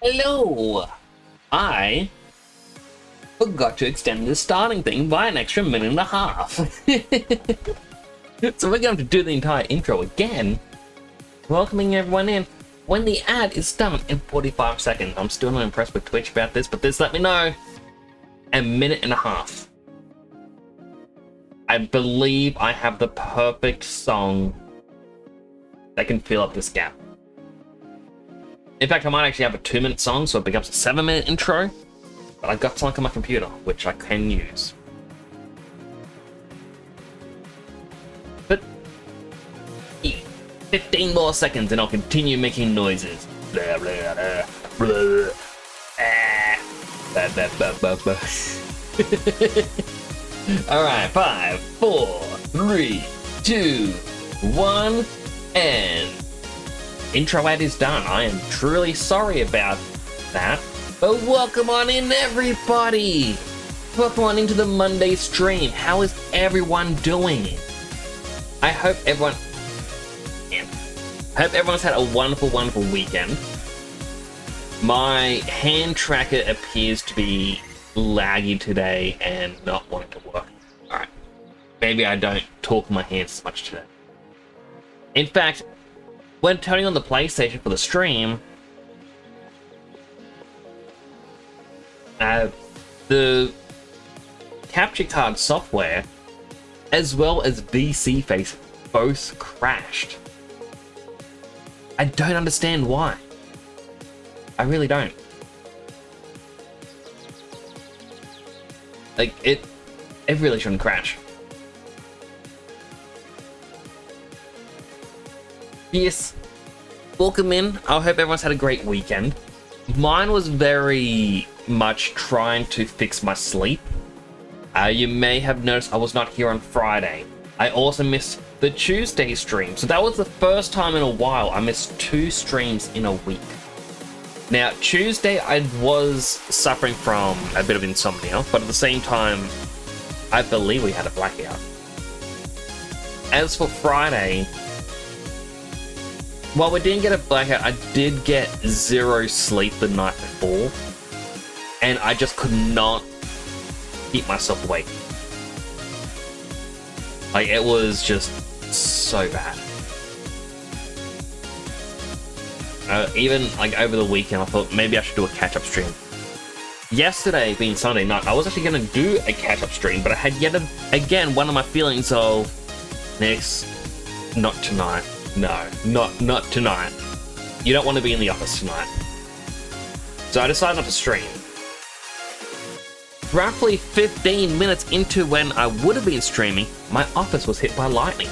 Hello! I forgot to extend the starting thing by an extra minute and a half. So we're going to do the entire intro again, welcoming everyone in when the ad is done in 45 seconds. I'm still not impressed with Twitch about this, but this let me know. A minute and a half. I believe I have the perfect song that can fill up this gap. In fact, I might actually have a 2-minute song, so it becomes a 7-minute intro. But I've got something on my computer, which I can use. But 15 more seconds and I'll continue making noises. Blah, blah, blah, blah. Bah, bah, bah, bah, bah. Alright, 5, 4, 3, 2, 1, and intro ad is done. I am truly sorry about that. But welcome on in, everybody! Welcome on into the Monday stream. How is everyone doing? I hope everyone's had a wonderful, wonderful weekend. My hand tracker appears to be laggy today and not wanting to work. Alright. Maybe I don't talk my hands as much today. In fact, when turning on the PlayStation for the stream, the capture card software as well as VC Face both crashed. I don't understand why. I really don't. Like, it really shouldn't crash. Yes, welcome in. I hope everyone's had a great weekend. Mine was very much trying to fix my sleep. You may have noticed I was not here on Friday. I also missed the Tuesday stream, so that was the first time in a while I missed 2 streams in a week. Now, Tuesday I was suffering from a bit of insomnia, but at the same time, I believe we had a blackout. As for Friday, while we didn't get a blackout, I did get 0 sleep the night before, and I just could not keep myself awake. Like, it was just so bad. Even like over the weekend, I thought maybe I should do a catch-up stream. Yesterday, being Sunday night, I was actually going to do a catch-up stream, but I had yet again one of my feelings of not tonight. No, not tonight. You don't want to be in the office tonight. So I decided not to stream. Roughly 15 minutes into when I would have been streaming, my office was hit by lightning.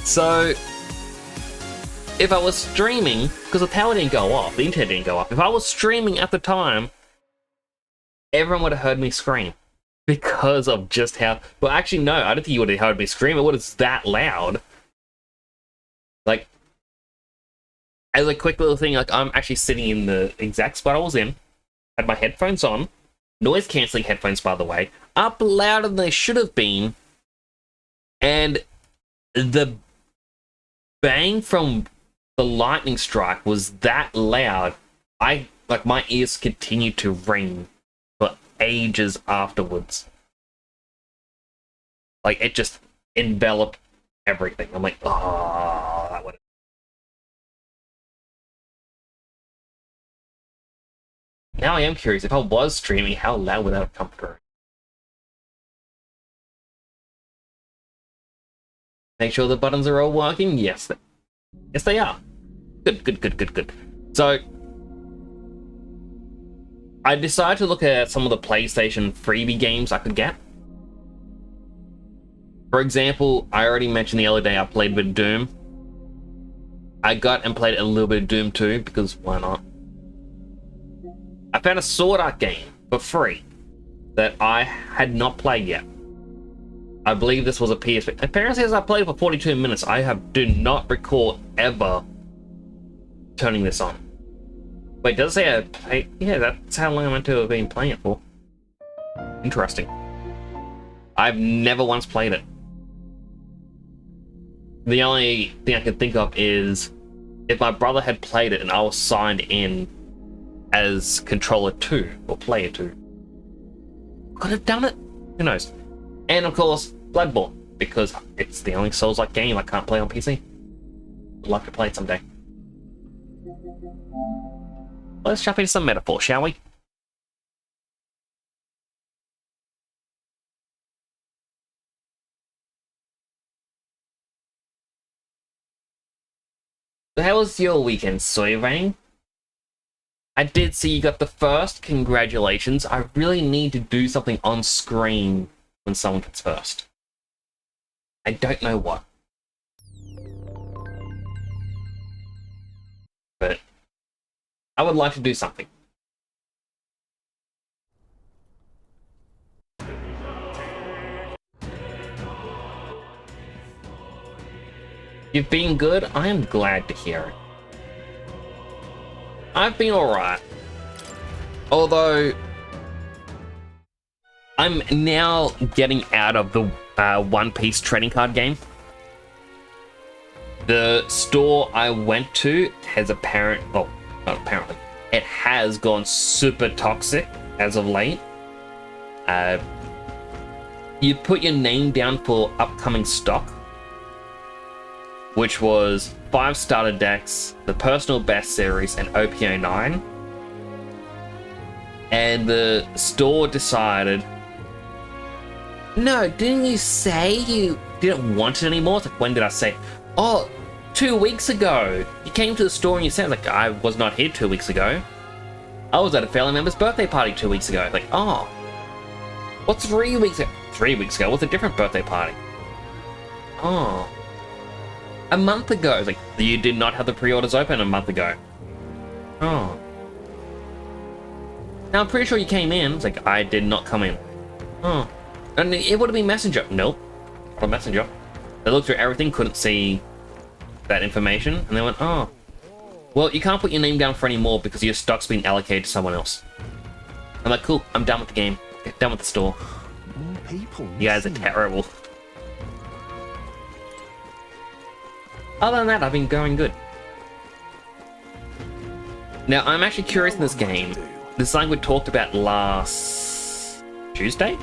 So, if I was streaming, because the power didn't go off, the internet didn't go off, if I was streaming at the time, everyone would have heard me scream. Because of just how... Well, actually, no, I don't think you would have heard me scream. It was that loud. Like, as a quick little thing, like, I'm actually sitting in the exact spot I was in, had my headphones on, noise-cancelling headphones, by the way, up louder than they should have been, and the bang from the lightning strike was that loud, my ears continued to ring for ages afterwards. Like, it just enveloped everything. I'm like, oh, that would... Now I am curious, if I was streaming, how loud would that have come through? Make sure the buttons are all working? Yes, yes they are. Good. So, I decided to look at some of the PlayStation freebie games I could get. For example, I already mentioned the other day I played a bit of Doom. I got and played a little bit of Doom 2, because why not? I found a Sword Art game for free that I had not played yet. I believe this was a PSP. Apparently, as I played for 42 minutes, do not recall ever turning this on. Wait, does it say yeah, that's how long I'm meant to have been playing it for. Interesting. I've never once played it. The only thing I can think of is if my brother had played it and I was signed in as controller 2 or player 2. Could have done it? Who knows? And of course, Bloodborne, because it's the only Souls-like game I can't play on PC. I'd like to play it someday. Let's jump into some metaphor, shall we? So how was your weekend, Soyvang? I did see you got the first. Congratulations. I really need to do something on screen when someone gets first. I don't know what. But I would like to do something. You've been good? I am glad to hear it. I've been alright. Although, I'm now getting out of the One Piece trading card game. The store I went to has not apparently, it has gone super toxic as of late. You put your name down for upcoming stock, which was 5 starter decks, the personal best series, and OPO 9. And the store decided, no, didn't you say you didn't want it anymore? It's like, when did I say? Oh, 2 weeks ago. You came to the store and you said, like, I was not here 2 weeks ago. I was at a family member's birthday party 2 weeks ago. Like, oh, what's 3 weeks ago? 3 weeks ago was a different birthday party. Oh. A month ago. Like, you did not have the pre-orders open a month ago. Oh. Now, I'm pretty sure you came in. It's like, I did not come in. Oh. And it would have been Messenger. Nope. Not a Messenger. They looked through everything, couldn't see that information, and they went, oh. Well, you can't put your name down for any more because your stock's been allocated to someone else. I'm like, cool, I'm done with the game. Done with the store. More people. You guys are terrible. Other than that, I've been going good. Now, I'm actually curious in this game. This is something we talked about last Tuesday?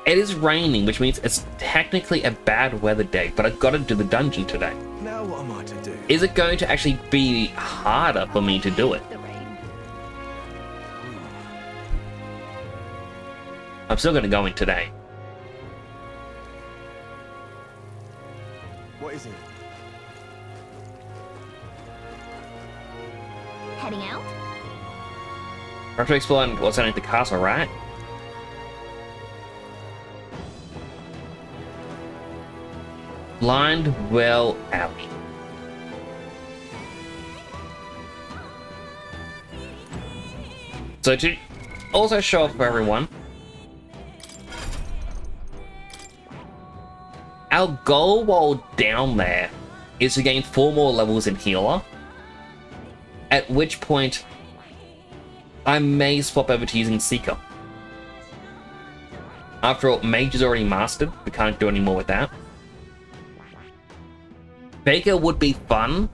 It is raining, which means it's technically a bad weather day, but I've got to do the dungeon today. Now what am I to do? Is it going to actually be harder for me to do it? I'm still going to go in today. What is it? Heading out? I have to explore what's underneath the castle, right? Blind Well Alley. So to also show off for everyone, our goal while down there is to gain 4 more levels in Healer, at which point I may swap over to using Seeker. After all, Mage is already mastered, we can't do any more with that. Baker would be fun.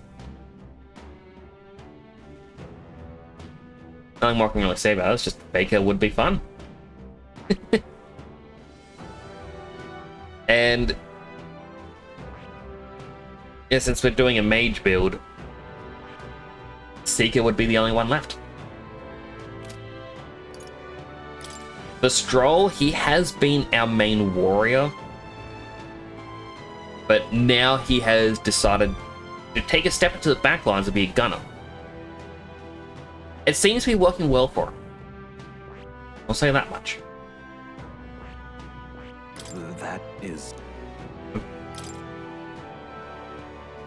Nothing more I can really say about it, it's just Baker would be fun. And yeah, since we're doing a mage build, Seeker would be the only one left. For Stroll, he has been our main warrior, but now he has decided to take a step into the back lines and be a gunner. It seems to be working well for him. I'll say that much. That is...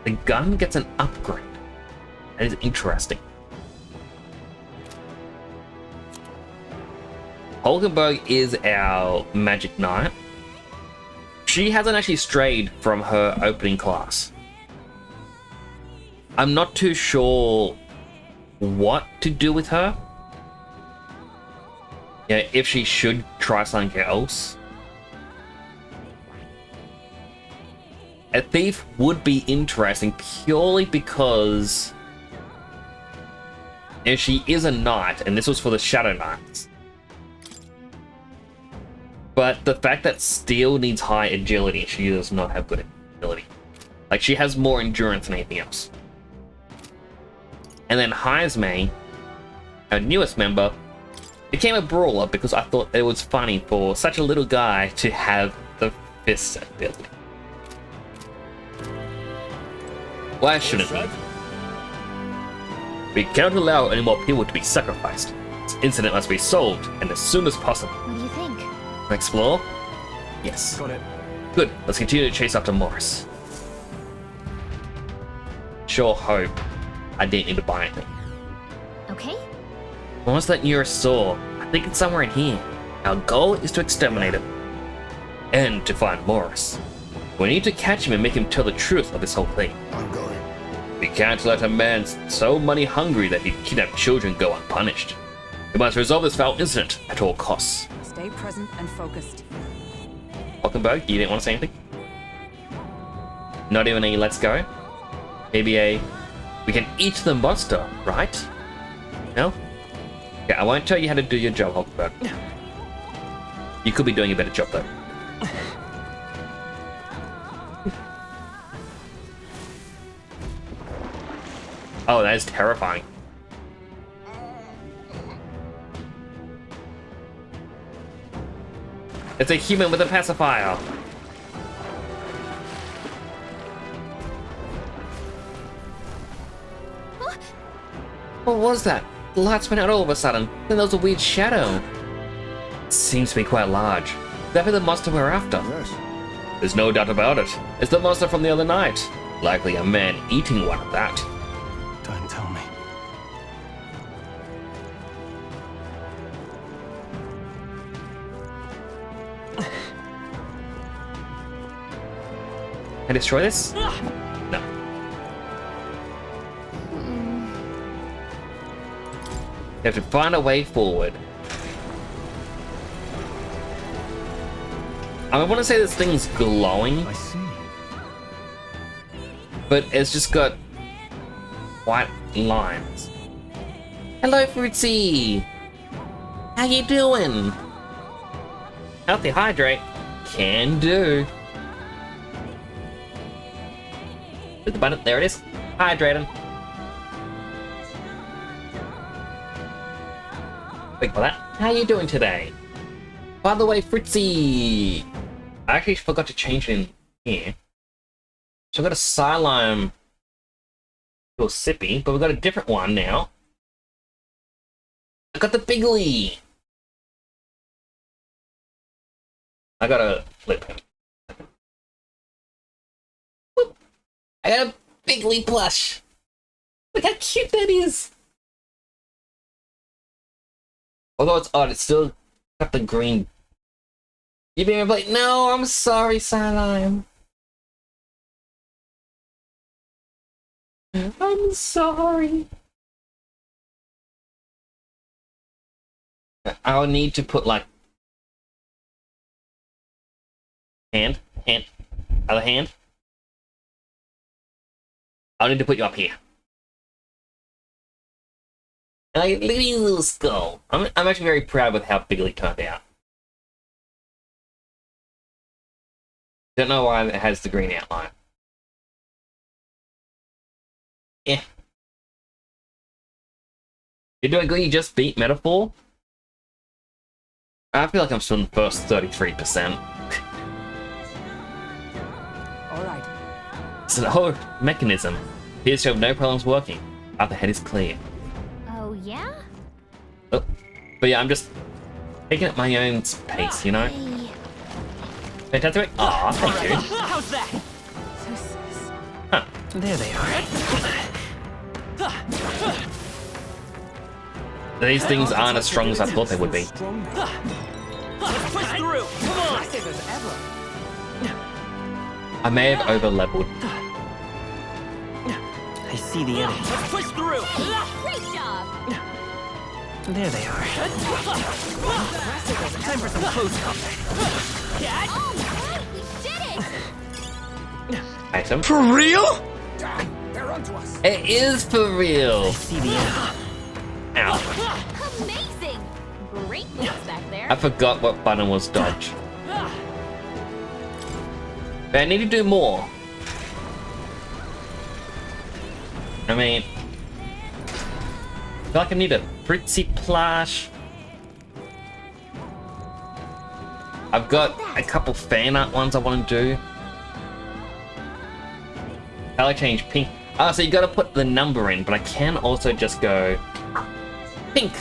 The gun gets an upgrade. That is interesting. Holkenberg is our magic knight. She hasn't actually strayed from her opening class. I'm not too sure what to do with her. Yeah, if she should try something else. a thief would be interesting purely because if she is a knight, and this was for the Shadow Knights, but the fact that Steel needs high agility, she does not have good agility. Like, she has more endurance than anything else. And then Heisme, our newest member, became a brawler because I thought it was funny for such a little guy to have the fist ability. Why shouldn't we? We cannot allow any more people to be sacrificed. This incident must be solved, and as soon as possible. What do you think? Explore? Yes. Got it. Good, let's continue to chase after Morris. Sure hope I didn't need to buy anything. Okay. What's that nearest saw? I think it's somewhere in here. Our goal is to exterminate it. And to find Morris. We need to catch him and make him tell the truth of this whole thing. I'm going. We can't let a man so money hungry that he'd kidnap children go unpunished. We must resolve this foul incident at all costs. Stay present and focused. Falkenberg, you didn't want to say anything? Not even a let's go? Maybe a we can eat the monster, right? No? Yeah, I won't tell you how to do your job, Falkenberg. You could be doing a better job though. Oh, that is terrifying. It's a human with a pacifier. What was that? The lights went out all of a sudden. Then there was a weird shadow. It seems to be quite large. That be the monster we're after. Yes. There's no doubt about it. It's the monster from the other night. Likely a man eating one of that. Don't tell me. Can I destroy this? No. You have to find a way forward. I want to say this thing's glowing, I see. but it's just got white lines. Hello, Fruitsy! How you doing? Healthy hydrate. Can do. Click the button. There it is. Hydrating. Wait for that. How you doing today? By the way, Fritzy! I actually forgot to change it in here. So I've got a Psylime to a Sippy, but we've got a different one now. I got the Bigley! I gotta flip him. Whoop. I got a Bigley plush! Look how cute that is! Although it's odd, it's still got the green. You'd be like, no, I'm sorry, Psylime. I'm sorry. I'll need to put like hand, other hand. I'll need to put you up here. And like, look at his little skull. I'm actually very proud with how Bigley turned out. Don't know why it has the green outline. Yeah. You're doing good, you just beat Metaphor? I feel like I'm still in the first 33%. Alright. It's an old mechanism. Appears to have no problems working. Other head is clear. Oh, yeah? Oh. But yeah, I'm just taking at my own pace, you know? Hey. Fantastic. Aw, thank you. How's that? Huh. There they are. These things aren't as strong as I thought they would be. Let's push through. Come on. Aggressive as ever. I may have over-leveled. I see the enemy. Let's push through. Great job! There they are. Time for some close combat. All right, we did it! item. For real? They're onto us. It is for real. See the enemy. Ow. Amazing! Great moves back there. I forgot what button was dodge. But I need to do more. I mean, I feel like I need a pretty plush. I've got a couple fan art ones I want to do. Color change pink. Ah, so you gotta put the number in, but I can also just go pink.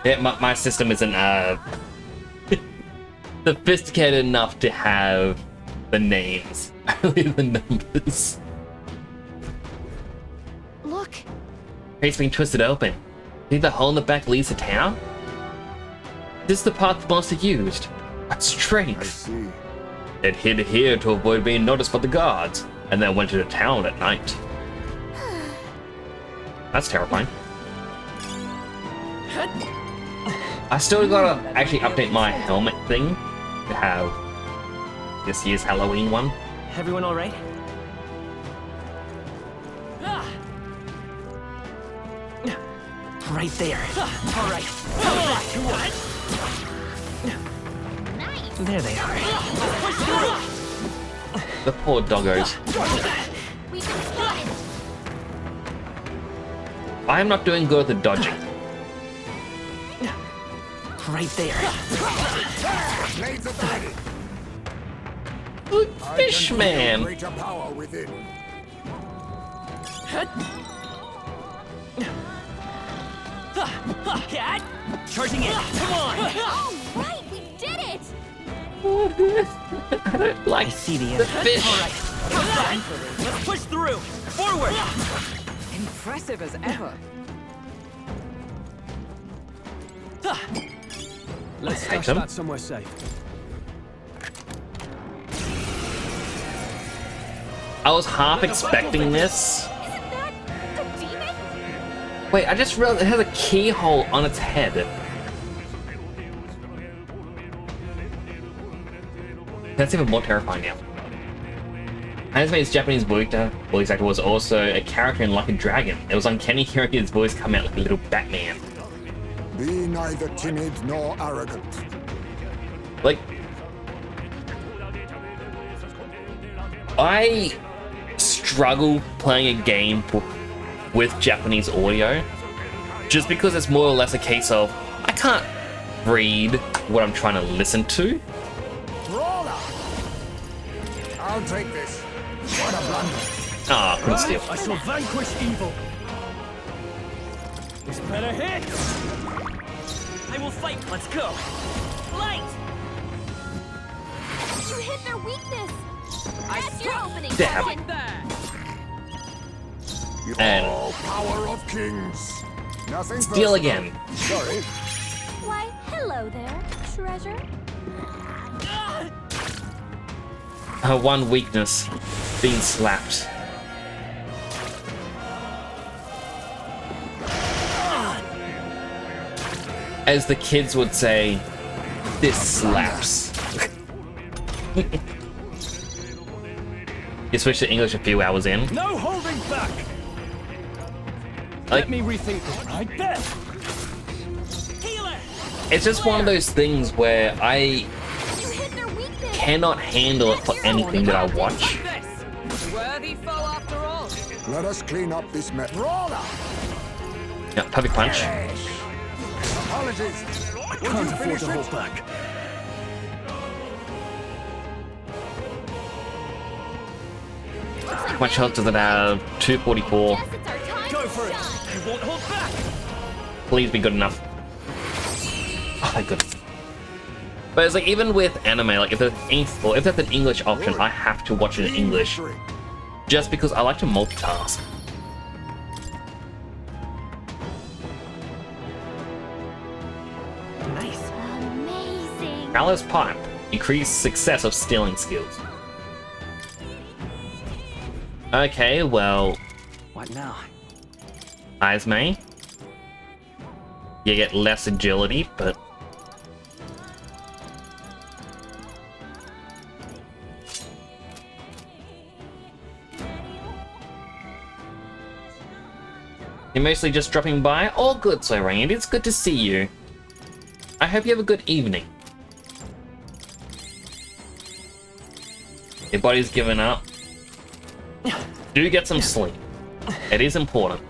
Yeah, my system isn't sophisticated enough to have the names, only the numbers. Look, Crate's being twisted open. Think the hole in the back leads to town? This is the path the monster used. What I strength! see. It hid here to avoid being noticed by the guards, and then went to the town at night. That's terrifying. I still gotta actually update my helmet thing to have this year's Halloween one. Everyone all right? Right there. All right. nice. There they are. The poor doggos. We've been spotted. I am not doing good at the dodging. Right there. Blades at the ready. Good I can fish feel man. Greater power within. Cat! Charging in! Come on! All right, we did it. I don't like I see the the enemy. fish. Let's push through! Forward! Impressive as ever. Let's stash that somewhere safe. I was half expecting this. Isn't that a demon? Wait, I just realized it has a keyhole on its head. That's even more terrifying now. Anime's Japanese voice actor was also a character in Like a Dragon. It was uncanny hearing his voice come out like a little Batman. Be neither timid nor arrogant. Like, I struggle playing a game with Japanese audio just because it's more or less a case of I can't read what I'm trying to listen to. Brawler! I'll take this. What a blunder. Ah, couldn't steal. I shall vanquish evil! This better hit! I will fight! Let's go! Light! You hit their weakness. That's your opening. Damn. Captain. You And- all power of kings. Nothing Steal personal. again. Sorry. Why, hello there, treasure. Her one weakness, being slapped. As the kids would say, this slaps. You switched to English a few hours in. No holding back! Like, Let me rethink this. Right there! Healer! it's just one of those things where I You hit their weakness. cannot handle it for anything that I watch. This worthy foe after all. Let us clean up this mess. Brawler! Yeah, perfect punch. Apologies. I can't afford to hold back. How much health does it have? 244. Guess it's our time Go to for it! shine. I won't hold back! Please be good enough. Oh my goodness. But it's like, even with anime, like if there's an English option, I have to watch it in English. Victory. Just because I like to multitask. Nice. Amazing. Alice Pipe. Increased success of stealing skills. Okay, well, What now? Esme. You get less agility, but... You're mostly just dropping by? All good, Sorain. It's good to see you. I hope you have a good evening. Your body's given up. Do get some sleep. It is important.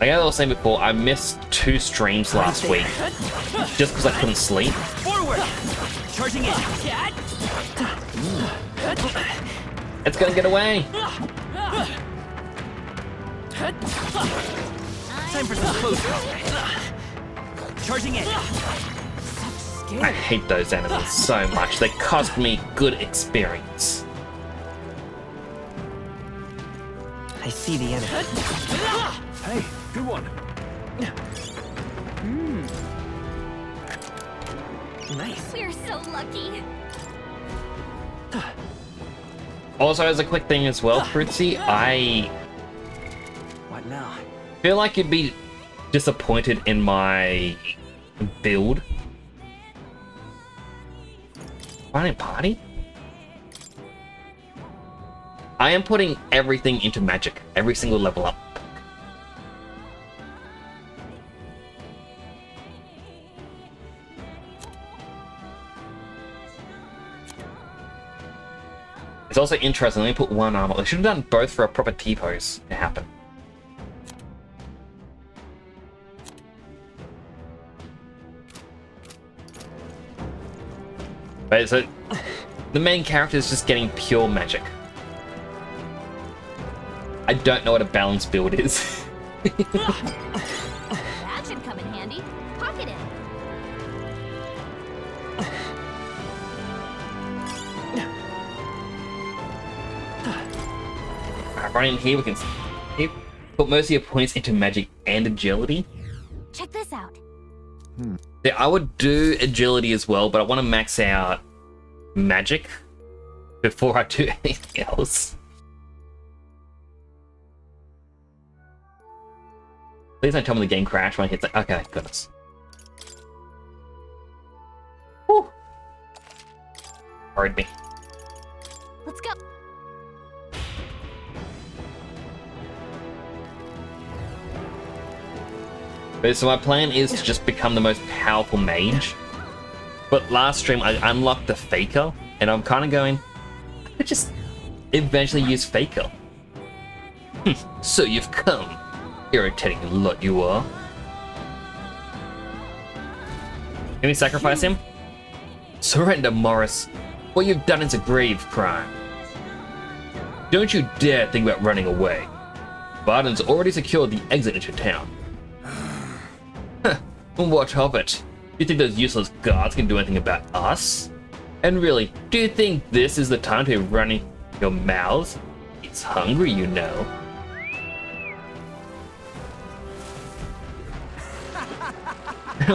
Like I was saying before, I missed 2 streams last week just because I couldn't sleep. Forward! Charging in. It's gonna get away. Time for some close. Charging in. I hate those enemies so much. They cost me good experience. I see the enemy. Hey, good one. Nice. We're so lucky. Also, as a quick thing as well, Fruitsy, I What now? feel like you'd be disappointed in my build. Running party? I am putting everything into magic, every single level up. It's also interesting, let me put one armor. They should have done both for a proper T-pose to happen. But so the main character is just getting pure magic. I don't know what a balanced build is. That should come in handy. Pocket it. Right in here, we can put most of your points into magic and agility. Check this out. Yeah, I would do agility as well, but I want to max out magic before I do anything else. Please don't tell me the game crashed when I hit that. Okay, goodness. Whew. Worried me. Let's go. Okay, so my plan is to just become the most powerful mage. But last stream I unlocked the Faker, and I'm kind of going, I could just eventually use Faker. So you've come. Irritating lot you are. Can we sacrifice him? Surrender, Morris. What you've done is a grave crime. Don't you dare think about running away. Barden's already secured the exit into town. What of it? You think those useless guards can do anything about us? And really, do you think this is the time to be running your mouths? It's hungry, you know.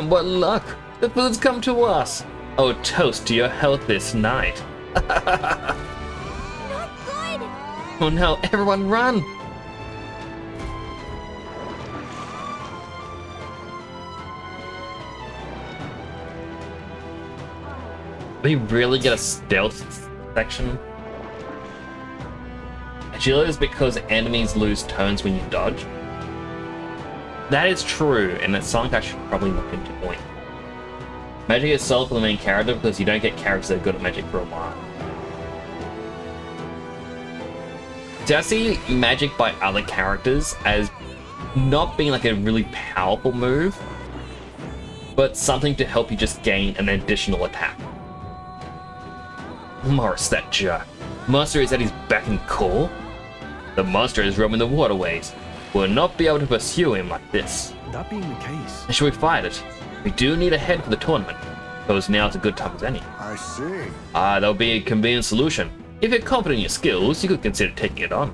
What luck! The food's come to us! Oh, toast to your health this night. Not good. Oh no, everyone run! We really get a stealth section. Agility is because enemies lose turns when you dodge. That is true, and it's something I should probably look into doing. Magic is sold for the main character because you don't get characters that are good at magic for a while. See, I see magic by other characters as not being like a really powerful move, but something to help you just gain an additional attack. Morris, that jerk. Monster is at his beck and call? The monster is roaming the waterways. We'll not be able to pursue him like this. That being the case, Should we fight it? We do need a head for the tournament, because now is a good time as any. I see. That'll be a convenient solution. If you're confident in your skills, you could consider taking it on.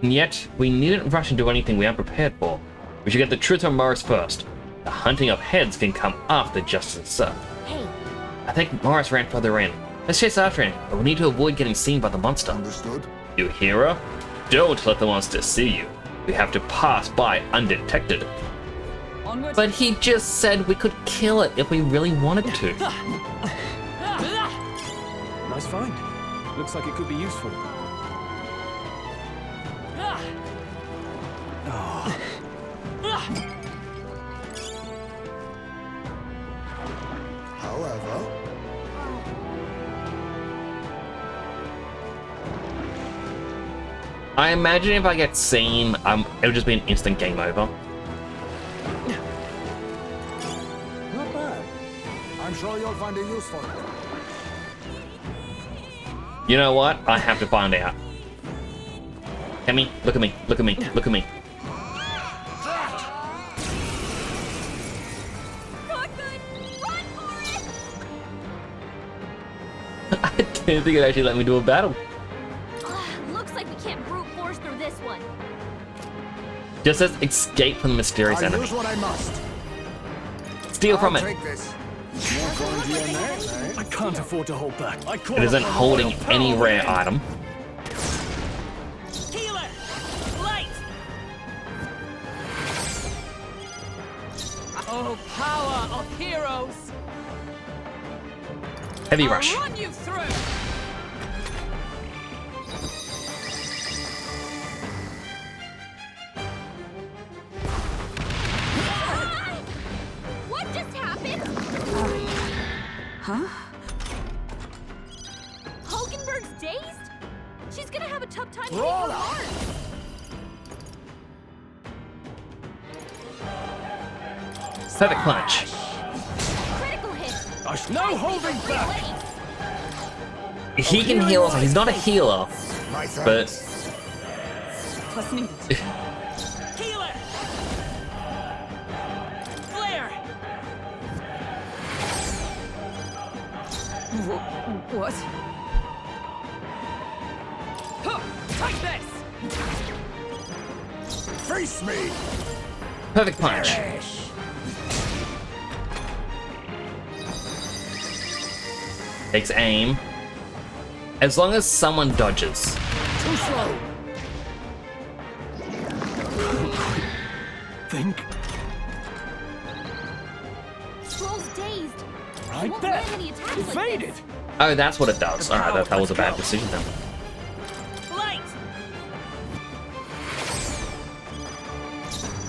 And yet, we needn't rush into anything we aren't prepared for. We should get the truth from Morris first. The hunting of heads can come after justice itself. Hey, I think Morris ran further in. Let's chase after him, but we need to avoid getting seen by the monster. Understood. You hear her? Don't let the monster see you. We have to pass by undetected. Onward. But he just said we could kill it if we really wanted to. nice find. Looks like it could be useful. I imagine if I get seen, it'll just be an instant game over. Not bad. I'm sure you'll find a use for it. You know what? I have to find out. Emmy, look at me, look at me, look at me. Not good. Run for it. I didn't think it actually let me do a battle. Looks like we can't brute force through this one. Just says escape from the mysterious I'll enemy. use what I must. Steal from I'll it. take this. More going to your neck, eh? I can't afford to hold back. I call It isn't upon holding royal power any rare again. item. Healer! Light! Oh, power of heroes! Heavy I'll rush. run you through! Ah! What just happened? Huh? Hogenberg's dazed? She's gonna have a tough time hitting Roll her out. mark. Perfect punch. Critical hit. No holding back. Ready. He can heal us. He's not a healer, My but thanks. Plus needed. Healer! Flare! What? Huh, take this! Face me! perfect punch. Takes aim. As long as someone dodges. Too slow! Think. Stroll's dazed. He Right won't there. land any attacks like Evaded. this. Oh, that's what it does. Alright, that was a bad decision then. Light!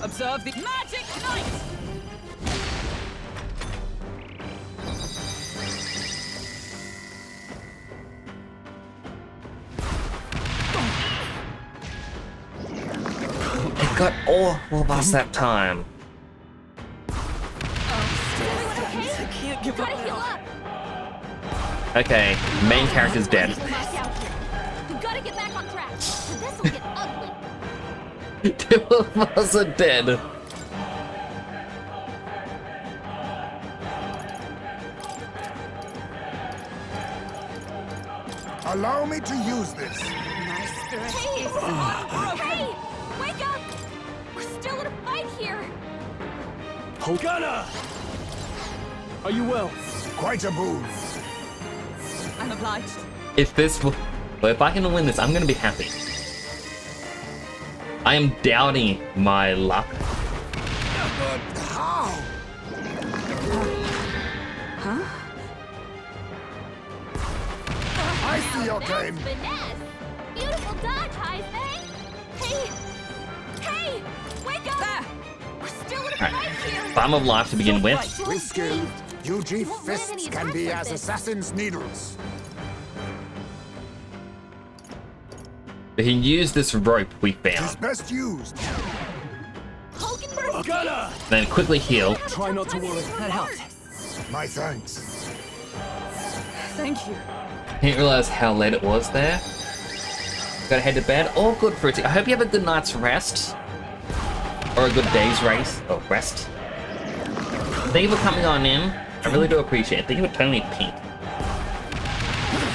Observe the magic knight! It got all of us that time. I can't give Gotta up heal now. up. Okay, main character's dead. We'll knock out here. We gotta get back on track. Or this'll get ugly. Two of us are dead. Allow me to use this. Hey! Hey! Wake up! We're still in a fight here. Hold. Gunner. Are you well? Quite a boon. I'm obliged. If this, well, if I can win this, I'm gonna be happy. I am doubting my luck. But how? I see your That's game. finesse. Beautiful dodge, Heisman. Hey! Hey! Wake up! There! We're still in a Alright. fight here. Bomb of life to begin with. Stroll's With skill, dazed. UG won't land any fists can be attacks as like this. assassin's needles. We can use this rope we It's found. best used. Hogenberg's Gunner. Then quickly heal. Try not to worry. That helped. My thanks. Thank you. Didn't realize how late it was there. Gotta head to bed. All good for it. I hope you have a good night's rest. Or a good day's race. Or rest. Thank you for coming on in. I really do appreciate it. Thank you for turning me pink.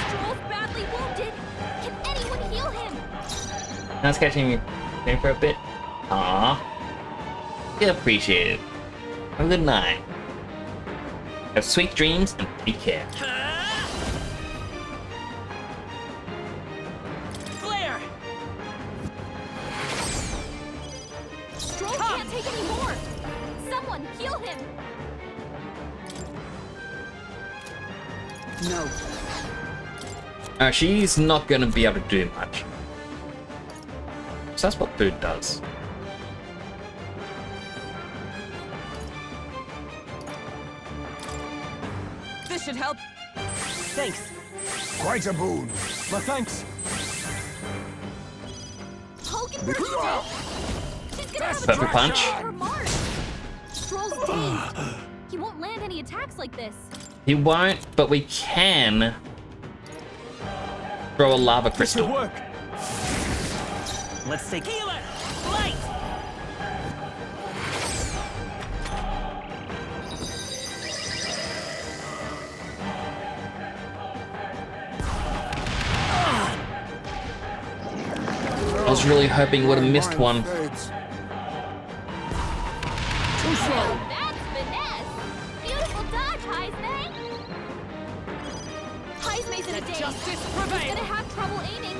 Stroll's badly wounded. Can anyone heal him? Nice catching you there for a bit. Aww. I appreciate it. Have a good night. Have sweet dreams and take care. Flare! Stroll can't take any more. Someone heal him. No. She's not gonna be able to do much. So that's what food does. This should help. Thanks. Quite a boon. My thanks. Hulkenberg's dead. She's gonna have a Perfect drop punch. on her mark. Stroll's dazed. He won't land any attacks like this. He won't, but we can throw a lava This should crystal. work. Let's take Healer! Light! I was really hoping you would have missed one. Fades. Too slow. That's finesse. Beautiful dodge, Heismay. Heismay's in a daze. Justice He's prevail. gonna have trouble aiming.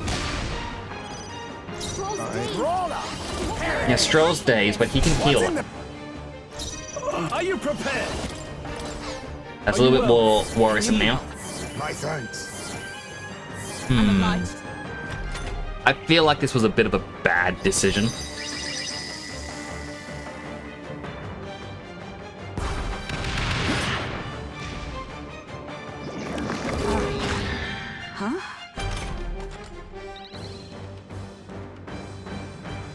Stroll's dazed. Roller. He won't land Yeah, Stroll's dazed, but he can What's in heal. the... Are you prepared? That's a little bit more worrisome now. My thanks. I'm obliged. I feel like this was a bit of a bad decision.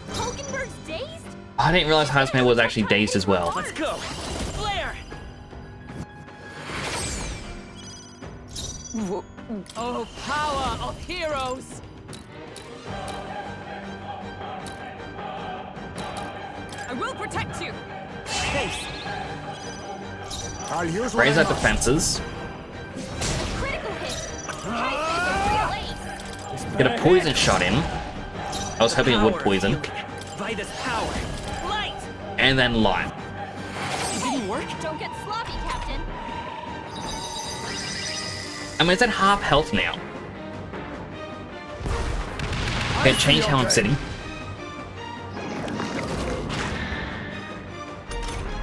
Hulkenberg's dazed? I didn't realize Heisman was actually dazed as well. Let's go! Flare! Oh, power of heroes! I will protect you! I'll use what Raise I our know. defenses. Critical hit. Heismay's a real ace. Get a poison shot in. I was hoping it would poison. Vitus power! Light! And then light. It didn't work? Don't get sloppy, Captain. I mean, it's at half health now. Okay, change how I'm sitting.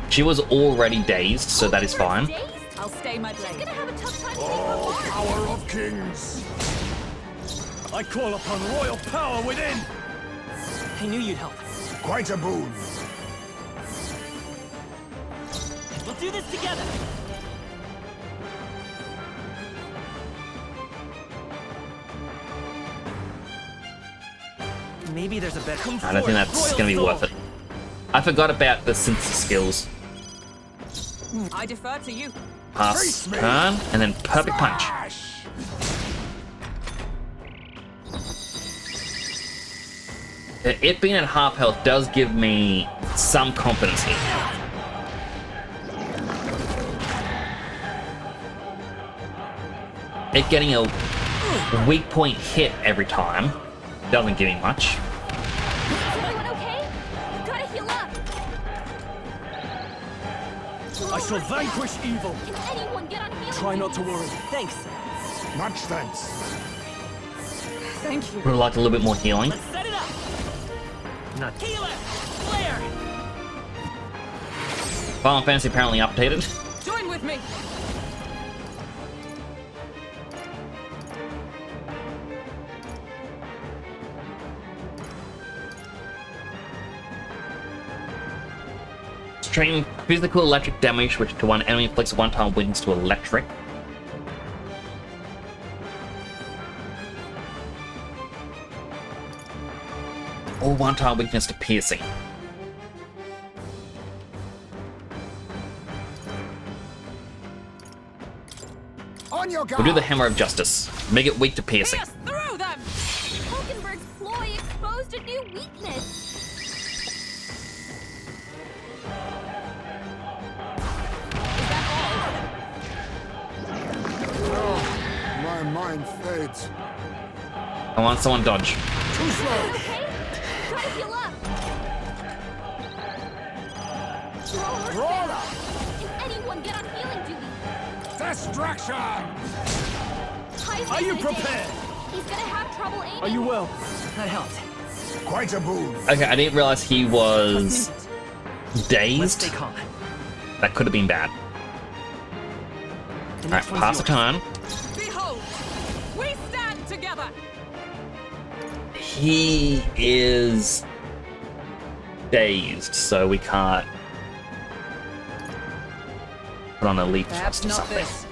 She was already dazed, so that is fine. Dazed? I'll stay my She's blade. gonna have a tough time hitting Oh, the mark. power of kings. I call upon royal power within. I knew you'd help. Quite a boon. We'll do this together! Maybe there's a better. I don't think that's gonna be worth it. I forgot about the synthesis skills. I defer to you. Pass turn, and then perfect punch. Ash. It being at half health does give me some confidence here. It getting a weak point hit every time doesn't give me much. Is everyone okay? You gotta heal up. I shall vanquish evil. Can anyone get on healing? Try not to duty? worry. Thanks. Much thanks. Thank you. Would like a little bit more healing. Let's set it up! Not. Healer! Flare! Final Fantasy apparently updated. Join with me. Strain physical electric damage, which to one enemy inflicts a one-time weakness to electric. Or one-time weakness to piercing. On your guard. We'll do the Hammer of Justice. Make it weak to piercing. Pierce through them! Hulkenberg's ploy exposed a new weakness. My mind fades. I want someone dodge. Too slow. Okay? Gotta heal up. Roller. Roller. Can anyone get on healing duty? Distraction. Heismay's Are you in a daze. prepared? He's gonna have trouble aiming. Are you well? That helped. Quite a boon. Okay, I didn't realize he was Let's dazed. stay calm. That could have been bad. The Alright, next one's pass the yours. turn. Behold! We stand together! He is dazed, so we can't put on a leaf Perhaps thrust or not something. this.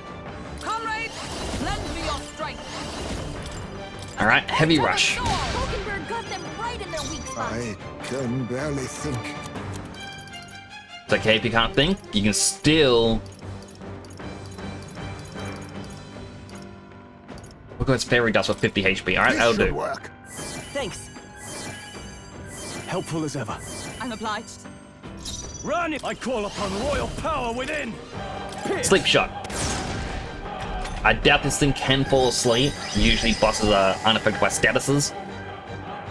Comrades, lend me your strength. Alright, heavy Double rush. sword. Hulkenberg got them right in their weak spots. I can barely think. It's okay if you can't think. You can still... We'll go with Fairy Dust with 50 HP. Alright, that'll This should do. work. Thanks. Helpful as ever. I'm obliged. Run! I call upon royal power within. Sleep Shot. I doubt this thing can fall asleep. Usually bosses are unaffected by statuses.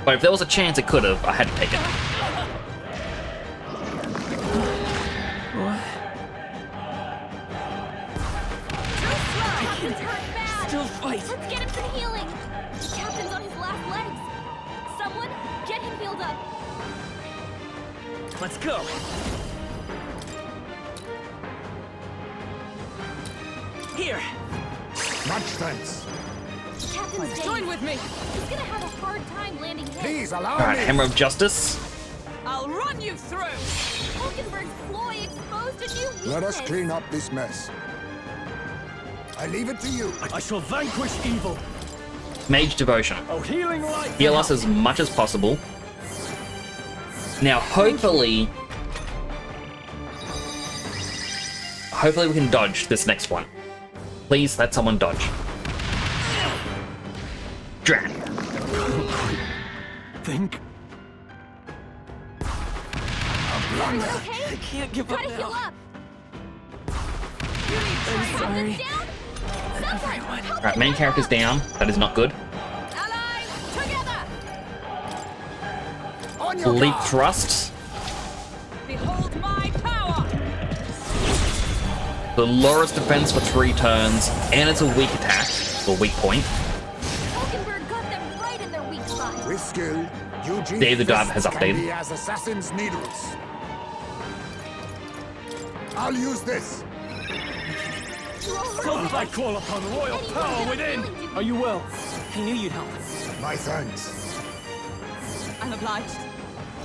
But if there was a chance it could have, I had to take it. Captain's hurt bad. Still fight. Let's get him some healing. Captain's on his last legs. Someone, get him healed up. Let's go. Here. Much thanks. Captain's Join dazed. with me. He's gonna have a hard time landing hits. Please allow Alright, me. Hammer of Justice. I'll run you through. Hulkenberg's ploy exposed a new weakness. Let us clean up this mess. I leave it to you. I shall vanquish evil. Mage Devotion. Oh, healing light. Heal us as much as possible. Now, hopefully we can dodge this next one. Please let someone dodge. Drat. Think. Everyone okay? I can't give up Try to heal now. up. Captain's down. Someone, help Alright, him main back character's up. down. That is not good. Allies, together. On your Leap guard. Thrust. Behold my power. The lowest defense for 3 turns, and it's a weak attack, or weak point. Hulkenberg got them right in their weak spot. With skill, Eugene Dave the God has fists updated. can be as assassin's needles. I'll use this. I call upon royal power within. Are you well? I knew you'd help. My thanks. I'm obliged.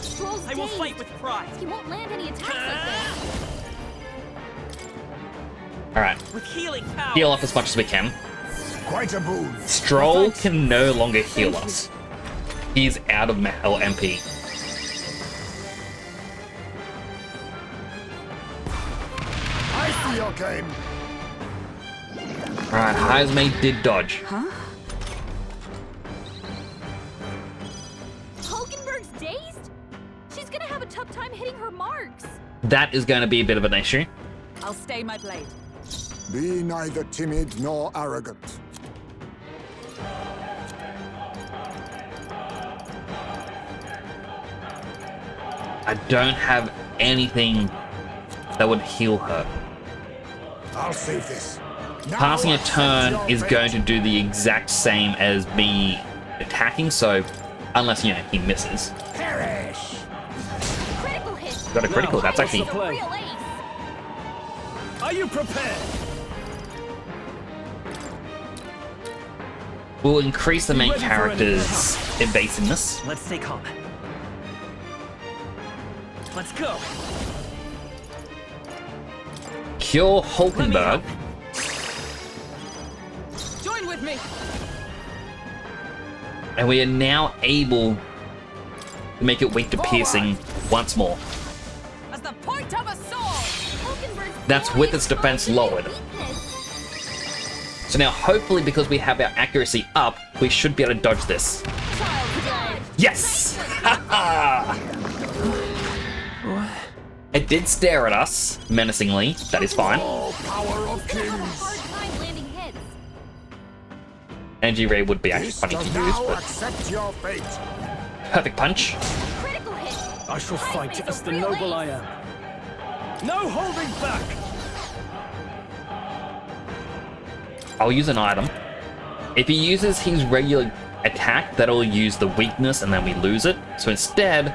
Stroll's I will dazed. fight with pride. He won't land any attacks like that. Alright, With healing power. heal up as much as we can. Quite a boon. Stroll can no longer heal us. He's out of MP. I see your game. Alright, Heismate did dodge. Hulkenberg's dazed? She's gonna have a tough time hitting her marks. That is going to be a bit of an issue. I'll stay my blade. Be neither timid nor arrogant. I don't have anything that would heal her. I'll save this. Now Passing a accept turn your is fate. going to do the exact same as me attacking, so unless, you know, he misses. perish. Critical hit. Got a critical, that's what's actually... the A play? real ace. Are you prepared? We'll increase the main Ready for character's evasiveness. Let's stay calm. Let's go. Cure Hulkenberg. Join with me. And we are now able to make it weak to piercing once more. As the point of a sword. Hulkenberg's That's ploy with its defense exposed a new lowered. weakness. So now, hopefully, because we have our accuracy up, we should be able to dodge this. Child dead. Yes! Haha! It did stare at us menacingly. That is fine. Oh, power of He's gonna have a kings. hard time landing hits. Energy Ray would be actually This funny to does use, now but accept your fate. perfect punch. Critical hit. I shall fight Heismate's as a the real noble I ace. am. No holding back. I'll use an item. If he uses his regular attack, that'll use the weakness and then we lose it. So instead,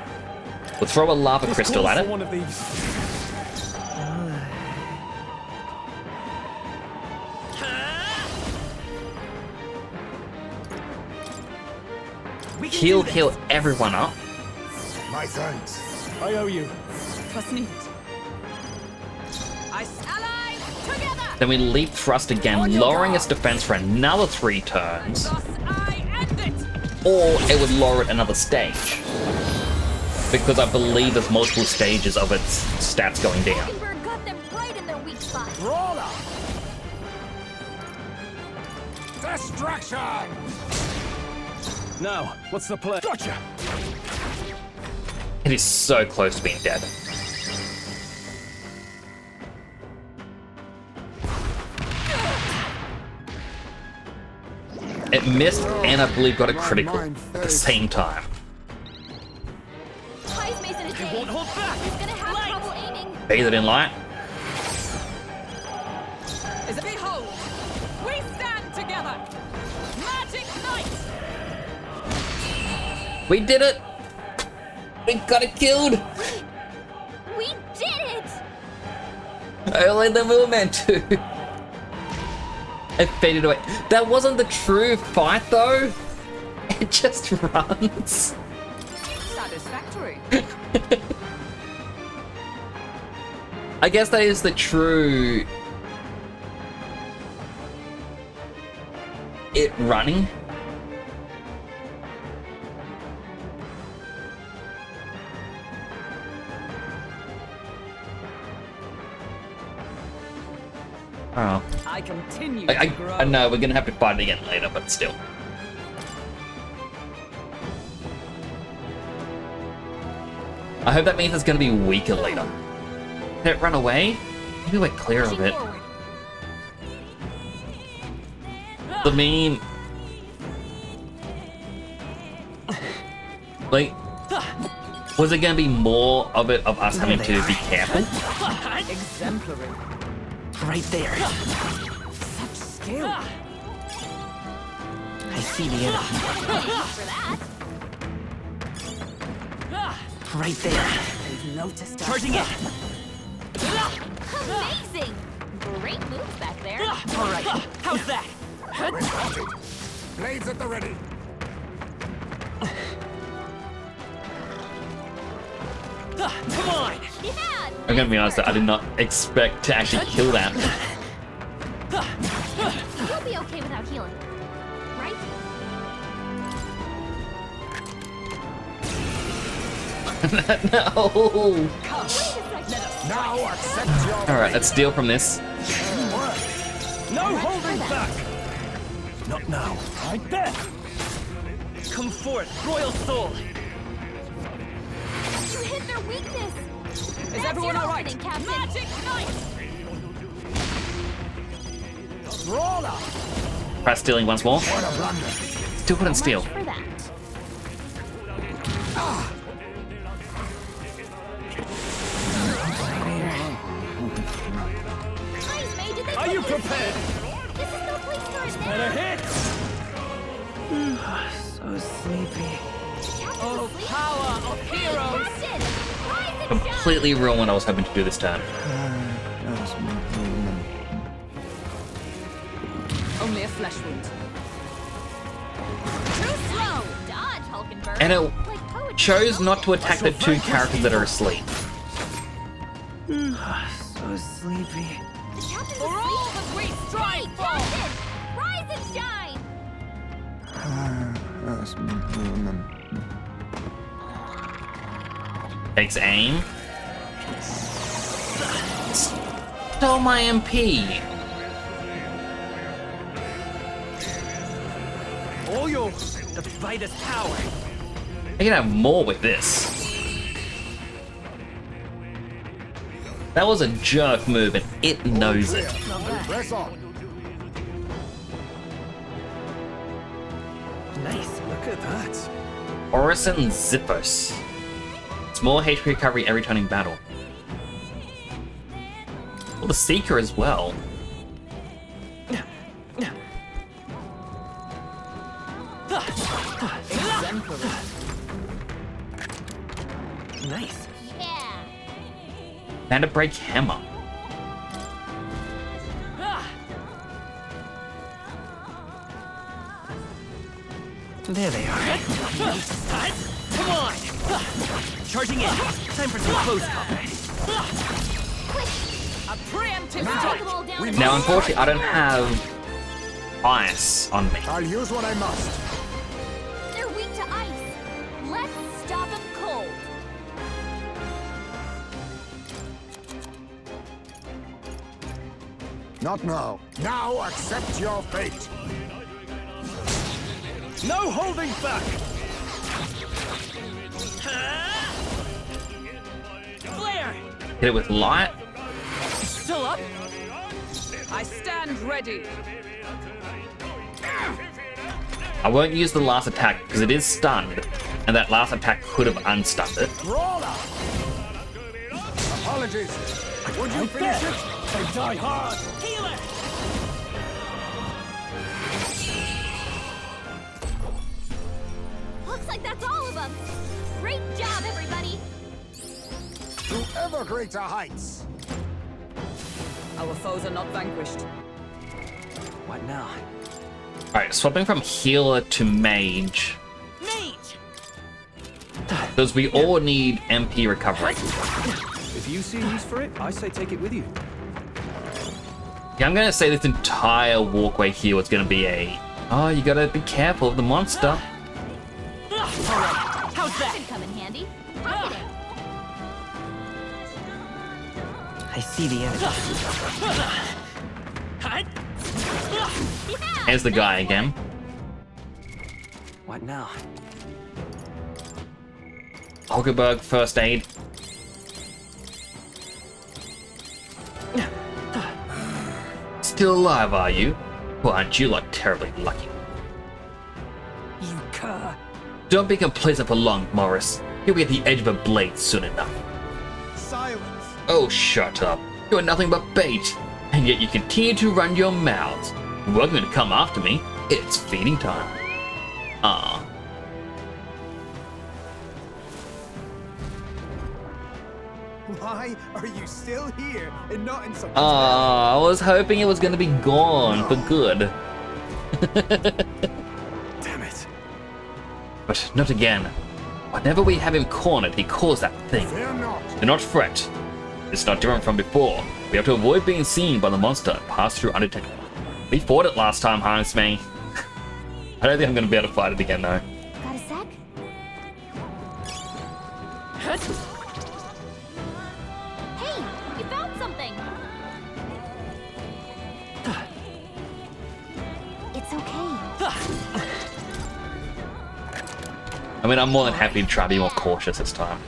we'll throw a lava This crystal calls at for it. one of these. We can He'll do this. heal everyone up. My thanks. I owe you. Twas neat. Allies, together. Then we leap thrust again, lowering its defense for another 3 turns. Thus I end it. or it would lower it another stage. Because I believe there's multiple stages of its stats going down. Mockingbird got them right in their weak spot. Roller! Destruction! Now, what's the plan? Gotcha! It is so close to being dead. It missed and I believe got a critical at the same time. Kai's in a day. Won't hold back. He's gonna have Light. trouble aiming. Bathe it in light. Is it behold? We stand together. Magic Knight. We did it! We got it killed! We did it! Only the we were meant to. It faded away. That wasn't the true fight though. It just runs. Satisfactory. I guess that is the true... it running. Oh. I continue to grow. I know we're gonna have to fight it again later, but still. I hope that means it's gonna be weaker later. Did it run away? Maybe we're clear of Pushing it. forward. I mean... like... was it gonna be more of it of us having to be careful? Exemplary. Right there. Such skill. I see the enemy. For that. Right there. They've noticed us. Charging it. Amazing! Great moves back there. All right. How's that? Reported. Blades at the ready. Come on. Yeah! I'm gonna be honest, I did not expect to actually kill that. You'll be okay without healing. Right? No! Wait a second. Now accept your Alright, let's steal from this. No holding back! Not now. Right there! Come forth, Royal Soul. You hit their weakness. Is everyone all right? Captain. Magic Knight. roller. Try stealing once more. What a blunder. Still couldn't steal. Much for that. Please, May, did they Are you put this? prepared? This is no place for it Better now. hit! So sleepy. Captain's Oh, asleep. power of Hey, heroes. Captain! Rise and shine! Completely ruined what I was hoping to do this turn. Only a flesh wound. Too slow! Dodge, Hulkenberg. And it Like poetry. chose not to attack the two characters that are asleep. So sleepy. The captain's For all asleep. that we Hey, strive for. Captain! Rise and shine! Takes aim. Stole my MP. All yours. The Vitus power. I can have more with this. That was a jerk move and it knows it. Press on. Nice. Look at that. Orison Zippos. Small HP recovery every turn in battle. Well, the Seeker as well. Nice. Yeah. And a break hammer. There they are. Come on! Charging in. Time for some close combat. A preemptive Take strike. them all down. Now, unfortunately, I don't have ice on me. I'll use what I must. Their weak Let's stop him cold. Not now. Now accept your fate. No holding back! Flare! Hit it with light. Still up? I stand ready. I won't use the last attack because it is stunned, and that last attack could have unstunned it. Brawler! Apologies. Would you finish it? They die hard! Healer! Looks like that's all of them. Great job, everybody. To ever greater heights. Our foes are not vanquished. What now? Alright, swapping from healer to mage. Mage! Because we all need MP recovery. If you see use for it, I say take it with you. Yeah, I'm gonna say this entire walkway here was gonna be a... Oh, you gotta be careful of the monster. How's that? Could come in handy. Look at it. I see the enemy. Hut! Yeah, There's the guy nice again. What now? Hulkenberg, first aid. Still alive, are you? Well, aren't you like terribly lucky? You cur! Don't be complacent for long, Morris. You'll be at the edge of a blade soon enough. Silence! Oh, shut up. You're nothing but bait. And yet you continue to run your mouths. Welcome to come after me. It's feeding time. Ah. Why are you still here and not in some... I was hoping it was gonna be gone for good. Damn it! But not again. Whenever we have him cornered, he calls that thing. Fear not. Do not fret. It's not different from before. We have to avoid being seen by the monster and pass through undetected. We fought it last time, Hans me. I don't think I'm gonna be able to fight it again though. Got a sec? Hey, you found something. It's okay. I mean, I'm more than happy to try to be more cautious this time.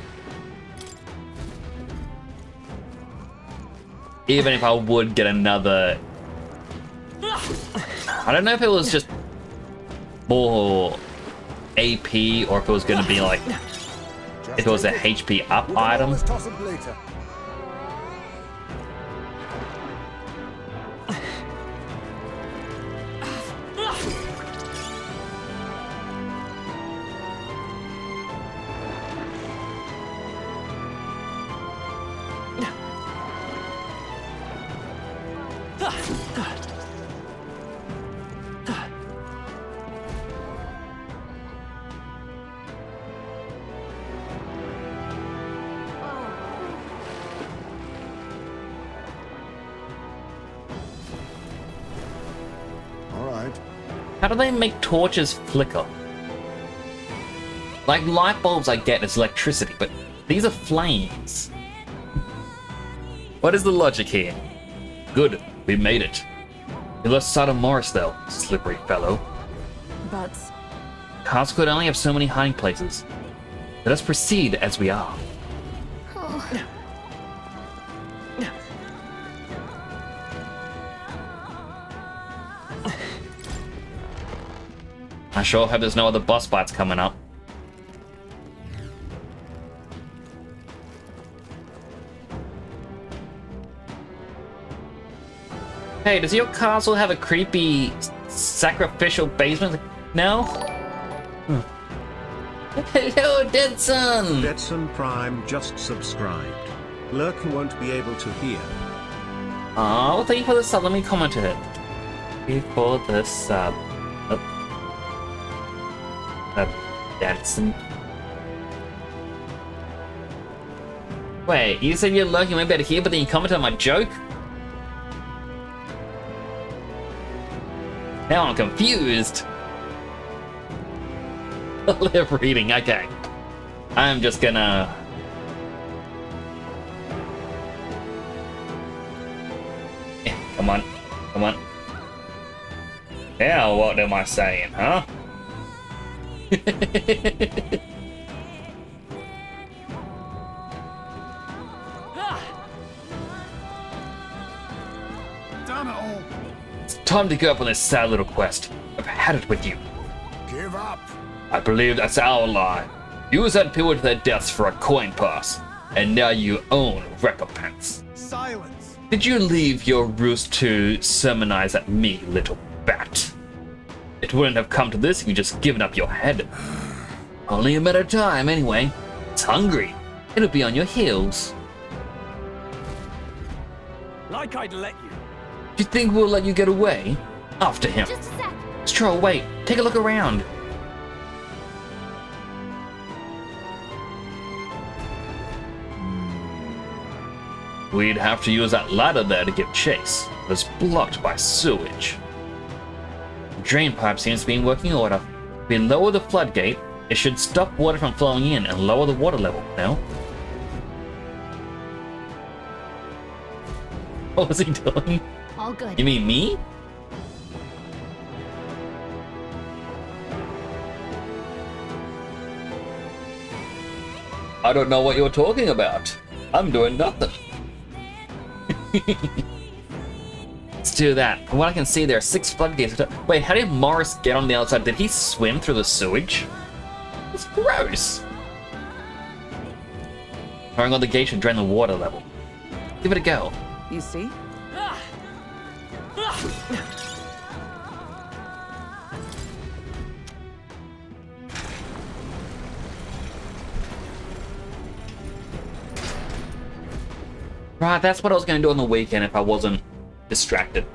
Even if I would get another... I don't know if it was just more AP or if it was going to be like... Just If it was a take HP up We can item. always toss it later. All right. How do they make torches flicker? Like light bulbs I get is electricity, but these are flames. What is the logic here? Good, we made it. You lost sight of Morris though, slippery fellow. But Castle could only have so many hiding places. Let us proceed as we are. I sure hope there's no other boss fights coming up. Hey, does your castle have a creepy sacrificial basement now? Hello, Dead Son! Detson Prime just subscribed. Lurk won't be able to hear. Oh, well, thank you for the sub. Let me comment to it. Thank you for the sub. Deadson. Wait, you said you're lurking way better here, but then you commented on my joke? Now I'm confused. Live reading, okay. I'm just gonna... Come on. Come on. Now what am I saying, huh? Damn it all! It's time to go up on this sad little quest. I've had it with you. Give up! I believe that's our lie. You sent people to their deaths for a coin pass, and now you own recompense. Silence! Did you leave your roost to sermonize at me, little bat? It wouldn't have come to this if you just given up your head. Only a matter of time, anyway. It's hungry. It'll be on your heels. Like I'd let you. Do you think we'll let you get away? After him. Just a sec. Stroll, wait. Take a look around. We'd have to use that ladder there to give chase. It was blocked by sewage. The drain pipe seems to be in working order. If we lower the floodgate, it should stop water from flowing in and lower the water level, no? What was he doing? All good. You mean me? I don't know what you're talking about. I'm doing nothing. Let's do that. From what I can see, there are 6 floodgates. Wait, how did Morris get on the outside? Did he swim through the sewage? That's gross. Firing on the gate should drain the water level. Give it a go. You see? Right, that's what I was going to do on the weekend if I wasn't distracted.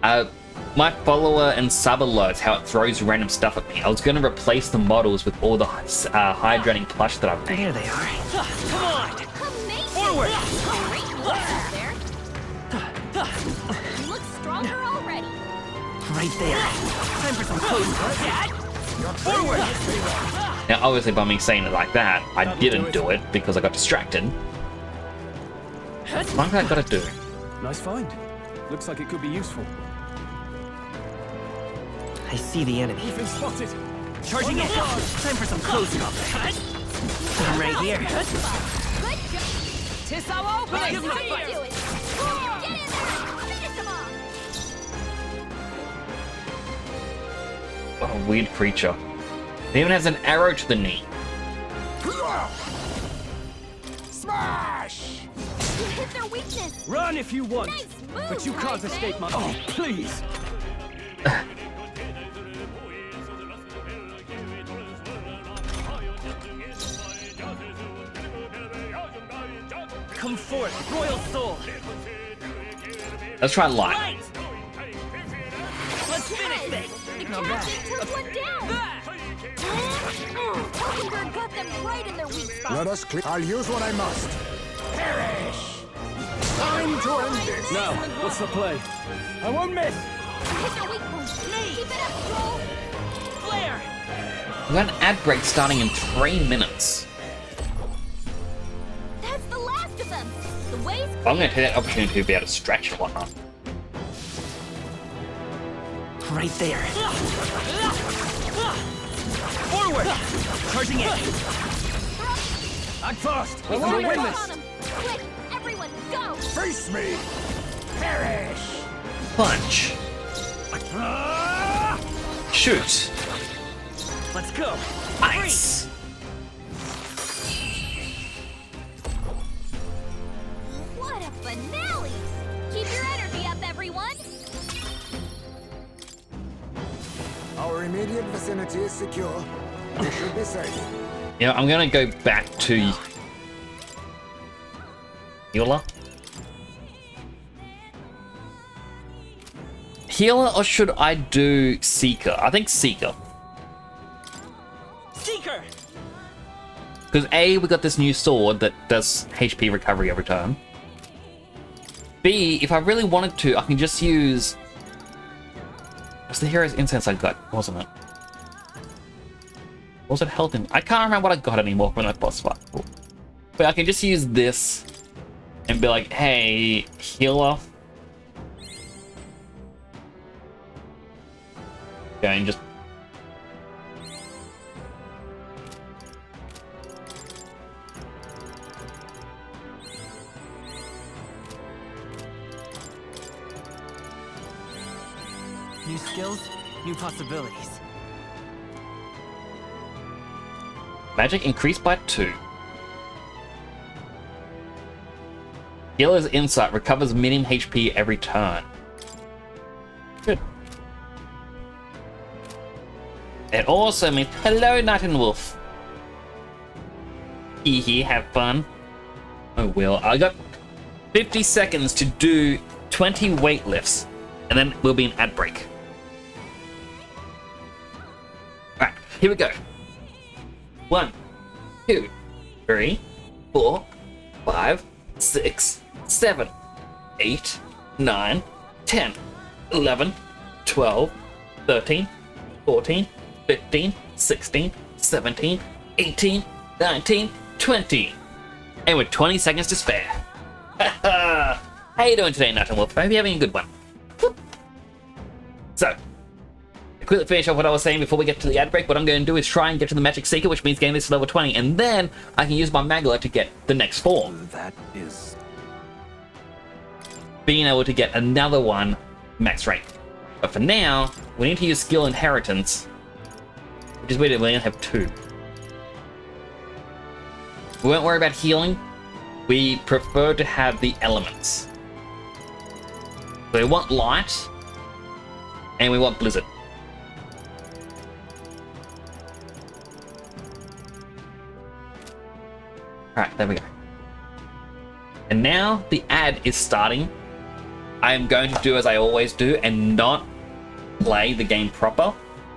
My follower and sub alerts, how it throws random stuff at me. I was going to replace the models with all the hydrating plush that I've made. There they are. Come on! Amazing! Forward! Great work there. You look stronger already. Right there. Time for some close Dad! Forward! Now, obviously, by me saying it like that, I didn't do it because I got distracted. What have I got to do? Nice find. Looks like it could be useful. I see the enemy. Been spotted. Charging in! Time for some close combat! I'm right here. Good job. Tis our opening! That's how you do it. Get in there. Finish him off. What a weird creature. It even has an arrow to the knee. Smash! You hit their weakness. Run if you want! Nice move, But you can't Ryzen. escape my... Oh, please! Come forth, royal soul! Let's try light. Light! Let's finish this! The captain took one down. Hulkenberg got them right in their weak spot. Let us clear. I'll use what I must. Perish! Time to end this! Now, what's the play? I won't miss! Hit their weak point. Keep it up, Stroll. Flare! We got an ad break starting in 3 minutes. That's the last of them. The way's I'm going to take that opportunity to be able to stretch and whatnot. Right there. Forward! Charging in! Act fast! I want to win on this! them. Quick, everyone, go. Face me! Perish! Punch. Shoot. Let's go! Ice. What a finale. Keep your energy up, everyone. Our immediate vicinity is secure. We should be safe. You know, I'm going to go back to Healer. Healer, or should I do Seeker? I think Seeker. Seeker! Because A, we got this new sword that does HP recovery every turn. B, if I really wanted to, I can just use... It was the Hero's Incense I got, wasn't it? What was it health in? I can't remember what I got anymore from that boss fight. But I can just use this and be like, hey, healer. Okay, and just New skills, new possibilities. magic increased by 2. Healer's Insight recovers minimum HP every turn. Good. It also means, hello, Night and Wolf. Hee hee, have fun. Oh, will. I got 50 seconds to do 20 weight lifts, and then we'll be an ad break. Alright, here we go. 1, 2, 3, 4, 5, 6, 7, 8, 9, 10, 11, 12, 13, 14, 15, 16, 17, 18, 19, 20. And with 20 seconds to spare. How you doing today, Nut and Wolf? I hope you're having a good one. So, to quickly finish off what I was saying before we get to the ad break, what I'm going to do is try and get to the Magic Seeker, which means getting this to level 20, and then I can use my Magla to get the next form. That is... Being able to get another one max rank. But for now, we need to use Skill Inheritance, which is weird that we only have 2. We won't worry about healing. We prefer to have the elements. So we want Light, and we want Blizzard. Alright, there we go. And now the ad is starting. I am going to do as I always do and not play the game proper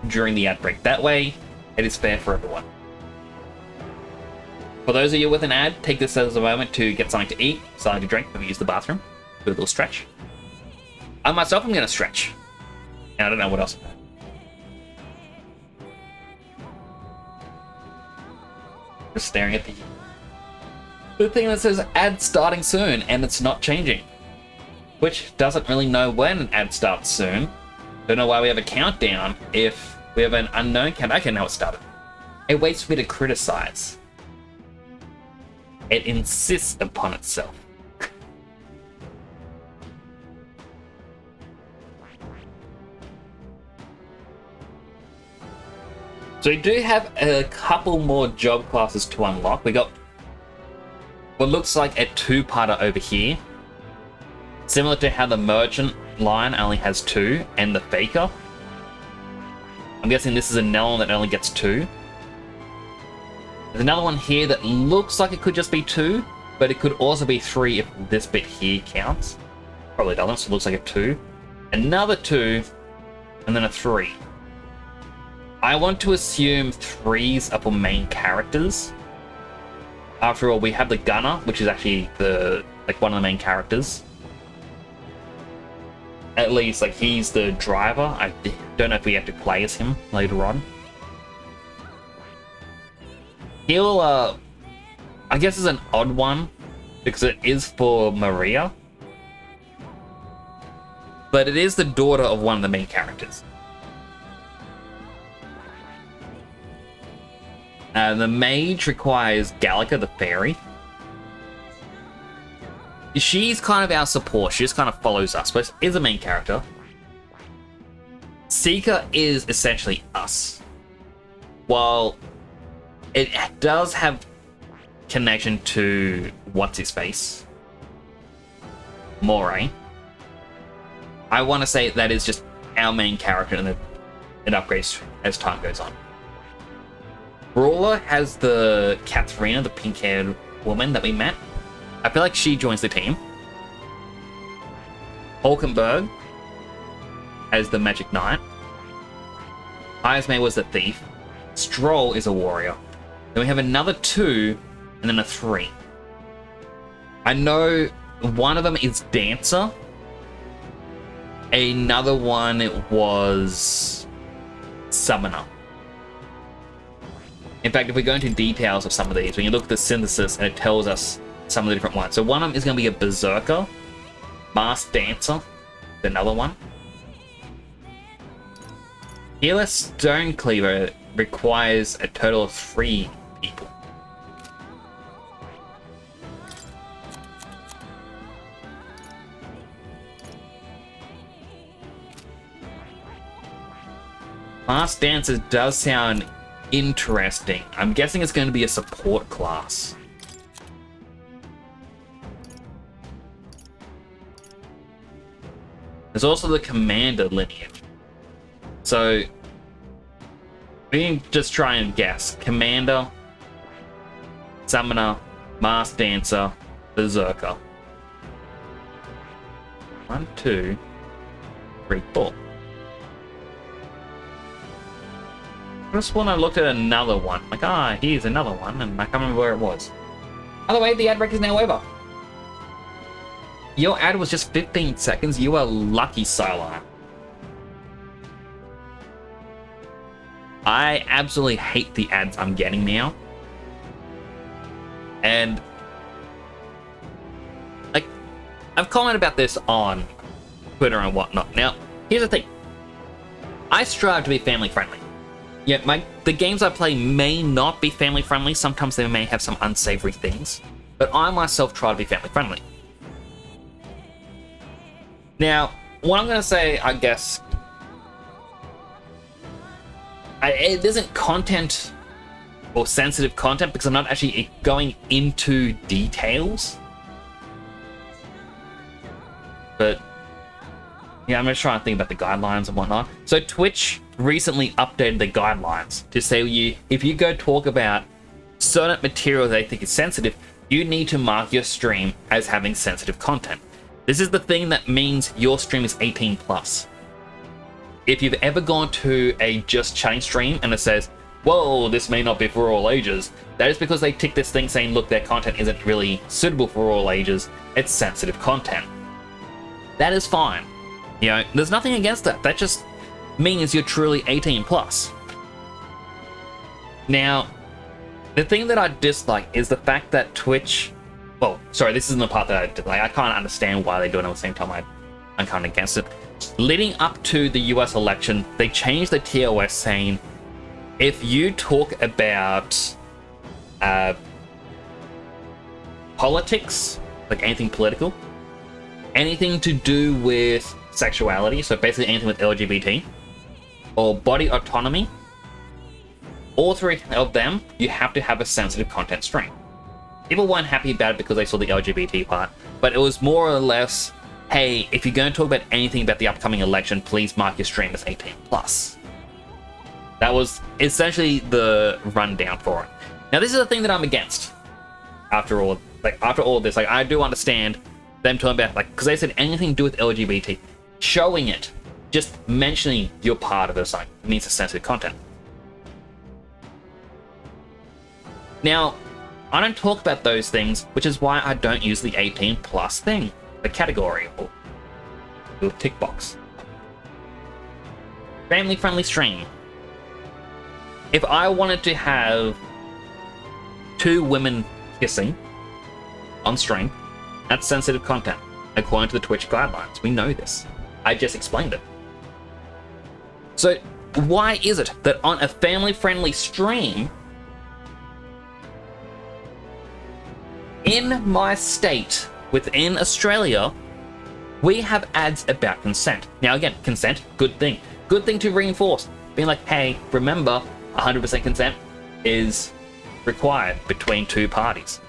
during the ad break. That way, it is fair for everyone. For those of you with an ad, take this as a moment to get something to eat, something to drink, maybe use the bathroom, do a little stretch. I myself am going to stretch. And I don't know what else. Just staring at the thing that says ad starting soon, and it's not changing. Which doesn't really know when an ad starts soon. Don't know why we have a countdown if we have an unknown count. Okay, now it started. It waits for me to criticize. It insists upon itself. So we do have a couple more job classes to unlock. We got what looks like a 2-parter over here. Similar to how the merchant line only has 2, and the faker. I'm guessing this is a Nellon that only gets 2. There's another one here that looks like it could just be 2, but it could also be 3 if this bit here counts. Probably doesn't, so it looks like a 2. Another 2, and then a 3. I want to assume 3s are for main characters. After all, we have the gunner, which is actually one of the main characters. At least, he's the driver. I don't know if we have to play as him later on. He'll, I guess is an odd one, because it is for Maria. But it is the daughter of one of the main characters. The mage requires Gallica the fairy. She's kind of our support. She just kind of follows us, but is a main character. Seeker is essentially us. While it does have connection to what's-his-face, Moray, I want to say that is just our main character, and it upgrades as time goes on. Brawler has the Katharina, the pink-haired woman that we met. I feel like she joins the team. Hulkenberg as the Magic Knight. Heismay was the thief. Stroll is a warrior. Then we have another 2, and then a 3. I know one of them is Dancer. Another one was Summoner. In fact, if we go into details of some of these, when you look at the synthesis, and it tells us some of the different ones. So one of them is going to be a berserker, masked dancer, another one. Healer Stone Cleaver requires a total of 3 people. Masked Dancer does sound interesting. I'm guessing it's going to be a support class. There's also the Commander lineage. So, we can just try and guess. Commander, Summoner, Masked Dancer, Berserker. 1, 2, 3, 4. Just when I looked at another one, like, here's another one, and I can't remember where it was. By the way, the ad break is now over. Your ad was just 15 seconds. You are lucky, Sylar. I absolutely hate the ads I'm getting now. And, like, I've commented about this on Twitter and whatnot. Now, here's the thing. I strive to be family friendly. Yeah, the games I play may not be family friendly. Sometimes they may have some unsavory things. But I myself try to be family friendly. Now, what I'm going to say, I guess, it isn't content or sensitive content because I'm not actually going into details. But, yeah, I'm just trying to think about the guidelines and whatnot. So Twitch recently updated the guidelines to say if you go talk about certain material they think is sensitive, you need to mark your stream as having sensitive content. This is the thing that means your stream is 18 plus. If you've ever gone to a just chatting stream and it says, whoa, this may not be for all ages, that is because they tick this thing saying, look, their content isn't really suitable for all ages, it's sensitive content. That is fine. You know, there's nothing against that. That just means you're truly 18 plus. Now, the thing that I dislike is the fact that Twitch, well, sorry, this isn't the part that I dislike. I can't understand why they do it at the same time. I'm kind of against it. Leading up to the US election, they changed the TOS saying, if you talk about politics, like anything political, anything to do with sexuality, so basically anything with LGBT, or body autonomy, all 3 of them, you have to have a sensitive content stream. People weren't happy about it because they saw the LGBT part, but it was more or less, hey, if you're going to talk about anything about the upcoming election, please mark your stream as 18 plus. That was essentially the rundown for it. Now, this is the thing that I'm against. After all of this, like, I do understand them talking about, like, because they said anything to do with LGBT, showing it, just mentioning you're part of it, like, means it's sensitive content. Now, I don't talk about those things, which is why I don't use the 18 plus thing, the category, or the tick box. Family friendly stream. If I wanted to have 2 women kissing on stream, that's sensitive content, according to the Twitch guidelines. We know this. I just explained it. So, why is it that on a family-friendly stream, in my state, within Australia, we have ads about consent? Now again, consent, good thing. Good thing to reinforce. Being like, hey, remember, 100% consent is required between 2 parties.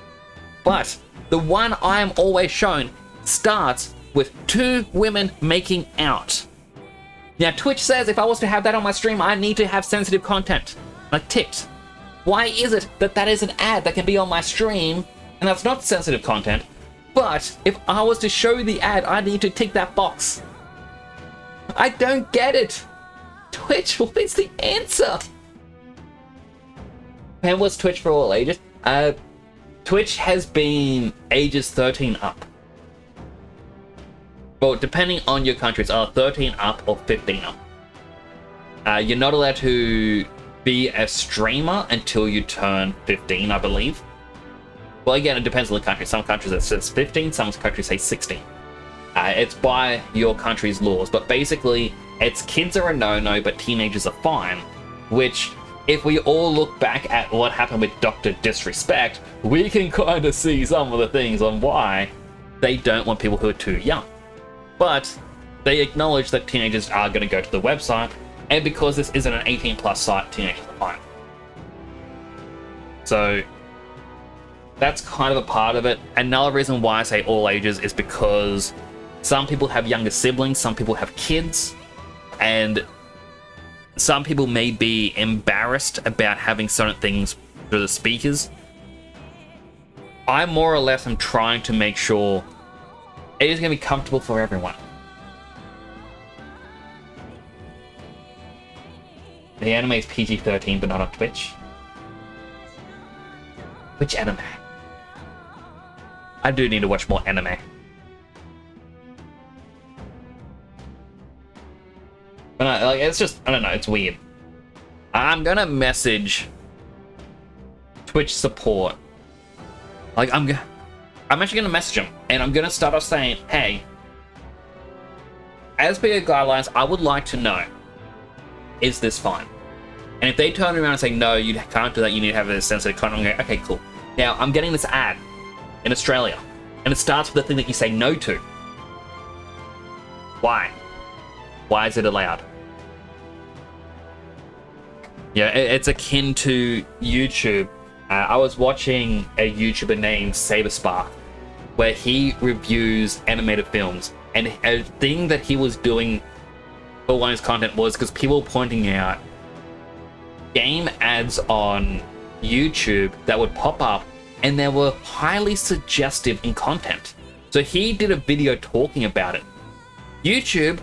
But the one I am always shown starts with 2 women making out. Now, Twitch says if I was to have that on my stream, I need to have sensitive content, like ticked. Why is it that that is an ad that can be on my stream, and that's not sensitive content, but if I was to show the ad, I need to tick that box? I don't get it. Twitch, what is the answer? When was Twitch for all ages? Twitch has been ages 13 up. Well, depending on your country, it's either 13 up or 15 up. You're not allowed to be a streamer until you turn 15, I believe. Well, again, it depends on the country. Some countries it says 15, some countries say 16. It's by your country's laws, but basically, it's kids are a no-no, but teenagers are fine. Which, if we all look back at what happened with Dr. Disrespect, we can kind of see some of the things on why they don't want people who are too young. But they acknowledge that teenagers are going to go to the website, and because this isn't an 18+ site, teenagers are fine. So that's kind of a part of it. Another reason why I say all ages is because some people have younger siblings, some people have kids, and some people may be embarrassed about having certain things through the speakers. I more or less am trying to make sure it is going to be comfortable for everyone. The anime is PG-13, but not on Twitch. Which anime? I do need to watch more anime. But no, like, it's just, I don't know, it's weird. I'm gonna message Twitch support. Like, I'm actually gonna message them, and I'm gonna start off saying, hey, as per your guidelines, I would like to know, is this fine? And if they turn around and say, no, you can't do that, you need to have a sensitive content, I'm going, okay, cool. Now, I'm getting this ad in Australia, and it starts with the thing that you say no to. Why? Why is it allowed? Yeah, it's akin to YouTube. I was watching a YouTuber named Saberspark, where he reviews animated films, and a thing that he was doing for one of his content was because people were pointing out game ads on YouTube that would pop up, and they were highly suggestive in content. So he did a video talking about it. YouTube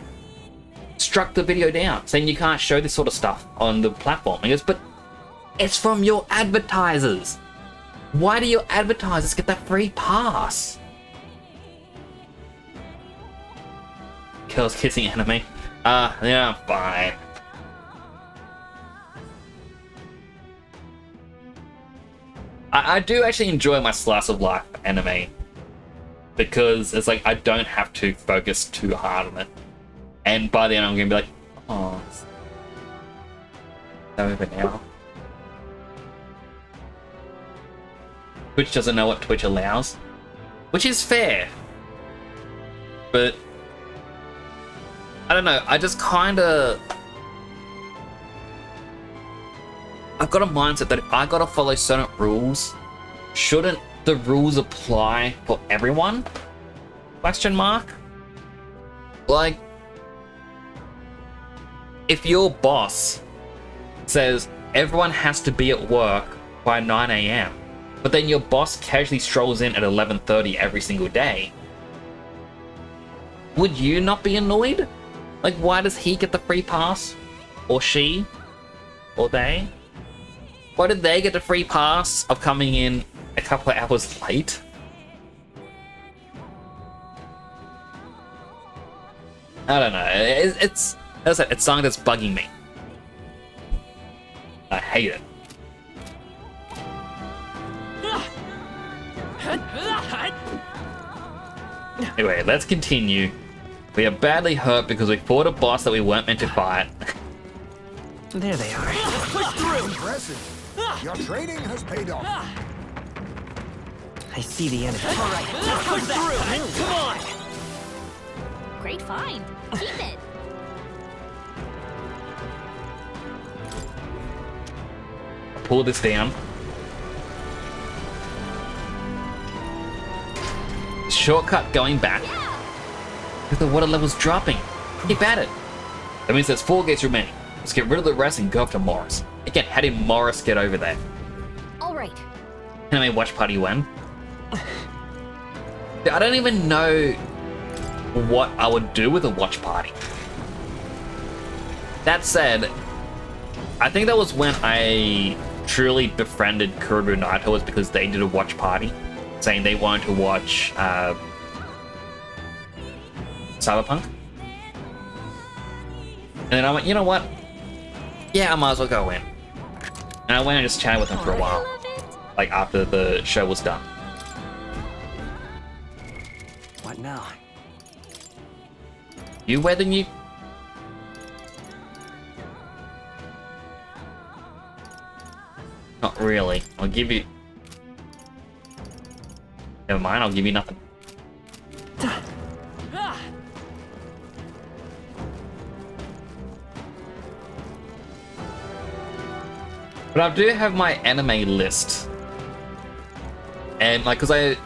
struck the video down, saying you can't show this sort of stuff on the platform. He goes, but it's from your advertisers. Why do your advertisers get that free pass? Girls kissing anime. Yeah, fine. I do actually enjoy my slice of life anime, because it's like I don't have to focus too hard on it. And by the end I'm gonna be like, oh, it's over now. Twitch doesn't know what Twitch allows, which is fair. But I don't know, I just kinda, I've got a mindset that if I gotta follow certain rules, shouldn't the rules apply for everyone? Question mark? Like, if your boss says everyone has to be at work by 9 AM, but then your boss casually strolls in at 11:30 every single day, would you not be annoyed? Like, why does he get the free pass? Or she? Or they? Why did they get the free pass of coming in a couple of hours late? I don't know. It's as I said, it's something that's bugging me. I hate it. Anyway, let's continue. We are badly hurt because we fought a boss that we weren't meant to fight. There they are. Push through! Impressive. Your training has paid off. I see the enemy. All right, push through! Come on! Great find. Keep it. Pull this down. Shortcut going back. With the water levels dropping. Keep at it. That means there's 4 gates remaining. Let's get rid of the rest and go after Morris. Again, how did Morris get over there? All right. Can I watch party when? I don't even know what I would do with a watch party. That said, I think that was when I truly befriended Kurubu Naito, was because they did a watch party, saying they wanted to watch Cyberpunk. And then I went, you know what? Yeah, I might as well go in. And I went and just chatted with him for a I while, love it. like after the show was done. What now? You wear the new... Not really. I'll give you... Never mind, I'll give you nothing. But I do have my anime list. And like, cause I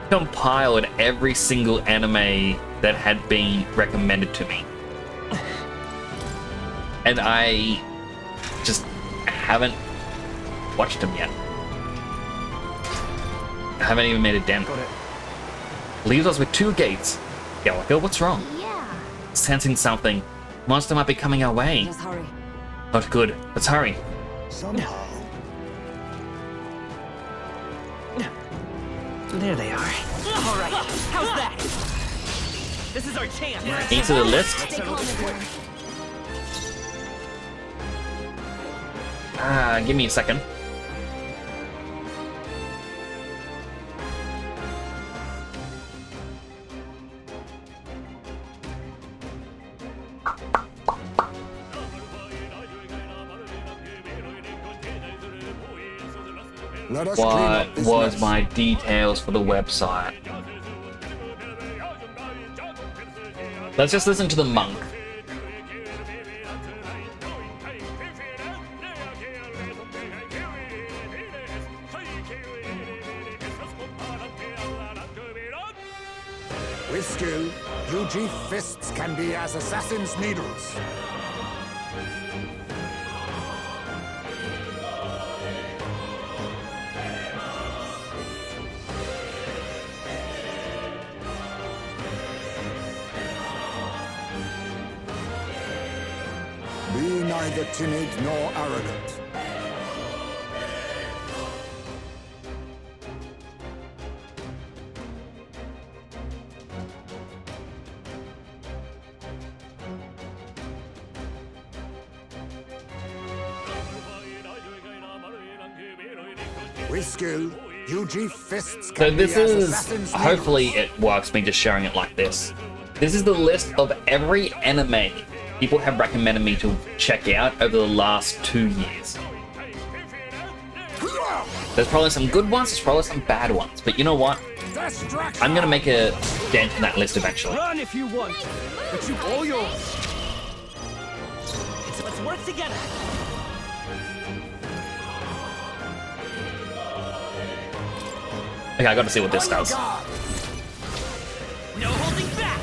compiled every single anime that had been recommended to me. And I just haven't watched them yet. I haven't even made a dent. Got it. Leaves us with 2 gates. Gallico, what's wrong? Yeah. Sensing something. Monster might be coming our way. Just hurry. Not good. Let's hurry. Somehow. There they are. All right. How's that? This is our chance. Into the list. Stay calm, everyone. Give me a second. Let us clean What up this was mess. my details for the website? Let's just listen to the monk. With skill, UG fists can be as assassin's needles. Be neither timid nor arrogant. With skill, UG fists So can this be as is, assassin's hopefully needles. it works me just sharing it like this. This is the list of every anime people have recommended me to check out over the last 2 years. There's probably some good ones, there's probably some bad ones, but you know what? Destruction! I'm gonna make a dent in that list eventually. Run if you want, but you all yours. Let's work together. Okay, I gotta see what this On your does. guard. No holding back.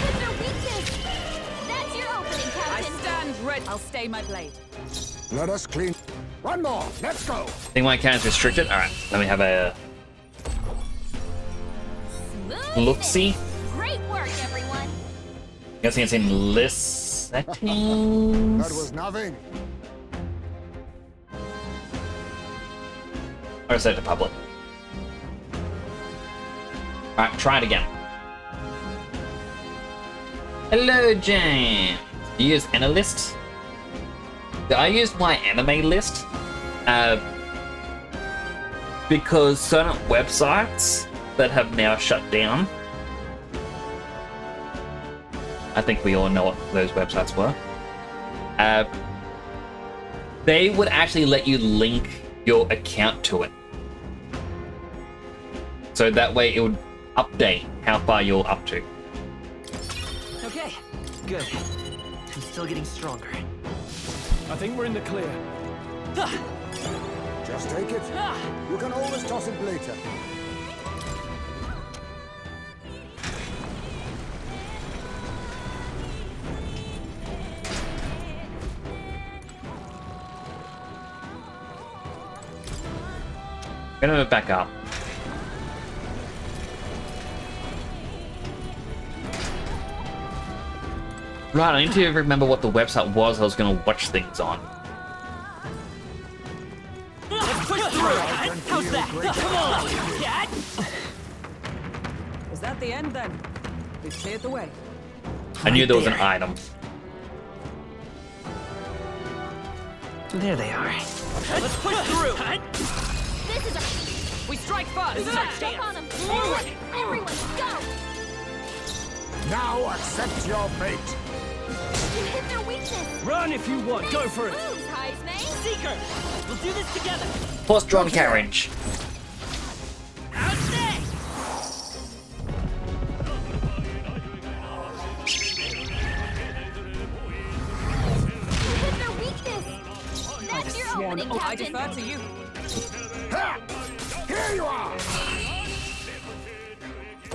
With their weakness. That's your opening, I Captain. stand ready. I'll stay my blade. Let us clean. One more. Let's go. Think my account is restricted? Alright, let me have a Smooth look-see. Great work, everyone. Guessing it's in list settings. That was nothing. Or set it to public. Alright, try it again. Hello, James. Do you use any list? I used my anime list because certain websites that have now shut down. I think we all know what those websites were. They would actually let you link your account to it. So that way it would update how far you're up to. Okay, good. I'm still getting stronger. I think we're in the clear. Just take it. You can always toss it later. I'm gonna move back up. Right, I need to remember what the website was I was gonna watch things on. Let's push through. How's that? Come on, cat. Is that the end then? We've cleared the way. I knew Right there was an there. item. There they are. Let's push through. This is our... We strike first. This is our Jump chance. on them. Forward. Everyone, go! Now accept your fate. You hit their weakness. Run if you want. Go for it. Moves, Heisman. Seeker. We'll do this together. Horse-drawn carriage. Out there. You hit their weakness. That's your opening, I Captain. defer to you. Ha! Here you are.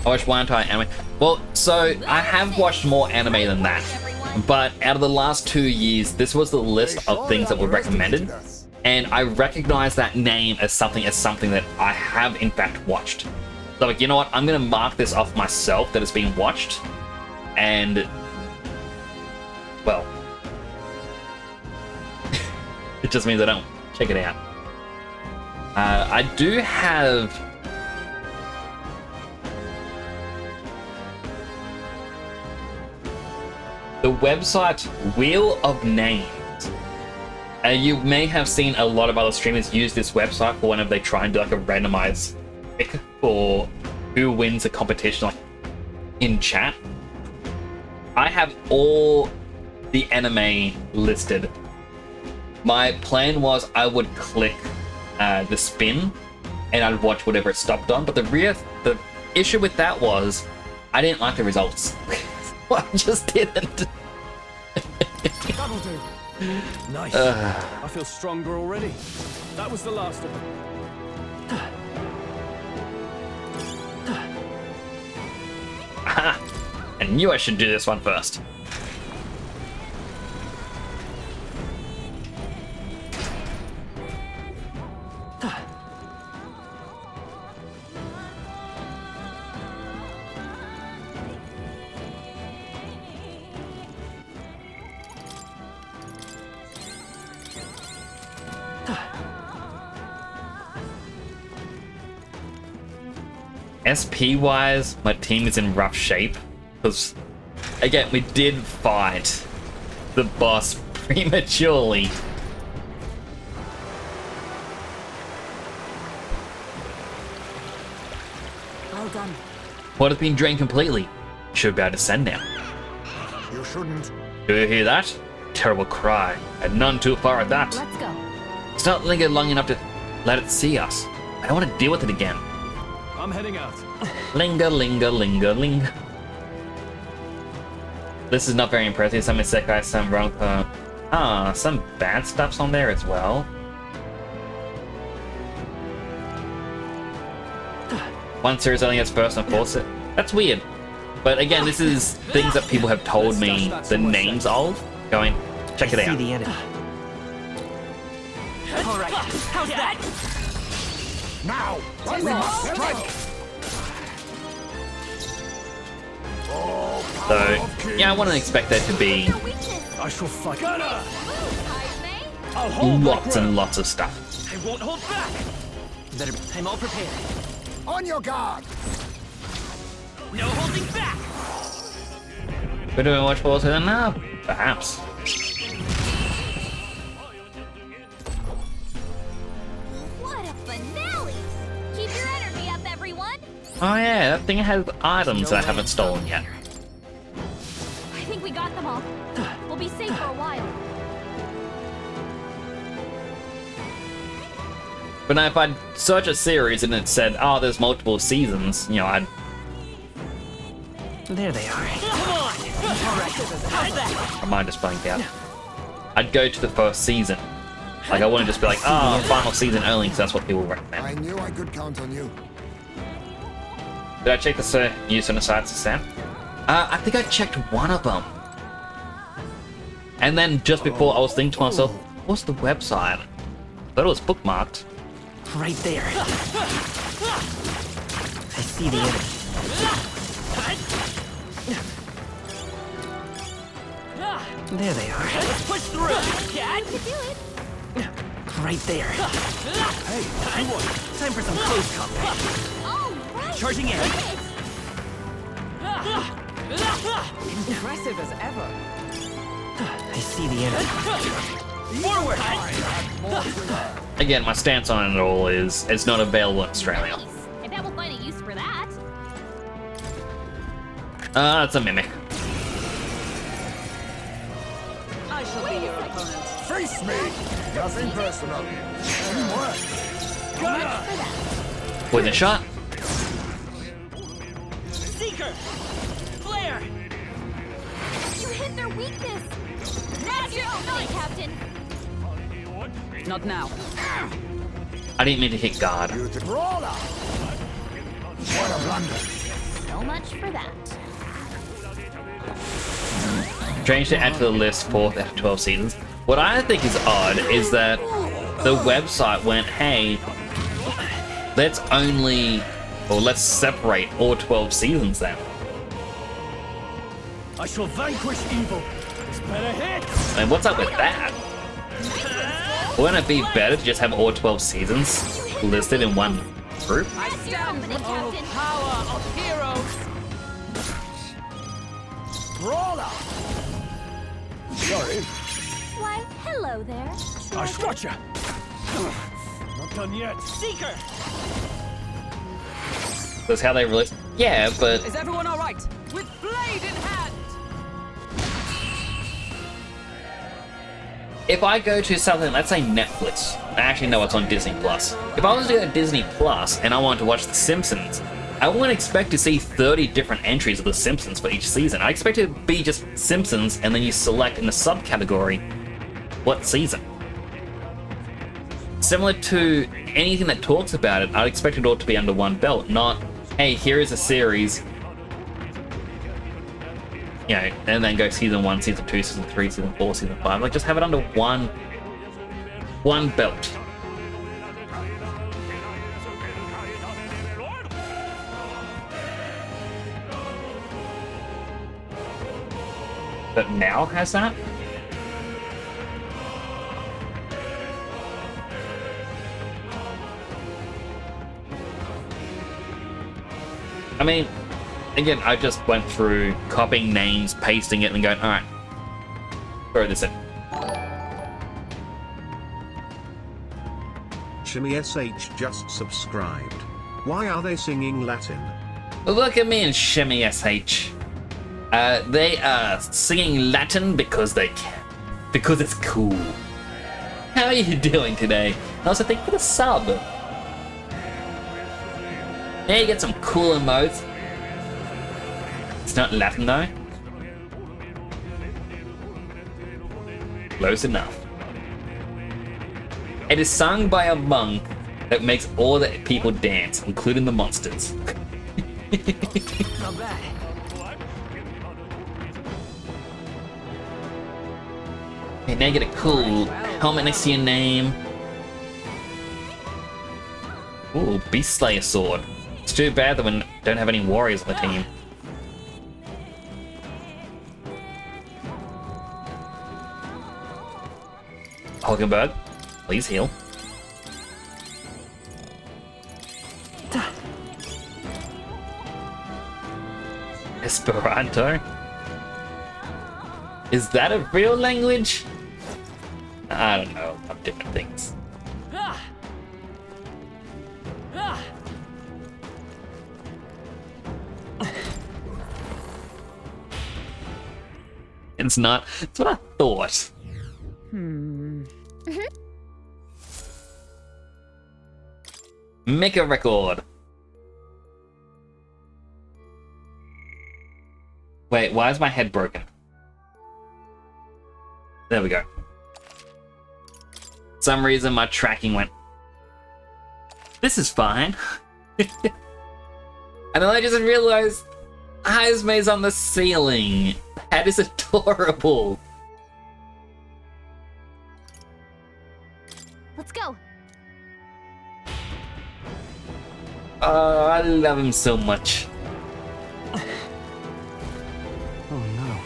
I watched one entire anime. Well, so I have watched more anime than that. But out of the last 2 years, this was the list of things that were recommended. And I recognize that name as something that I have in fact watched. So like, you know what? I'm gonna mark this off myself that it's been watched. And well, it just means I don't check it out. I do have the website Wheel of Names. You may have seen a lot of other streamers use this website for whenever they try and do like a randomized pick for who wins a competition, like in chat. I have all the anime listed. My plan was I would click the spin and I'd watch whatever it stopped on, but the issue with that was I didn't like the results. I just didn't. That'll do. Nice. I feel stronger already. That was the last of them. Aha! I knew I should do this one first. SP wise, my team is in rough shape because, again, we did fight the boss prematurely. Well done. What has been drained completely? Should be able to send now. You shouldn't. Do you hear that? Terrible cry, and none too far at that. Let's go. It's not linger long enough to let it see us. I don't want to deal with it again. I'm heading out. Linger, linger, linger, linger. This is not very impressive. Some isekai, some ronko. Some bad stuff's on there as well. One series only has first and fourth. That's weird. But again, this is things that people have told me the names of. Going, check it See out. the enemy. All right. How's that? Now, we must strike. Oh, So, power of kings. yeah, I wouldn't expect there to be Their weakness. I shall fight. Moves, Heisman. I'll hold my lots ground. and lots of stuff. I won't hold back. I'm all prepared. On your guard. No holding back. We're doing much more than that? Perhaps. What a finale! Keep your energy up, everyone. Oh yeah, that thing has items that I haven't stolen yet. I think we got them all. We'll be safe for a while. But now if I'd search a series and it said, oh, there's multiple seasons, you know, I'd... There they are. Come on. How's that? I might just blank out. I'd go to the first season. Like, I wouldn't just be like, oh, final season only, because that's what people recommend. I knew I could count on you. Did I check the use on the sites to Sam? I think I checked one of them. And then just before, I was thinking to myself, what's the website? But it was bookmarked. Right there. I see the enemy. There they are. Let's push through. Cat. You can do it. Right there. Hey, Time for some close combat. All right. Charging in. Hit it. Impressive as ever. I see the enemy. Forward! Again, my stance on it all is it's not available in Australia. Nice. I bet we'll find a use for that. It's a mimic. I shall be your opponent. Face me! Nothing personal. Teamwork. With a shot. Seeker! Flare! You hit their weakness. That's your own, Captain. Not now. I didn't mean to hit guard. Brawler! What a blunder. So much for that. Strange to add to the list 4th out of 12 seasons. What I think is odd is that the website went, hey, let's separate all 12 seasons then. I shall vanquish evil. It's better hit. And what's up with that? Wouldn't it be better to just have all 12 seasons listed in one group? I stand Captain. for the power of heroes. Brawler! Sorry. Why, hello there. I gotcha. Not done yet. Seeker! That's how they release. Yeah, but Is everyone all right? With blade in hand. if I go to something, let's say Netflix, I actually know it's on Disney Plus. If I was to go to Disney Plus and I wanted to watch The Simpsons, I wouldn't expect to see 30 different entries of The Simpsons for each season. I expect it to be just Simpsons, and then you select in the subcategory what season. Similar to anything that talks about it, I'd expect it all to be under one belt, not, hey, here is a series, you know, and then go season 1, season 2, season 3, season 4, season 5. Like, just have it under one belt. But now has that? I mean, again, I just went through copying names, pasting it, and going, alright, throw this in. Shimmy SH just subscribed. Why are they singing Latin? Look at me and Shimmy SH. They are singing Latin because they can. Because it's cool. How are you doing today? And also, thank you for the sub. Yeah, you get some cool emotes. It's not Latin though. Close enough. It is sung by a monk that makes all the people dance, including the monsters. Not bad. Okay, now you get a cool helmet next to your name. Ooh, Beast Slayer sword. It's too bad that we don't have any warriors on the team. Hulkenberg, please heal. Esperanto? Is that a real language? I don't know, of different things. It's not. It's what I thought. Make a record. Wait, why is my head broken? There we go. For some reason my tracking went. This is fine. And then I just realized Hazme's on the ceiling. That is adorable. Let's go. Oh, I love him so much. Oh no.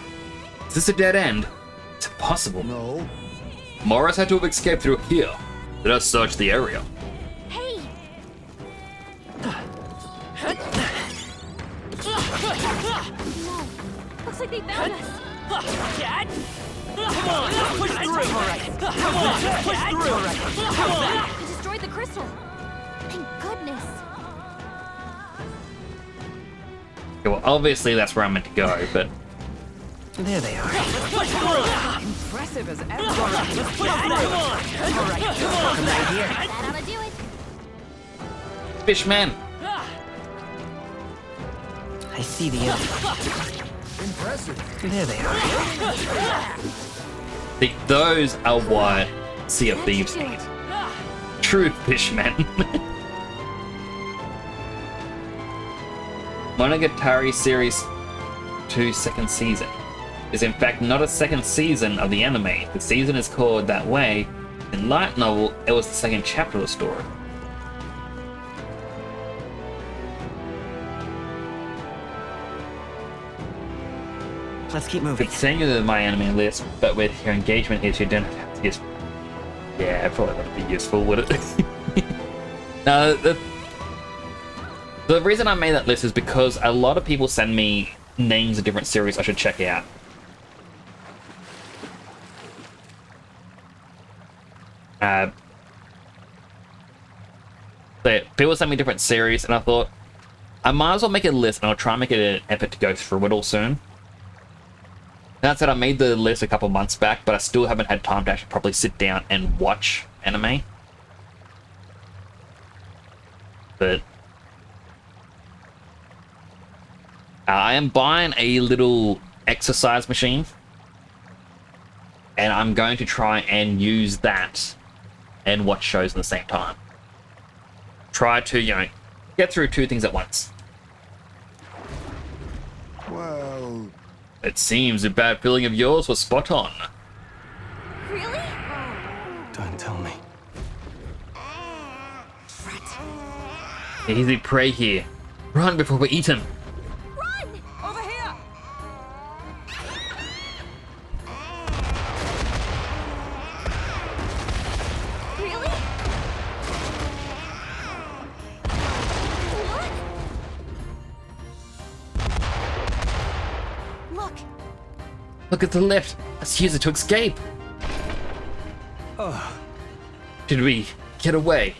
Is this a dead end? It's impossible. No. Morris had to have escaped through here. Let us search the area. Hey, Come on, push through. Come on, push through. Come on. He destroyed the crystal. Thank goodness. Okay, well, obviously that's where I'm meant to go, but There they are. Impressive as ever. Come on. Right here. That ought to do it. Fishman. I see the other. Impressive. There they are. Those are what Sea of Thieves need. True fishmen. Monogatari Series 2 second season is in fact not a second season of the anime. The season is called that way. In light novel, it was the second chapter of the story. Let's keep moving. It's saying you my anime list, but with your engagement here, you don't have to use. Yeah, I probably wouldn't be useful, would it? No, the reason I made that list is because a lot of people send me names of different series I should check out. So people send me different series, and I thought I might as well make a list, and I'll try and make it an effort to go through it all soon. That said, I made the list a couple months back, but I still haven't had time to actually properly sit down and watch anime. But I am buying a little exercise machine, and I'm going to try and use that and watch shows at the same time. Try to, you know, get through two things at once. Well, It seems the bad feeling of yours was spot on. Really? Don't tell me. Easy prey here. Run before we're eaten. Run! Over here! Really? What? Look, Look at the left. Let's use it to escape. Did we get away?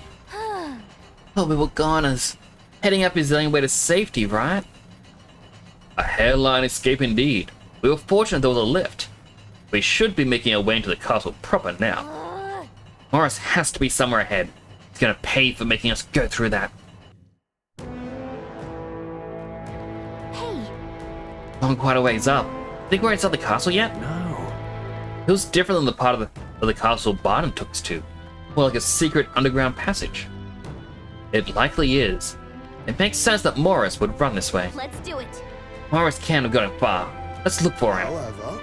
Oh, we were goners. Heading up is the only way to safety, right? A hairline escape indeed. We were fortunate there was a lift. We should be making our way into the castle proper now. Morris has to be somewhere ahead. He's gonna pay for making us go through that. hey, Gone quite a ways up. Think we're inside the castle yet? No. It was different than the part of the castle Barton took us to. More like a secret underground passage. It likely is. It makes sense that Morris would run this way. let's do it. Morris can't have gotten far. Let's look for him. however,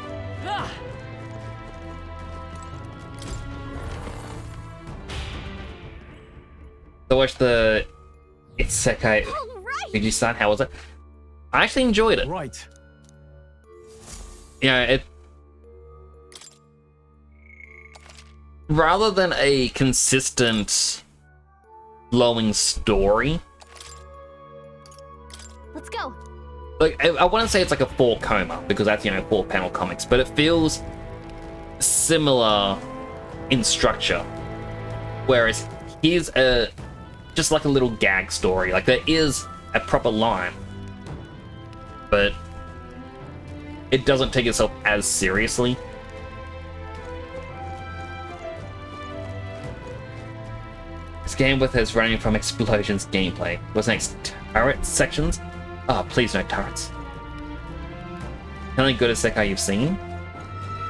So watch the Isekai All right. Fuji-san. How was it? I actually enjoyed it. Right. Yeah, it. Rather than a consistent flowing story, Let's go. like I wouldn't say it's like a 4 coma because that's, you know, 4 panel comics, but it feels similar in structure. Whereas here's a just like a little gag story. Like there is a proper line, but it doesn't take itself as seriously. This game with us running from explosions gameplay. What's next? Turret sections? Oh, please no turrets. The only good Isekai you've seen?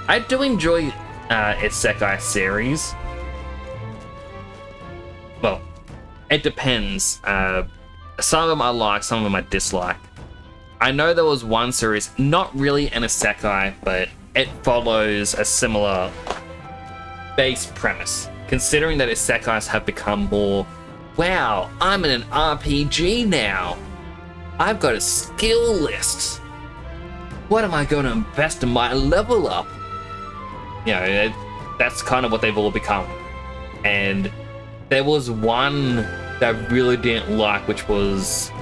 I do enjoy Isekai series. Well, it depends. Some of them I like, some of them I dislike. I know there was one series, not really an Isekai, but it follows a similar base premise. Considering that Isekais have become more, wow, I'm in an RPG now. I've got a skill list. What am I going to invest in my level up? You know, that's kind of what they've all become. And there was one that I really didn't like, which was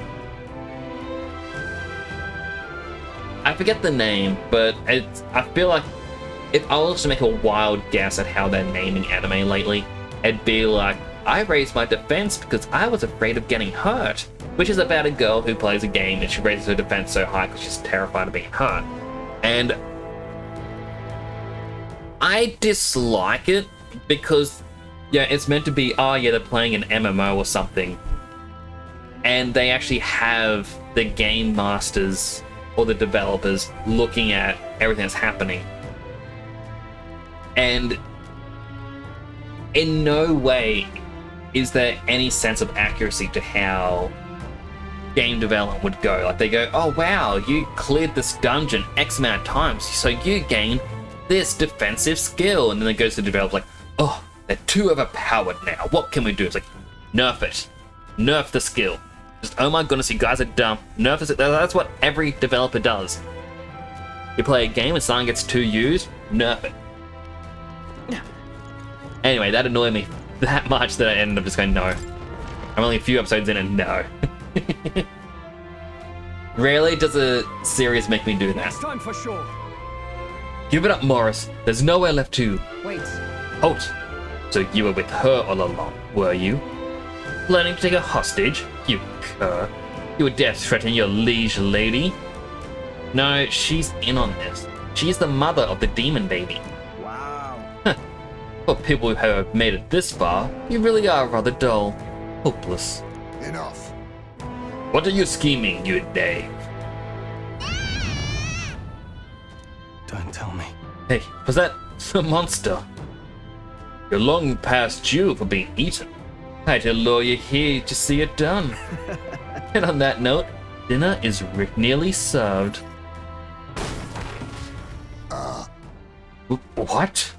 I forget the name, but I feel like if I was to make a wild guess at how they're naming anime lately, it'd be like, I raised my defense because I was afraid of getting hurt, which is about a girl who plays a game and she raises her defense so high because she's terrified of being hurt. And I dislike it because, yeah, it's meant to be, oh yeah, they're playing an MMO or something, and they actually have the game masters or the developers looking at everything that's happening. And in no way is there any sense of accuracy to how game development would go. Like, they go, oh wow, you cleared this dungeon X amount of times, so you gain this defensive skill. And then it goes to the developer like, oh, they're too overpowered now. What can we do? It's like, nerf it. Nerf the skill. Just, oh my goodness, you guys are dumb. Nerf the skill. That's what every developer does. You play a game and something gets too used, nerf it. Anyway, that annoyed me that much that I ended up just going, no. I'm only a few episodes in and no. Rarely does a series make me do that. It's time for sure. Give it up, Morris. There's nowhere left to... Wait. Halt. So you were with her all along, were you? Planning to take a hostage? You cur. You were death threatening your liege lady? No, she's in on this. She's the mother of the demon baby. Wow. For people who have made it this far, you really are rather dull. Hopeless. Enough. What are you scheming, you Dave? Don't tell me. Hey, was that the monster? You're long past due for being eaten. I had to lure you here to see it done. And on that note, dinner is nearly served. What?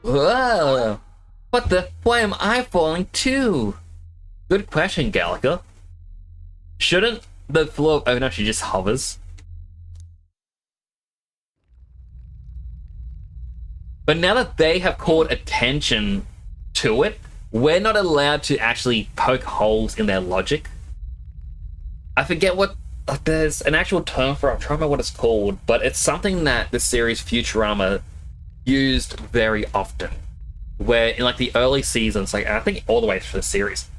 Whoa! What the? Why am I falling too? Good question, Gallica. Shouldn't the floor... Oh no, she just hovers. But now that they have called attention to it, we're not allowed to actually poke holes in their logic. I forget what... There's an actual term for it. I'm trying to remember what it's called, but it's something that the series Futurama used very often. Where in like the early seasons, like I think all the way through the series,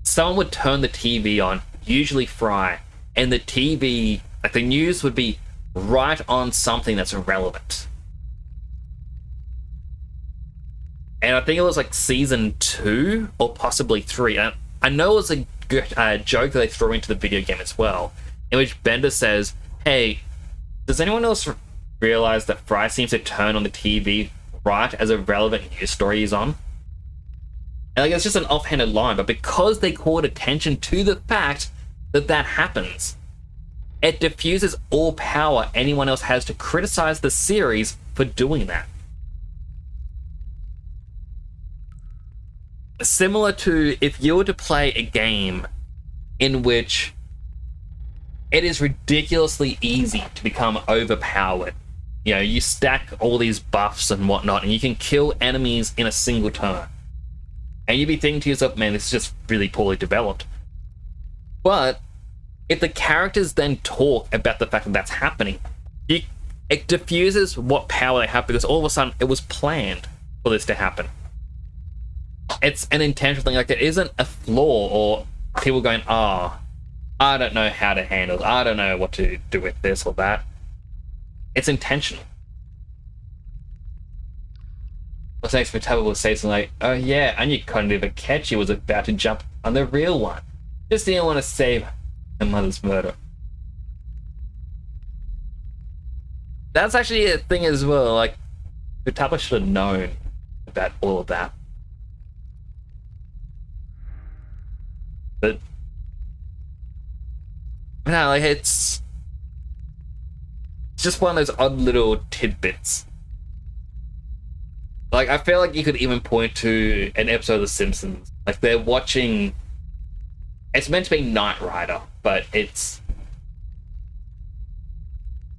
someone would turn the TV on, usually Fry, and the TV, like the news would be right on something that's irrelevant. And I think it was like season 2 or possibly 3. And I know it was a joke that they threw into the video game as well, in which Bender says, hey, does anyone else realize that Fry seems to turn on the TV right as a relevant news story is on? And like, it's just an offhanded line, but because they called attention to the fact that that happens, it diffuses all power anyone else has to criticize the series for doing that. Similar to if you were to play a game in which it is ridiculously easy to become overpowered. You know, you stack all these buffs and whatnot, and you can kill enemies in a single turn. And you'd be thinking to yourself, man, this is just really poorly developed. But if the characters then talk about the fact that that's happening, it diffuses what power they have, because all of a sudden it was planned for this to happen. It's an intentional thing. Like, it isn't a flaw or people going, oh, I don't know how to handle it. I don't know what to do with this or that. It's intentional. What's next for Tubba will say something like, oh yeah, I knew Cognitive Akechi was about to jump on the real one. Just didn't want to save her mother's murder. That's actually a thing as well. Like, Futaba should have known about all of that. But no, like it's just one of those odd little tidbits. Like, I feel like you could even point to an episode of The Simpsons. Like, they're watching... It's meant to be Knight Rider, but it's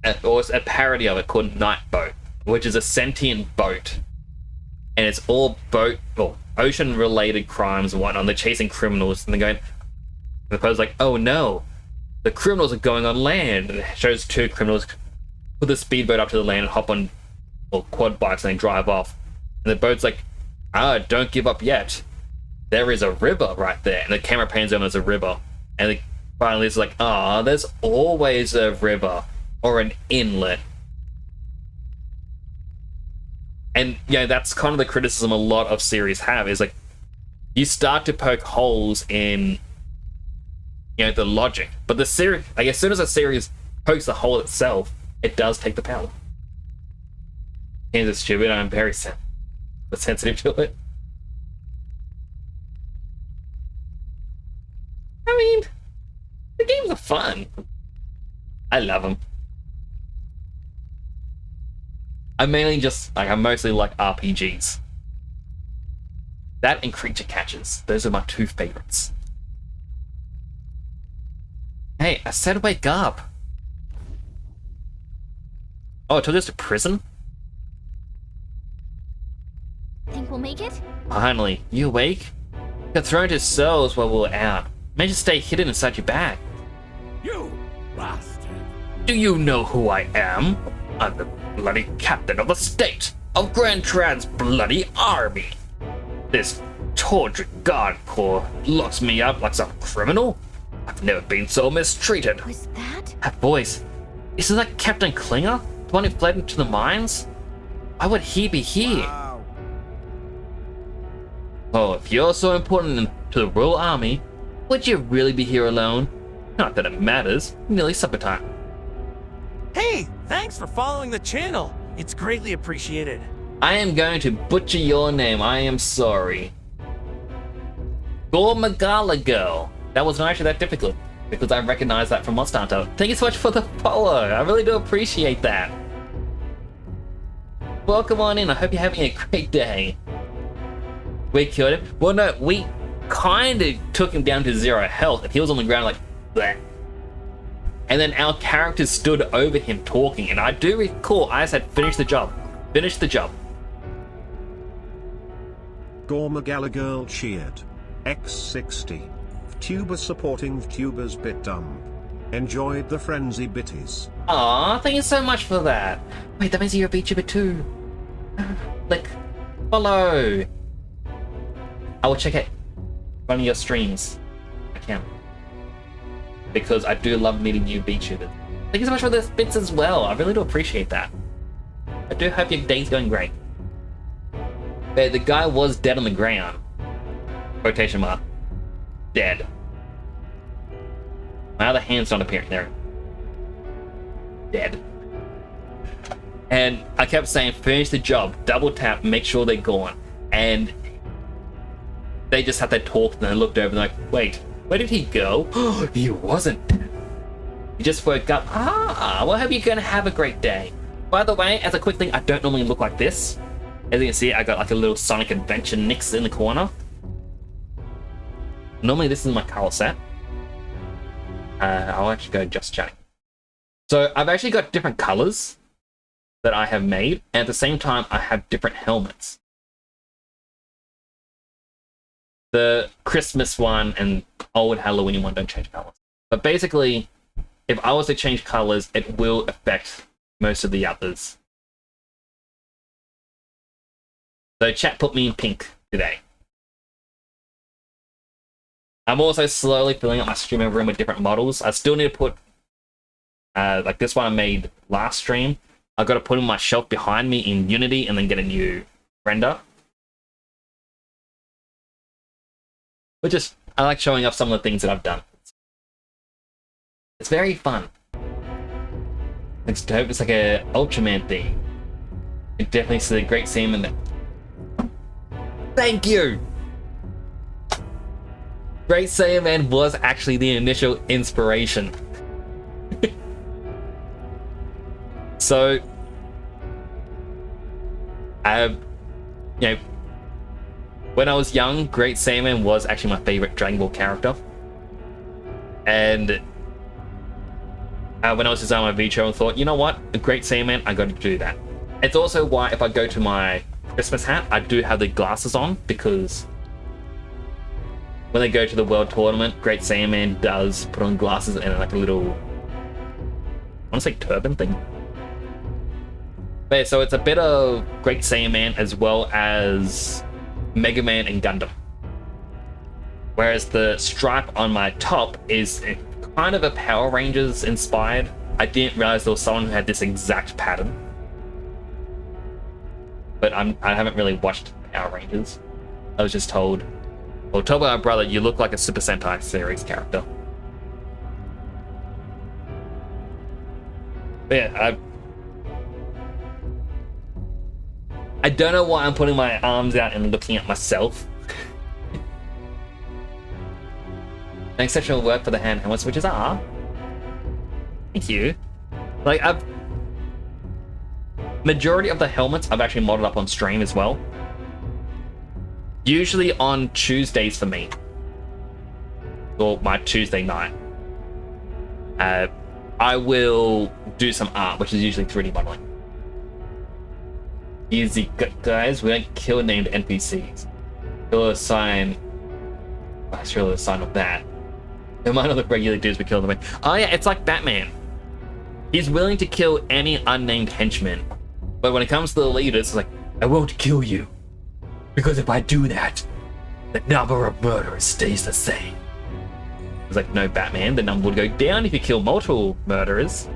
a parody of it called Night Boat, which is a sentient boat. And it's all boat or ocean-related crimes and whatnot. And they're chasing criminals, and they're going... The person's like, oh no, the criminals are going on land. And it shows two criminals put the speedboat up to the land and hop on quad bikes and they drive off. And the boat's like, don't give up yet. There is a river right there. And the camera pans over, there's a river. And finally it's like, there's always a river or an inlet. And that's kind of the criticism a lot of series have, is like, you start to poke holes in the logic. But the series, like, as soon as a series pokes the hole itself, it does take the power. Kansas stupid, I'm very sensitive to it. I mean, the games are fun. I love them. I mostly like RPGs. That and creature catchers. Those are my two favorites. Hey, I said wake up. Oh, it took us to prison? Think we'll make it? Finally, you awake? Got thrown to cells while we were out. Managed to stay hidden inside your bag. You bastard! Do you know who I am? I'm the bloody captain of the state of Grand Tran's bloody army. This tawdry guard corps locks me up like some criminal? I've never been so mistreated. Was that? That voice. Isn't that Captain Klinger? The one who fled into the mines? Why would he be here? Wow. Oh, if you're so important to the Royal Army, would you really be here alone? Not that it matters. Nearly supper time. Hey, thanks for following the channel. It's greatly appreciated. I am going to butcher your name. I am sorry. Gormagala Girl. That was not actually that difficult, because I recognize that from Monster Hunter. Thank you so much for the follow. I really do appreciate that. Welcome on in. I hope you're having a great day. We killed him. Well, no, we kind of took him down to 0 health, and he was on the ground like that. And then our characters stood over him talking, and I do recall I said, finish the job. Finish the job. Gormagala Girl cheered. X60. Tuber supporting Tuber's bit dumb. Enjoyed the frenzy bitties. Aw, thank you so much for that. Wait, that means you're a VTuber too. Like, follow. I will check out one of your streams. I can. Because I do love meeting new VTubers. Thank you so much for the bits as well. I really do appreciate that. I do hope your day's going great. But the guy was dead on the ground. Quotation mark. Dead. My other hand's not appearing there. Dead. And I kept saying, finish the job, double tap, make sure they're gone. And they just had that talk and they looked over and like, wait, where did he go? He wasn't dead. He just woke up. Well, I hope you're gonna have a great day. By the way, as a quick thing, I don't normally look like this. As you can see, I got like a little Sonic Adventure Nix in the corner. Normally this is my color set. I'll actually go just chatting. So I've actually got different colors that I have made, and at the same time I have different helmets. The Christmas one and old Halloween one don't change colors. But basically, if I was to change colors, it will affect most of the others. So chat put me in pink today. I'm also slowly filling up my streamer room with different models. I still need to put, like this one I made last stream. I've got to put in my shelf behind me in Unity and then get a new render. But just, I like showing off some of the things that I've done. It's very fun. It's dope. It's like a Ultraman thing. It definitely see the great scene in there. Thank you! Great Saiyan Man was actually the initial inspiration. So, when I was young, Great Saiyan Man was actually my favorite Dragon Ball character. And when I was designing my VTuber, I thought, you know what? A Great Saiyan Man, I got to do that. It's also why if I go to my Christmas hat, I do have the glasses on, because when they go to the world tournament, Great Saiyaman does put on glasses and like a little, I want to say turban thing. But yeah, so it's a bit of Great Saiyaman as well as Mega Man and Gundam. Whereas the stripe on my top is kind of a Power Rangers inspired. I didn't realize there was someone who had this exact pattern. But I haven't really watched Power Rangers. I was just told, well, told by my brother, you look like a Super Sentai series character. But yeah, I don't know why I'm putting my arms out and looking at myself. An exceptional word for the hand helmet switches are. Thank you. Like, majority of the helmets I've actually modded up on stream as well. Usually on Tuesdays for me. Or my Tuesday night. I will do some art, which is usually 3D modeling. Easy, guys, we don't kill named NPCs. Kill a sign. I sure a sign of that. They might not look regular dudes, but kill them. Oh yeah, it's like Batman. He's willing to kill any unnamed henchman. But when it comes to the leaders, it's like, I won't kill you. Because if I do that, the number of murderers stays the same. It's like, no, Batman, the number would go down if you kill multiple murderers.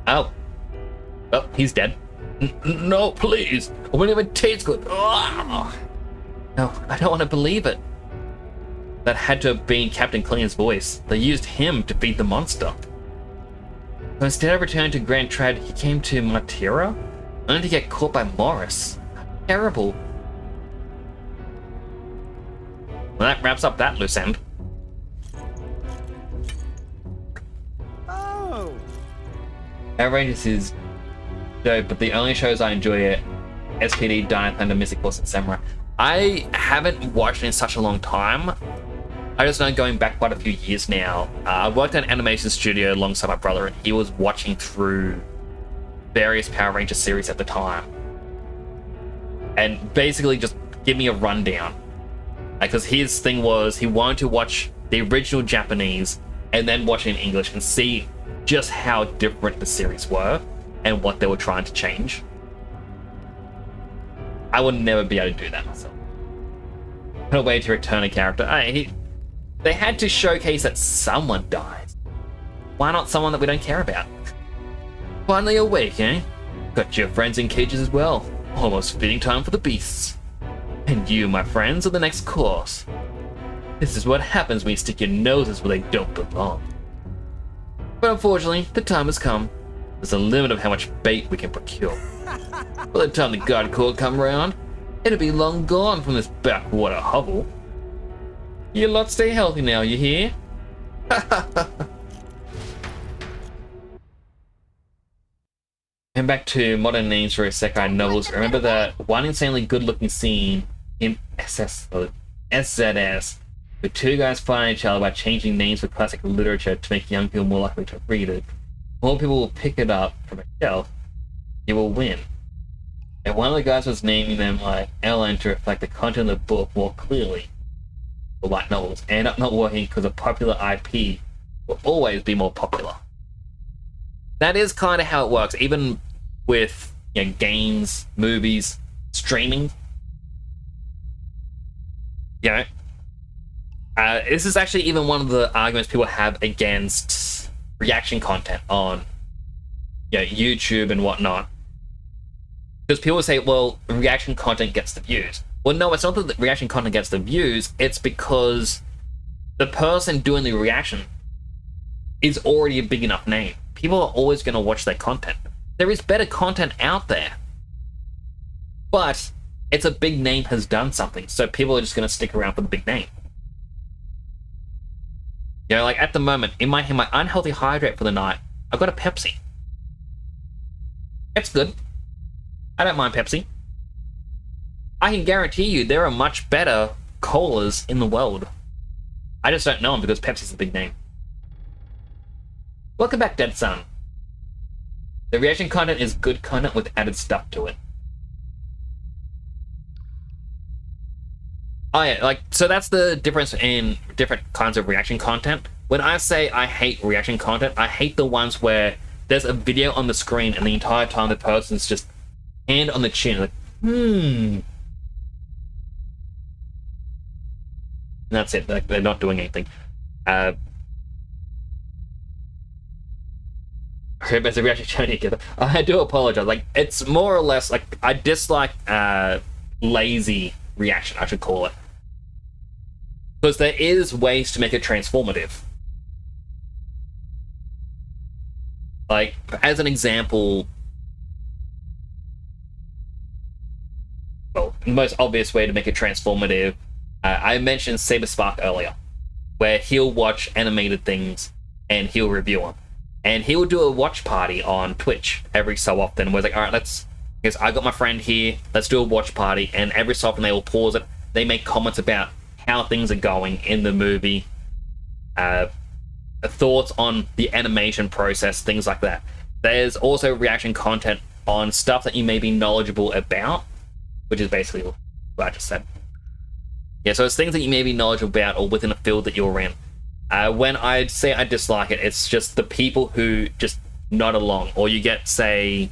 Oh. Well, he's dead. No, please. It won't even taste good. Oh. No, I don't want to believe it. That had to have been Captain Clean's voice. They used him to feed the monster. So instead of returning to Grand Trad, he came to Matera, only to get caught by Morris. Terrible. Well, that wraps up that loose end. Oh! Power Rangers is dope, but the only shows I enjoy are SPD, Dino Thunder, Mystic Force, and Samurai. I haven't watched it in such a long time. I just know going back quite a few years now. I worked at an animation studio alongside my brother, and he was watching through various Power Ranger series at the time. And basically just give me a rundown. Because his thing was, he wanted to watch the original Japanese and then watch it in English and see just how different the series were and what they were trying to change. I would never be able to do that myself. No way to return a character. They had to showcase that someone dies. Why not someone that we don't care about? Finally awake, eh? Got your friends in cages as well. Almost fitting time for the beasts. And you, my friends, are the next course. This is what happens when you stick your noses where they don't belong. But unfortunately, the time has come. There's a limit of how much bait we can procure. By the time the guard corps come around, it'll be long gone from this backwater hovel. You lot stay healthy now, you hear? And back to modern names for isekai novels. Remember that one insanely good-looking scene in SZS, with two guys fighting each other by changing names for classic literature to make young people more likely to read it. More people will pick it up from a shelf, you will win. And one of the guys was naming them like LN to reflect the content of the book more clearly. The light novels end up not working because a popular IP will always be more popular. That is kind of how it works, even with games, movies, streaming. This is actually even one of the arguments people have against reaction content on YouTube and whatnot. Because people say, well, reaction content gets the views. Well, no, it's not that the reaction content gets the views, it's because the person doing the reaction is already a big enough name. People are always going to watch their content. There is better content out there. But it's a big name has done something, so people are just going to stick around for the big name. Like at the moment, in my unhealthy hydrate for the night, I've got a Pepsi. It's good. I don't mind Pepsi. I can guarantee you there are much better colas in the world. I just don't know them because Pepsi's a big name. Welcome back, Dead Son. The reaction content is good content with added stuff to it. Oh yeah, like, so that's the difference in different kinds of reaction content. When I say I hate reaction content, I hate the ones where there's a video on the screen and the entire time the person's just hand on the chin, like, And that's it, like, they're not doing anything. I hope there's a reaction channel together. I do apologize, like, it's more or less, like, I dislike lazy reaction, I should call it. Because there is ways to make it transformative. Like, as an example, well, the most obvious way to make it transformative, I mentioned Saberspark earlier, where he'll watch animated things and he'll review them. And he'll do a watch party on Twitch every so often, where it's like, alright, because I got my friend here, let's do a watch party, and every so often they will pause it, they make comments about how things are going in the movie, thoughts on the animation process, things like that. There's also reaction content on stuff that you may be knowledgeable about, which is basically what I just said. Yeah, so it's things that you may be knowledgeable about or within a field that you're in. When I say I dislike it, it's just the people who just nod along, or you get, say,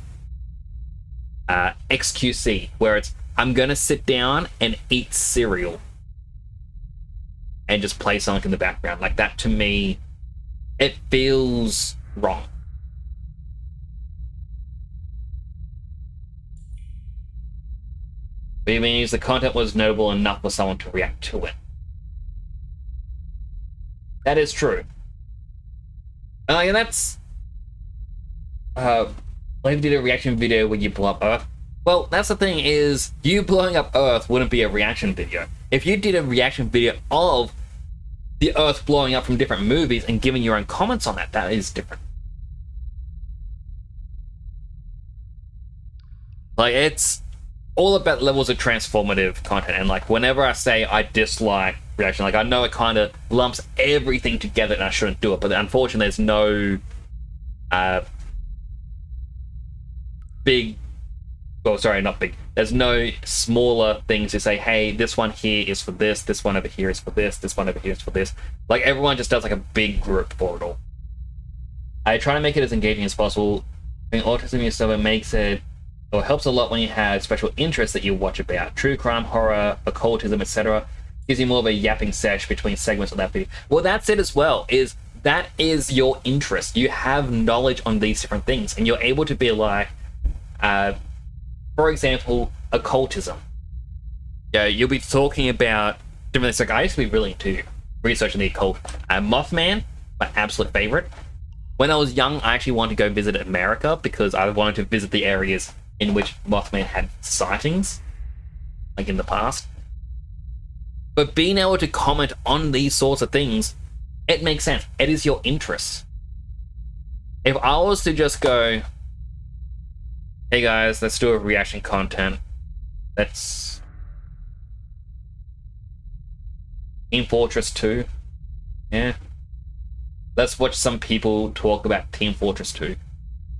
XQC, where it's, I'm gonna sit down and eat cereal and just play something in the background. Like, that to me, it feels wrong. But it means the content was notable enough for someone to react to it. That is true. And that's... Like, did a reaction video where you blow up Earth. Well, that's the thing, is you blowing up Earth wouldn't be a reaction video. If you did a reaction video of the Earth blowing up from different movies and giving your own comments on that, that is different. Like, it's all about levels of transformative content, and like, whenever I say I dislike reaction, like, I know it kind of lumps everything together and I shouldn't do it, but unfortunately there's no big, well, sorry, not big, there's no smaller things to say, hey, this one here is for this one over here is for this one over here is for this. Like, everyone just does like a big group for it all. I try to make it as engaging as possible. I mean, autism yourself makes it, or helps a lot when you have special interests that you watch about. True crime, horror, occultism, etc. Gives you more of a yapping sesh between segments of that video. Well, that's it as well, is that is your interest. You have knowledge on these different things, and you're able to be like, for example, occultism. Yeah, you'll be talking about different things. Like, I used to be really into researching the occult. Mothman, my absolute favorite. When I was young, I actually wanted to go visit America because I wanted to visit the areas in which Mothman had sightings, like in the past. But being able to comment on these sorts of things, it makes sense. It is your interest. If I was to just go, hey guys, let's do a reaction content. Let's... Team Fortress 2. Yeah. Let's watch some people talk about Team Fortress 2.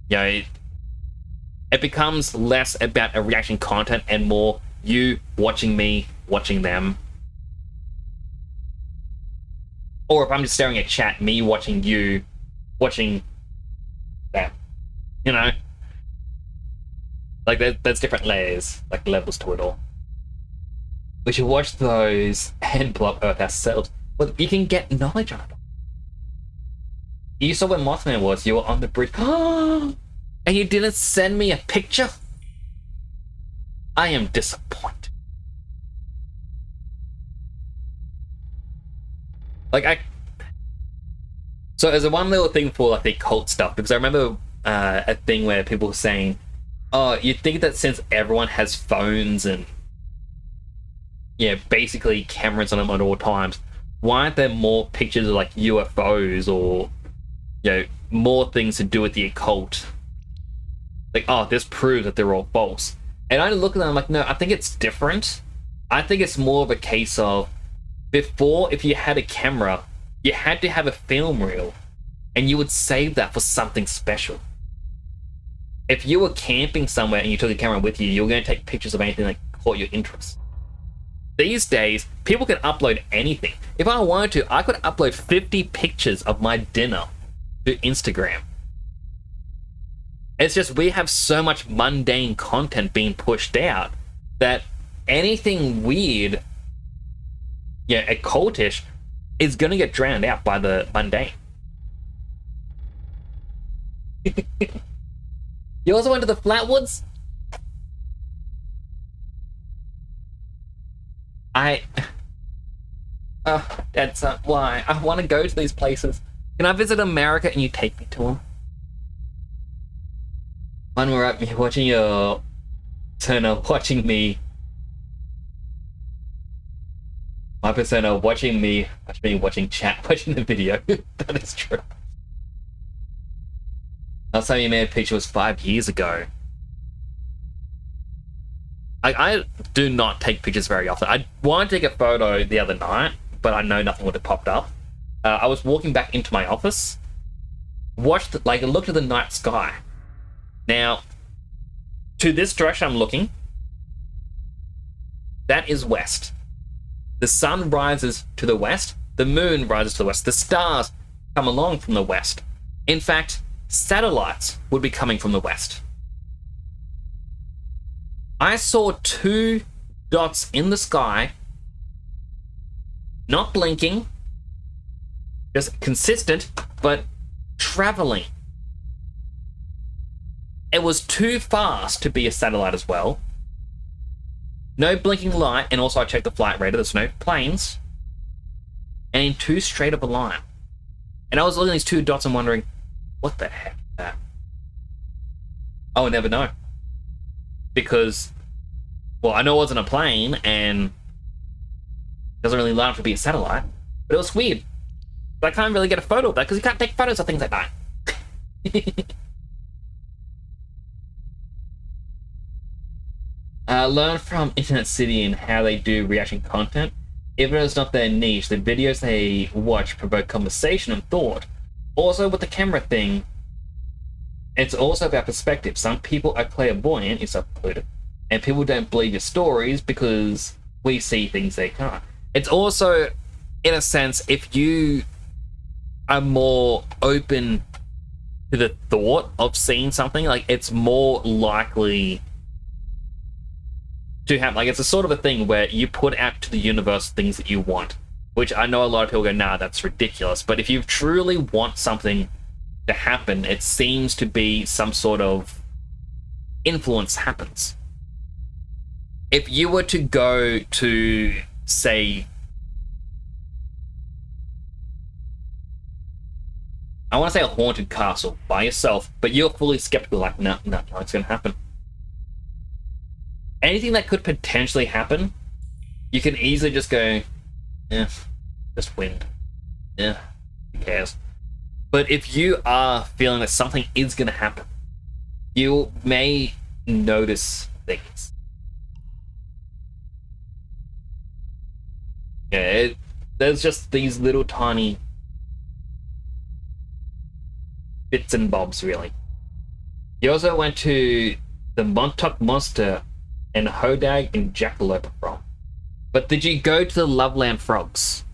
Yeah, it becomes less about a reaction content and more you watching me, watching them. Or if I'm just staring at chat, me watching you, watching that. You know? Like, there's different layers, like levels to it all. We should watch those and blow up Earth ourselves. Well, you can get knowledge on it. You saw where Mothman was, you were on the bridge. And you didn't send me a picture? I am disappointed. Like, so there's a one little thing for like the occult stuff, because I remember a thing where people were saying, oh, you think that since everyone has phones and, yeah, basically cameras on them at all times, why aren't there more pictures of like UFOs or, you know, more things to do with the occult? Like, oh, this proves that they're all false. And I look at them, I'm like, no, I think it's different. I think it's more of a case of, before, if you had a camera, you had to have a film reel, and you would save that for something special. if you were camping somewhere and you took a camera with you, you're going to take pictures of anything that caught your interest. These days, people can upload anything. If I wanted to, I could upload 50 pictures of my dinner to Instagram. It's just we have so much mundane content being pushed out that anything weird, yeah, occultish, is going to get drowned out by the mundane. You also went to the Flatwoods? That's why I want to go to these places. Can I visit America and you take me to them? One where I'm watching your persona watching me. My persona watching me watching chat, watching the video. That is true. Last time you made a picture was 5 years ago. I do not take pictures very often. I wanted to take a photo the other night, but I know nothing would have popped up. I was walking back into my office, looked at the night sky. Now, to this direction I'm looking, that is west. The sun rises to the west, the moon rises to the west, the stars come along from the west. In fact, satellites would be coming from the west. I saw 2 dots in the sky, not blinking, just consistent, but traveling. It was too fast to be a satellite as well. No blinking light, and also I checked the flight radar, there's no planes. And in too straight of a line. And I was looking at these 2 dots and wondering, what the heck is that? I would never know. Because, well, I know it wasn't a plane, and it doesn't really line up to be a satellite, but it was weird. But I can't really get a photo of that, because you can't take photos of things at night. Learn from Internet City and how they do reaction content. Even though it's not their niche, the videos they watch provoke conversation and thought. Also, with the camera thing, it's also about perspective. Some people are clairvoyant, yourself included, and people don't believe your stories because we see things they can't. It's also, in a sense, if you are more open to the thought of seeing something, like, it's more likely to happen. Like, it's a sort of a thing where you put out to the universe things that you want, which I know a lot of people go, nah, that's ridiculous. But if you truly want something to happen, it seems to be some sort of influence happens. If you were to go to, say, I want to say a haunted castle by yourself, but you're fully skeptical, like, no, it's gonna happen. Anything that could potentially happen, you can easily just go, just wind. Who cares? But if you are feeling that something is going to happen, you may notice things. Yeah, there's just these little tiny bits and bobs, really. You also went to the Montauk Monster and Hodag and Jackalope Frog. But did you go to the Loveland Frogs?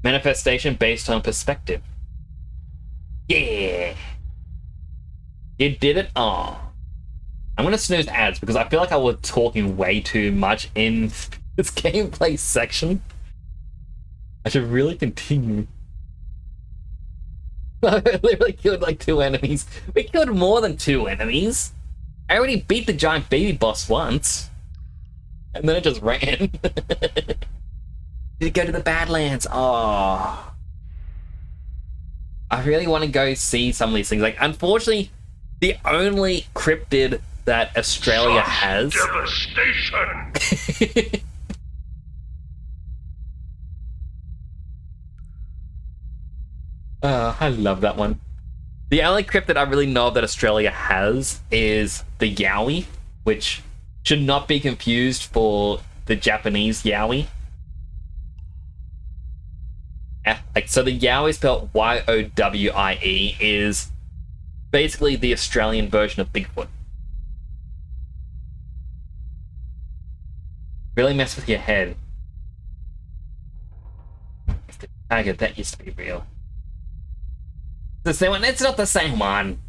Manifestation based on perspective. Yeah! You did it all. I'm gonna snooze ads because I feel like I was talking way too much in this gameplay section. I should really continue. I literally killed like 2 enemies. We killed more than 2 enemies. I already beat the giant baby boss once. And then it just ran. Did it go to the Badlands? Oh. I really want to go see some of these things. Like, unfortunately, the only cryptid that Australia has... Devastation! I love that one. The only cryptid I really know of that Australia has is the Yowie, which should not be confused for the Japanese Yowie. like, so the Yowie spelled Yowie is basically the Australian version of Bigfoot. Really mess with your head. It's the tiger that used to be real. The same one? It's not the same one.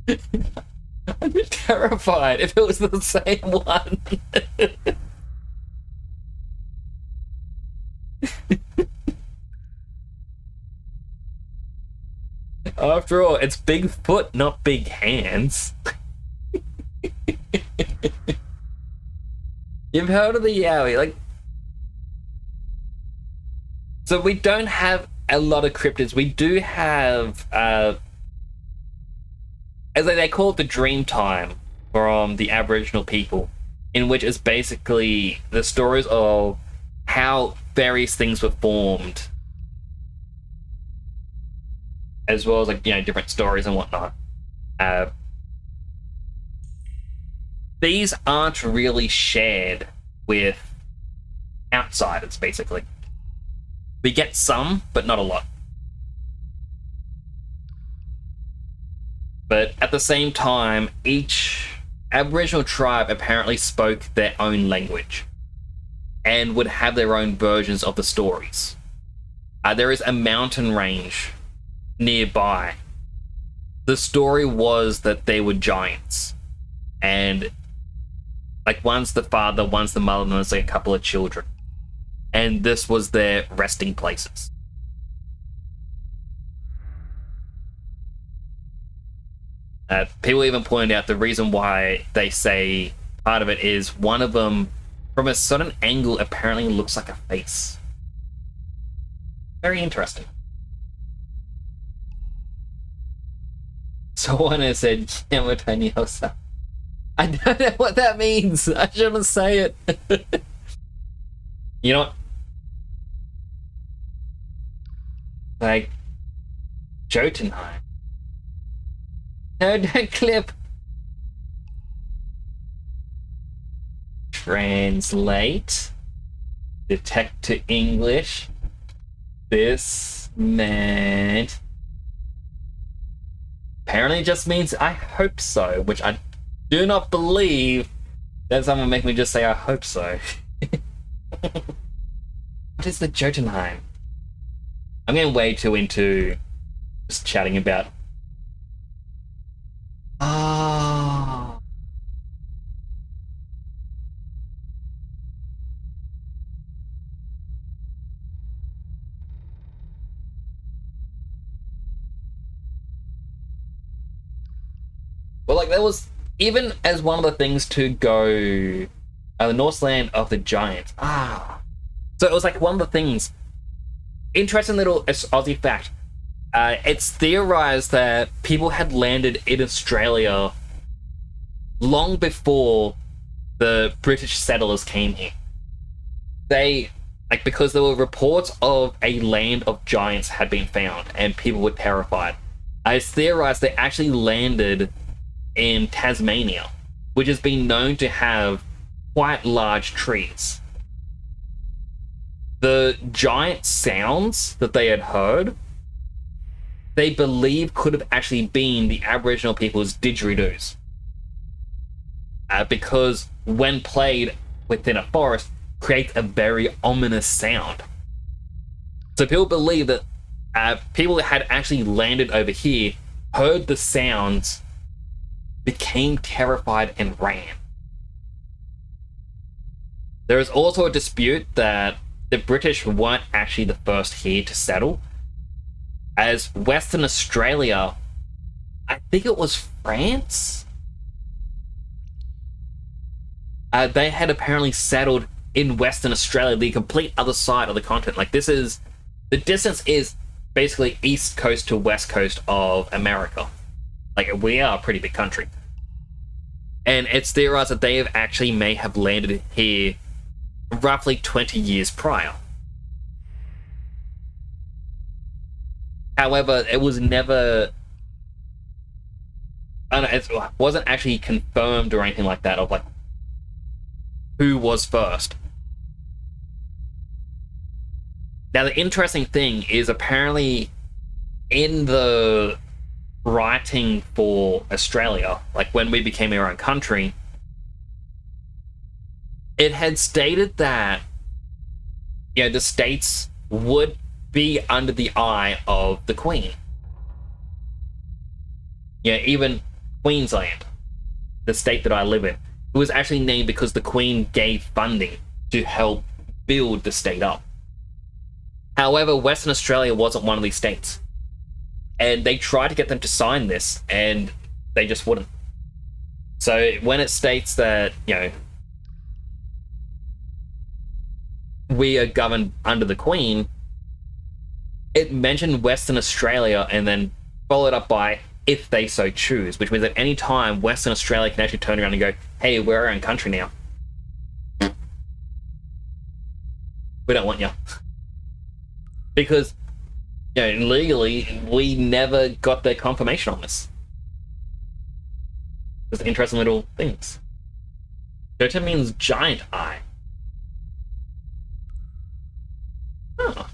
I'd be terrified if it was the same one. After all, it's Bigfoot, not big hands. You've heard of the Yowie, like... So we don't have a lot of cryptids. We do have, as they call it, the dream time from the Aboriginal people, in which is basically the stories of how various things were formed, as well as, like, you know, different stories and whatnot. These aren't really shared with outsiders, basically. We get some, but not a lot. But at the same time, each Aboriginal tribe apparently spoke their own language and would have their own versions of the stories. There is a mountain range nearby. The story was that they were giants, and like one's the father, one's the mother, and there's like a couple of children, and this was their resting places. People even point out the reason why they say part of it is one of them, from a certain angle, apparently looks like a face. Very interesting. Someone has said, Yamatani-hosa. I don't know what that means. I shouldn't say it. You know what? Like, Jotunheim. No, don't clip. Translate. Detect to English. This meant... Apparently it just means I hope so, which I do not believe that someone make me just say I hope so. What is the Jotunheim? I'm getting way too into just chatting about... Ah. Well, like, there was, even as one of the things to go, the Northland of the Giants. Ah. So it was like one of the things. Interesting little Aussie fact. It's theorized that people had landed in Australia long before the British settlers came here. They, like, because there were reports of a land of giants had been found and people were terrified. It's theorized they actually landed in Tasmania, which has been known to have quite large trees. The giant sounds that they had heard, they believe could have actually been the Aboriginal people's didgeridoos. Because when played within a forest, creates a very ominous sound. So people believe that people that had actually landed over here, heard the sounds, became terrified and ran. There is also a dispute that the British weren't actually the first here to settle, as Western Australia, I think it was France, they had apparently settled in Western Australia, the complete other side of the continent. Like, this is, the distance is basically east coast to west coast of America. Like, we are a pretty big country. And it's theorized that they may have landed here roughly 20 years prior. However, it was never... I don't know, it wasn't actually confirmed or anything like that, of like who was first. Now, the interesting thing is apparently in the writing for Australia, like when we became our own country, it had stated that, you know, the states would be under the eye of the Queen. Yeah, even Queensland, the state that I live in, it was actually named because the Queen gave funding to help build the state up. However, Western Australia wasn't one of these states. And they tried to get them to sign this, and they just wouldn't. So when it states that, you know, we are governed under the Queen, it mentioned Western Australia and then followed up by if they so choose, which means at any time Western Australia can actually turn around and go, hey, we're our own country now. We don't want you. Because, you know, legally, we never got their confirmation on this. Just interesting little things. Jota means giant eye. Oh.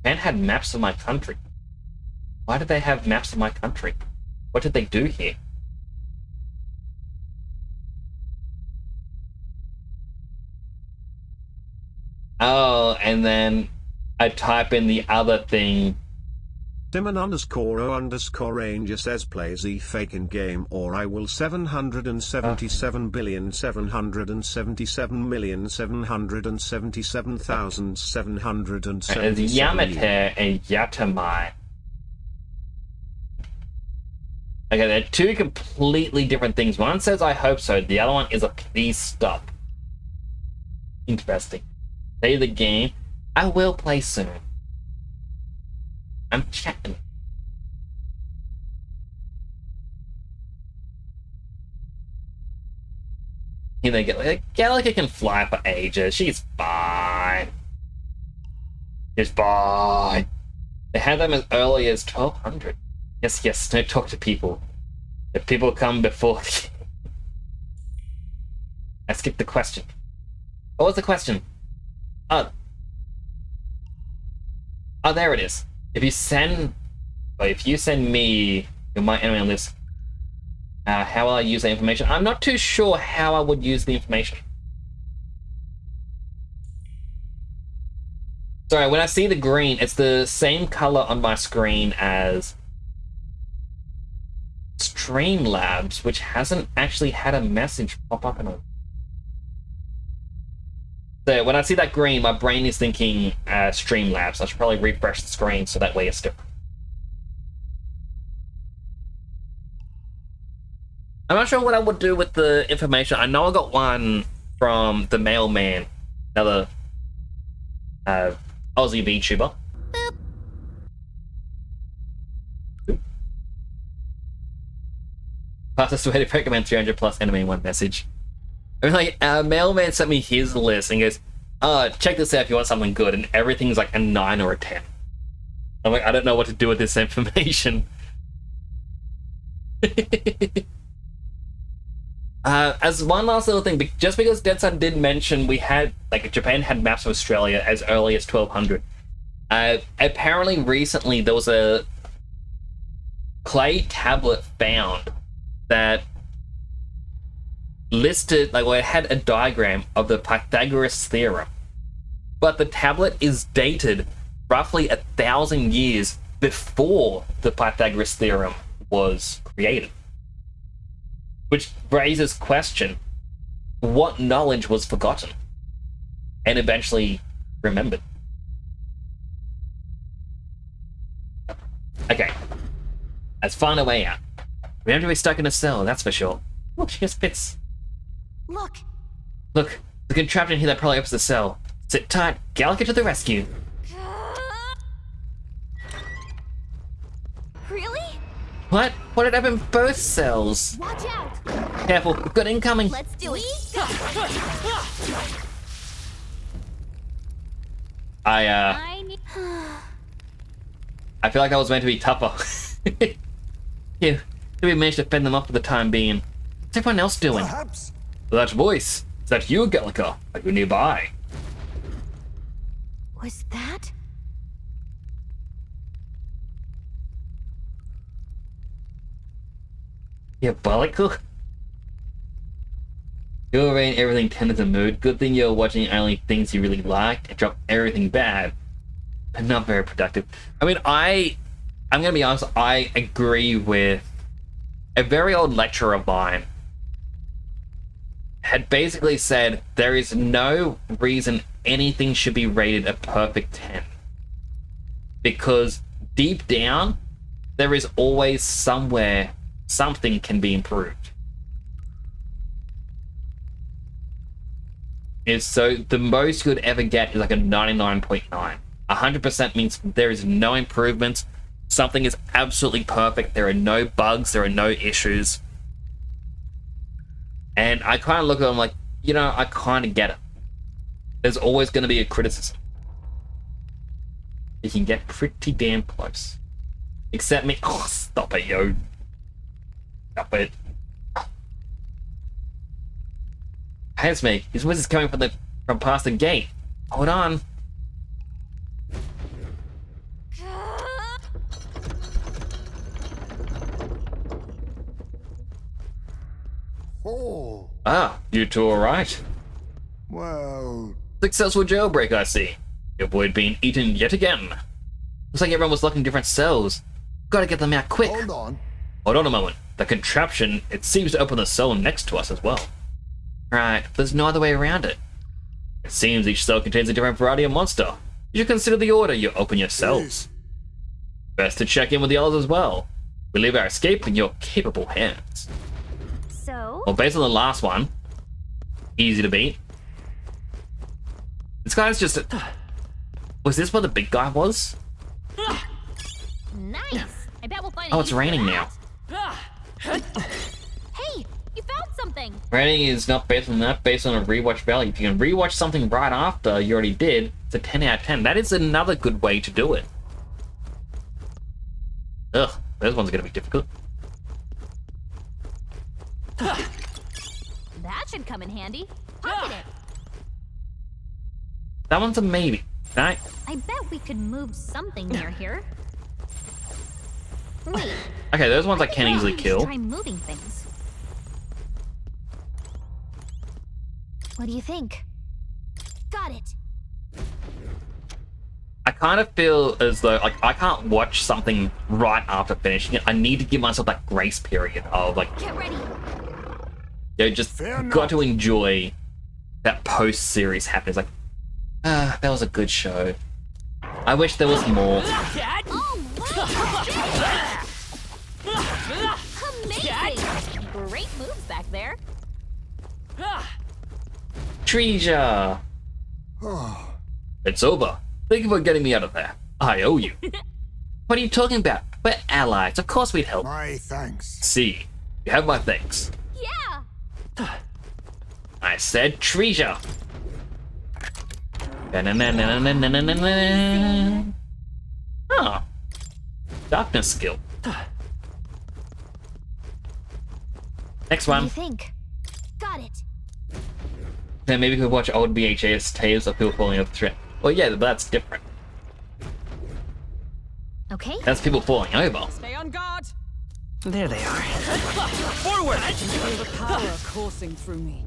Man had maps of my country. Why did they have maps of my country? What did they do here? Oh, and then I type in the other thing. Simon_O_Ranger says play Z fake in game or I will 777,777,777,777 It's Yamate and Yatamai. Okay, they're two completely different things. One says I hope so, the other one is a please stop. Interesting. Play the game. I will play soon. I'm checking. Here they get like Galaga can fly for ages. She's fine. She's fine. They had them as early as 1200. Yes, don't talk to people. If people come before I skipped the question. What was the question? Oh, there it is. If you send me, you're my enemy on this. How will I use that information? I'm not too sure how I would use the information. Sorry, when I see the green, it's the same color on my screen as Streamlabs, which hasn't actually had a message pop up in a... So when I see that green, my brain is thinking Streamlabs. I should probably refresh the screen so that way it's different. I'm not sure what I would do with the information. I know I got one from the mailman, another Aussie VTuber. Fastest way to recommend 300 plus enemy in one message. I mean, like, mailman sent me his list and goes, check this out if you want something good, and everything's like a 9 or a 10. I'm like, I don't know what to do with this information. As one last little thing, just because Dead Sun did mention we had, like, Japan had maps of Australia as early as 1200. Apparently recently there was a clay tablet found that listed, like, well, it had a diagram of the Pythagoras theorem, but the tablet is dated roughly 1,000 years before the Pythagoras theorem was created, which raises question: what knowledge was forgotten and eventually remembered? Okay, let's find a way out. We have to be stuck in a cell, that's for sure. Look, she just fits. Look, Look, the kid trapped in here that probably opens the cell. Sit tight, Galaga to the rescue. really? What? What did happen both cells? Watch out! Careful, we've got incoming. Let's do it. I need... I feel like I was meant to be tougher. Yeah, we managed to fend them off for the time being. What's everyone else doing? Perhaps. That voice. Is that you, Galaga? Are you nearby? Was that? Diabolical? You're rating everything 10 as a mood. Good thing you're watching only things you really like and drop everything bad. And not very productive. I mean, I'm gonna be honest, I agree with a very old lecturer of mine had basically said there is no reason anything should be rated a perfect 10. Because deep down, there is always somewhere something can be improved. And so the most you could ever get is like a 99.9. 100% means there is no improvements. Something is absolutely perfect. There are no bugs. There are no issues. And I kind of look at them like, you know, I kind of get it. There's always going to be a criticism. You can get pretty damn close. Except me. Oh, stop it, yo. Stop it. Hey, it's me. His wizard's coming from past the gate. Hold on. Oh, Ah, you two alright? well, Successful jailbreak, I see. Avoid being eaten yet again. Looks like everyone was locked in different cells. Gotta get them out quick. hold on. Hold on a moment. The contraption, it seems to open the cell next to us as well. Right, there's no other way around it. It seems each cell contains a different variety of monster. You should consider the order you open your cells. Best to check in with the others as well. We leave our escape in your capable hands. So? Well, based on the last one, easy to beat. This guy's just... Was this where the big guy was? Nice. I bet we'll find. Oh, it's raining now. Hey, you found something. Rating is not based on that, based on a rewatch value. If you can rewatch something right after you already did, it's a 10 out of 10. That is another good way to do it. Ugh, those ones are gonna be difficult. That should come in handy. Pocket it. That one's a maybe. Right? I bet we could move something near here. Wait. Okay, those ones I can easily we should kill. Try moving things. What do you think? Got it. I kind of feel as though like I can't watch something right after finishing it. I need to give myself that grace period of like, Get ready. you know, just Fair enough. got to enjoy that post-series happening. It's like, that was a good show. I wish there was more. Oh my! Amazing! Great moves back there. Treasure! It's over. Thank you for getting me out of there. I owe you. What are you talking about? We're allies. Of course we'd help. My thanks. See, you have my thanks. Yeah. I said treasure. Oh. Darkness skill. Next What do one. you think? Got it. Then maybe we could watch old VHS tapes of people falling off the train. Well, yeah, but that's different. Okay. That's people falling over. Stay on guard. There they are. Forward. I can feel the power coursing through me.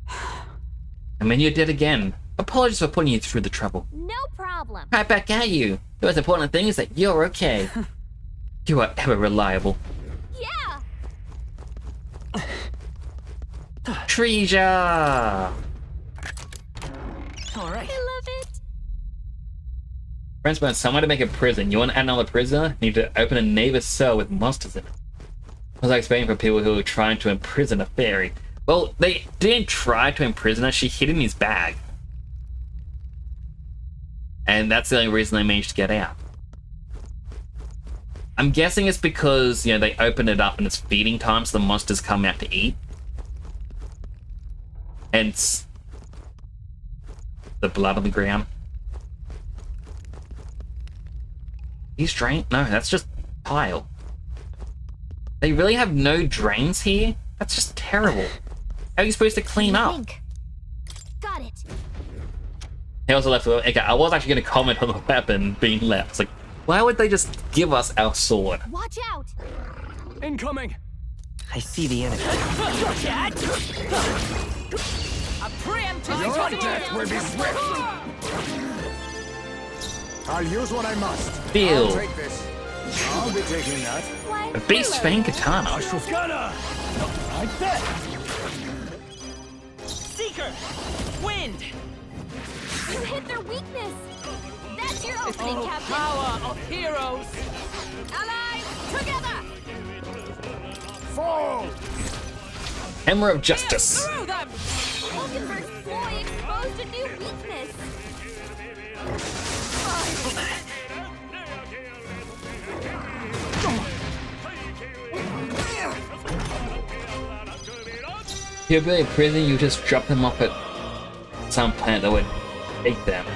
I mean, you're dead again. Apologies for putting you through the trouble. No problem. Right back at you. The most important thing is that you're okay. You are ever reliable. Yeah. Treasure! All right. I love it. Friends want someone to make a prison. You want to add another prisoner? You need to open a neighbor's cell with monsters in it. I was expecting for people who were trying to imprison a fairy. Well, they didn't try to imprison her. She hid in his bag. And that's the only reason they managed to get out. I'm guessing it's because, you know, they open it up and it's feeding time, so the monsters come out to eat. Hence, the blood on the ground. He's drained? No, that's just tile. They really have no drains here? That's just terrible. How are you supposed to clean What do up? you think? He also left with. Okay, I was actually going to comment on the weapon being left. It's like, why would they just give us our sword? Watch out! Incoming! I see the enemy. A preemptive Your strike. death will be swift. I'll use what I must. Feel. I'll take this. I'll be taking that. Why, A beast fang katana. Gunner! Right there! Seeker! Wind! you hit their weakness! That's your opening, Oh, Captain! power of heroes! Allies, together! Fall! Hammer of Justice. Through them! Hulkenberg's ploy exposed a new weakness! You're really prison, you just drop them off at some planet that would take them.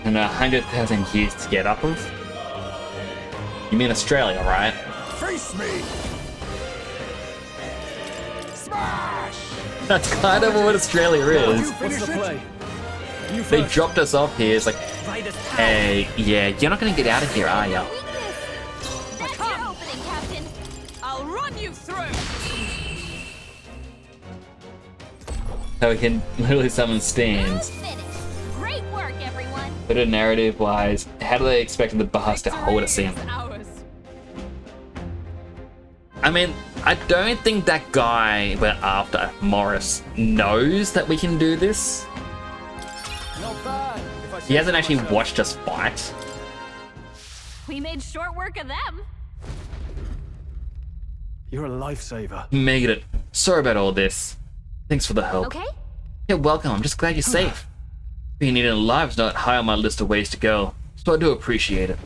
And 100,000 years to get up of? You mean Australia, right? Face me! Smash! That's kind of what Australia is. You What's finish the it? play? You They first. dropped us off here. It's like, Right as power. hey, yeah, you're not gonna get out of here, are ya? Weakness! That's your opening, Captain! I'll run you through! So we can literally summon stands. Finish! Great work, everyone! But narrative-wise, how do they expect the bars to hold us in? Victory is ours. I mean, I don't think that guy we're after, Morris, knows that we can do this. Not bad. If I He say hasn't so actually myself. watched us fight. We made short work of them! You're a lifesaver. Made it. Sorry about all this. Thanks for the help. Okay? Yeah, welcome. I'm just glad you're safe. Being eaten alive is not high on my list of ways to go, so I do appreciate it.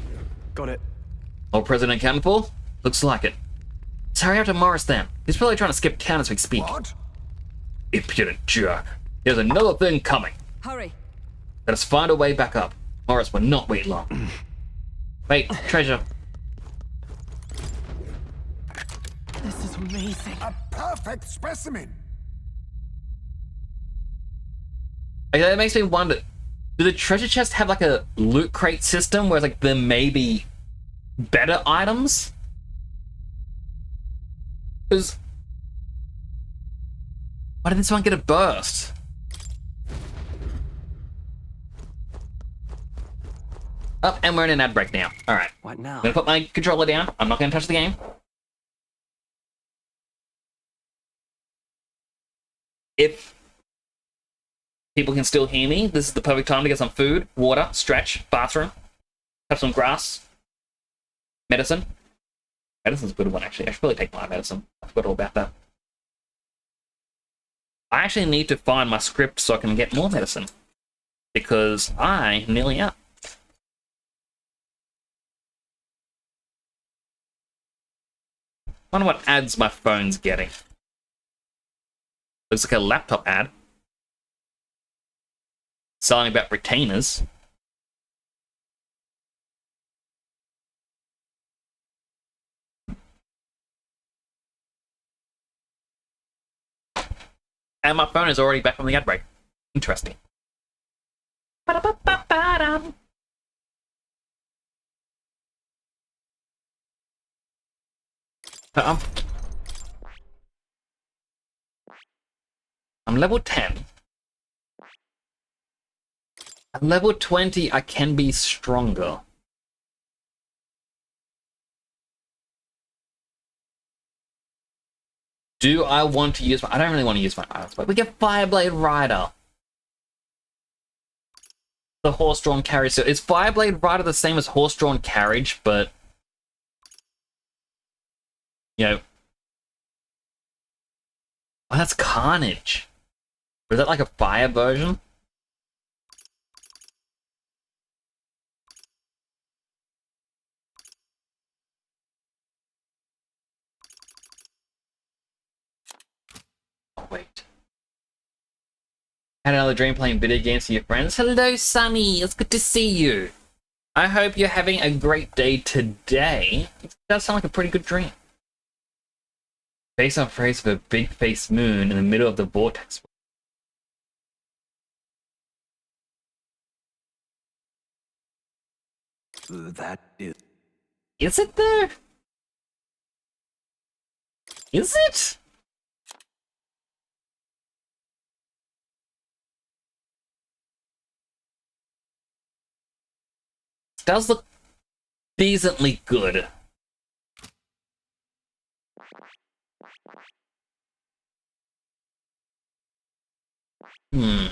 Got it. All President accounted for? Looks like it. Let's hurry up to Morris then. He's probably trying to skip town as we speak. What? Impudent jerk. There's another thing coming. Hurry. Let us find a way back up. Morris will not wait long. Wait, treasure. This is amazing. A perfect specimen. Okay, that makes me wonder. Do the treasure chests have like a loot crate system where like there may be better items? Because why did this one get a burst? Up, and we're in an ad break now. Alright. What now? I'm gonna put my controller down. I'm not gonna touch the game. If people can still hear me, this is the perfect time to get some food, water, stretch, bathroom, have some grass, medicine. Medicine's a good one, actually. I should probably take my medicine. I forgot all about that. I actually need to find my script so I can get more medicine, because I nearly out. Wonder what ads my phone's getting. Looks like a laptop ad. Selling about retainers. And my phone is already back from the ad break. Interesting. Ba-da-ba-ba-ba-dum. I'm level 10. At level 20, I can be stronger. Do I want to use my... I don't really want to use my items, but we get Fireblade Rider. The horse-drawn carriage. So is Fireblade Rider the same as horse-drawn carriage, but... You know... Oh, that's Carnage. Or is that like a fire version? Oh, wait. Had another dream playing video games with your friends? Hello, Sunny. It's good to see you. I hope you're having a great day today. It does sound like a pretty good dream. Face on face of a big face moon in the middle of the vortex. That is... Is it though? Is it? It does look decently good. Hmm.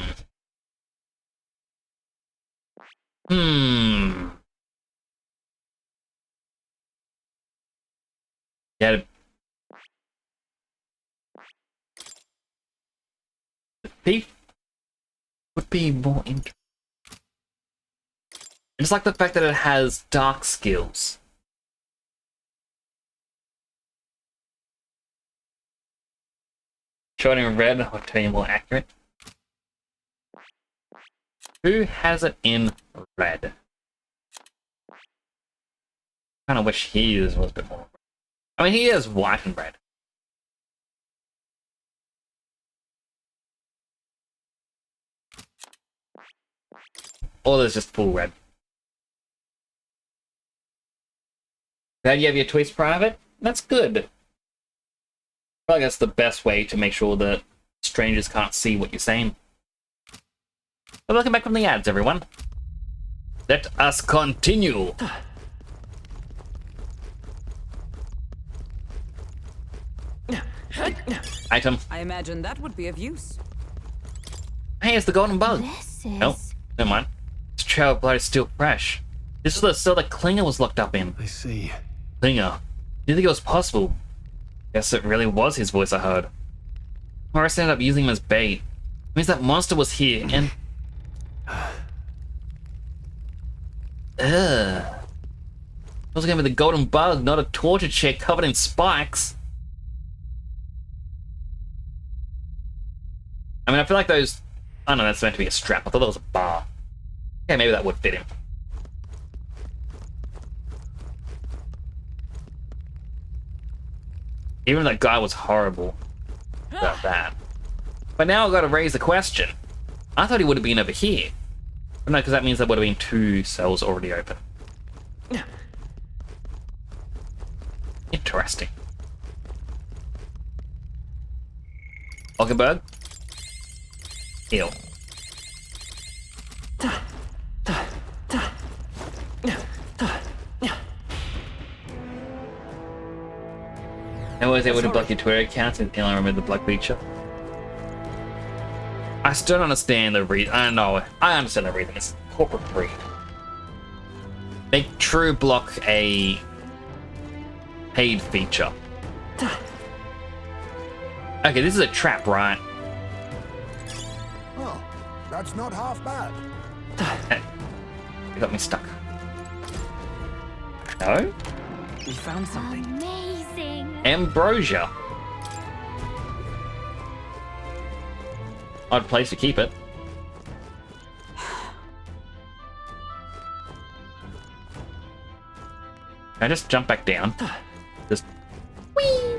Yeah. The thief would be more interesting. I just like the fact that it has dark skills. Showing in red, I'll tell you more accurate. Who has it in red? Kind of wish his was a bit more. I mean, he is white and red. Or there's just full red. Glad you have your tweets private? That's good. I feel like that's the best way to make sure that strangers can't see what you're saying. But welcome back from the ads, everyone. Let us continue. Item. I imagine that would be of use. Hey, it's the golden bug. This is... Oh, never mind. This trail of blood is still fresh. This was the cell that Klinger was locked up in. I see. Klinger. Do you think it was possible? Guess it really was his voice I heard. Morris ended up using him as bait. It means that monster was here and... Ugh. It was gonna be the golden bug, not a torture chair covered in spikes. I mean, I feel like those... I don't know, that's meant to be a strap. I thought that was a bar. Okay, maybe that would fit him. Even that guy was horrible about that. But now I've got to raise the question. I thought he would have been over here. But no, because that means there would have been 2 cells already open. Interesting. Oggenberg? Heal. I was able to block your Twitter account until I remember the block feature. I still don't understand the reason. I know. I understand the reason. It's corporate greed. Make True Block a paid feature. Okay, this is a trap, right? Oh, that's not half bad. It got me stuck. No? We found something. Amazing. Ambrosia. Odd place to keep it. Can I just jump back down? Just... Whee!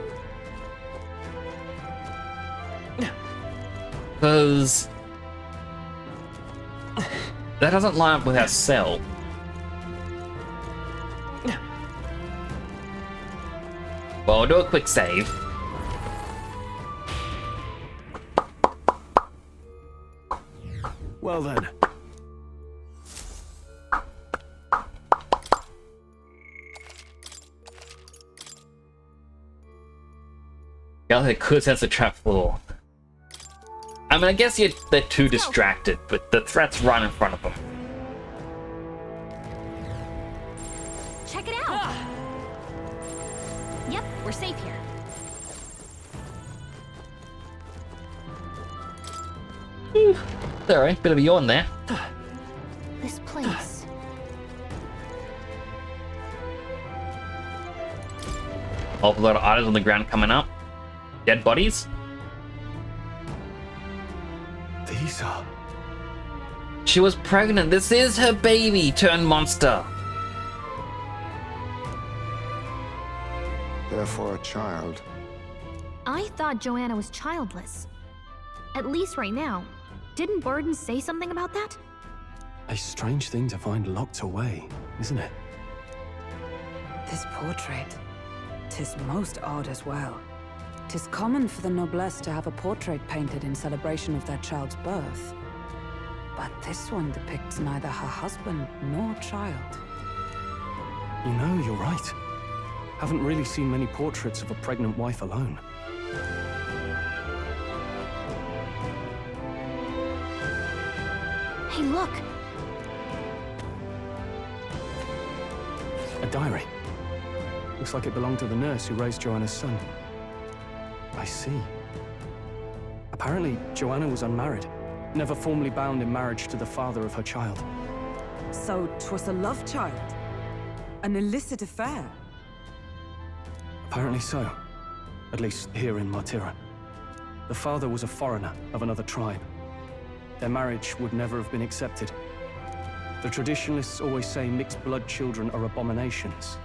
Because... that doesn't line up with our cell. Well, I'll do a quick save. Well then. Yeah, they could sense the trap floor. I mean, I guess they're too distracted, but the threat's right in front of them. Check it out. Yep, we're safe here. Alright, bit of a yawn there. This place. Awful lot of items on the ground coming up. Dead bodies. These are... She was pregnant. This is her baby turned monster. Therefore, a child. I thought Joanna was childless. At least right now. Didn't Burden say something about that? A strange thing to find locked away, isn't it? This portrait, 'tis most odd as well. 'Tis common for the noblesse to have a portrait painted in celebration of their child's birth. But this one depicts neither her husband nor child. You know, you're right. Haven't really seen many portraits of a pregnant wife alone. Hey, look! A diary. Looks like it belonged to the nurse who raised Joanna's son. I see. Apparently, Joanna was unmarried, never formally bound in marriage to the father of her child. So 'twas a love child? An illicit affair? Apparently so. At least here in Martira. The father was a foreigner of another tribe. Their marriage would never have been accepted. The traditionalists always say mixed blood children are abominations,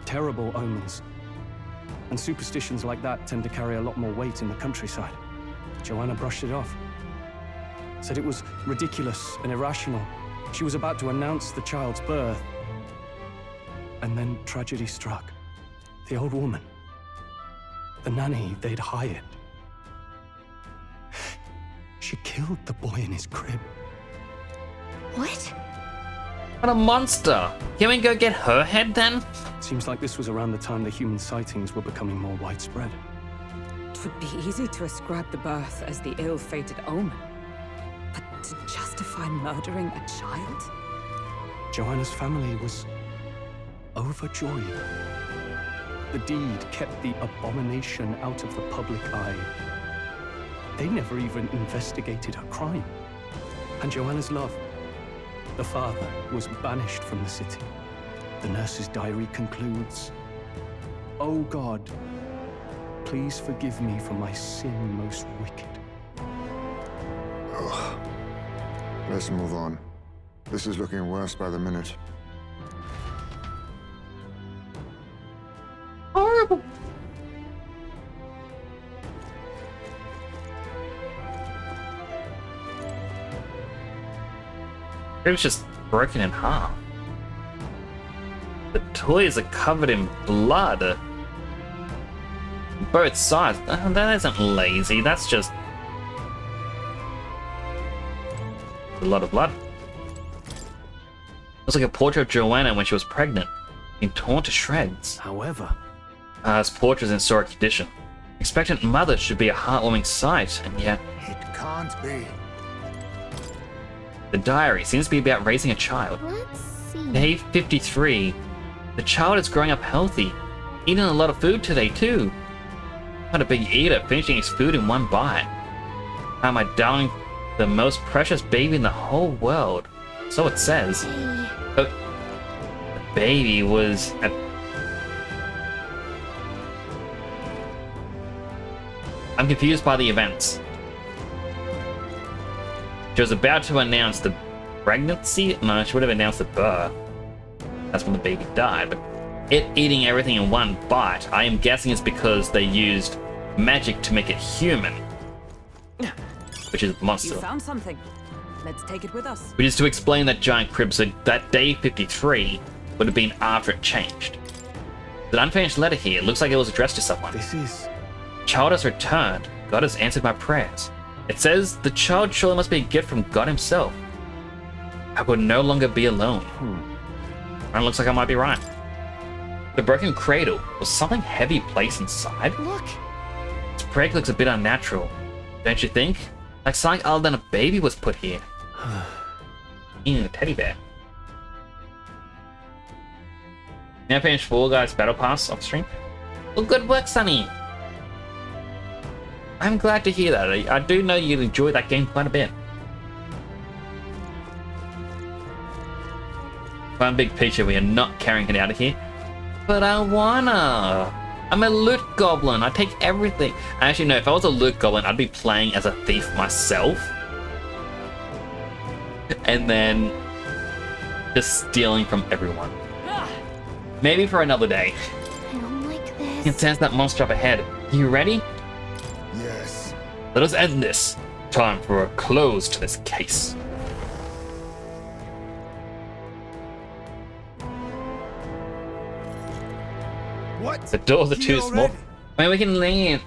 terrible omens. And superstitions like that tend to carry a lot more weight in the countryside. Joanna brushed it off. Said it was ridiculous and irrational. She was about to announce the child's birth. And then tragedy struck. The old woman. The nanny they'd hired. She killed the boy in his crib. What? What a monster! Can we go get her head then? Seems like this was around the time the human sightings were becoming more widespread. 'Twould be easy to ascribe the birth as the ill-fated omen. But to justify murdering a child? Joanna's family was overjoyed. The deed kept the abomination out of the public eye. They never even investigated her crime. And Joanna's love, the father, was banished from the city. The nurse's diary concludes, "Oh God, please forgive me for my sin most wicked." Ugh. Let's move on. This is looking worse by the minute. Horrible! It was just broken in half. The toys are covered in blood. Both sides. That isn't lazy, that's just a lot of blood. Looks like a portrait of Joanna when she was pregnant, being torn to shreds. However, This portrait is in historic condition. Expectant mother should be a heartwarming sight, and yet It can't be. the diary seems to be about raising a child. Let's see. Day 53. The child is growing up healthy, eating a lot of food today too. Not a big eater, finishing his food in one bite. Ah, my darling, the most precious baby in the whole world. So it says. Hey. Oh, the baby was at... I'm confused by the events. She was about to announce the pregnancy? No, she would have announced the birth. That's when the baby died, but it eating everything in one bite, I am guessing it's because they used magic to make it human. Which is a monster. You found something. Let's take it with us. Which is to explain that giant crib, so that day 53 would have been after it changed. There's an unfinished letter here. It looks like it was addressed to someone. this is... Child has returned. God has answered my prayers. It says the child surely must be a gift from God himself. I would no longer be alone. And it looks like I might be right. The broken cradle. Was something heavy placed inside? Look. This break looks a bit unnatural. Don't you think? Like something other than a baby was put here. Eating a teddy bear. Now finish Fall Guys Battle Pass off stream. Well, good work, Sonny. I'm glad to hear that. I do know you enjoy that game quite a bit. One big picture, we are not carrying it out of here. But I wanna. I'm a loot goblin. I take everything. Actually, no, if I was a loot goblin, I'd be playing as a thief myself. And then just stealing from everyone. Maybe for another day. I don't like You this. can sense that monster up ahead. You ready? Yes. Let us end this. Time for a close to this case. What? The doors are too Here small. already? I mean, we can lay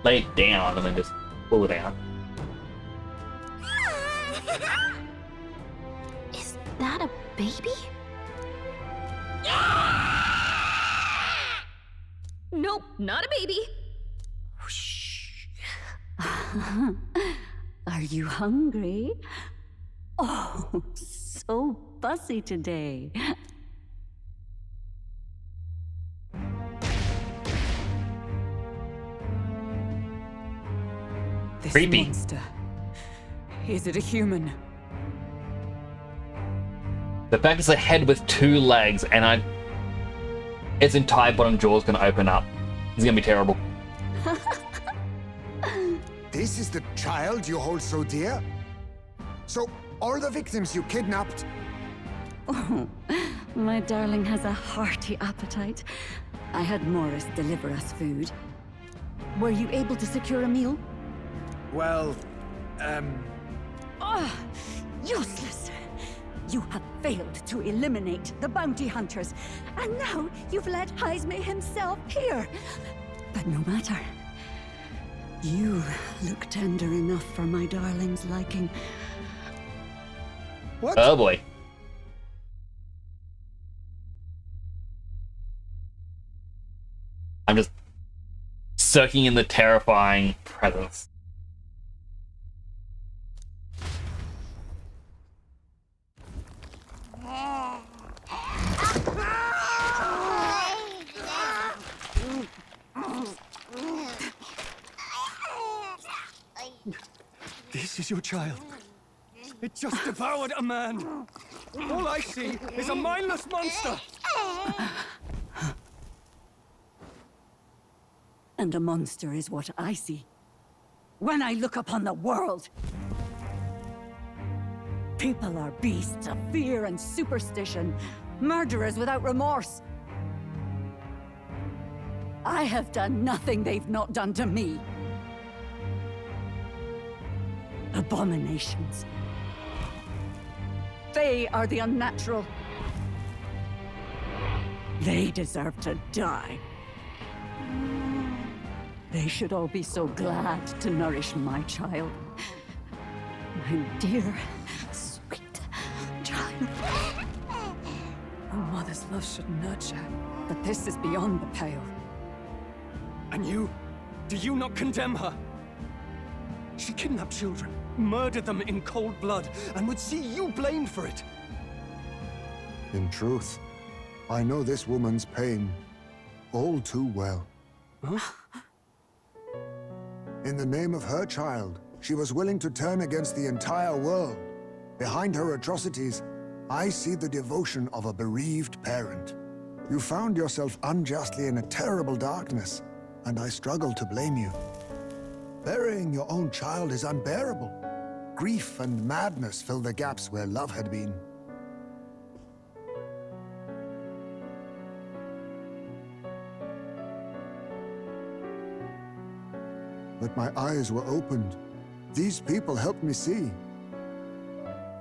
it down and then just pull it out. Is that a baby? Nope, not a baby. Are you hungry? Oh, so fussy today. This Creepy. monster. Is it a human? The fact it's a head with 2 legs and its entire bottom jaw is gonna open up. It's gonna be terrible. This is the child you hold so dear? So, all the victims you kidnapped? Oh, my darling has a hearty appetite. I had Morris deliver us food. Were you able to secure a meal? Well, Oh, useless! You have failed to eliminate the bounty hunters, and now you've led Heisme himself here. But no matter. You look tender enough for my darling's liking. What? Oh boy. I'm just soaking in the terrifying presence. This is your child. It just devoured a man. All I see is a mindless monster. And a monster is what I see when I look upon the world. People are beasts of fear and superstition, murderers without remorse. I have done nothing they've not done to me. Abominations. They are the unnatural. They deserve to die. They should all be so glad to nourish my child. My dear, sweet child. A mother's love should nurture, but this is beyond the pale. And you? Do you not condemn her? She kidnapped children, murdered them in cold blood, and would see you blamed for it. In truth, I know this woman's pain all too well. Huh? In the name of her child, she was willing to turn against the entire world. Behind her atrocities, I see the devotion of a bereaved parent. You found yourself unjustly in a terrible darkness, and I struggle to blame you. Burying your own child is unbearable. Grief and madness fill the gaps where love had been. But my eyes were opened. These people helped me see.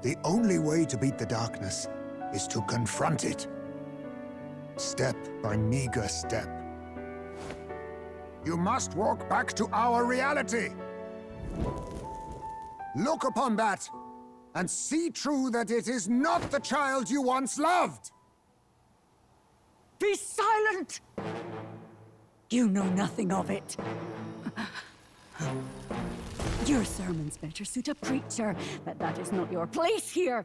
The only way to beat the darkness is to confront it. Step by meager step. You must walk back to our reality. Look upon that, and see true that it is not the child you once loved. Be silent! You know nothing of it. Your sermons better suit a preacher, but that is not your place here.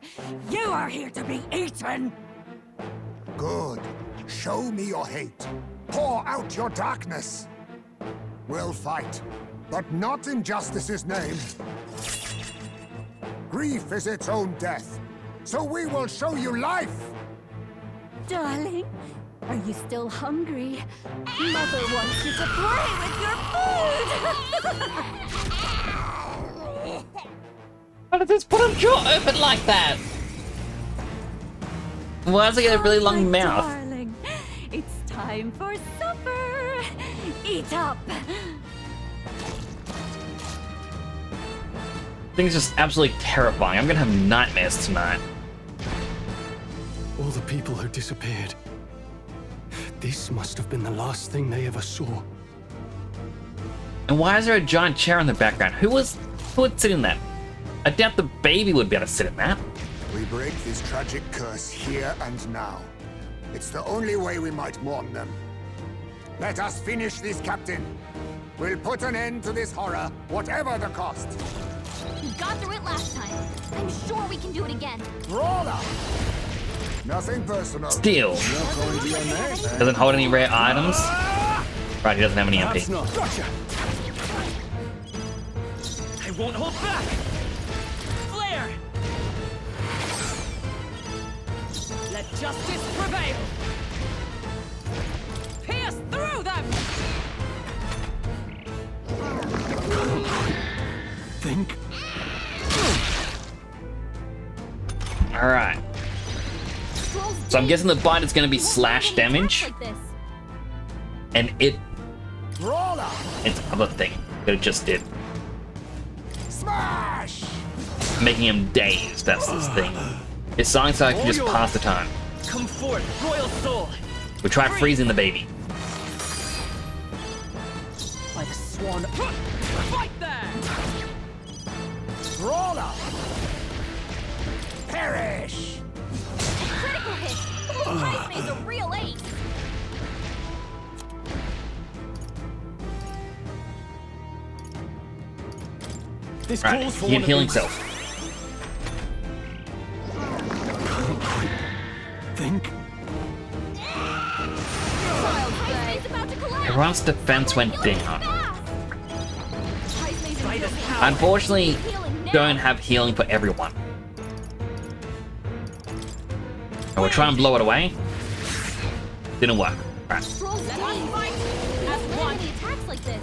You are here to be eaten! Good. Show me your hate. Pour out your darkness. We'll fight, but not in justice's name. Grief is its own death, so we will show you life! Darling, are you still hungry? Mother wants you to play with your food! How did this put a jaw open like that? Why does it get a really long My mouth? Darling, it's time for supper! Eat up! Thing's just absolutely terrifying. I'm gonna have nightmares tonight. All the people who disappeared. This must have been the last thing they ever saw. And why is there a giant chair in the background? Who would sit in that? I doubt the baby would be able to sit in that. We break this tragic curse here and now. It's the only way we might mourn them. Let us finish this, Captain. We'll put an end to this horror, whatever the cost. We got through it last time. I'm sure we can do it again. Brawler! Nothing personal. Steal. Doesn't hold any rare items. Right, he doesn't have any MP. That's not. Gotcha. I won't hold back! Flare! Let justice prevail. Pierce through them. Think. Alright. So I'm guessing the bite is going to be slash damage. Like this. And it's Brawler! other thing that it just did. Smash! Making him dazed, that's this thing. It's something so I can just pass the time. Come forth, royal soul! We try freezing the baby. By the sworn... Fight there. Brawler! Perish! Critical hit. Heismay's a real ace. This Right, calls for he can one heal of these. himself. Think. Heismay's about to collapse. Everyone's defense went down. Heismay's in By the real pain. power. Unfortunately, Healing now. don't have healing for everyone. And we'll try and blow it away. Didn't work. Right. Stroll's Let us team. fight as When one. he attacks like this.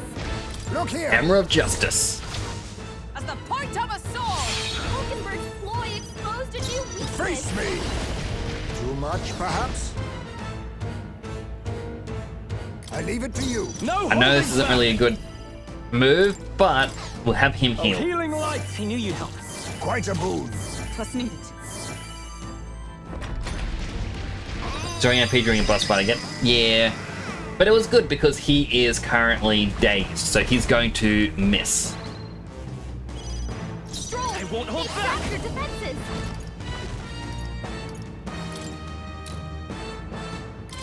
Look here! Hammer of Justice. As the point of a sword. Hulkenberg's ploy exposed a new weakness. Face me! Too much, perhaps? I leave it to you. No. I know this isn't really a good move, but we'll have him Oh, heal. healing light. I knew you'd help. Quite a boon. Was needed. During MP during a boss fight again. Yeah. But it was good because he is currently dazed, so he's going to miss. Stroll, I won't hold take back. your defenses.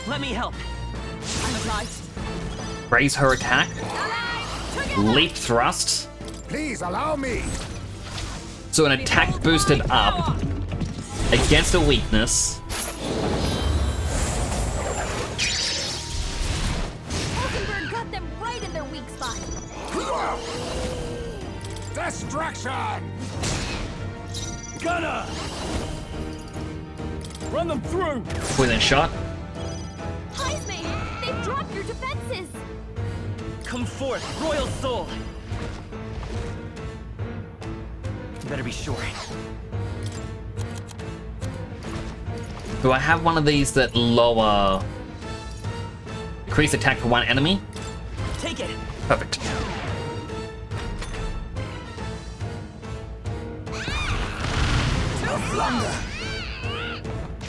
Let me help. I'm right. Raise her attack. Together. Leap thrust. Please allow me. So an attack boosted up against a weakness. Hulkenberg got them right in their weak spot. Destruction! Gunner. Run them through. Within shot. Heismay, they've dropped your defenses. Come forth, royal soul! You better be sure. Do I have one of these that lower... Increase attack for one enemy? Take it! Perfect.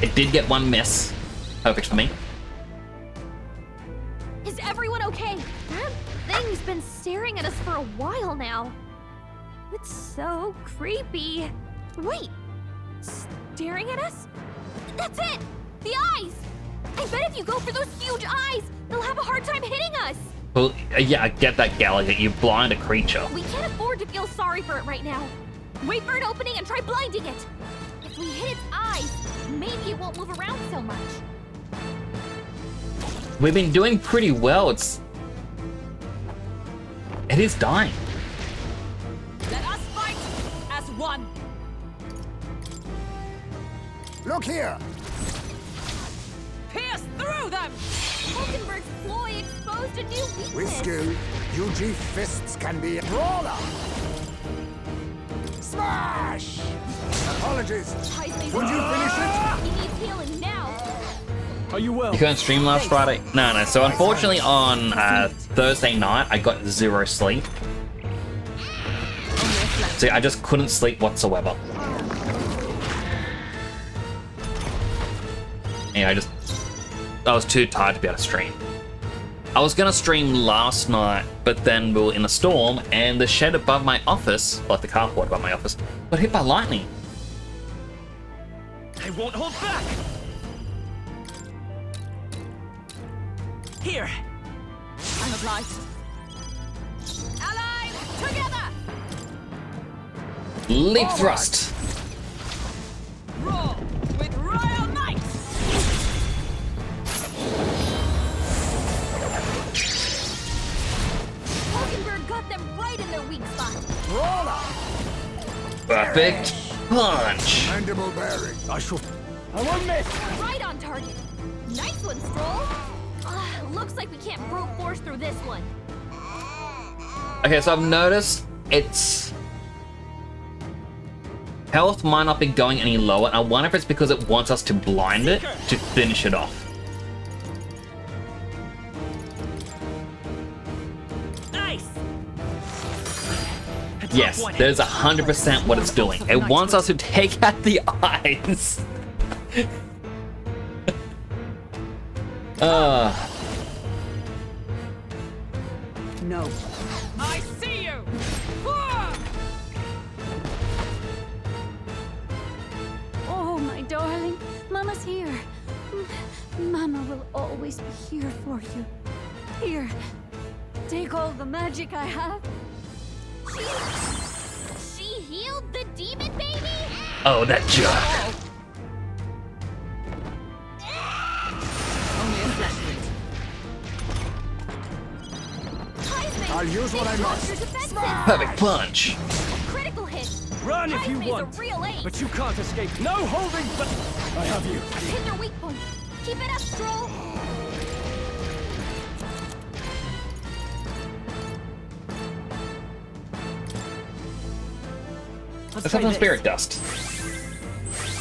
It did get one miss. Perfect for me. Is everyone okay? That thing's been staring at us for a while now. It's so creepy. Wait, staring at us? That's it! The eyes! I bet if you go for those huge eyes, they'll have a hard time hitting us. Well, yeah, I get that, Gallagher. You blind a creature. We can't afford to feel sorry for it right now. Wait for an opening and try blinding it. If we hit its eyes, maybe it won't move around so much. We've been doing pretty well. It is dying. Let us fight as one. Look here! Pierce through them. Hulkenberg's ploy exposed a new weakness. With skill, UG fists can be brawler! Smash! Apologies. Heismay's Would you finish it? He needs healing now. Are you well? You couldn't stream last Friday? No. So unfortunately on Thursday night, I got 0 sleep. See, I just couldn't sleep whatsoever. Yeah, I was too tired to be able to stream. I was gonna stream last night, but then we were in a storm, and the shed above my office, like the carport above my office, got hit by lightning. I won't hold back! Here! I'm obliged. Allies, together! Leap thrust! Roar with royal might! Hulkenberg got them right in their weak spot. Perfect punch! Mandible bearing. I won't miss! Right on target. Nice one, Stroll. Looks like we can't brute force through this one. Okay, so I've noticed its health might not be going any lower. I wonder if it's because it wants us to blind it to finish it off. Nice! Yes, there's 100% what it's doing. It wants us to take out the eyes. No. I see you! Oh, my darling. Mama's here. Mama will always be here for you. Here. Take all the magic I have. She healed the demon baby? Oh, that jerk. Only a flesh wound. Heisman, I'll use what I they must. blocked your defenses. Perfect punch. Critical hit. Run if you Heisman's want, a real ace. but you can't escape. No holding, but I have you. Hit their weak point. Keep it up, Stroll. Let's have some spirit dust.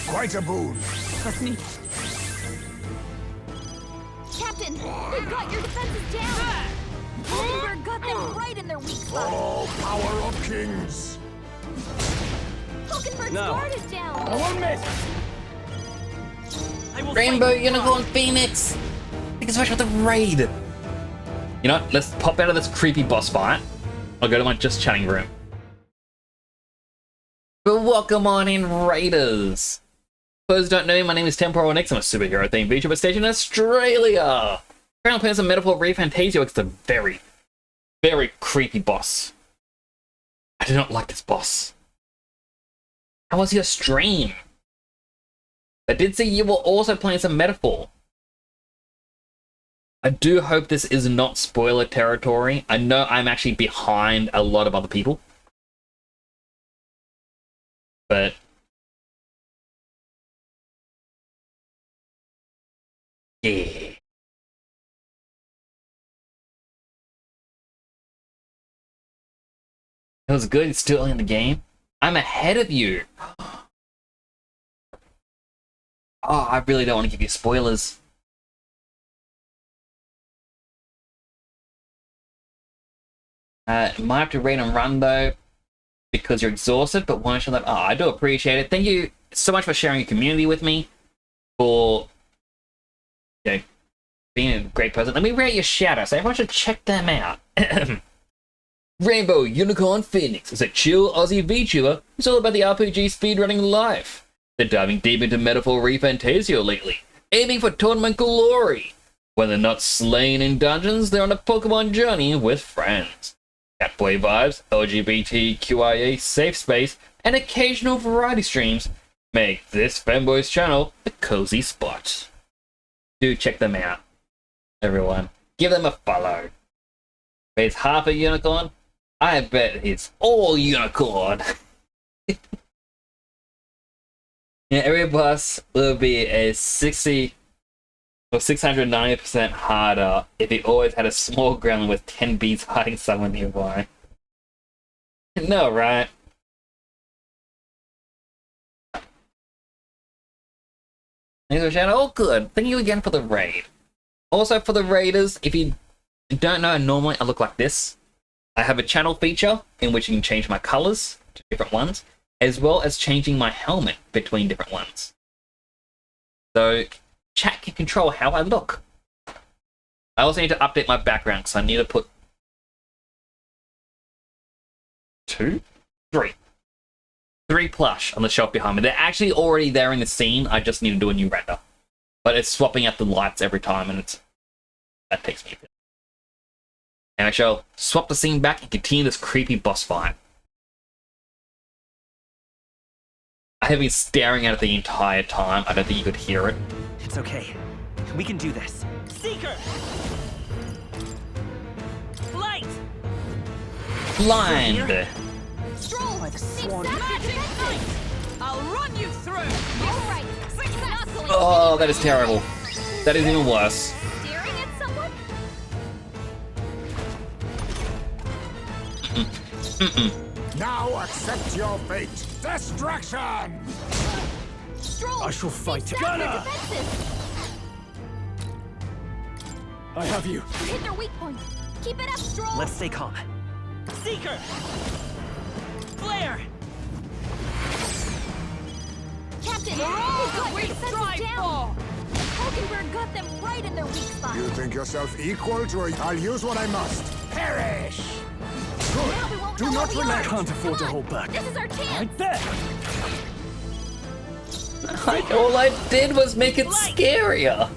Quite a boon. Trust me. Captain, we've got your defenses down. Hulkenberg got them right in their weak spot. Oh, power of kings. Hulkenberg's No. guard is down. I won't miss! I will Rainbow fight. Unicorn Phoenix! Take us back with the raid! You know what? Let's pop out of this creepy boss fight. I'll go to my just chatting room. But welcome on in, Raiders! For those who don't know me, my name is Temporal Nix. I'm a superhero themed VTuber stationed in Australia! Currently playing some Metaphor Refantazio. It's a very, very creepy boss. I do not like this boss. How was your stream? I did see you were also playing some Metaphor. I do hope this is not spoiler territory. I know I'm actually behind a lot of other people. But yeah. It was good, it's still early in the game. I'm ahead of you. Oh, I really don't want to give you spoilers. Might have to read and run though, because you're exhausted, but why should I? Oh, I do appreciate it. Thank you so much for sharing your community with me, for being a great person. Let me rate your shoutouts, so everyone should check them out. Rainbow Unicorn Phoenix is a chill Aussie VTuber who's all about the RPG speedrunning life. They're diving deep into Metaphor Refantazio lately, aiming for tournament glory. When they're not slain in dungeons, they're on a Pokemon journey with friends. Catboy vibes, LGBTQIA safe space, and occasional variety streams make this fanboy's channel a cozy spot. Do check them out, everyone. Give them a follow. If it's half a unicorn, I bet it's all unicorn. Yeah, every boss will be a 60 or 690% harder if he always had a small gremlin with 10 bees hiding somewhere nearby. No, right? Thanks for shouting. Oh, good. Thank you again for the raid. Also, for the raiders, if you don't know, normally I look like this. I have a channel feature in which you can change my colors to different ones, as well as changing my helmet between different ones. So, chat can control how I look. I also need to update my background because I need to put 2? 3. 3 plush on the shelf behind me. They're actually already there in the scene. I just need to do a new render. But it's swapping out the lights every time, and that takes me a bit. And I shall swap the scene back and continue this creepy boss fight. I have been staring at it the entire time. I don't think you could hear it. It's okay. We can do this. Seeker! Light! Blind! Stroll! By the swan. Magic Knight! I'll run you through! Alright, not going Oh, that is terrible. That is even worse. staring at someone? Now accept your fate. Destruction! Stroll! I shall fight. Stay back Gunner! your defenses. I have you. You hit their weak point. Keep it up, Stroll! Let's stay calm. Seeker! Flare! Captain, You're all you've got we your defenses strive down! Hulkenberg got them right in their weak spot. You think yourself equal to a... I'll use what I must. Perish! Now we won't Do know not where we relent. are. Can't afford to Come on, hold back. This is our chance! Right there. All I did was make it Light. scarier.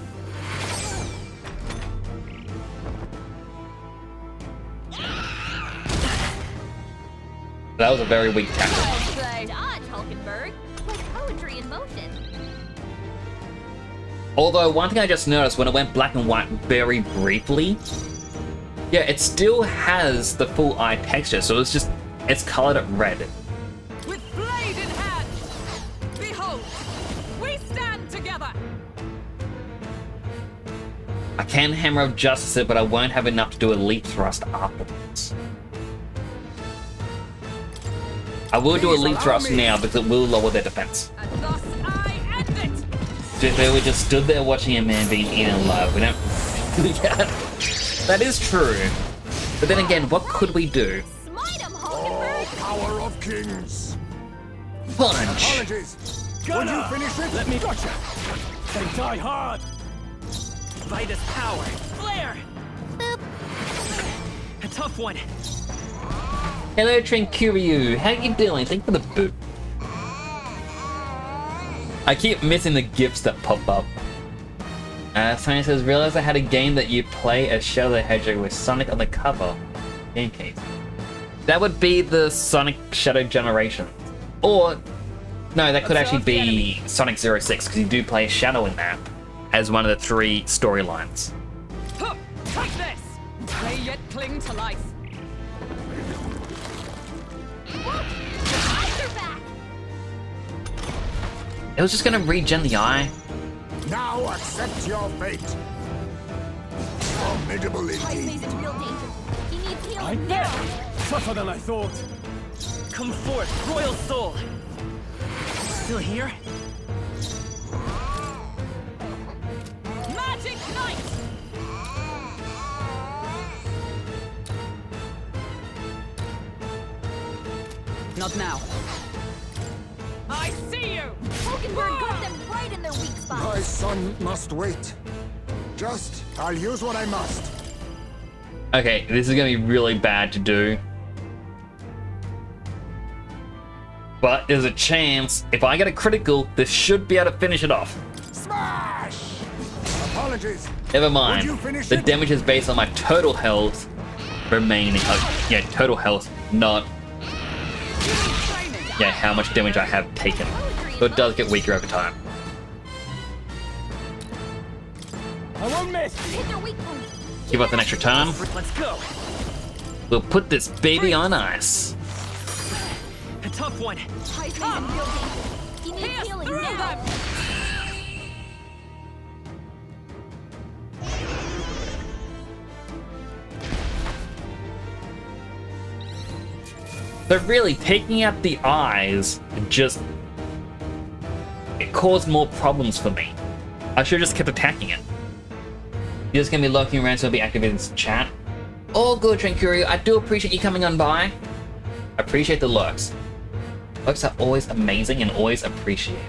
That was a very weak tackle. Well dodge, Hulkenberg. Like poetry in motion. Although, one thing I just noticed when it went black and white very briefly, yeah, it still has the full eye texture, so it's colored at red. With blade in hand! Behold! We stand together! I can hammer of justice it, but I won't have enough to do a leap thrust afterwards. I will do a Please leap allow thrust me. now because it will lower their defense. And thus I end it! So if they were just stood there watching a man being eaten alive, we don't really get. That is true. But then again, what could we do? Smite him, Oh, Hulkenberg! power of kings! Punch! Apologies. Would you finish it? Let me gotcha. They die hard. Vitus power! Flare! A tough one! Hello, Trinkiryu. How you doing? Thank you for the boot. I keep missing the gifts that pop up. Sonic says, realize I had a game that you play as Shadow the Hedgehog with Sonic on the cover. Game case. That would be the Sonic Shadow Generation. Or, no, that could actually be Sonic 06, because you do play Shadow in that as one of the 3 storylines. Huh, take this! May yet cling to life. Eyes are back! It was just gonna regen the eye. Now accept your fate. Formidable Heismei's indeed. in real danger. He needs healing Right now! there. Tougher than I thought. Come forth, royal soul! Still here? Magic Knight! Not now. I see you! Hulkenberg got them right in their weak spot. My son must wait. I'll use what I must. Okay, this is gonna be really bad to do. But there's a chance, if I get a critical, this should be able to finish it off. Smash! Apologies. Never mind. Would you finish The it? damage is based on my total health remaining. Yeah, total health, not yeah, how much damage I have taken. So it does get weaker over time. I won't miss. Hit their weak point. Give us an extra turn. Let's go! We'll put this baby on ice. A tough one! Heismei's in real danger. He needs Pierce healing through now! them! So really, taking out the eyes just it caused more problems for me. I should have just kept attacking it. You're just gonna be lurking around, so I'll be activating this chat. All good, Trancurio. I do appreciate you coming on by. I appreciate the lurks. Lurks are always amazing and always appreciated.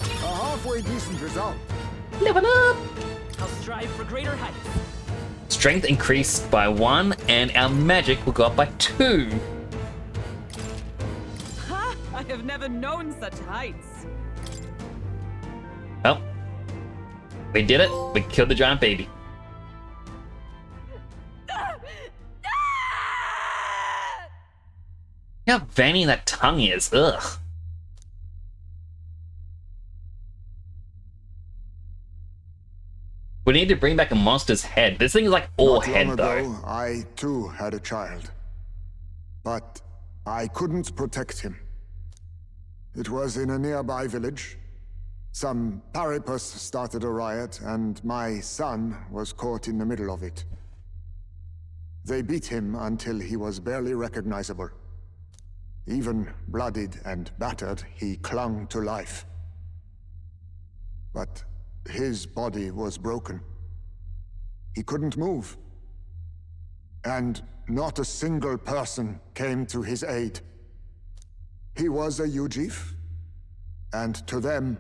A halfway decent result. Level up! I'll strive for greater heights. Strength increased by 1, and our magic will go up by 2. Ha! I have never known such heights. Well, we did it. We killed the giant baby. Look how veiny that tongue is. Ugh. We need to bring back a monster's head. This thing is like all Not head long though. ago, I too had a child. But I couldn't protect him. It was in a nearby village. Some paripus started a riot, and my son was caught in the middle of it. They beat him until he was barely recognizable. Even bloodied and battered, he clung to life. But his body was broken. He couldn't move. And not a single person came to his aid. He was a Ujif, and to them,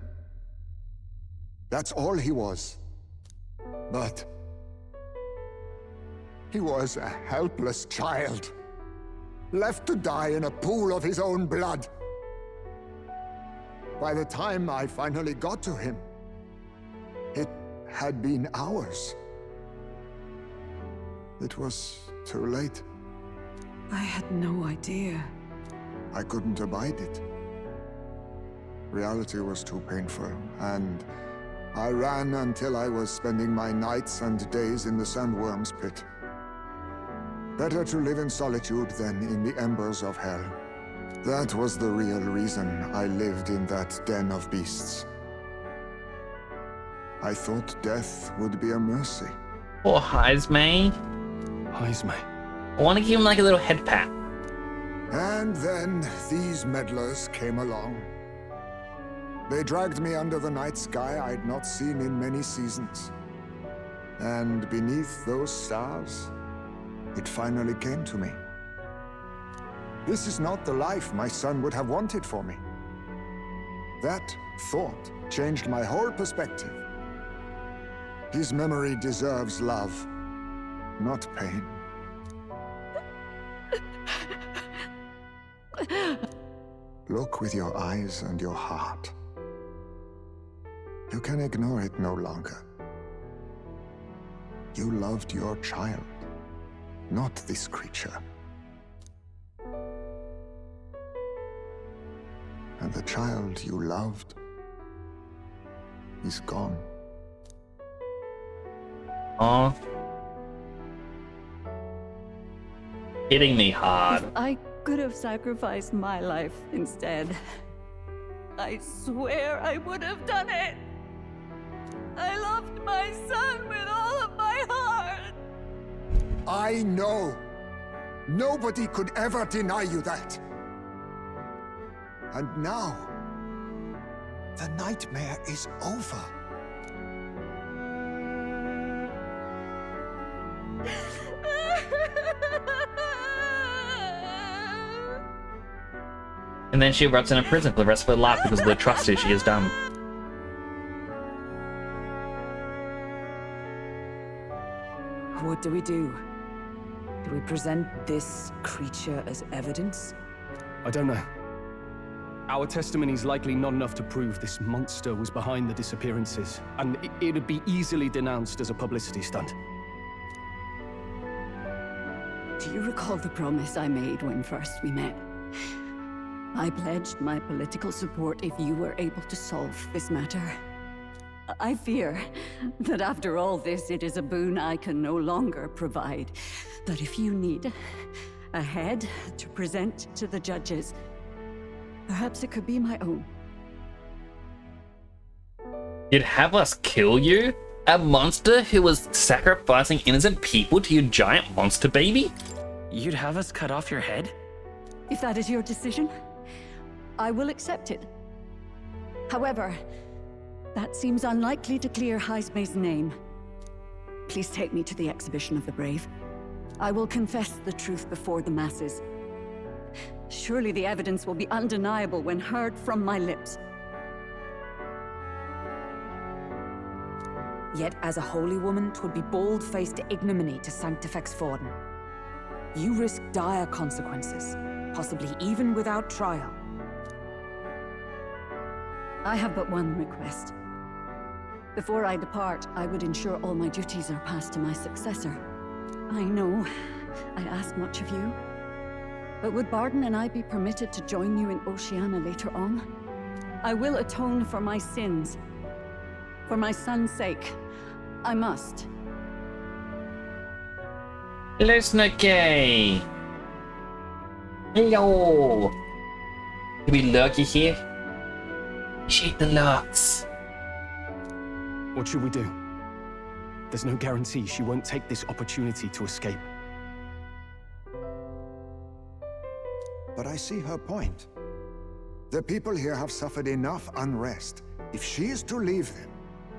that's all he was. But he was a helpless child, left to die in a pool of his own blood. By the time I finally got to him, it had been hours. It was too late. I had no idea. I couldn't abide it. Reality was too painful, and I ran until I was spending my nights and days in the sandworm's pit. Better to live in solitude than in the embers of hell. That was the real reason I lived in that den of beasts. I thought death would be a mercy. Poor Heismay. Heismay. I want to give him like a little head pat. And then these meddlers came along. They dragged me under the night sky I'd not seen in many seasons. And beneath those stars, it finally came to me. This is not the life my son would have wanted for me. That thought changed my whole perspective. His memory deserves love, not pain. Look with your eyes and your heart. You can ignore it no longer. You loved your child, not this creature. And the child you loved is gone. Aw. Hitting me hard. If I could have sacrificed my life instead, I swear I would have done it. I loved my son with all of my heart. I know. Nobody could ever deny you that. And now, the nightmare is over. And then she rots in a prison for the rest of her life because of the atrocities she has done. What do? Do we present this creature as evidence? I don't know. Our testimony is likely not enough to prove this monster was behind the disappearances, and it'd be easily denounced as a publicity stunt. Do you recall the promise I made when first we met? I pledged my political support if you were able to solve this matter. I fear that after all this, it is a boon I can no longer provide. But if you need a head to present to the judges, perhaps it could be my own. You'd have us kill you? A monster who was sacrificing innocent people to your giant monster baby? You'd have us cut off your head? If that is your decision, I will accept it. However, that seems unlikely to clear Heismay's name. Please take me to the exhibition of the brave. I will confess the truth before the masses. Surely the evidence will be undeniable when heard from my lips. Yet as a holy woman, 'twould be bold-faced ignominy to sanctifex Forden. You risk dire consequences, possibly even without trial. I have but one request. Before I depart, I would ensure all my duties are passed to my successor. I know I ask much of you, but would Barden and I be permitted to join you in Oceania later on? I will atone for my sins. For my son's sake, I must. Hello, Snooky! Hello! Can we lurky here? Shake the locks. What should we do? There's no guarantee she won't take this opportunity to escape. But I see her point. The people here have suffered enough unrest. If she is to leave them,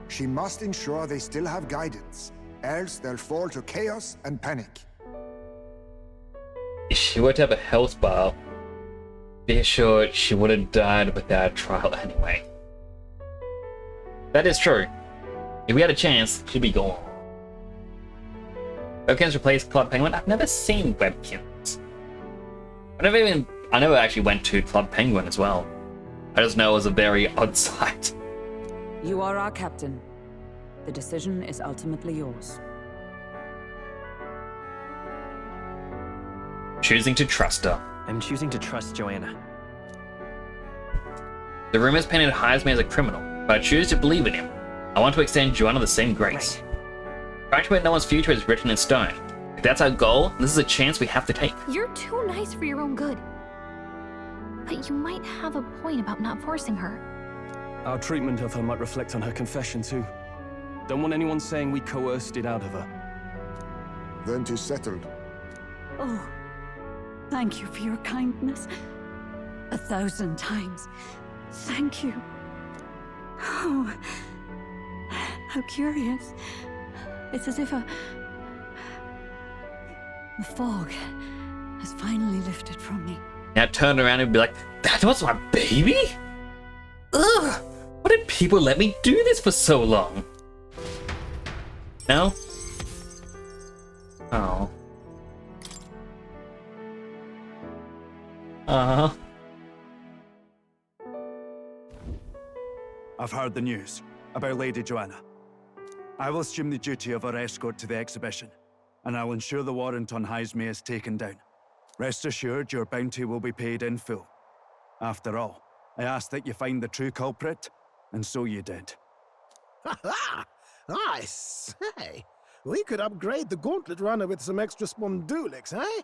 she must ensure they still have guidance, else they'll fall to chaos and panic. If she were to have a health bar, be assured she would have died without trial anyway. That is true. If we had a chance, she'd be gone. Webkins replaced Club Penguin? I've never seen Webkins. I never actually went to Club Penguin as well. I just know it was a very odd sight. You are our captain. The decision is ultimately yours. Choosing to trust her. I'm choosing to trust Joanna. The rumors painted Heisman as a criminal, but I choose to believe in him. I want to extend Joanna the same grace. Trying to make no one's future is written in stone. If that's our goal, this is a chance we have to take. You're too nice for your own good. But you might have a point about not forcing her. Our treatment of her might reflect on her confession too. Don't want anyone saying we coerced it out of her. Then 'tis settled. Oh, thank you for your kindness. 1,000 times. Thank you. Oh, how curious. It's as if the fog has finally lifted from me. Now turn around and be like, that was my baby? Ugh! Why did people let me do this for so long? No? Oh. I've heard the news about Lady Joanna. I will assume the duty of her escort to the exhibition, and I'll ensure the warrant on Heisme is taken down. Rest assured, your bounty will be paid in full. After all, I asked that you find the true culprit, and so you did. Ha ha! I say, we could upgrade the gauntlet runner with some extra spondulics, eh?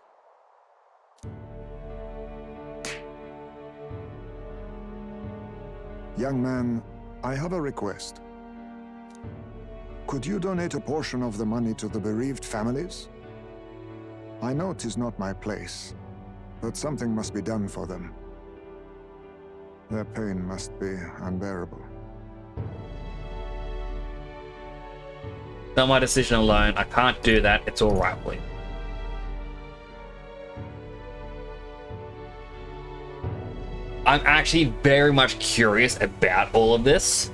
Young man, I have a request. Could you donate a portion of the money to the bereaved families? I know 'tis not my place, but something must be done for them. Their pain must be unbearable. Not my decision alone. I can't do that. It's alright, please. I'm actually very much curious about all of this.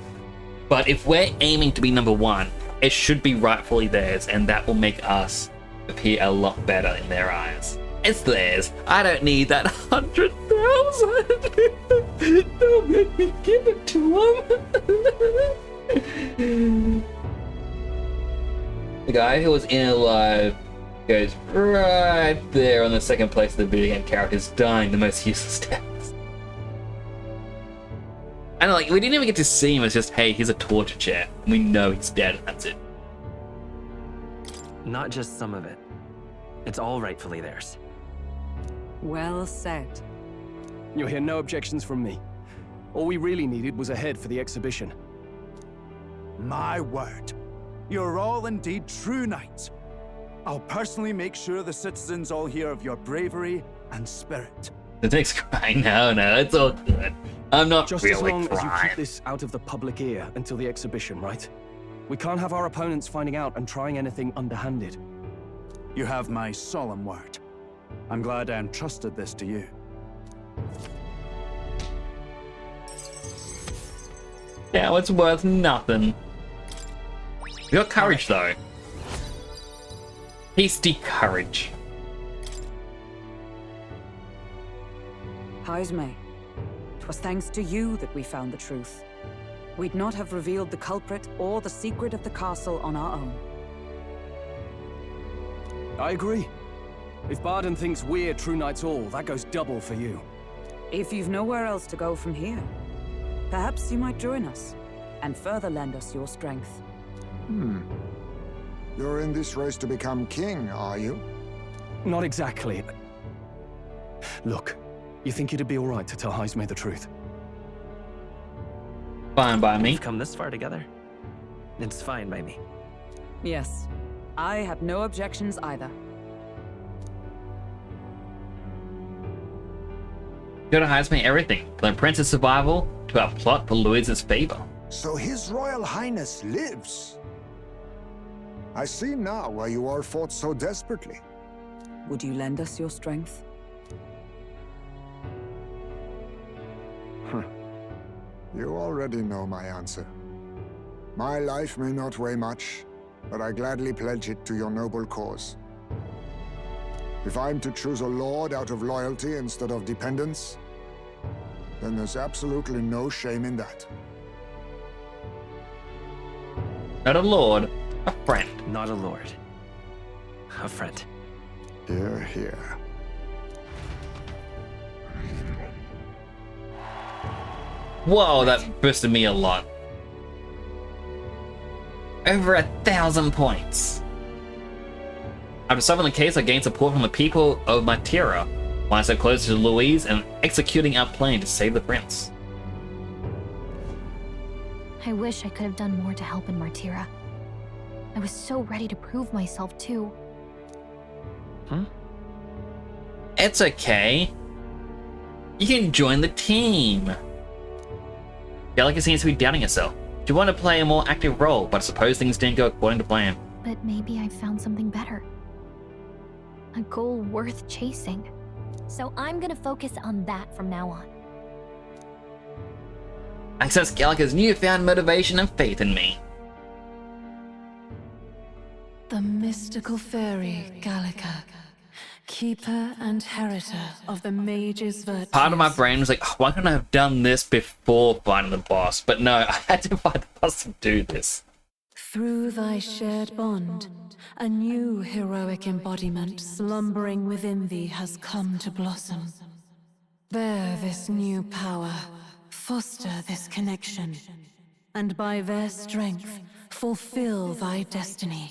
But if we're aiming to be number one, it should be rightfully theirs, and that will make us appear a lot better in their eyes. It's theirs. I don't need that 100,000. Don't make me give it to them. The guy who was in alive goes right there on the second place of the video game characters dying the most useless deaths. And like, we didn't even get to see him as just, hey, here's a torture chair. And we know he's dead, and that's it. Not just some of it. It's all rightfully theirs. Well said. You'll hear no objections from me. All we really needed was a head for the exhibition. My word. You're all indeed true knights. I'll personally make sure the citizens all hear of your bravery and spirit. The Nick's crying. No, it's all good. I'm not Just really as long crying. as you keep this out of the public ear until the exhibition, right? We can't have our opponents finding out and trying anything underhanded. You have my solemn word. I'm glad I entrusted this to you. Now it's worth nothing. You got courage, though. Hasty courage. Haisme, 'twas thanks to you that we found the truth. We'd not have revealed the culprit or the secret of the castle on our own. I agree. If Barden thinks we're True Knights all, that goes double for you. If you've nowhere else to go from here, perhaps you might join us and further lend us your strength. You're in this race to become king, are you? Not exactly. Look, you think it'd be all right to tell Haisme the truth? Fine by me. We've come this far together. It's fine by me. Yes, I have no objections either. Go to Haisme everything, from the prince's survival to our plot for Louise's favor. So His Royal Highness lives. I see now why you all fought so desperately. Would you lend us your strength? You already know my answer. My life may not weigh much, but I gladly pledge it to your noble cause. If I'm to choose a lord out of loyalty instead of dependence, then there's absolutely no shame in that. Not a lord, a friend. Not a lord. A friend. Hear, hear. Whoa, that boosted me a lot. Over 1,000 points. After solving the case, I gained support from the people of Matira, while I stayed closer to Louise and executing our plan to save the prince. I wish I could have done more to help in Martira. I was so ready to prove myself, too. It's okay. You can join the team. Gallica seems to be doubting herself. She wanted to play a more active role, but I suppose things didn't go according to plan. But maybe I found something better. A goal worth chasing. So I'm gonna focus on that from now on. I sense Gallica's newfound motivation and faith in me. The mystical fairy, Gallica. Keeper and heritor of the mage's virtues. Part of my brain was like, oh, why couldn't I have done this before fighting the boss? But no, I had to fight the boss to do this. Through thy shared bond, a new heroic embodiment slumbering within thee has come to blossom. Bear this new power, foster this connection, and by their strength, fulfill thy destiny.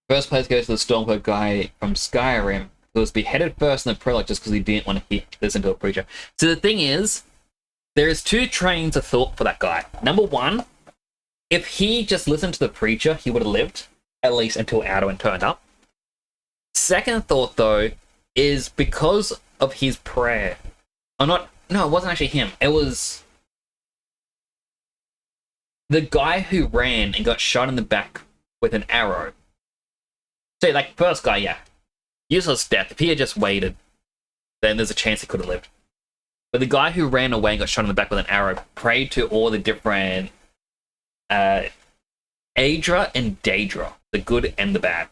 First place goes to the Stormcloak guy from Skyrim, who was beheaded first in the prologue just because he didn't want to listen to a preacher. So the thing is, there is two trains of thought for that guy. Number one, if he just listened to the preacher, he would have lived, at least until Alduin turned up. Second thought, though, is because of his prayer. Or not, no, it wasn't actually him. It was the guy who ran and got shot in the back with an arrow. So, like, first guy, yeah. Useless death. If he had just waited, then there's a chance he could have lived. But the guy who ran away and got shot in the back with an arrow prayed to all the different Aedra and Daedra, the good and the bad.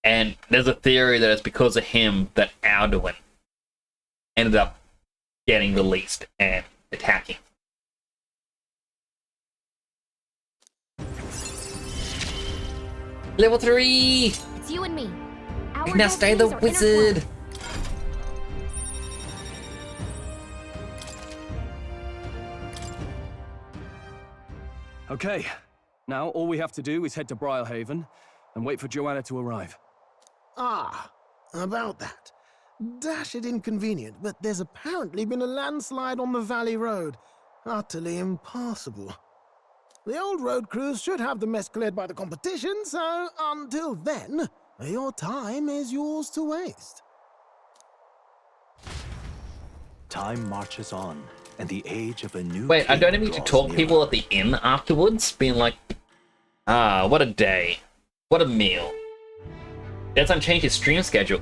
And there's a theory that it's because of him that Alduin ended up getting released and attacking. Level 3! It's you and me. I can now stay the wizard! Okay, now all we have to do is head to Briarhaven and wait for Joanna to arrive. Ah, about that. Dashed inconvenient, but there's apparently been a landslide on the Valley Road. Utterly impassable. The old road crews should have the mess cleared by the competition, so until then, your time is yours to waste. Time marches on, and the age of a new Wait, I don't king need to draws talk nearer. people at the inn afterwards, being like, ah, what a day. What a meal. Deadline changed his stream schedule.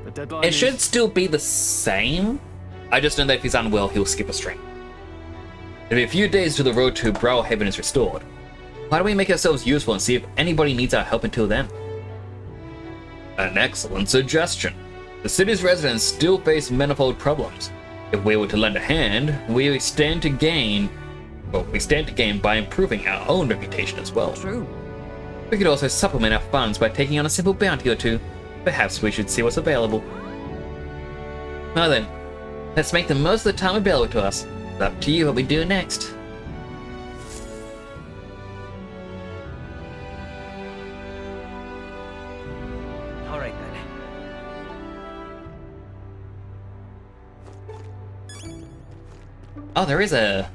The deadline It should still be the same. I just know that if he's unwell, he'll skip a stream. It'll be a few days till the road to Browhaven is restored. Why don't we make ourselves useful and see if anybody needs our help until then? An excellent suggestion. The city's residents still face manifold problems. If we were to lend a hand, we stand to gain by improving our own reputation as well. True. We could also supplement our funds by taking on a simple bounty or two. Perhaps we should see what's available. Well then, let's make the most of the time available to us. It's up to you what we do next. All right then. Oh, there is a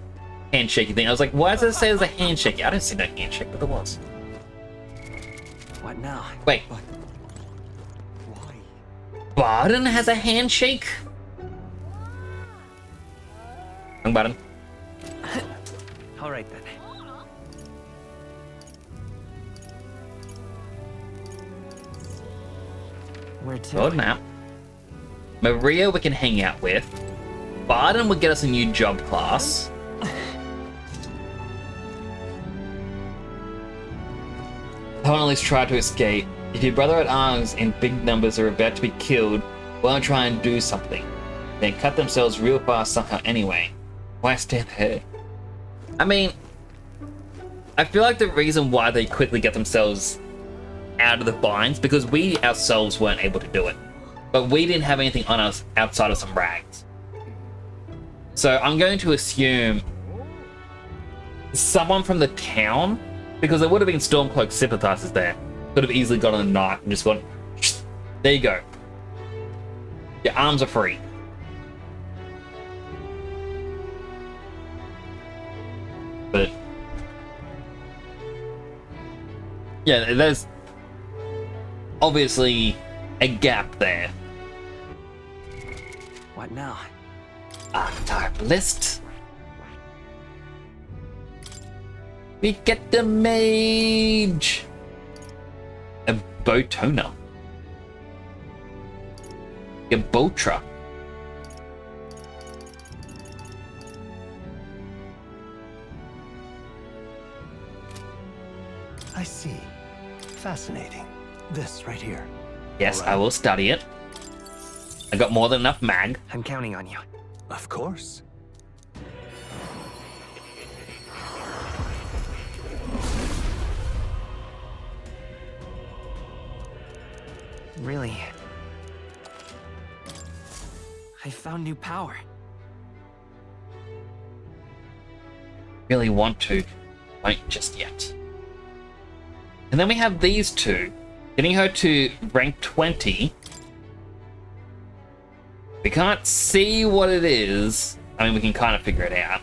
handshaking thing. I was like, why does it say there's a handshake? I didn't see no handshake, but there was. What now? Wait. Barden has a handshake? Wrong button. All right then. Where to? Roadmap. Maria we can hang out with. Barden would get us a new job class. Don't at least try to escape. If your brother at arms in big numbers are about to be killed, why try and do something? They cut themselves real fast somehow anyway. Why stand there? I mean, I feel like the reason why they quickly get themselves out of the binds because we ourselves weren't able to do it. But we didn't have anything on us outside of some rags. So I'm going to assume someone from the town, because there would have been Stormcloak sympathizers there, could have easily gotten a knife and just gone, there you go. Your arms are free. But yeah, there's obviously a gap there. What now? Archetype list. We get the mage. A Botona. A Botra. I see. Fascinating. This right here. Yes, I will study it. I got more than enough mag. I'm counting on you. Of course. Really? I found new power. Really want to, won't just yet. And then we have these two. Getting her to rank 20. We can't see what it is. I mean, we can kind of figure it out.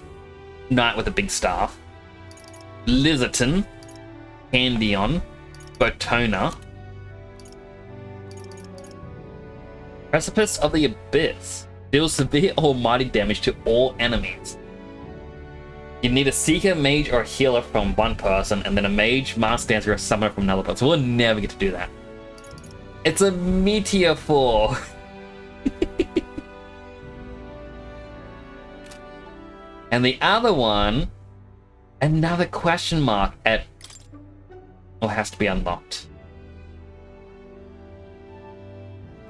Knight with a big staff. Lizardton. Candion. Botona. Precipice of the Abyss. Deals severe or mighty damage to all enemies. You need a Seeker, Mage, or a Healer from one person, and then a Mage, Master Dancer, or a Summoner from another person. So we'll never get to do that. It's a Meteor 4. And the other one, another question mark at... Oh, it has to be unlocked.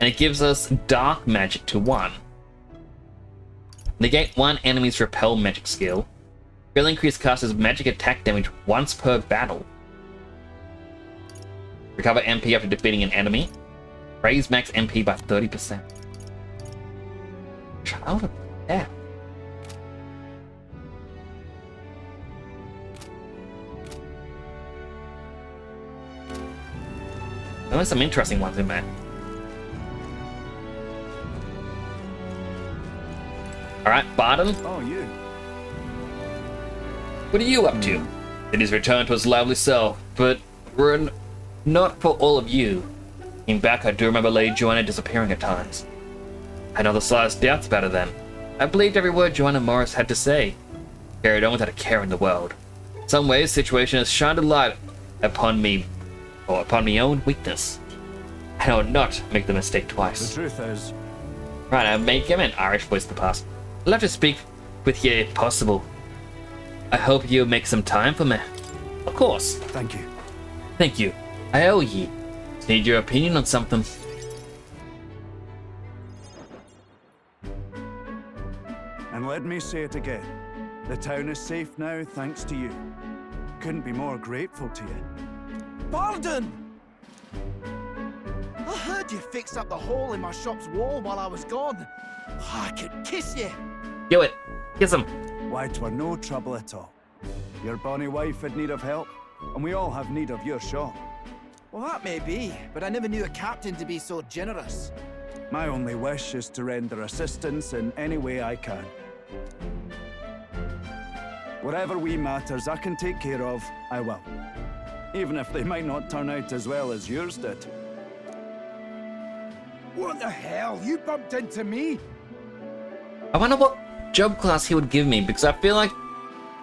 And it gives us Dark Magic to 1. Negate one enemy's Repel magic skill. Will increase caster's magic attack damage once per battle. Recover MP after defeating an enemy. Raise max MP by 30%. Child of Death. There's some interesting ones in there. Alright, Barden. Oh, you. What are you up to? It is returned to its lively self, but not for all of you. Looking back, I do remember Lady Joanna disappearing at times. I had no the slightest doubts about her then. I believed every word Joanna Morris had to say. Carried on without a care in the world. In some ways, the situation has shined a light upon me, or upon my own weakness. I will not make the mistake twice. The truth is... Right, I make him an Irish voice in the past. I'd love to speak with you if possible. I hope you make some time for me. Of course. Thank you. Thank you. I owe ye. Need your opinion on something. And let me say it again. The town is safe now thanks to you. Couldn't be more grateful to you. Pardon! I heard you fixed up the hole in my shop's wall while I was gone. I could kiss you. Do it. Kiss him. Why, 'twere no trouble at all. Your bonny wife had need of help, and we all have need of your shop. Well, that may be, but I never knew a captain to be so generous. My only wish is to render assistance in any way I can. Whatever wee matters I can take care of, I will. Even if they might not turn out as well as yours did. What the hell? You bumped into me? I wonder what job class he would give me, because I feel like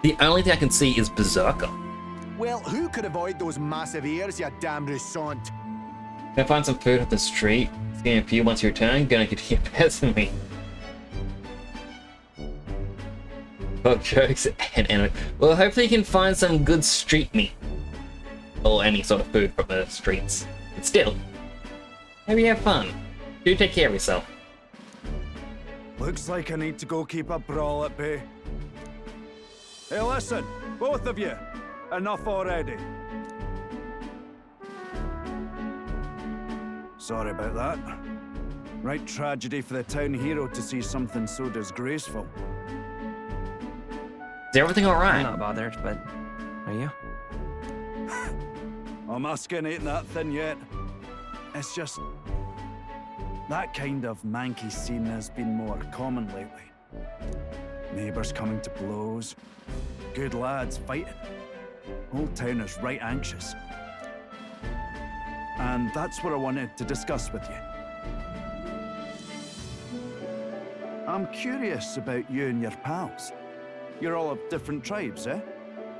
the only thing I can see is Berserker. Well, who could avoid those massive ears, you damn russant? Gonna find some food off the street. Scan a few once you return. Gonna get you better than me. Fuck jokes and anime. Well, hopefully you can find some good street meat. Or any sort of food from the streets. But still, maybe have fun. Do take care of yourself. Looks like I need to go keep a brawl at bay. Hey, listen, both of you. Enough already. Sorry about that. Right tragedy for the town hero to see something so disgraceful. Is everything alright? I'm not bothered, but are you? Oh, my skin ain't that thin yet. It's just... that kind of manky scene has been more common lately. Neighbours coming to blows. Good lads fighting. Whole town is right anxious. And that's what I wanted to discuss with you. I'm curious about you and your pals. You're all of different tribes, eh?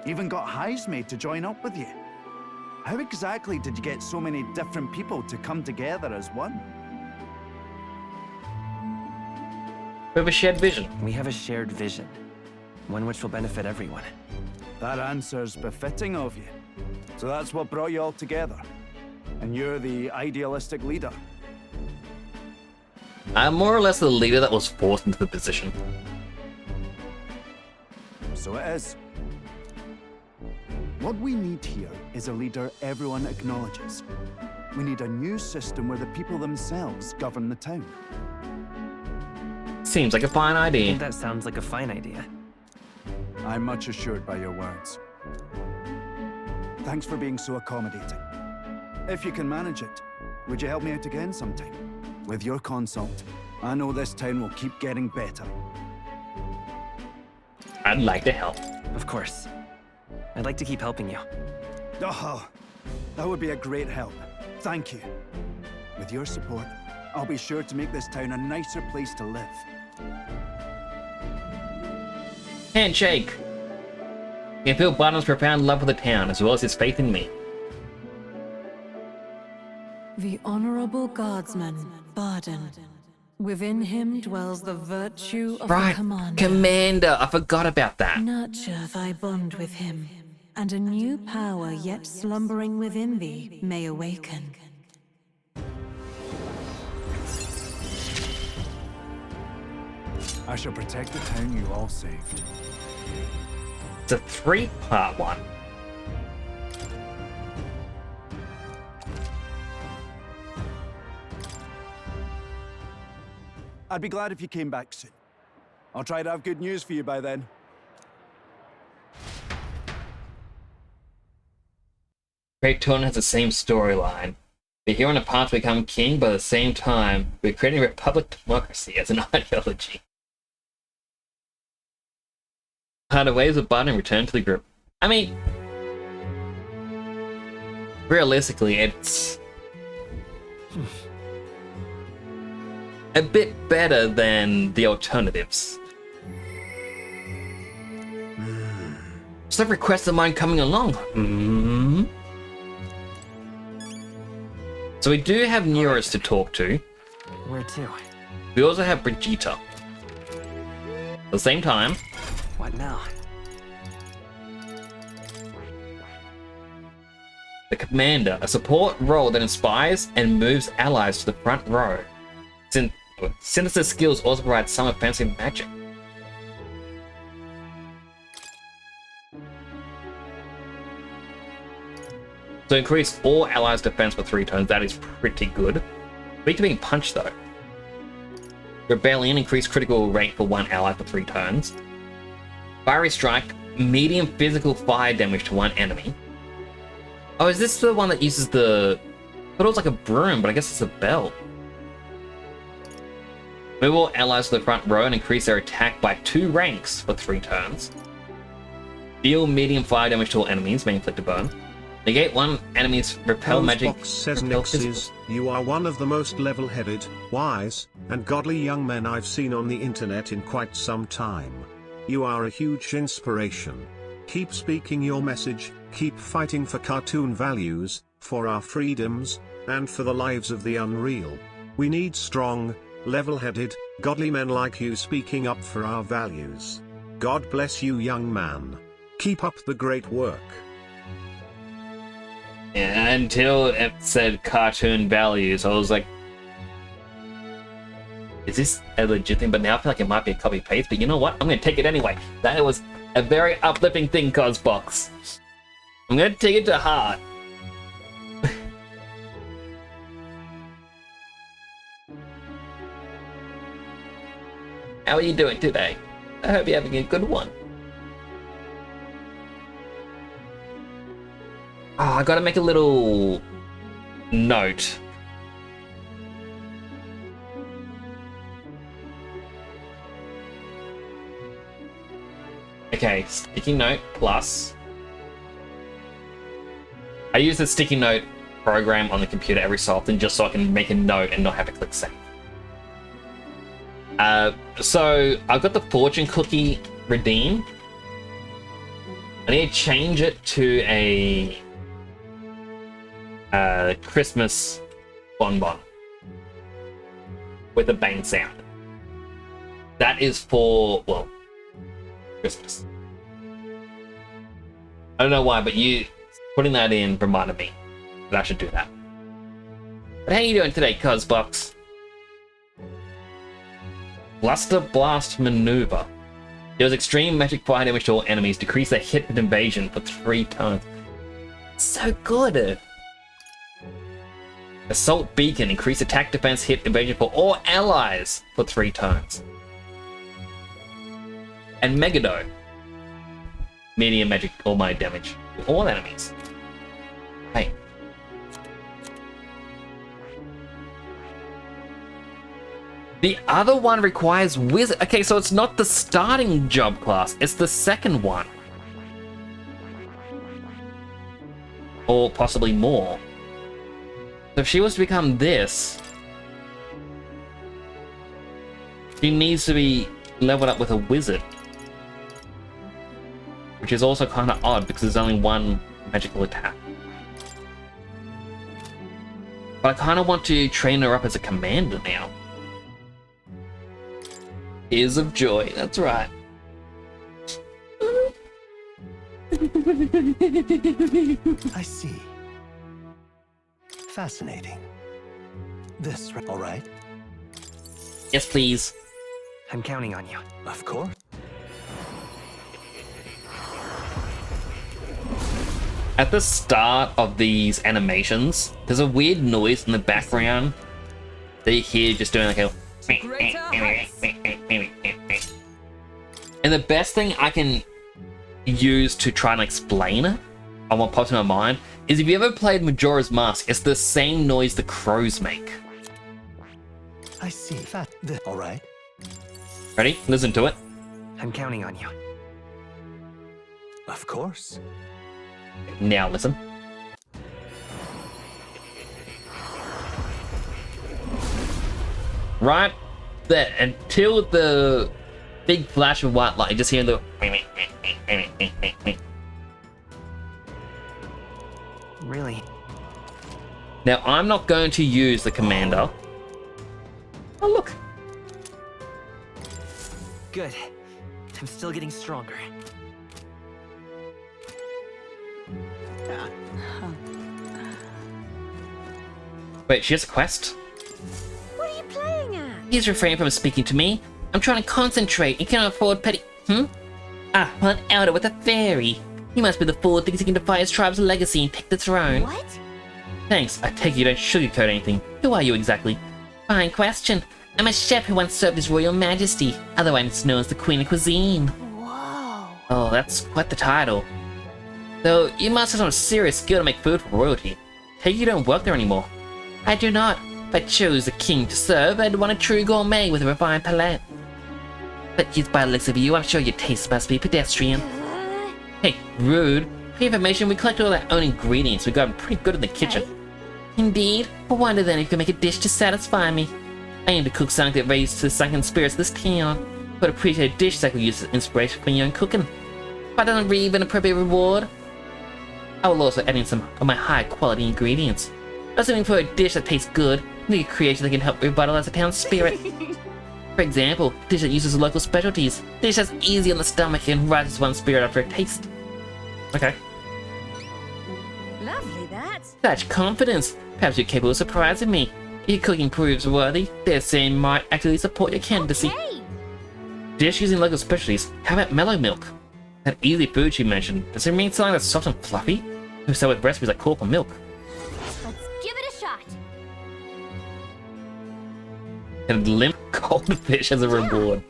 Even got Heisme to join up with you. How exactly did you get so many different people to come together as one? We have a shared vision. We have a shared vision. One which will benefit everyone. That answer's befitting of you. So that's what brought you all together. And you're the idealistic leader. I'm more or less the leader that was forced into the position. So it is. What we need here is a leader everyone acknowledges. We need a new system where the people themselves govern the town. Seems like a fine I idea. think that sounds like a fine idea. I'm much assured by your words. Thanks for being so accommodating. If you can manage it, would you help me out again sometime? With your consult, I know this town will keep getting better. I'd like to help. Of course. I'd like to keep helping you. Oh, that would be a great help. Thank you. With your support, I'll be sure to make this town a nicer place to live. Handshake! You can feel Barton's profound love for the town, as well as his faith in me. The Honorable Guardsman, Barden. Within him dwells the virtue of the Commander. Commander! I forgot about that. Nurture thy bond with him, and a new power yet slumbering within thee may awaken. I shall protect the town you all saved. It's a 3-part one. I'd be glad if you came back soon. I'll try to have good news for you by then. Great Tone has the same storyline. We're here on a path to become king, but at the same time, we're creating a republic democracy as an ideology. Parted ways with Barton and returned to the group. I mean, realistically, it's a bit better than the alternatives. Just a request of mine coming along. So we do have Neurus to talk to. Where to? We also have Brigitte. At the same time, What now? The Commander, a support role that inspires and moves allies to the front row. Sinister skills also provide some offensive magic. So increase all allies' defense for 3 turns. That is pretty good. Weak to being punched though. Rebellion, increase critical rate for 1 ally for 3 turns. Fiery Strike, medium physical fire damage to 1 enemy. Oh, is this the one that uses the... I thought it was like a broom, but I guess it's a belt. Move all allies to the front row and increase their attack by 2 ranks for 3 turns. Deal medium fire damage to all enemies, may inflict a burn. Negate 1 enemy's repel magic. Box says Nixes, you are one of the most level-headed, wise, and godly young men I've seen on the internet in quite some time. You are a huge inspiration. Keep speaking your message, keep fighting for cartoon values, for our freedoms, and for the lives of the unreal. We need strong, level-headed, godly men like you speaking up for our values. God bless you, young man. Keep up the great work. Yeah, until it said cartoon values, I was like, is this a legit thing? But now I feel like it might be a copy-paste, but you know what? I'm going to take it anyway. That was a very uplifting thing, Cosbox. I'm going to take it to heart. How are you doing today? I hope you're having a good one. Oh, I gotta make a little note. Okay, sticky note plus. I use the sticky note program on the computer every so often just so I can make a note and not have to click save. So I've got the fortune cookie redeem. I need to change it to a Christmas bonbon with a bang sound. That is for, well, Christmas. I don't know why, but you putting that in reminded me that I should do that. But how are you doing today, Cosbox? Bluster Blast Maneuver. Deals extreme magic fire damage to all enemies, decrease their hit and invasion for 3 turns. So good! Assault Beacon, increase attack, defense, hit, evasion for all allies for 3 turns. And Megado, medium magic, all my damage to all enemies. Hey. The other one requires wizard. Okay, so it's not the starting job class, it's the second one. Or possibly more. So if she was to become this, she needs to be leveled up with a wizard. Which is also kind of odd because there's only 1 magical attack. But I kind of want to train her up as a commander now. Tears of joy, that's right. I see. Fascinating. This, all right? Yes, please. I'm counting on you. Of course. At the start of these animations, there's a weird noise in the background that you hear just doing like a... And the best thing I can use to try and explain it, on what pops in my mind, is if you ever played Majora's Mask, it's the same noise the crows make. I see. All right. Ready? Listen to it. I'm counting on you. Of course. Now listen. Right there, until the big flash of white light, you just hear the... Really? Now, I'm not going to use the commander. Oh, look. Good. I'm still getting stronger. Wait, she has a quest? What are you playing at? Please refrain from speaking to me. I'm trying to concentrate and cannot afford petty... Ah, an elder with a fairy. He must be the fool who thinks he can defy his tribe's legacy and take the throne. What? Thanks, I take it you don't sugarcoat anything. Who are you exactly? Fine question. I'm a chef who once served His Royal Majesty, otherwise known as the Queen of Cuisine. Whoa. Oh, that's quite the title. Though, you must have some serious skill to make food for royalty. Take it you don't work there anymore. I do not. If I chose a king to serve, I'd want a true gourmet with a refined palate. But just by the looks of you, I'm sure your taste must be pedestrian. Hey, rude. For your information, we collect all our own ingredients. We've gotten pretty good in the kitchen. Indeed. I wonder then if you can make a dish to satisfy me. I aim to cook something that raises the sunken spirits of this town. But appreciate a dish that could use as inspiration for your own cooking. If I don't reap an appropriate reward, I will also add in some of my high quality ingredients. Assuming for a dish that tastes good, you need a creation that can help revitalize the town's spirit. For example, a dish that uses local specialties. A dish that's easy on the stomach and rises one's spirit after a taste. Okay. Lovely, that. Such confidence. Perhaps you're capable of surprising me. If your cooking proves worthy, their saying might actually support your candidacy. Okay. Dish using local specialties. How about mellow milk? That easy food she mentioned. Does it mean something that's soft and fluffy? Who sell with recipes like call for milk? Let's give it a shot. And limp cold fish as a reward.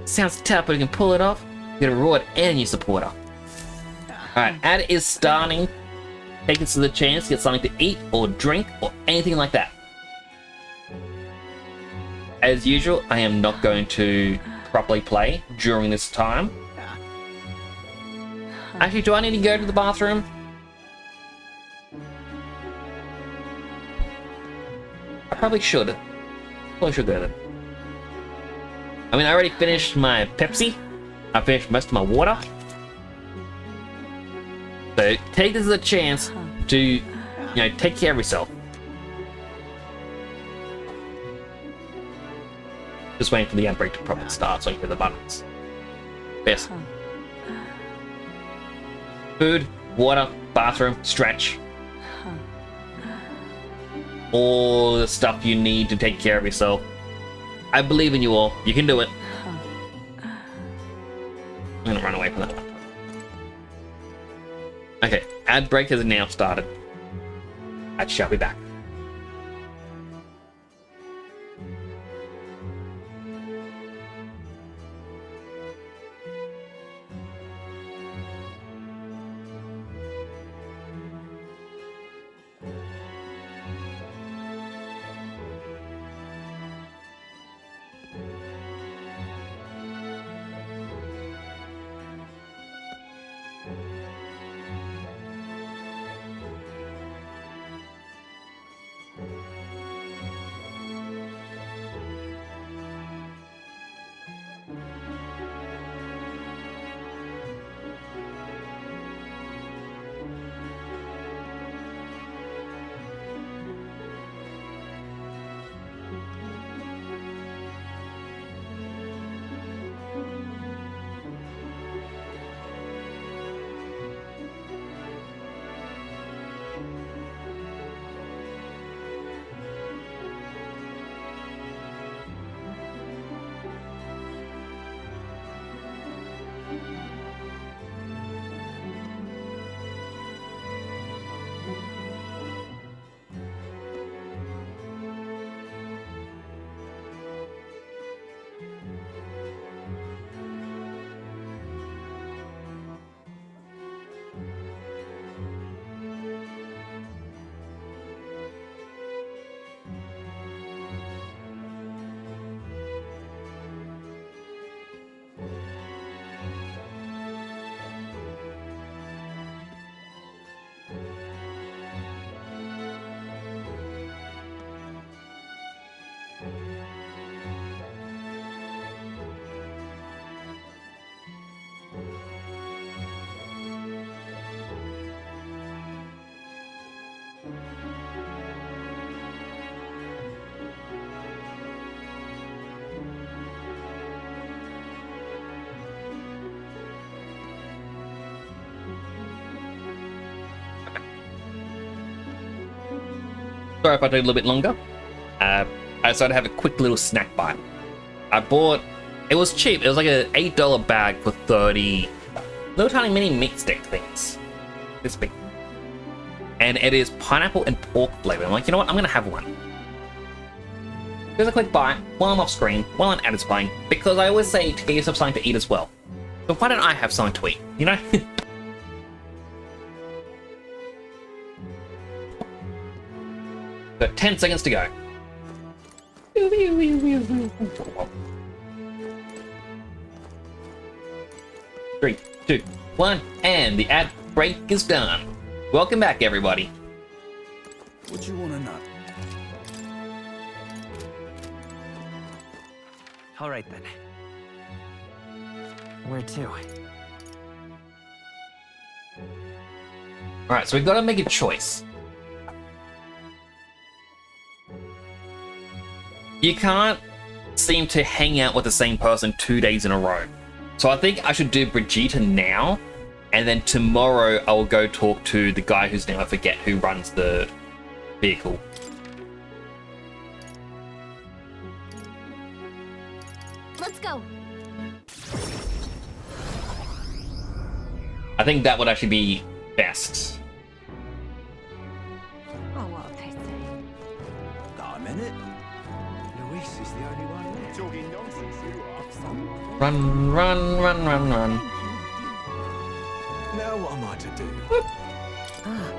Sounds tough, but you can pull it off. You get a reward and you support her. Alright, ad is starting. Take this as a chance to get something to eat or drink or anything like that. As usual, I am not going to properly play during this time. Actually, do I need to go to the bathroom? I probably should. Probably should go there. I mean, I already finished my Pepsi. I finished most of my water. So take this as a chance to, take care of yourself. Just waiting for the outbreak to properly start so I can hit the buttons. Yes. Food, water, bathroom, stretch. All the stuff you need to take care of yourself. I believe in you all. You can do it. I'm gonna run away from that one. Okay, ad break has now started. I shall be back. Sorry if I took a little bit longer. I decided to have a quick little snack bite. I bought, it was cheap, it was like an $8 bag for 30 little tiny mini meat stick things. This big. And it is pineapple and pork flavor. I'm like, you know what, I'm gonna have one. Here's a quick bite while I'm off screen, while I'm out playing, because I always say to get yourself something to eat as well. So why don't I have something to eat, you know? Got 10 seconds to go. 3, 2, 1, and the ad break is done. Welcome back, everybody. What you want to know? All right then. Where to? Alright, so we've got to make a choice. You can't seem to hang out with the same person 2 days in a row. So I think I should do Brigitte now, and then tomorrow I will go talk to the guy whose name I forget who runs the vehicle. Let's go. I think that would actually be best. Oh, what they say. Got a minute? Luis is the only one left. Talking nonsense, you are. Run, run, run, run, run. Now what am I to do?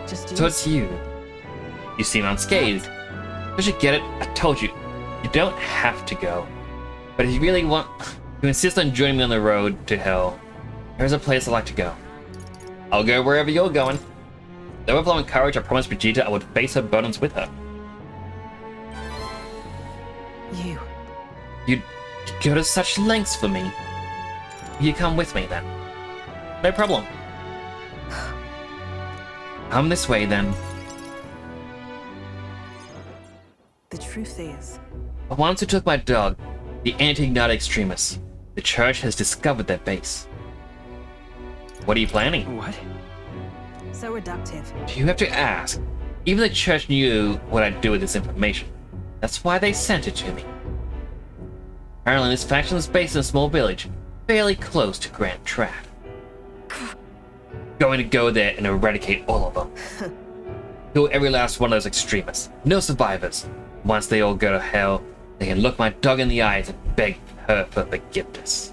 Just So it's you. You seem unscathed. But you get it, I told you. You don't have to go. But if you really want to insist on joining me on the road to hell, there's a place I'd like to go. I'll go wherever you're going. With overflowing courage, I promised Brigitte I would face her burdens with her. You'd go to such lengths for me. You come with me then. No problem. Come this way then. The truth is, The ones who took my dog, the anti-Ignite extremists, the church has discovered their base. What are you planning? What? so reductive. Do you have to ask? Even the church knew what I'd do with this information. That's why they sent it to me. Apparently this faction is based in a small village, fairly close to Grand Trad. Going to go there and eradicate all of them. Kill every last one of those extremists. No survivors. Once they all go to hell, they can look my dog in the eyes and beg her for forgiveness.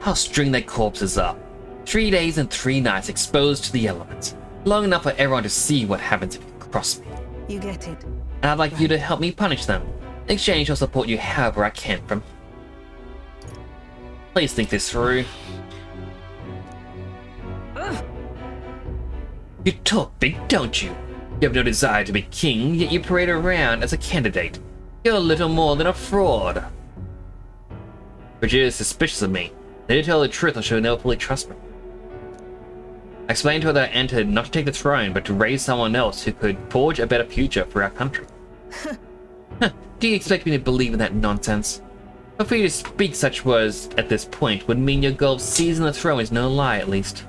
I'll string their corpses up. 3 days and 3 nights exposed to the elements. Long enough for everyone to see what happens if you cross me. You get it. And I'd like you to help me punish them. In exchange, I'll support you however I can from. Please think this through. You talk big, don't you? You have no desire to be king, yet you parade around as a candidate. You're little more than a fraud. Brigitte is suspicious of me. If you tell the truth, or she'll never fully trust me. I explained to her that I entered not to take the throne, but to raise someone else who could forge a better future for our country. Do you expect me to believe in that nonsense? But for you to speak such words at this point would mean your goal of seizing the throne is no lie, at least.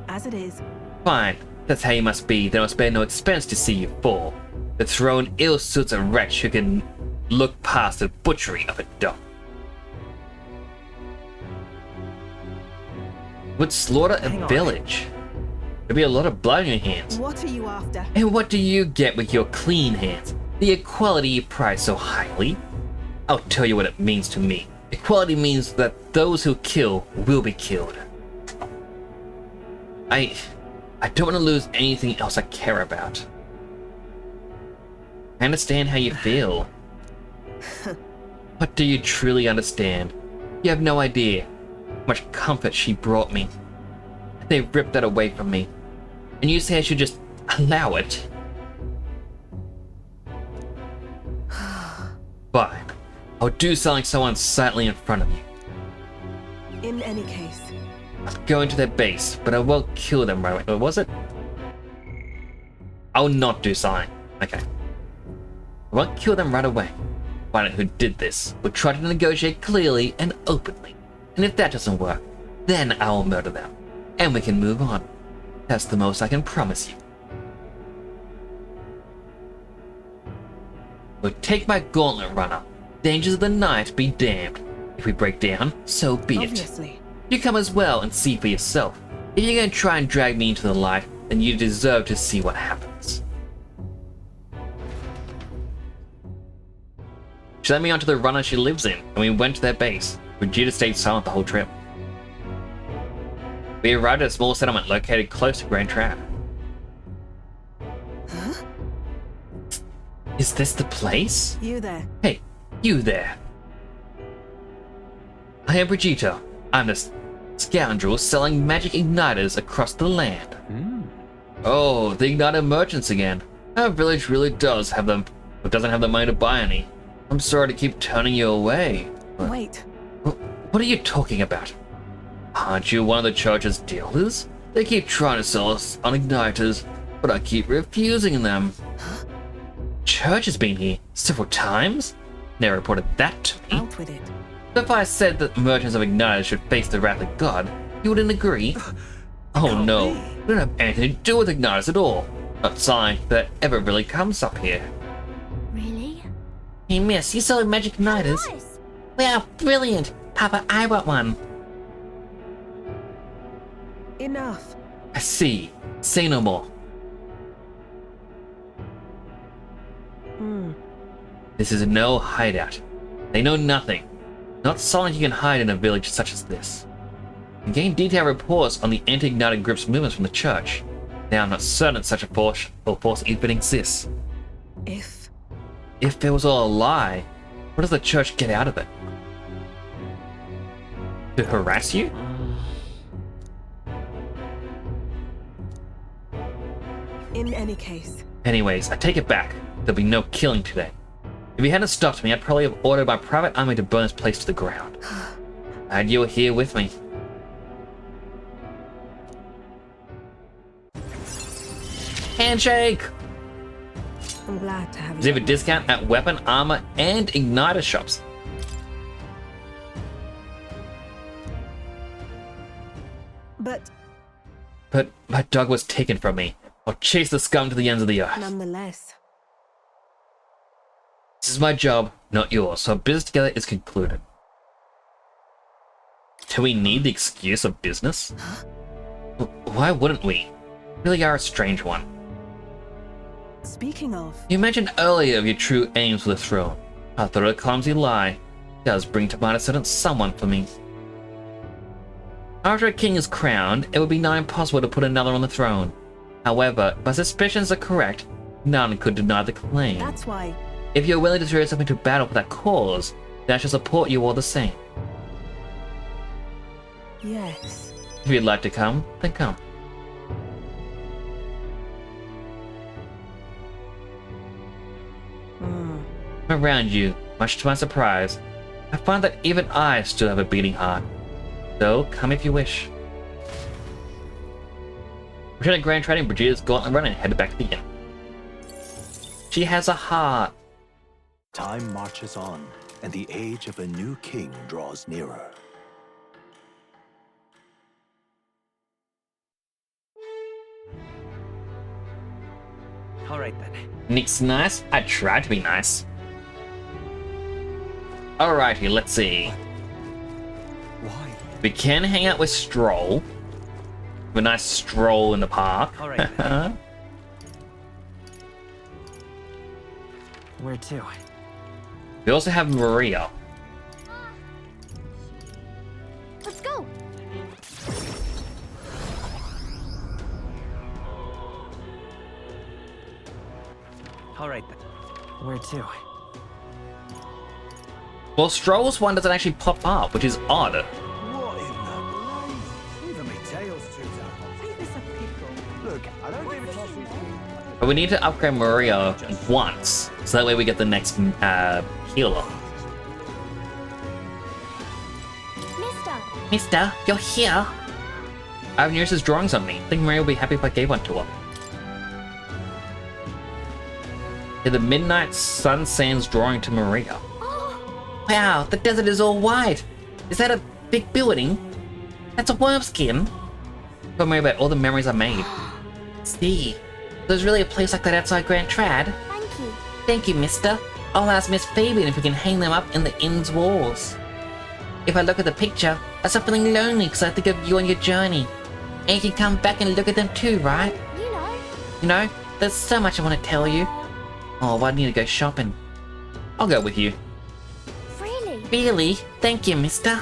As it is. Fine, that's how you must be. Then I'll spare no expense to see you fall. The throne ill suits a wretch who can look past the butchery of a dog. Would slaughter a village. There'd be a lot of blood on your hands. What are you after? And what do you get with your clean hands? The equality you prize so highly? I'll tell you what it means to me. Equality means that those who kill will be killed. I don't want to lose anything else I care about. I understand how you feel. But do you truly understand? You have no idea how much comfort she brought me. They ripped that away from me. And you say I should just allow it? Fine. I'll do something so silently in front of you. In any case. I'll go into their base, but I won't kill them right away. Or was it? I'll not do something. Okay. I won't kill them right away. Find out who did this. We'll try to negotiate clearly and openly. And if that doesn't work, then I will murder them. And we can move on. That's the most I can promise you. We'll take my gauntlet, runner. Dangers of the night be damned. If we break down, so be it. Obviously. You come as well and see for yourself. If you're gonna try and drag me into the light, then you deserve to see what happens. She led me onto the runner she lives in, and we went to their base. Vegeta stayed silent the whole trip. We arrived at a small settlement located close to Grand Trap. Huh? Is this the place? You there. Hey, you there. I am Vegeta. I'm the scoundrel selling magic igniters across the land. Oh, the igniter merchants again. Our village really does have them, but doesn't have the money to buy any. I'm sorry to keep turning you away. But wait. What are you talking about? Aren't you one of the church's dealers? They keep trying to sell us on igniters, but I keep refusing them. Huh? Church has been here several times. Never reported that to me. Out with it. If I said that merchants of igniters should face the wrath of God, you wouldn't agree? Oh no, we don't have anything to do with igniters at all. Not something that ever really comes up here. Really? Hey miss, you selling magic igniters? Nice. Wow, brilliant! Papa, I want one. Enough. I see. Say no more. This is no hideout. They know nothing. Not something you can hide in a village such as this. You gain detailed reports on the anti-ignited group's movements from the church. Now I'm not certain such a force even exists. If it was all a lie, what does the church get out of it? To harass you? In any case. Anyways, I take it back. There'll be no killing today. If you hadn't stopped me, I'd probably have ordered my private army to burn this place to the ground. And you were here with me. Handshake! I'm glad to have you. Receive a discount at weapon, armor, and igniter shops. But my dog was taken from me. I'll chase the scum to the ends of the earth. Nonetheless. This is my job, not yours, so our business together is concluded. Do we need the excuse of business? Why wouldn't we? You really are a strange one. Speaking of... You mentioned earlier of your true aims for the throne. I thought a clumsy lie. It does bring to mind a certain someone for me. After a king is crowned, it would be nigh impossible to put another on the throne. However, if my suspicions are correct, none could deny the claim. That's why... If you're willing to throw yourself into battle for that cause, then I shall support you all the same. Yes. If you'd like to come, then come. Around you, much to my surprise, I find that even I still have a beating heart. So, come if you wish. Return to Grand Trading, Brigida's gauntlet run and headed back to the inn. She has a heart. Time marches on, and the age of a new king draws nearer. Alright then. Nick's nice? I tried to be nice. Alrighty, let's see. Why? We can hang out with Stroll. Have a nice stroll in the park. Alright. Where to? We also have Maria. Let's go. Alright then. Where to? Well, Stroll's one doesn't actually pop up, which is odd. What in the blaze? Even my tail's too tight. Look, I don't give a toss. But we need to upgrade Maria once, so that way we get the next healer. Mister, you're here. I have Nereus's drawings on me. I think Maria will be happy if I gave one to her. Yeah, the Midnight Sun Sands drawing to Maria. Wow, the desert is all white. Is that a big building? That's a worm skin. Don't worry about all the memories I made. See, there's really a place like that outside Grand Trad. Thank you. Thank you, mister. I'll ask Miss Fabian if we can hang them up in the inn's walls. If I look at the picture, I start feeling lonely because I think of you on your journey. And you can come back and look at them too, right? You know, there's so much I want to tell you. Oh, why do I need to go shopping? I'll go with you. Really? Really? Thank you, mister.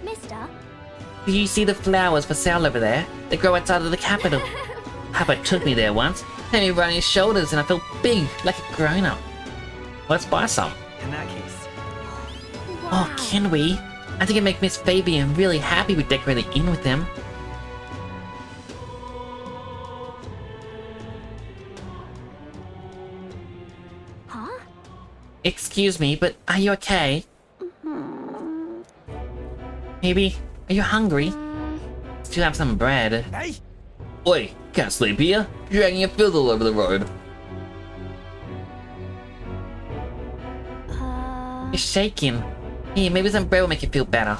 Mister? Do you see the flowers for sale over there? They grow outside of the capital. Papa took me there once, had me run his shoulders, and I felt big, like a grown-up. Let's buy some. In that case. Oh, can we? I think it'd make Miss Fabian really happy we decorate the inn with them. Huh? Excuse me, but are you okay? Maybe, are you hungry? Still have some bread. Hey! Oi, can't sleep here. Dragging your filth all over the road. You're shaking. Here, maybe some bread will make you feel better.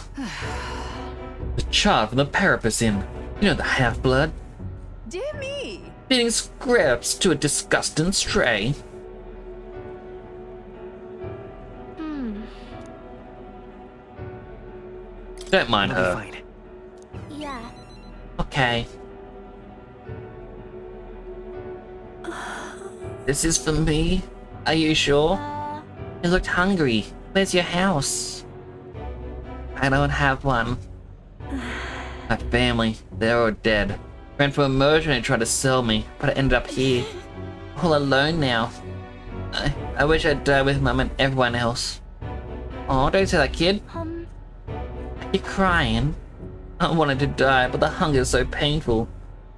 The child from the Parapus Inn. You know, the half-blood. Dear me! Feeding scraps to a disgusting stray. Don't mind her. Fine. Yeah. Okay. This is for me? Are you sure? You looked hungry. Where's your house? I don't have one. My family, they're all dead. Ran for a merchant and tried to sell me, but I ended up here. All alone now. I wish I'd died with Mum and everyone else. Oh, don't say that, kid. You're crying? I wanted to die, but the hunger is so painful.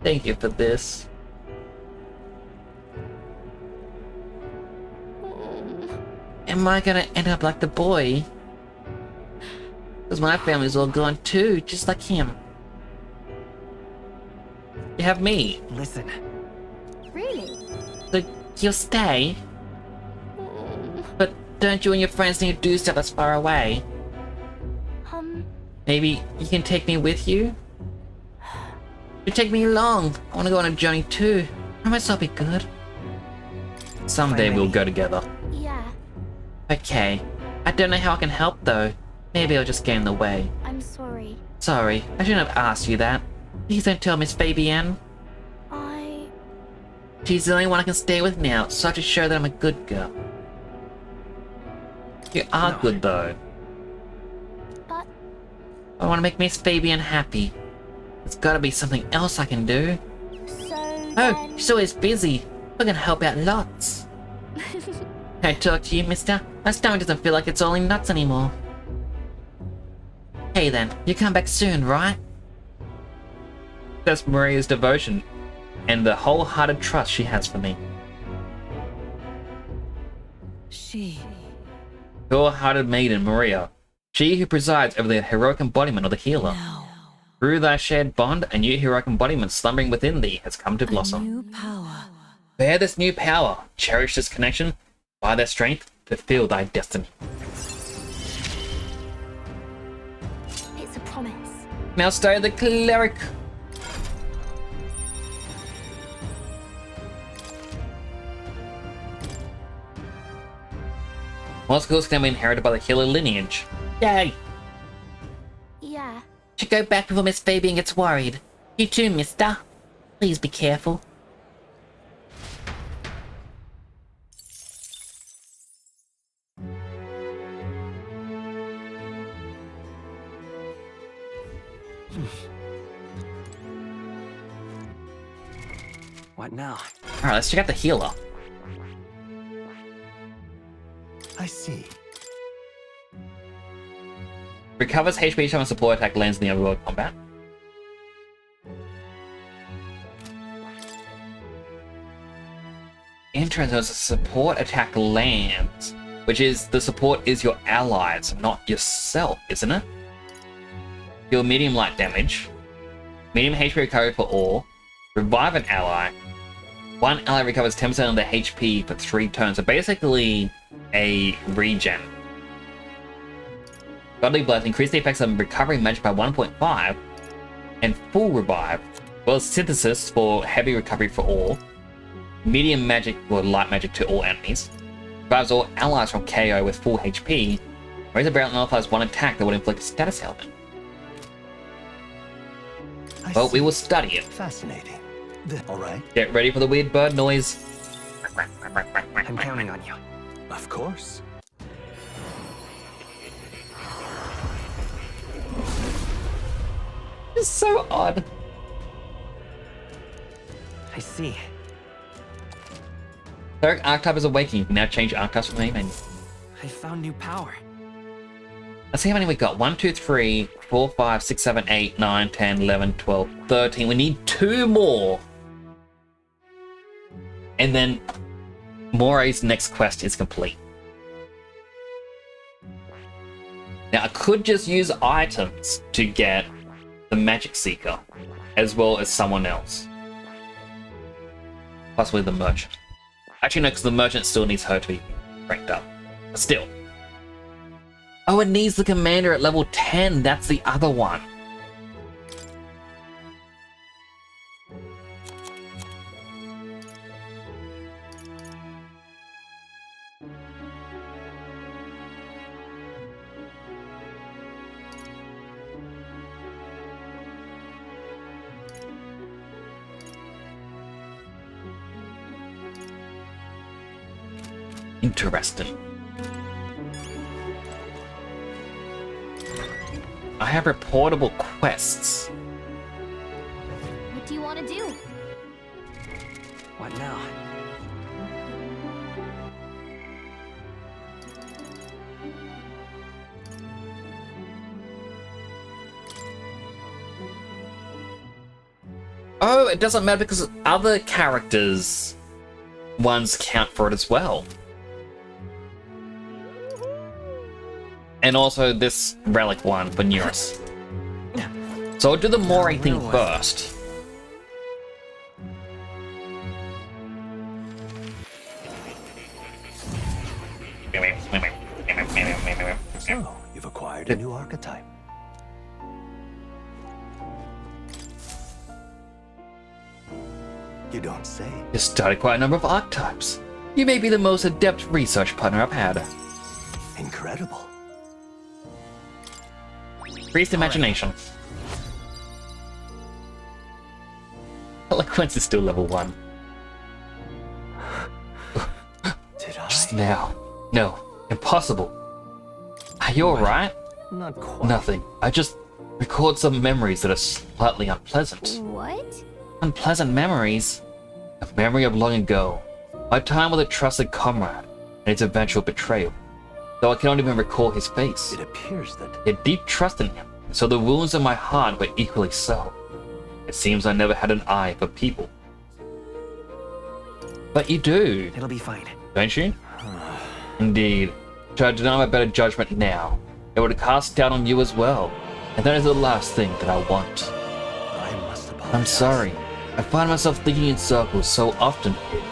Thank you for this. Am I gonna end up like the boy? Because my family's all gone too, just like him. You have me. Listen. Really? So you'll stay? But don't you and your friends need to do stuff that's far away? Maybe you can take me with you? It'll take me long. I want to go on a journey too. Promise I'll be good. Someday we'll go together. Yeah. Okay. I don't know how I can help though. Maybe I'll just get in the way. I'm sorry. Sorry, I shouldn't have asked you that. Please don't tell Miss Fabienne. She's the only one I can stay with now, so I have to show that I'm a good girl. You are good though. But I want to make Miss Fabienne happy. There's gotta be something else I can do. Oh, she's always busy. I can help out lots. Can I talk to you, mister? My stomach doesn't feel like it's all in nuts anymore. Hey then, you come back soon, right? That's Maria's devotion, and the wholehearted trust she has for me. She... Pure-hearted maiden, Maria. She who presides over the heroic embodiment of the healer. Through thy shared bond, a new heroic embodiment slumbering within thee has come to blossom. New power. Bear this new power, cherish this connection, by their strength, fulfill thy destiny. it's a promise. Now stay the cleric. More skills can be inherited by the healer lineage. Yay! Yeah. Should go back before Miss Fabian gets worried. You too, mister. Please be careful. What now? Alright, let's check out the healer. I see. Recovers HP each time a support attack lands in the overworld combat. Interesting, as a support attack lands, which is the support is your allies, not yourself, isn't it? Deal medium light damage, medium HP recovery for all, revive an ally. One ally recovers 10% of their HP for 3 turns, so basically a regen. Godly Bless increase the effects of recovering magic by 1.5, and full revive, as well as synthesis for heavy recovery for all. medium magic or light magic to all enemies, revives all allies from KO with full HP, raise a barrel and nullifies one attack that would inflict a status ailment. Well, we will study it. Fascinating. All right. Get ready for the weird bird noise. I'm counting on you. Of course. It's so odd. I see. Cleric archetype is awakening. Now change archetypes from the main menu. I found new power. Let's see how many we got. 1, 2, 3, 4, 5, 6, 7, 8, 9, 10, 11, 12, 13. We need 2 more. And then Moray's next quest is complete. Now I could just use items to get the Magic Seeker, as well as someone else. Possibly the Merchant. Actually no, because the Merchant still needs her to be ranked up. But still. Oh, it needs the Commander at level 10. That's the other one. Interesting. I have reportable quests. What do you want to do? What now? Oh, it doesn't matter because other characters' ones count for it as well. And also this relic one for Neurus. So I'll do the Moray thing first. So, you've acquired a new archetype. You don't say. You studied quite a number of archetypes. You may be the most adept research partner I've had. Incredible. Increased imagination. Eloquence is still level 1. Just now. No, impossible. Are you alright? Not quite. Nothing. I just record some memories that are slightly unpleasant. What? Unpleasant memories? A memory of long ago. My time with a trusted comrade and its eventual betrayal. Though I cannot even recall his face. It appears that... I had deep trust in him, so the wounds in my heart were equally so. It seems I never had an eye for people. But you do. It'll be fine. Don't you? Indeed. Should I deny my better judgment now, it would cast doubt on you as well. And that is the last thing that I want. I must apologize. I'm sorry. I find myself thinking in circles so often here.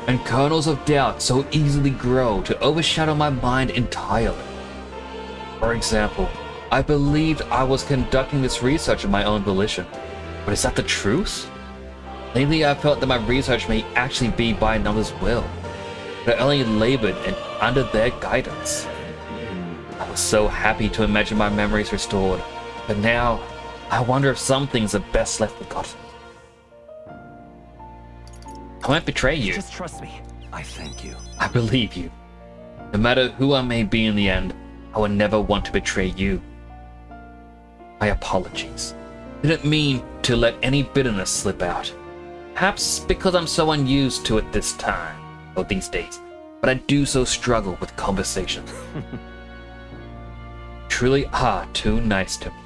And kernels of doubt so easily grow to overshadow my mind entirely. For example, I believed I was conducting this research of my own volition. But is that the truth? Lately I felt that my research may actually be by another's will. But I only labored under their guidance. I was so happy to imagine my memories restored. But now, I wonder if some things are best left forgotten. I won't betray you. Just trust me. I thank you. I believe you. No matter who I may be in the end, I would never want to betray you. My apologies. Didn't mean to let any bitterness slip out. Perhaps because I'm so unused to it this time, or these days, but I do so struggle with conversation. Truly are too nice to me.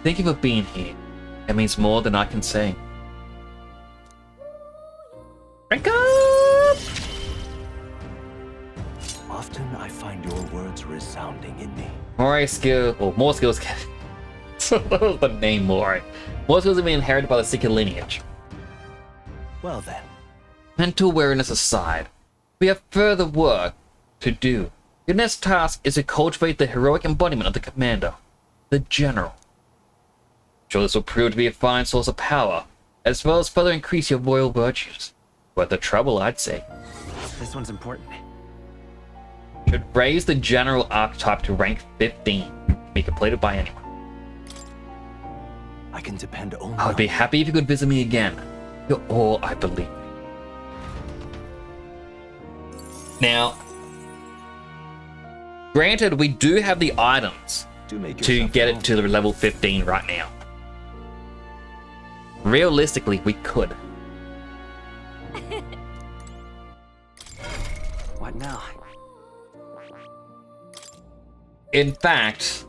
Thank you for being here. It means more than I can say. Rank up! Often I find your words resounding in me. More skill, or more skills can... So that was the name Moray. More skills have been inherited by the Seeker lineage. Well then. Mental weariness aside, we have further work to do. Your next task is to cultivate the heroic embodiment of the commander, the general. I'm sure this will prove to be a fine source of power, as well as further increase your royal virtues. Worth the trouble, I'd say. This one's important. Should raise the general archetype to rank 15. Be completed by anyone. I can depend only I would be happy if you could visit me again. You're all I believe. Now, granted, we do have the items to get it to the level 15 right now. Realistically, we could. What now? In fact,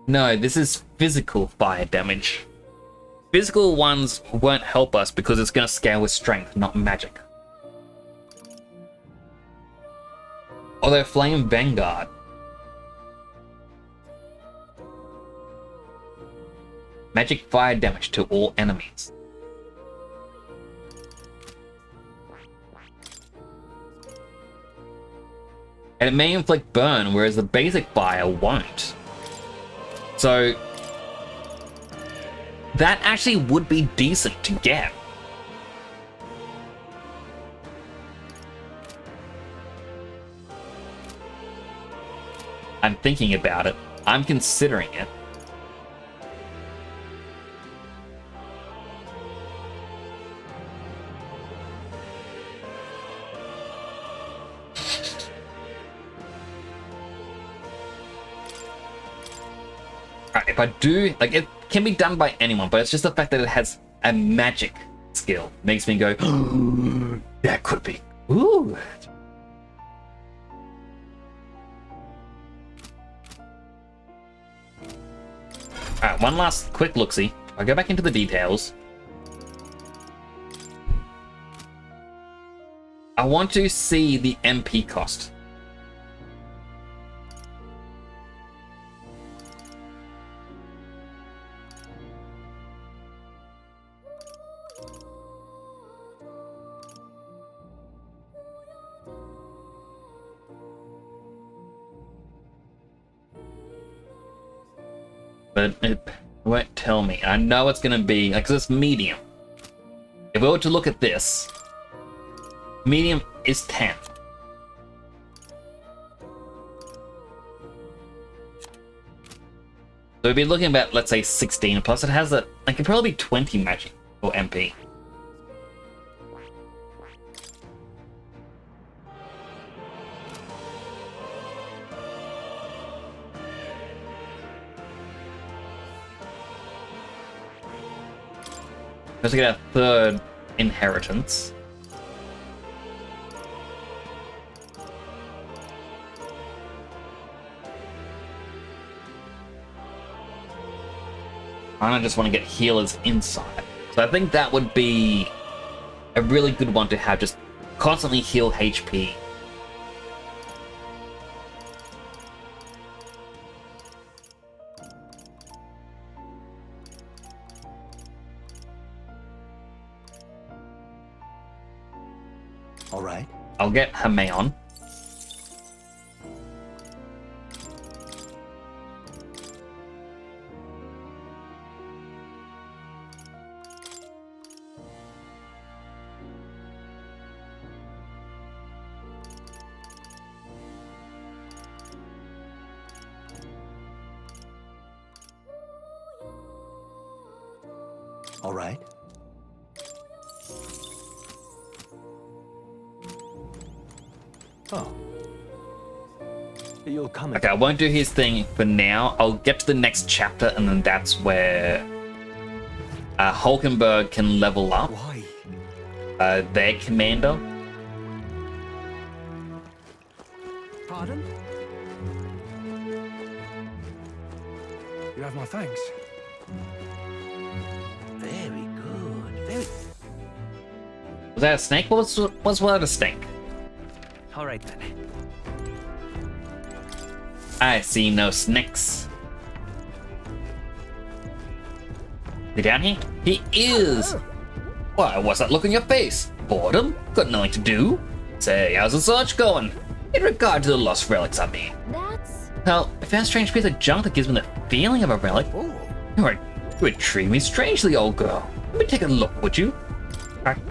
no, this is physical fire damage. Physical ones won't help us because it's going to scale with strength, not magic. Although Flame Vanguard. Magic fire damage to all enemies. And it may inflict burn, whereas the basic fire won't. So that actually would be decent to get. I'm thinking about it. I'm considering it. Alright, if I do, like, it can be done by anyone, but it's just the fact that it has a magic skill makes me go, that could be. Ooh. Alright, one last quick look-see. I'll go back into the details. I want to see the MP cost. But it won't tell me. I know it's going to be, like, 'cause it's medium. If we were to look at this, medium is 10. So we'd be looking about, let's say, 16, plus it has a, like, it probably be 20 magic or MP. Let's get our third inheritance. I just want to get healers inside. So I think that would be a really good one to have, just constantly heal HP. All right. I'll get Hermione. All right. Oh. You'll come. Okay, I won't do his thing for now. I'll get to the next chapter, and then that's where Hulkenberg can level up. Why? Their commander. Pardon? You have my thanks. Very good. Very. Was that a snake? What's that a snake? All right then. I see no snakes. He down here? He is! Why, what's that look on your face? Boredom? Got nothing to do? Say, how's the search going? In regard to the lost relics, I mean. That's... Well, I found a strange piece of junk that gives me the feeling of a relic. You would treat me strangely, old girl. Let me take a look, would you? Okay.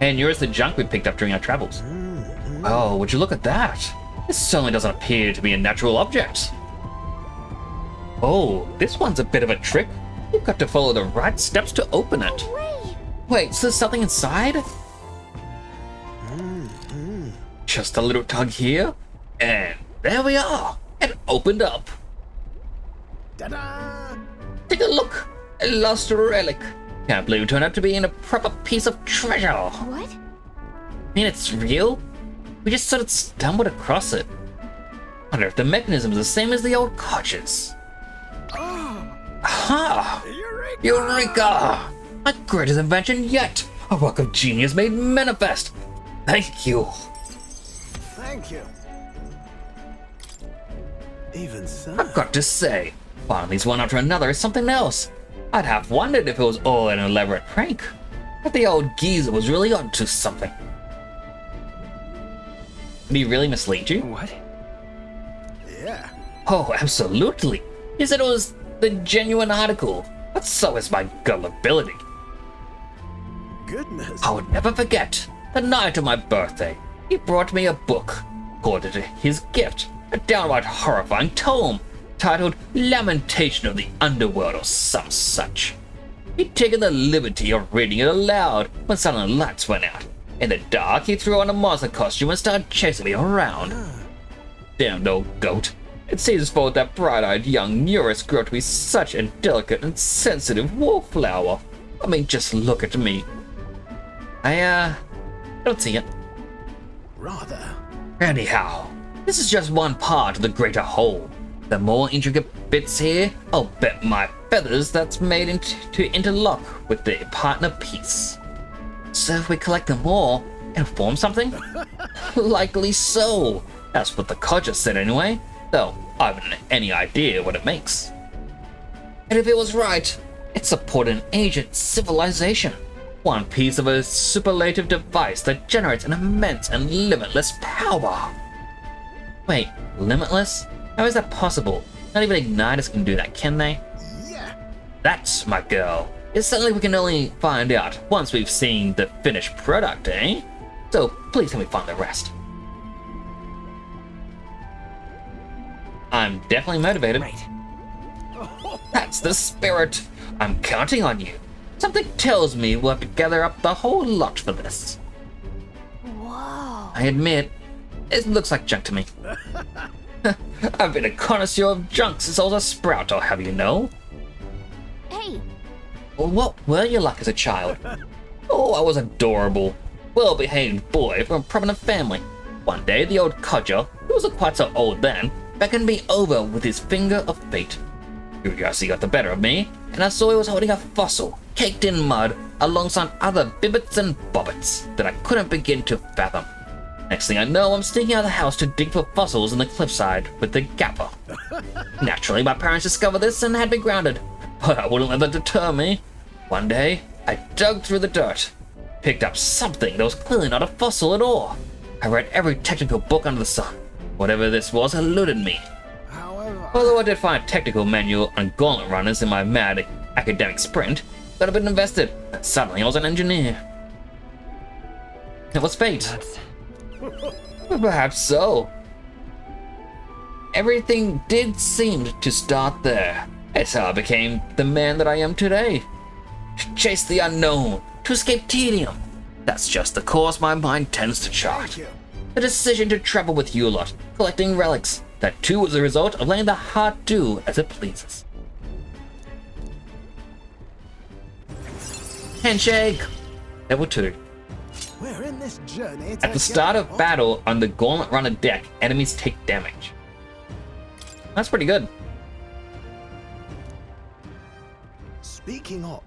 And here's the junk we picked up during our travels. Oh, would you look at that? This certainly doesn't appear to be a natural object. Oh, this one's a bit of a trick. You've got to follow the right steps to open it. Wait, so there's something inside? Just a little tug here, and there we are. It opened up. Ta-da! Take a look. A lost relic. Can't believe it turned out to be in a proper piece of treasure. What? I mean, it's real. We just sort of stumbled across it. Wonder if the mechanism is the same as the old coaches. Aha! Eureka! My greatest invention yet! A work of genius made manifest! Thank you! Thank you. Even so. I've got to say, one of these one after another is something else. I'd half wondered if it was all an elaborate prank. But the old geezer was really onto something. Did he really mislead you? What? Yeah. Oh, absolutely. He said it was the genuine article, but so is my gullibility. Goodness. I would never forget the night of my birthday. He brought me a book, called it his gift, a downright horrifying tome titled Lamentation of the Underworld or some such. He'd taken the liberty of reading it aloud when suddenly lights went out. In the dark, he threw on a monster costume and started chasing me around. Damned old goat. It seems for that bright-eyed young Neurus grew to be such a delicate and sensitive wallflower. I mean, just look at me. I don't see it. Rather. Anyhow, this is just one part of the greater whole. The more intricate bits here, I'll bet my feathers that's made to interlock with the partner piece. So if we collect them all and form something? Likely so. That's what the codger said anyway, though I haven't any idea what it makes. And if it was right, it supported an ancient civilization. One piece of a superlative device that generates an immense and limitless power. Wait, limitless? How is that possible? Not even igniters can do that, can they? Yeah. That's my girl. It's something we can only find out once we've seen the finished product, eh? So please help me find the rest. I'm definitely motivated. Right. That's the spirit. I'm counting on you. Something tells me we'll have to gather up the whole lot for this. Whoa. I admit, it looks like junk to me. I've been a connoisseur of junk since I was a sprout, I'll have you know. Hey. Well, what were you like as a child? Oh, I was adorable. Well-behaved boy from a prominent family. One day, the old codger, who wasn't quite so old then, beckoned me over with his finger of fate. Curiosity got the better of me, and I saw he was holding a fossil, caked in mud, alongside other bibbits and bobbits that I couldn't begin to fathom. Next thing I know, I'm sneaking out of the house to dig for fossils in the cliffside with the gapper. Naturally, my parents discovered this and had me grounded, but I wouldn't let that deter me. One day, I dug through the dirt, picked up something that was clearly not a fossil at all. I read every technical book under the sun. Whatever this was eluded me. Although I did find a technical manual on gauntlet runners in my mad academic sprint, got a bit invested, and suddenly I was an engineer. It was fate. Perhaps so. Everything did seem to start there. It's how I became the man that I am today. To chase the unknown, to escape tedium. That's just the course my mind tends to chart. The decision to travel with you lot, collecting relics. That too was a result of letting the heart do as it pleases. Handshake! Level 2. We're in this journey At the start of battle on the Gauntlet Runner deck, enemies take damage. That's pretty good. Speaking of...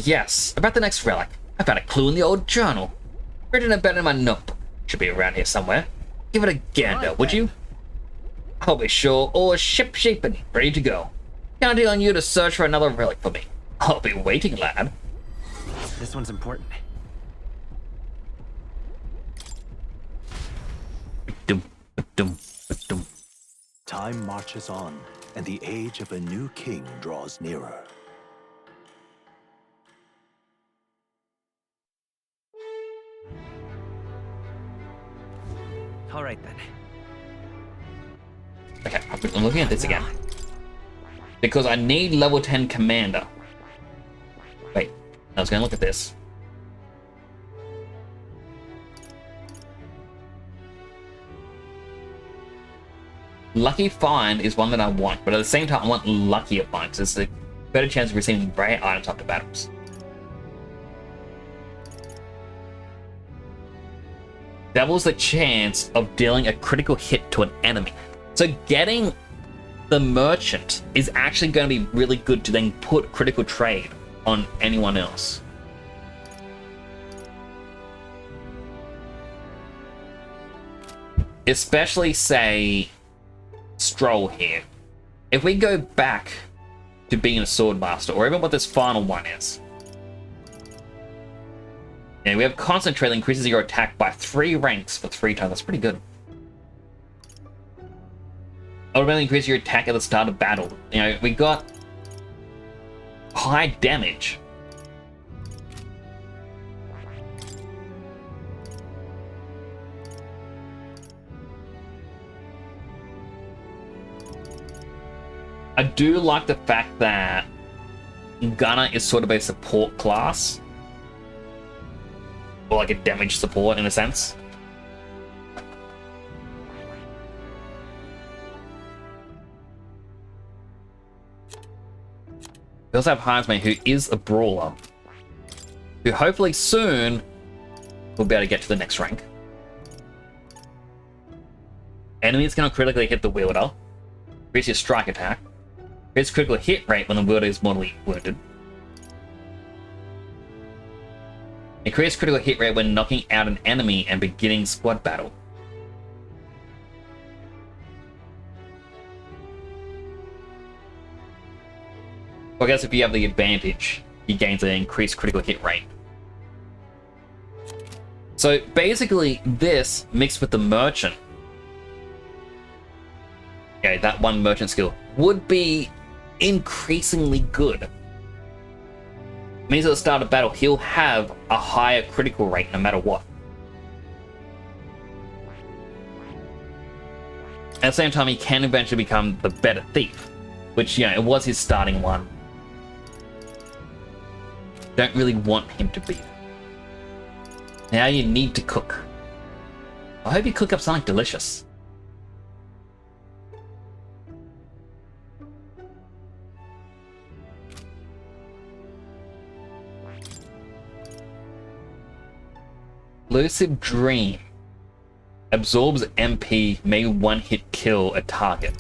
Yes, about the next relic. I found a clue in the old journal. Written a bit in my notebook. Should be around here somewhere. Give it a gander, would you? I'll be sure all is ship-shape and ready to go. Counting on you to search for another relic for me. I'll be waiting, lad. This one's important. Time marches on, and the age of a new king draws nearer. Alright then. Okay, I'm looking at this again. Because I need level 10 commander. Wait, I was going to look at this. Lucky Find is one that I want, but at the same time I want Luckier Find, because there's a better chance of receiving rare items after battles. Doubles the chance of dealing a critical hit to an enemy. So getting the Merchant is actually going to be really good to then put critical trade on anyone else. Especially, say, Stroll here. If we go back to being a Swordmaster, or even what this final one is. Yeah, we have Concentrate that increases your attack by 3 ranks for 3 times. That's pretty good. Automatically increase your attack at the start of battle. You know, we got high damage. I do like the fact that Gunner is sort of a support class. Or like a damage support in a sense. We also have Heisman, who is a brawler. Who hopefully soon will be able to get to the next rank. Enemy is going to critically hit the wielder. Increase your strike attack. Increase critical hit rate when the wielder is mortally wounded. Increase critical hit rate when knocking out an enemy and beginning squad battle. I guess if you have the advantage, he gains an increased critical hit rate. So basically, this mixed with the Merchant, okay, that one Merchant skill, would be increasingly good. Means at the start of battle, he'll have a higher critical rate no matter what. At the same time, he can eventually become the better thief, which, you know, it was his starting one. Don't really want him to be. Now you need to cook. I hope you cook up something delicious. Lucid Dream. Absorbs MP, may one-hit kill a target.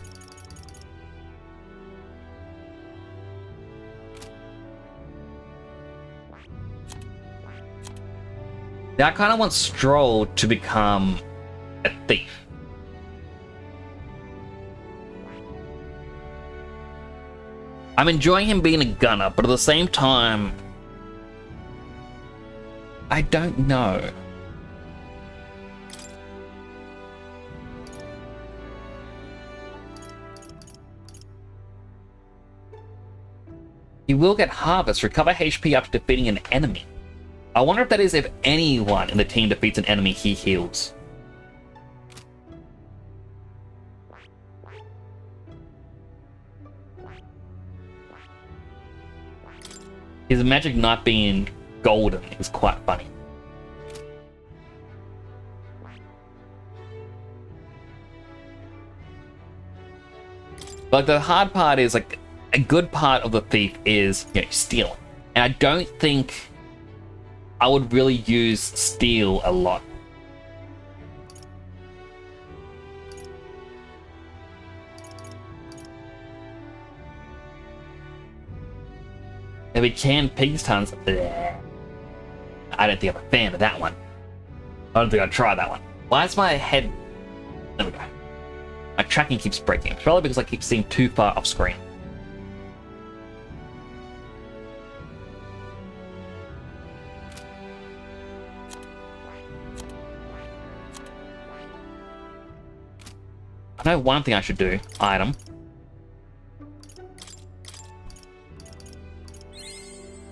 Now I kind of want Stroll to become a thief. I'm enjoying him being a gunner, but at the same time, I don't know. He will get Harvest, recover HP after defeating an enemy. I wonder if that is if anyone in the team defeats an enemy, he heals. His magic knight being golden is quite funny. But the hard part is, like, a good part of the thief is, you know, stealing. And I don't think I would really use steal a lot. Maybe canned pig's tongues. Bleh. I don't think I'm a fan of that one. I don't think I'd try that one. Why is my head... There we go. My tracking keeps breaking. It's probably because I keep seeing too far off screen. I know one thing I should do. Item.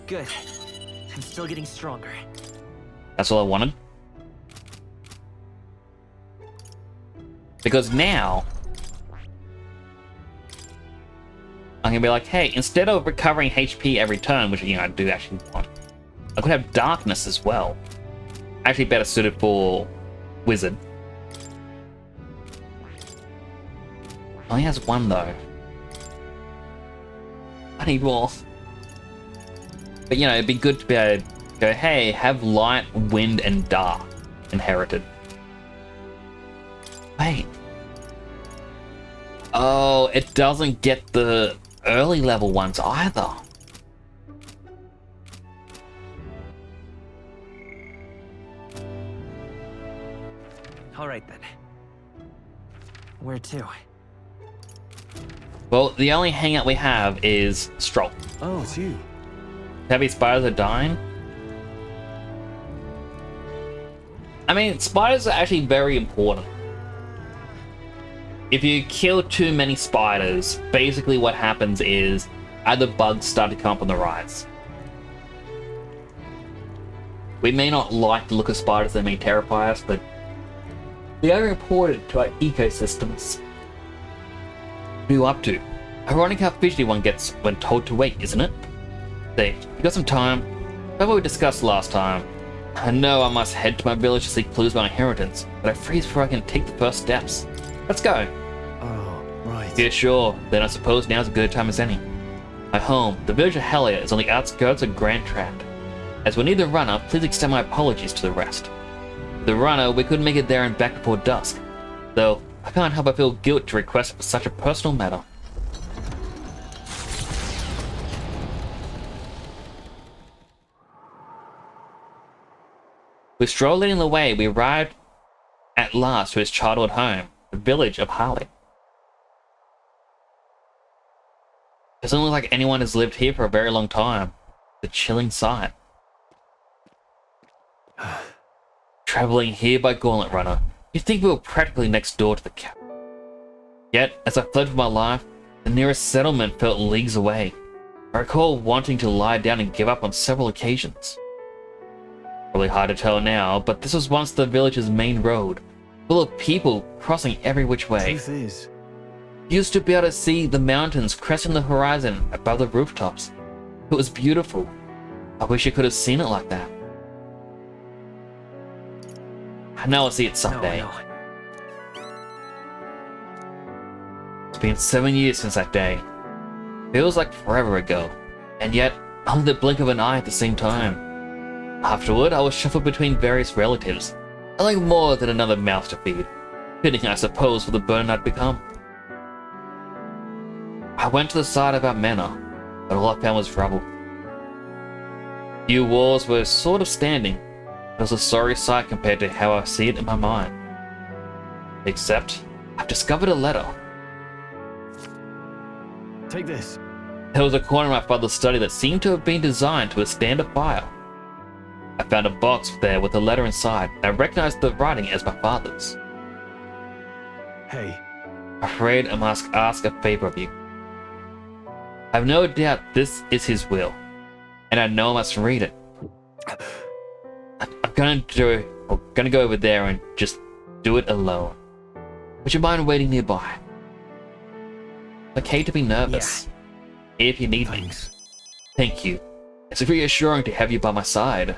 Good. I'm still getting stronger. That's all I wanted. Because now I'm gonna be like, hey, instead of recovering HP every turn, which I do actually want, I could have darkness as well. Actually better suited for wizard. Only has one though. I need more. But it'd be good to be able to go, hey, have light, wind, and dark inherited. Wait. Oh, it doesn't get the early level ones either. All right then. Where to? Well, the only hangout we have is Stroll. Oh, it's you. Heavy spiders are dying. I mean, spiders are actually very important. If you kill too many spiders, basically what happens is other bugs start to come up on the rise. We may not like the look of spiders, they may terrify us, but they are important to our ecosystems. What are you up to? Ironic how fidgety one gets when told to wait, isn't it? Say, you got some time? About what we discussed last time. I know I must head to my village to seek clues about inheritance, but I freeze before I can take the first steps. Let's go. Oh, right. Yeah, sure. Then I suppose now's as good a time as any. My home, the village of Helia, is on the outskirts of Grand Trand. As we need the runner, please extend my apologies to the rest. With the runner, we couldn't make it there and back before dusk. Though, I can't help but feel guilt to request for such a personal matter. With Stroll leading the way, we arrived at last to his childhood home, the village of Harley. Doesn't look like anyone has lived here for a very long time. The chilling sight. Traveling here by Gauntlet Runner, you'd think we were practically next door to the camp. Yet, as I fled for my life, the nearest settlement felt leagues away. I recall wanting to lie down and give up on several occasions. Probably hard to tell now, but this was once the village's main road, full of people crossing every which way. Truth is, You used to be able to see the mountains cresting the horizon above the rooftops. It was beautiful. I wish I could have seen it like that. I know I'll see it someday. No. It's been 7 years since that day. Feels like forever ago, and yet only the blink of an eye at the same time. Afterward, I was shuffled between various relatives, nothing more than another mouth to feed. Fitting, I suppose, for the burden I'd become. I went to the side of our manor, but all I found was rubble. Few walls were sort of standing. It was a sorry sight compared to how I see it in my mind. Except, I've discovered a letter. take this. There was a corner of my father's study that seemed to have been designed to withstand a fire. I found a box there with a letter inside, and I recognized the writing as my father's. Hey. Afraid I must ask a favor of you. I have no doubt this is his will, and I know I must read it. I'm gonna go over there and just do it alone. Would you mind waiting nearby? It's okay to be nervous. Yeah. If you need me. Thank you. It's reassuring to have you by my side.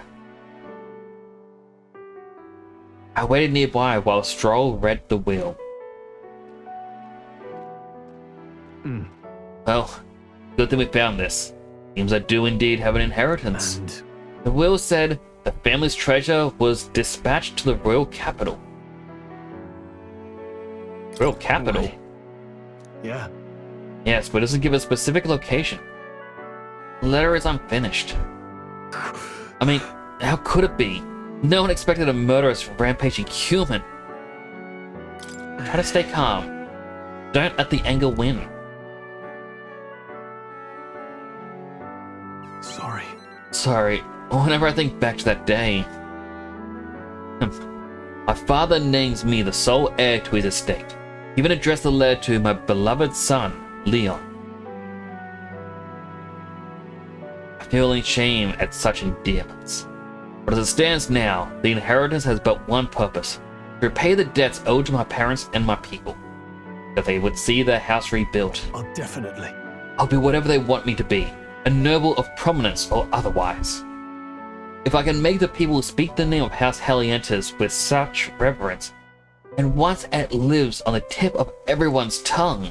I waited nearby while Stroll read the will. Well, good thing we found this. Seems I do indeed have an inheritance. And the will said the family's treasure was dispatched to the royal capital. Royal capital? Wait. Yeah. Yes, but it doesn't give a specific location. The letter is unfinished. I mean, how could it be? No one expected a murderous, rampaging human. Try to stay calm. Don't let the anger win. Sorry, whenever I think back to that day. My father names me the sole heir to his estate. He even addressed the letter to my beloved son, Leon. I feel any shame at such endearments. But as it stands now, the inheritance has but one purpose: repay the debts owed to my parents and my people, that they would see their house rebuilt. Oh, definitely. I'll be whatever they want me to be, a noble of prominence or otherwise. If I can make the people speak the name of House Heliantus with such reverence, and once it lives on the tip of everyone's tongue,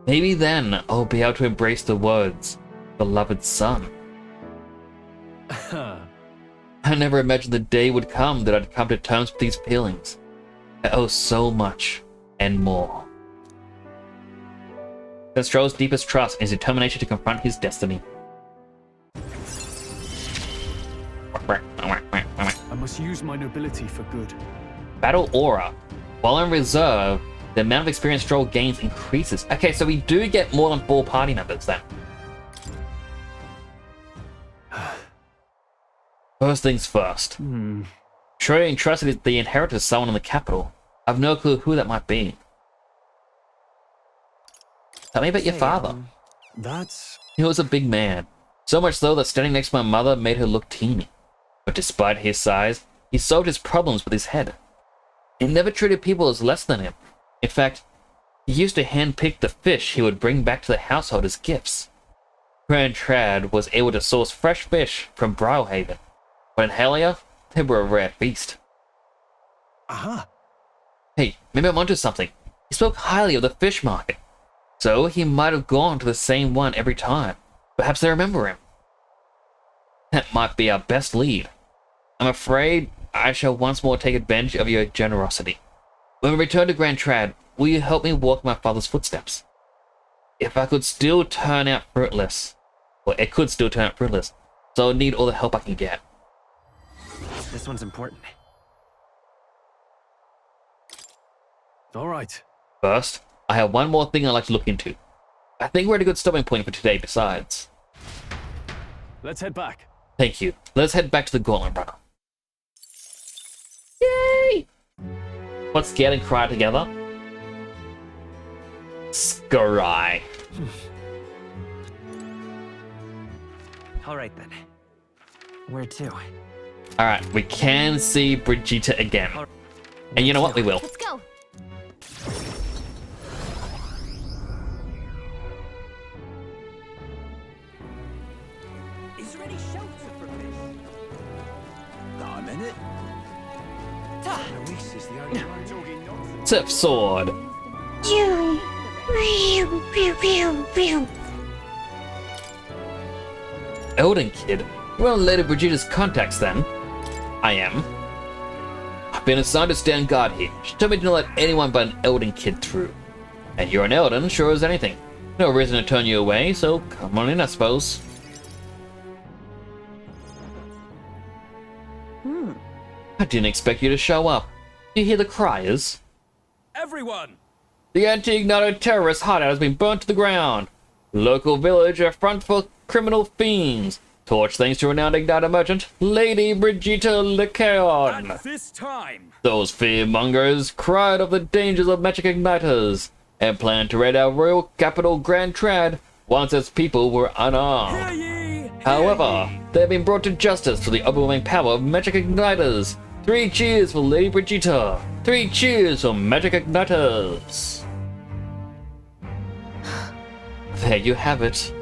maybe then I'll be able to embrace the words, beloved son. I never imagined the day would come that I'd come to terms with these feelings. I owe so much, and more. Then Stroll's deepest trust and his determination to confront his destiny. I must use my nobility for good. Battle Aura. While in reserve, the amount of experience Stroll gains increases. Okay, so we do get more than 4 party members then. First things first. Sure, you entrusted the inheritance to someone in the capital. I've no clue who that might be. Tell me about your father. That's... He was a big man. So much so that standing next to my mother made her look teeny. But despite his size, he solved his problems with his head. He never treated people as less than him. In fact, he used to handpick the fish he would bring back to the household as gifts. Grand Trad was able to source fresh fish from Briarhaven, but in Halia, they were a rare feast. Aha! Hey, maybe I'm onto something. He spoke highly of the fish market, so he might have gone to the same one every time. Perhaps they remember him. That might be our best lead. I'm afraid I shall once more take advantage of your generosity. When we return to Grand Trad, will you help me walk my father's footsteps? If I could still turn out fruitless, well, it could still turn out fruitless, so I'll need all the help I can get. This one's important. All right. First, I have one more thing I'd like to look into. I think we're at a good stopping point for today besides. Let's head back. Thank you. Let's head back to the Gauntlet Runner. Yay! Let's get and cry together. Scry. Alright then. Where to? Alright, we can see Brigitte again. And you know what? We will. Let's go. Is there any shelter from this? I'm in it. Luis is the only one talking nonsense. Sif Sword. Elden Kid? You're on Lady Brigitte's contacts then. I am. I've been assigned to stand guard here. She told me to not let anyone but an Elden Kid through. And you're an Elden, sure as anything. No reason to turn you away, so come on in, I suppose. I didn't expect you to show up. Do you hear the criers? Everyone! The anti-ignited terrorist hideout has been burnt to the ground. Local village a front for criminal fiends. Torch thanks to renowned igniter merchant, Lady Brigitte Lecaon. At this time! Those fearmongers cried of the dangers of magic igniters and planned to raid our royal capital Grand Trad once its people were unarmed. However, they have been brought to justice through the overwhelming power of magic igniters. 3 cheers for Lady Brigitte. 3 cheers for magic igniters. There you have it.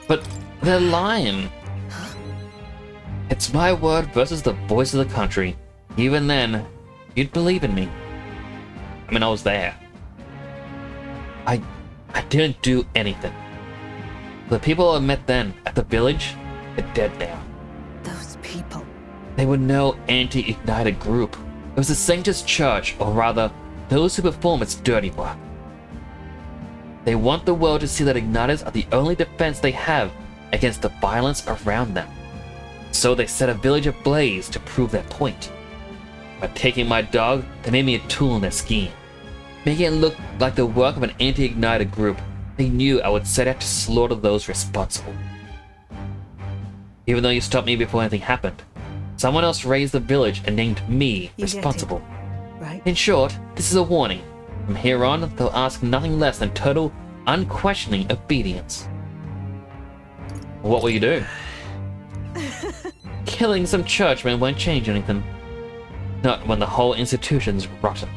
But they're lying. It's my word versus the voice of the country. Even then, you'd believe in me. I mean, I was there. I didn't do anything. The people I met then at the village, they're dead now. Those people. They were no anti-ignited group. It was the Sanctus Church, or rather, those who perform its dirty work. They want the world to see that igniters are the only defense they have against the violence around them. So they set a village ablaze to prove their point. By taking my dog, they made me a tool in their scheme. Making it look like the work of an anti-ignited group, they knew I would set out to slaughter those responsible. Even though you stopped me before anything happened, someone else raised the village and named me responsible. Right? In short, this is a warning. From here on, they'll ask nothing less than total, unquestioning obedience. What will you do? killing some churchmen won't change anything. Not when the whole institution's rotten.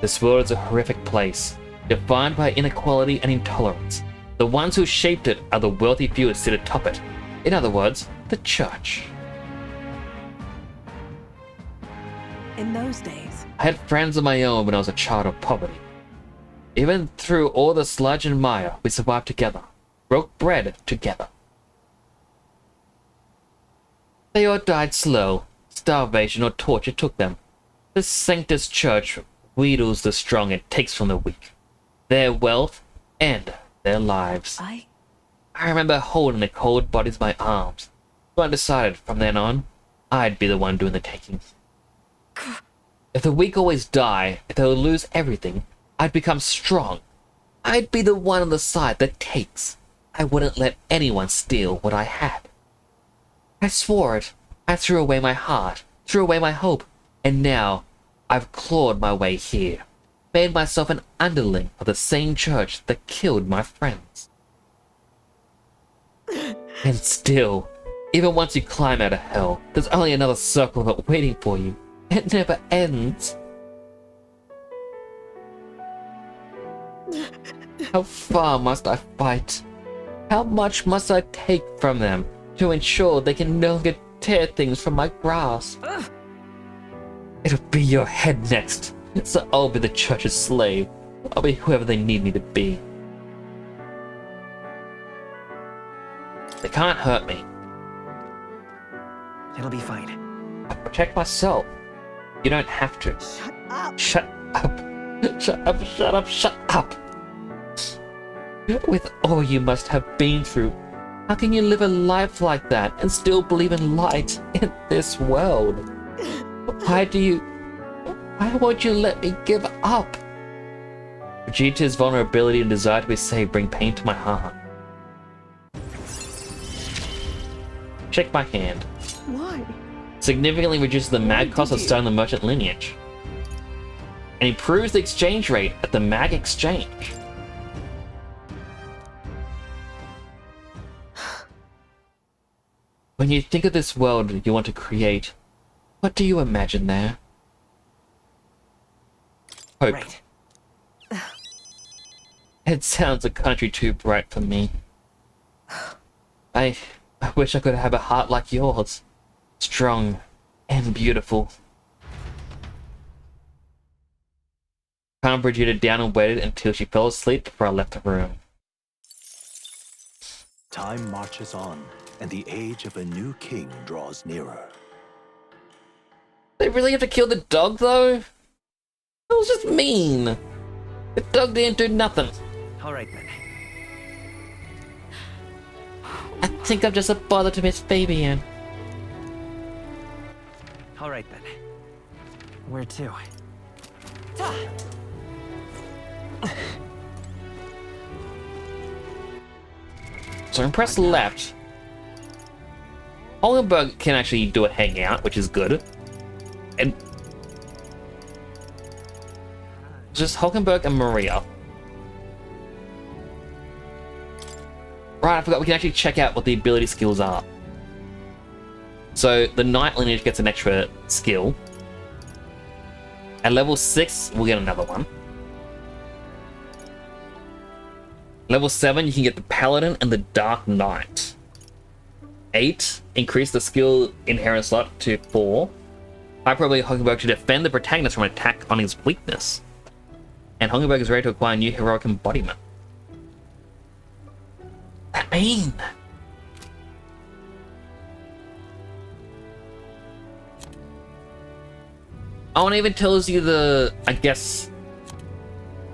This world is a horrific place, defined by inequality and intolerance. The ones who shaped it are the wealthy few who sit atop it. In other words, the church. In those days, I had friends of my own when I was a child of poverty. Even through all the sludge and mire, we survived together, broke bread together. They all died slow. Starvation or torture took them. This Sanctus Church wheedles the strong and takes from the weak. Their wealth and their lives. I remember holding the cold bodies in my arms. So I decided from then on, I'd be the one doing the taking. If the weak always die, if they'll lose everything, I'd become strong. I'd be the one on the side that takes. I wouldn't let anyone steal what I had. I swore it. I threw away my heart, threw away my hope, and now I've clawed my way here, made myself an underling of the same church that killed my friends. And still, even once you climb out of hell, there's only another circle of it waiting for you. It never ends. How far must I fight? How much must I take from them to ensure they can no longer tear things from my grasp? It'll be your head next, so I'll be the church's slave. I'll be whoever they need me to be. They can't hurt me. It'll be fine. I protect myself. You don't have to. Shut up! Shut up. Shut up, shut up, shut up. With all you must have been through, how can you live a life like that and still believe in light in this world? Why won't you let me give up? Vegeta's vulnerability and desire to be saved bring pain to my heart. Shake my hand. Why? Significantly reduces the mag cost of starting the merchant lineage. And improves the exchange rate at the mag exchange. When you think of this world you want to create, what do you imagine there? Hope. Right. It sounds a country too bright for me. I wish I could have a heart like yours. Strong and beautiful. Calmed Brigida down and waited until she fell asleep before I left the room. Time marches on, and the age of a new king draws nearer. They really have to kill the dog, though? That was just mean. The dog didn't do nothing. All right, then. I think I'm just a bother to Miss Fabian. All right, then. Where to? So press left. Oldenburg can actually do a hangout, which is good. And just Hulkenberg and Maria. Right, I forgot we can actually check out what the ability skills are. So the Knight lineage gets an extra skill. At level 6, we'll get another one. Level 7, you can get the Paladin and the Dark Knight. 8, increase the skill inherent slot to 4. High probability Hulkenberg to defend the protagonist from an attack on his weakness. And Hulkenberg is ready to acquire a new heroic embodiment. What does that mean? Oh, and it even tells you the, I guess,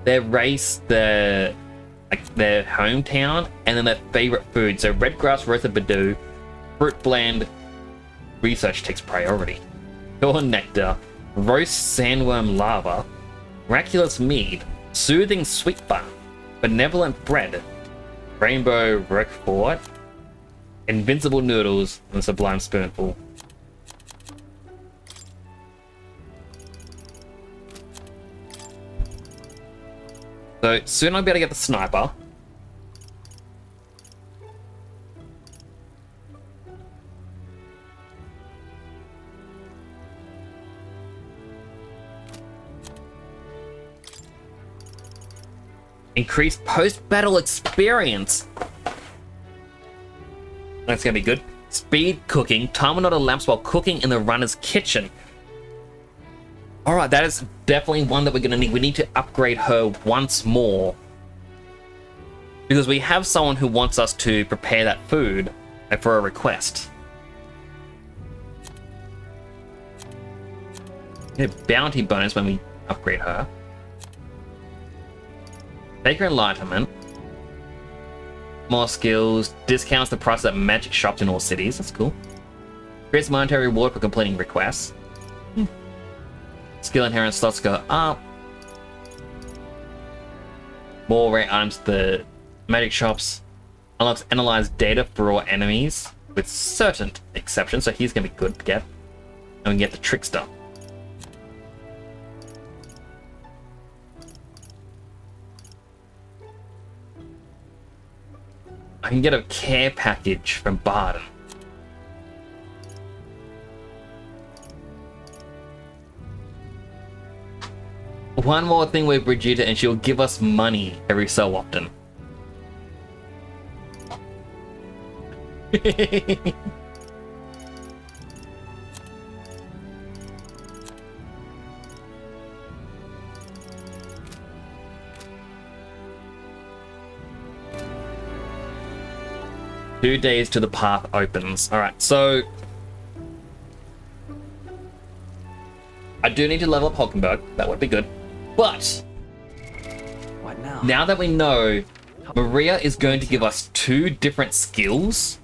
their race, their hometown, and then their favorite food. So red grass roasted badoo, fruit blend, research takes priority. Pure nectar, roast sandworm lava, miraculous mead, soothing sweet bun, benevolent bread, rainbow roquefort, invincible noodles, and sublime spoonful. So soon I'll be able to get the sniper. Increased post-battle experience. That's gonna be good. Speed cooking. Time will not elapse while cooking in the runner's kitchen. Alright, that is definitely one that we're gonna need. We need to upgrade her once more. Because we have someone who wants us to prepare that food for a request. Get a bounty bonus when we upgrade her. Baker Enlightenment. More skills. Discounts the price at magic shops in all cities. That's cool. Creates monetary reward for completing requests. Skill inherent slots go up. More rare items to the magic shops. Unlocks analyze data for all enemies with certain exceptions, so he's gonna be good to get. And we can get the trickster. I can get a care package from Barden. One more thing with Brigitte and she'll give us money every so often. 2 days till the path opens. Alright, so I do need to level up Hulkenberg. That would be good. But what now? Now that we know Maria is going to give us 2 different skills,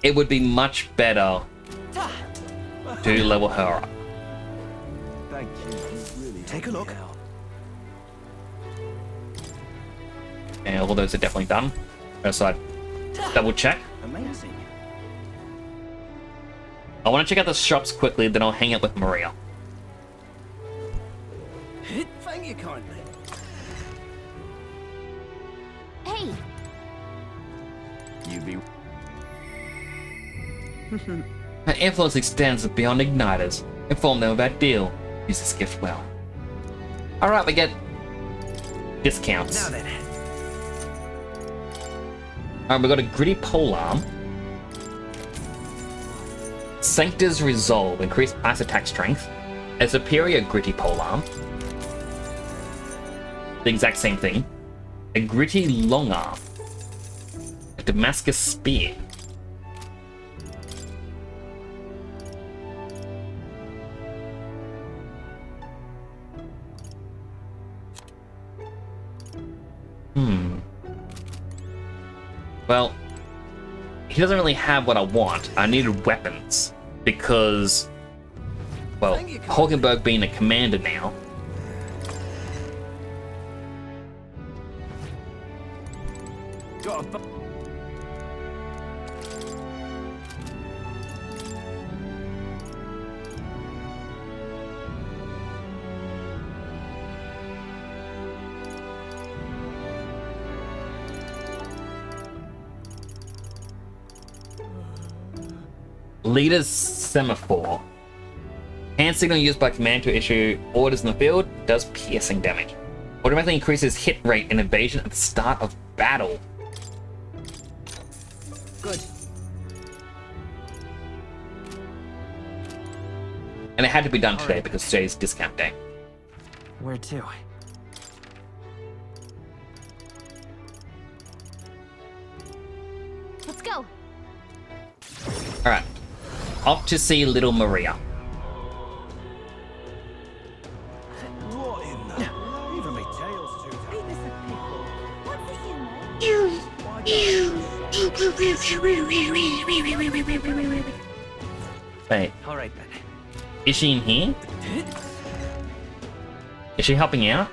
it would be much better to level her up. Thank you. You really take a look. And all those are definitely done. So I double check. Amazing. I want to check out the shops quickly, then I'll hang out with Maria. Thank you kindly. Hey. You be. Her influence extends beyond igniters. Inform them about deal. Use this gift well. Alright, we get discounts. Now then. Alright, we got a gritty polearm. Sancta's Resolve, increased ice attack strength. A superior gritty polearm. The exact same thing. A gritty long arm. A Damascus spear. Well, he doesn't really have what I want. I needed weapons because, well, Hulkenberg being a commander now. Leader's Semaphore. Hand signal used by command to issue orders in the field does piercing damage. Automatically increases hit rate and evasion at the start of battle. Good. And it had to be done today because today's discount day. Where to? Let's go. Alright. Off to see little Maria. What in the? Even my tail's too Wait. Alright then. Is she in here? Is she helping out?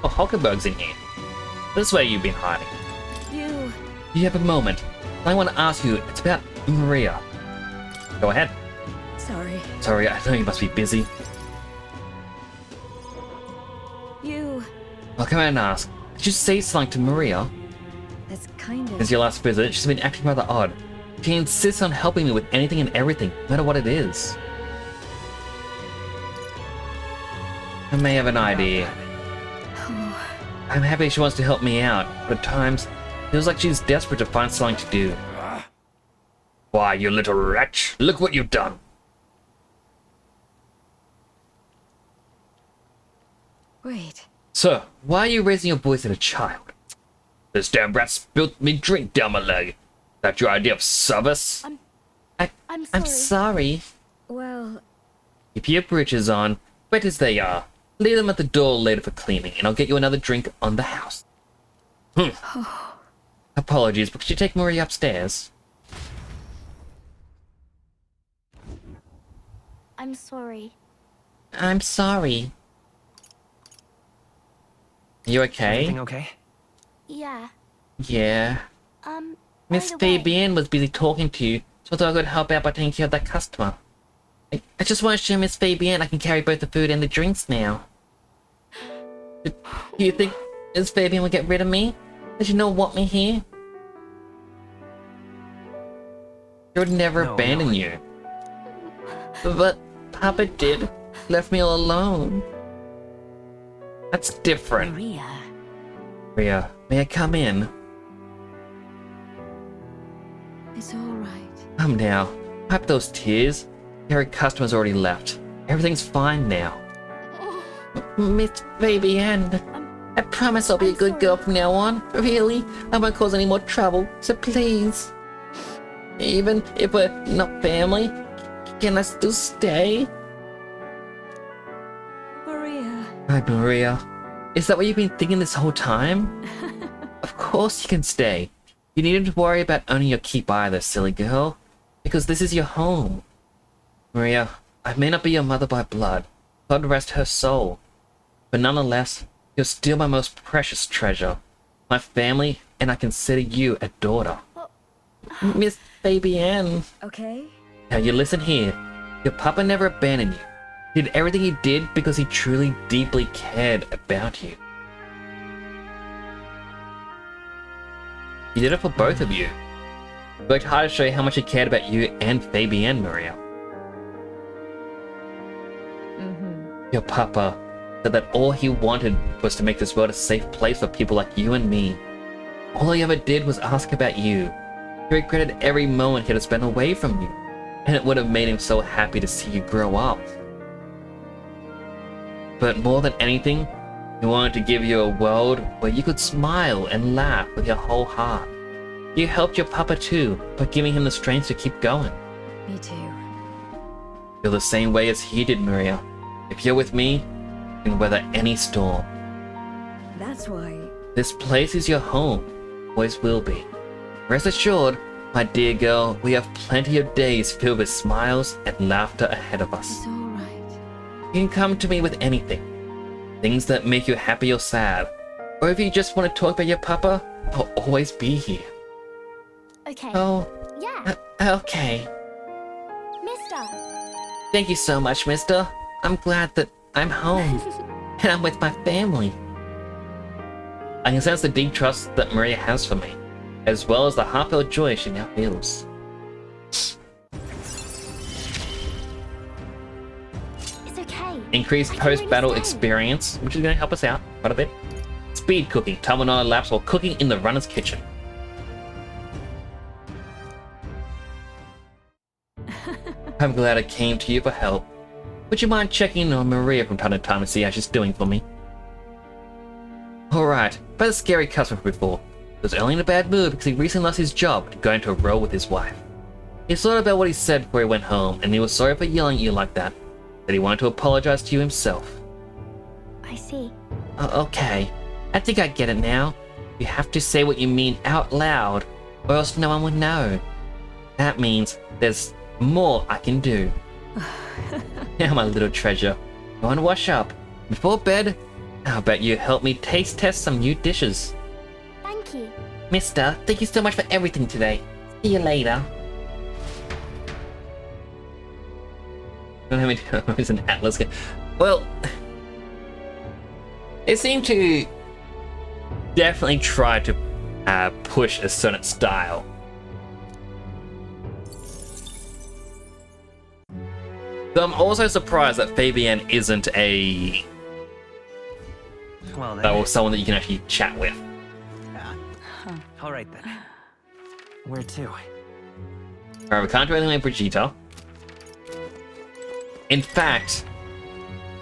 Oh, Hulkenberg's in here. This is where you've been hiding. You have a moment. I want to ask you. It's about Maria. Go ahead. Sorry. Sorry, I know you must be busy. I'll come out and ask. Did you say something to Maria? That's kind of... Since your last visit, she's been acting rather odd. She insists on helping me with anything and everything, no matter what it is. I may have an idea. I'm happy she wants to help me out, but at times, it feels like she's desperate to find something to do. Why, you little wretch, look what you've done. Wait. Sir, why are you raising your voice at a child? This damn rat spilt me drink down my leg. Is that your idea of service? I'm sorry. I'm sorry. Well... Keep your britches on, wet as they are. Leave them at the door later for cleaning, and I'll get you another drink on the house. Apologies, but could you take Marie upstairs? I'm sorry. I'm sorry. Are you okay? Everything okay? Yeah. Yeah. Miss by the way- Fabienne was busy talking to you, so I thought I could help out by taking care of that customer. I just want to show Miss Fabienne I can carry both the food and the drinks now. Do you think Miss Fabienne would get rid of me? Does she not want me here? She would never abandon you. But Papa did. Left me all alone. That's different. Maria, may I come in? It's all right. Come now. Wipe those tears. Your customer's already left. Everything's fine now. Miss Fabienne, I promise I'll be a good girl from now on. Really, I won't cause any more trouble, so please. Even if we're not family, can I still stay? Maria. Hi, Maria. Is that what you've been thinking this whole time? Of course you can stay. You needn't worry about owning your keep either, silly girl. Because this is your home. Maria, I may not be your mother by blood. God rest her soul. But nonetheless, you're still my most precious treasure. My family, and I consider you a daughter. Miss Fabienne. Okay. Now you listen here. Your papa never abandoned you. He did everything he did because he truly, deeply cared about you. He did it for both of you. He worked hard to show you how much he cared about you and Fabienne, Maria. Your papa said that all he wanted was to make this world a safe place for people like you and me. All he ever did was ask about you. He regretted every moment he had to spend away from you, and it would have made him so happy to see you grow up. But more than anything, he wanted to give you a world where you could smile and laugh with your whole heart. You helped your papa too, by giving him the strength to keep going. Me too. Feel the same way as he did, Maria. If you're with me, you can weather any storm. That's why... This place is your home. Always will be. Rest assured, my dear girl, we have plenty of days filled with smiles and laughter ahead of us. It's all right. You can come to me with anything. Things that make you happy or sad. Or if you just want to talk about your papa, I'll always be here. Okay. Oh. Yeah. Okay. Mister. Thank you so much, mister. I'm glad that I'm home. And I'm with my family. I can sense the deep trust that Maria has for me, as well as the heartfelt joy she now feels. It's okay. Increased post-battle experience, which is going to help us out quite a bit. Speed cooking. Time will not elapse while cooking in the runner's kitchen. I'm glad I came to you for help. Would you mind checking in on Maria from time to time to see how she's doing for me? Alright, about the scary customer before. He was only in a bad mood because he recently lost his job to go into a row with his wife. He thought about what he said before he went home, and he was sorry for yelling at you like that. That he wanted to apologize to you himself. I see. Okay. I think I get it now. You have to say what you mean out loud, or else no one would know. That means there's more I can do. Now, my little treasure, go and wash up. Before bed, how about you help me taste test some new dishes? Thank you. Mister, thank you so much for everything today. See you later. Don't have any it's an Atlas game. Well, they seem to definitely try to push a certain style. So I'm also surprised that Fabienne isn't a Well then. Or someone that you can actually chat with. All right then. Where to? Alright, we can't do anything with Brigitte. In fact,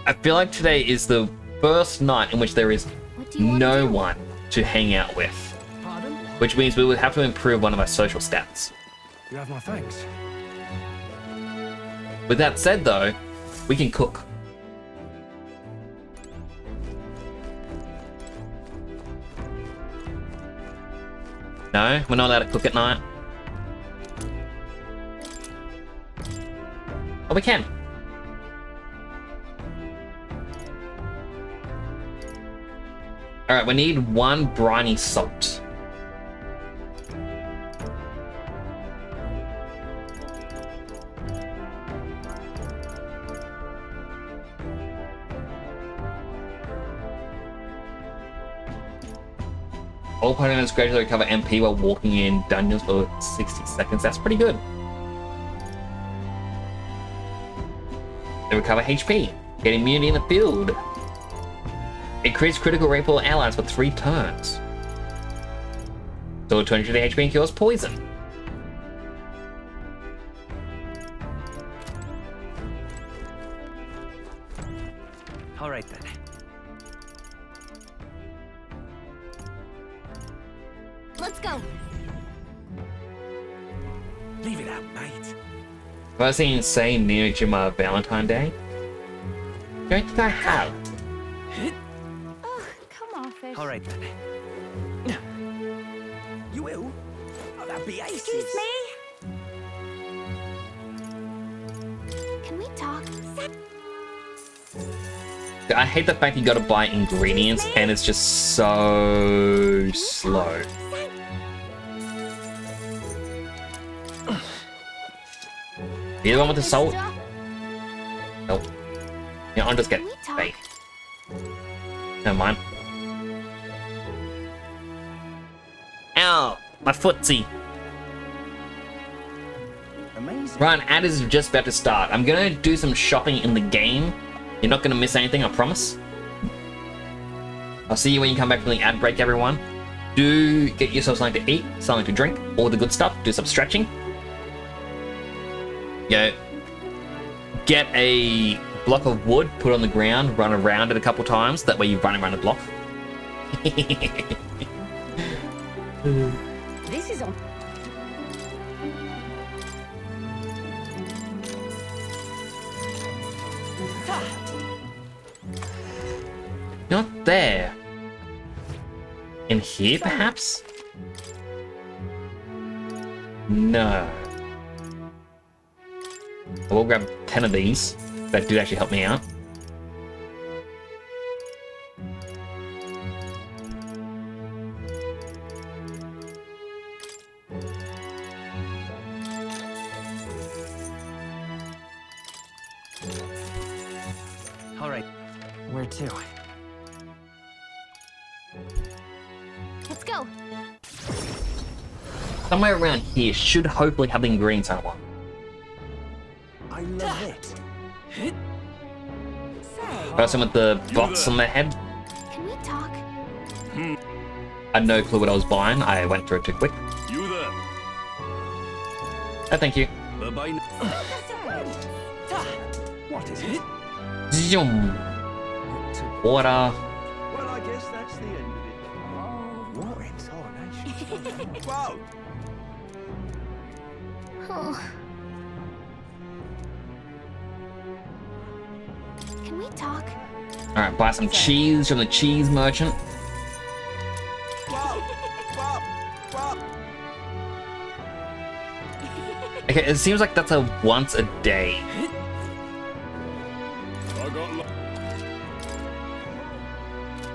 I feel like today is the first night in which there is no one to hang out with. Which means we would have to improve one of our social stats. You have my thanks. With that said though, we can cook. No, we're not allowed to cook at night. Oh, we can. Alright, we need one briny salt. All party members gradually recover MP while walking in dungeons for 60 seconds. That's pretty good. They recover HP. Get immunity in the field. Increase critical rate for allies for 3 turns. So 200 HP and cures poison. All right then. Let's go. Leave it out, mate. Have I seen insane near Jima Valentine Day? Don't think I have. Oh, come on, fish. All right then. You will? Oh, that'd be aces. Excuse me? Can we talk? I hate the fact you gotta buy ingredients and it's just so slow. You the one with the salt? Nope. Yeah, I'll just get fake. Never mind. Ow! My footsie! Amazing. Right, ad is just about to start. I'm gonna do some shopping in the game. You're not gonna miss anything, I promise. I'll see you when you come back from the ad break, everyone. Do get yourself something to eat, something to drink, all the good stuff. Do some stretching. Yo, get a block of wood, put it on the ground, run around it a couple times. That way you run around the block. This is on. Not there. In here, perhaps? No. I will grab 10 of these. That do actually help me out. All right. Where to? Let's go. Somewhere around here should hopefully have the ingredients I want. I love it. Person with the box on their head. Can we talk? I had no clue what I was buying. I went through it too quick. You there? Oh, thank you. Bye-bye. What is it? Zoom. Water. Well, I guess that's the end of it. Oh, what in tarnation? Whoa! Oh. Can we talk? Alright, buy some cheese from the cheese merchant. Okay, it seems like that's a once a day.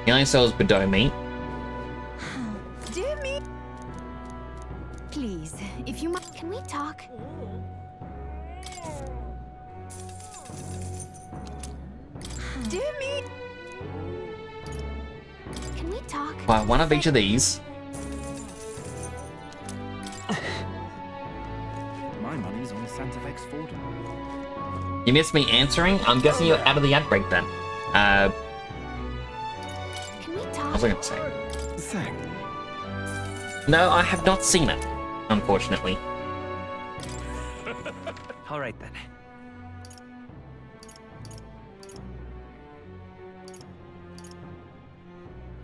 He only sells Bordeaux meat. Dear me. Please, if you might. Can we talk? Dear me. Can we talk? Buy one of each of these. My money's on Santa Fe's Ford. You missed me answering? I'm guessing you're out of the ad break then. Can was I going to say? Thing. No, I have not seen it, unfortunately. All right then.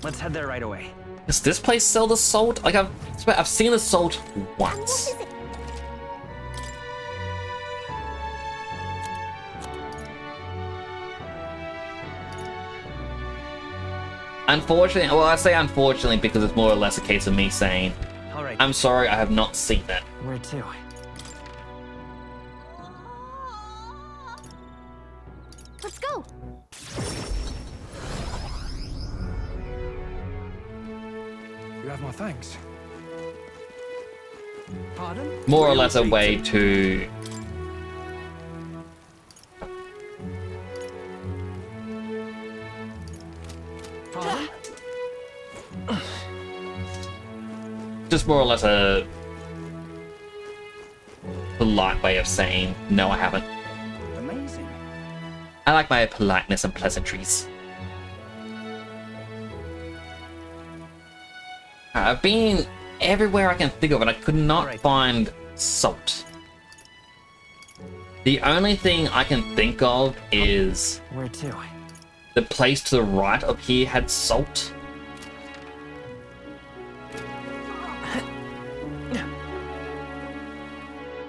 Let's head there right away. Does this place sell the salt? Like I've seen the salt once. Unfortunately, well, I say unfortunately because it's more or less a case of me saying, All right. I'm sorry, I have not seen that. Where to? Let's go. You have my thanks. Pardon? More or less a way to just more or less a polite way of saying, no, I haven't. Amazing. I like my politeness and pleasantries. I've been everywhere I can think of and I could not find salt. The only thing I can think of is... Where to? The place to the right of here had salt.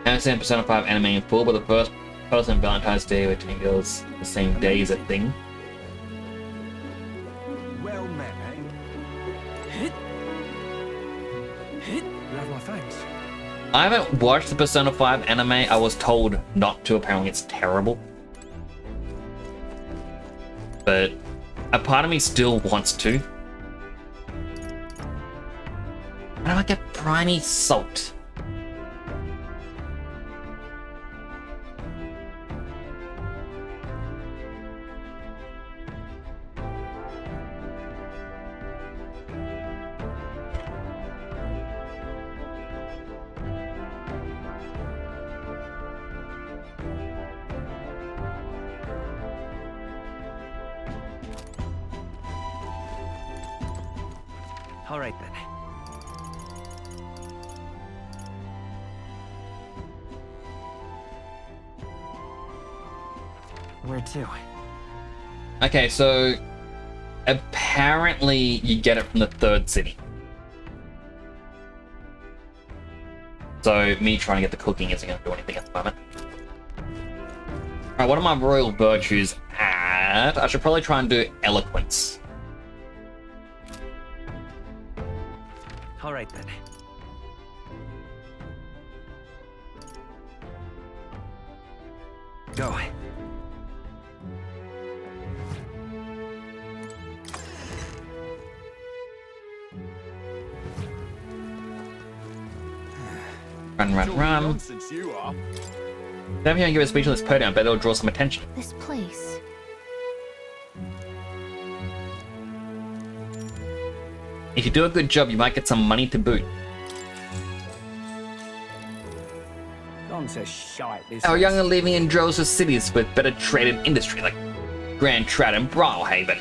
I haven't seen Persona 5 anime in full, but the first person Valentine's Day with Teen Girls the same day is a thing. Well met, eh? You have my thanks. I haven't watched the Persona 5 anime. I was told not to. Apparently it's terrible. But a part of me still wants to. How do I get briny salt? All right then. Where to? Okay, so apparently you get it from the third city. So me trying to get the cooking isn't going to do anything at the moment. Alright, what are my royal virtues at? I should probably try and do eloquence. All right then. Go. Run. Since you are. Then here and give a speech on this podium, I bet it'll draw some attention. This place. If you do a good job, you might get some money to boot. Gone to shite this. Our young are living in droves of cities with better trade and industry, like Grand Trad and Brawlhaven.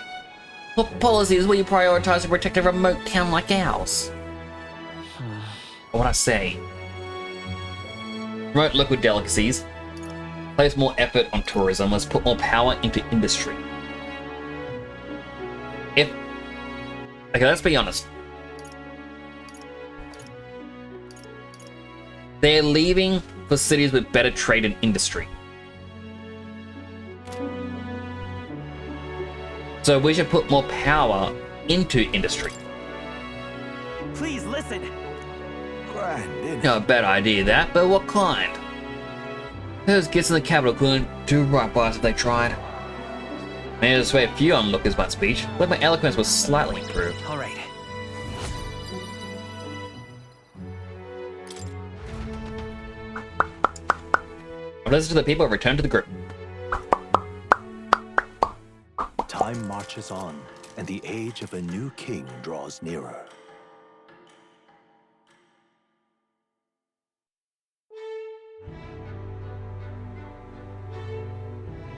What policies will you prioritize to protect a remote town like ours? What I say? Promote local delicacies. Place more effort on tourism. Let's put more power into industry. Okay, let's be honest. They're leaving for cities with better trade and industry. So we should put more power into industry. Please listen. Not a bad idea that, but what kind? Those gets in the capital couldn't do right by us if they tried. Managed to sway a few onlookers by speech, but my eloquence was slightly improved. All right. I've listened to the people and returned to the group. Time marches on, and the age of a new king draws nearer.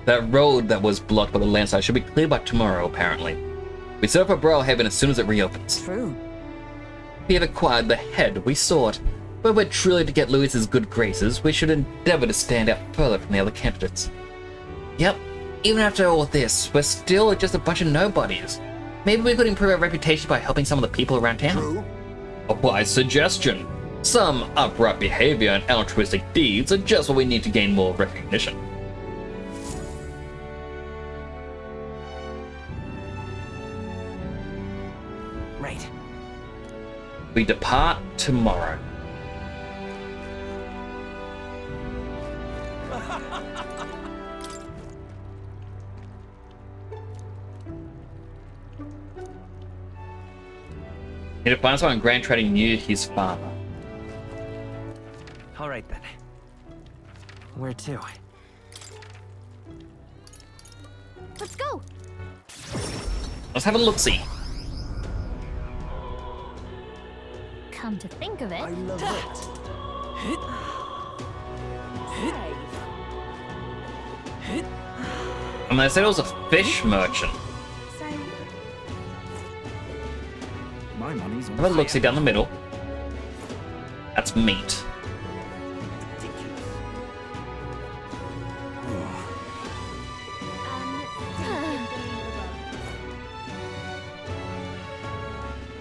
That road that was blocked by the landslide should be cleared by tomorrow, apparently. We set up a Brow Haven as soon as it reopens. True. We have acquired the head we sought, but we're truly to get Louis's good graces, we should endeavor to stand out further from the other candidates. Yep, even after all this, we're still just a bunch of nobodies. Maybe we could improve our reputation by helping some of the people around town. True. A wise suggestion. Some upright behavior and altruistic deeds are just what we need to gain more recognition. Right. We depart tomorrow. Need to find someone grand trading near his farmer. All right then. Where to? Let's go. Let's have a look-see. Come to think of it. I love it. And they said it was a fish merchant. My money's on Have a look-see down the middle. That's meat.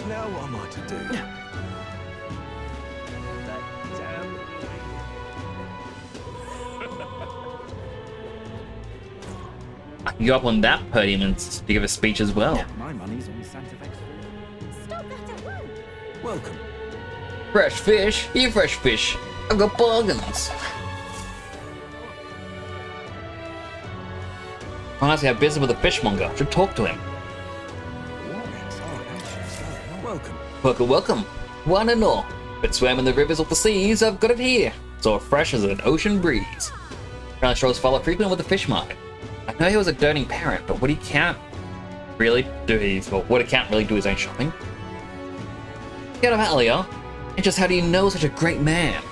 Now what am I to do? I can go up on that podium and to give a speech as well. My money's on Santa Fe. Stop that at once. Welcome. Fresh fish? You fresh fish. I've got bargains. Honestly, I have business with a fishmonger. Should talk to him. Welcome. Welcome, welcome. One and all. Been swam in the rivers of the seas, I've got it here. So fresh as an ocean breeze. Apparently Stroll's father frequent with the fish market. I know he was a doting parent, but what he can't really do his own shopping. Get him out, Leo. And just how do you know such a great man?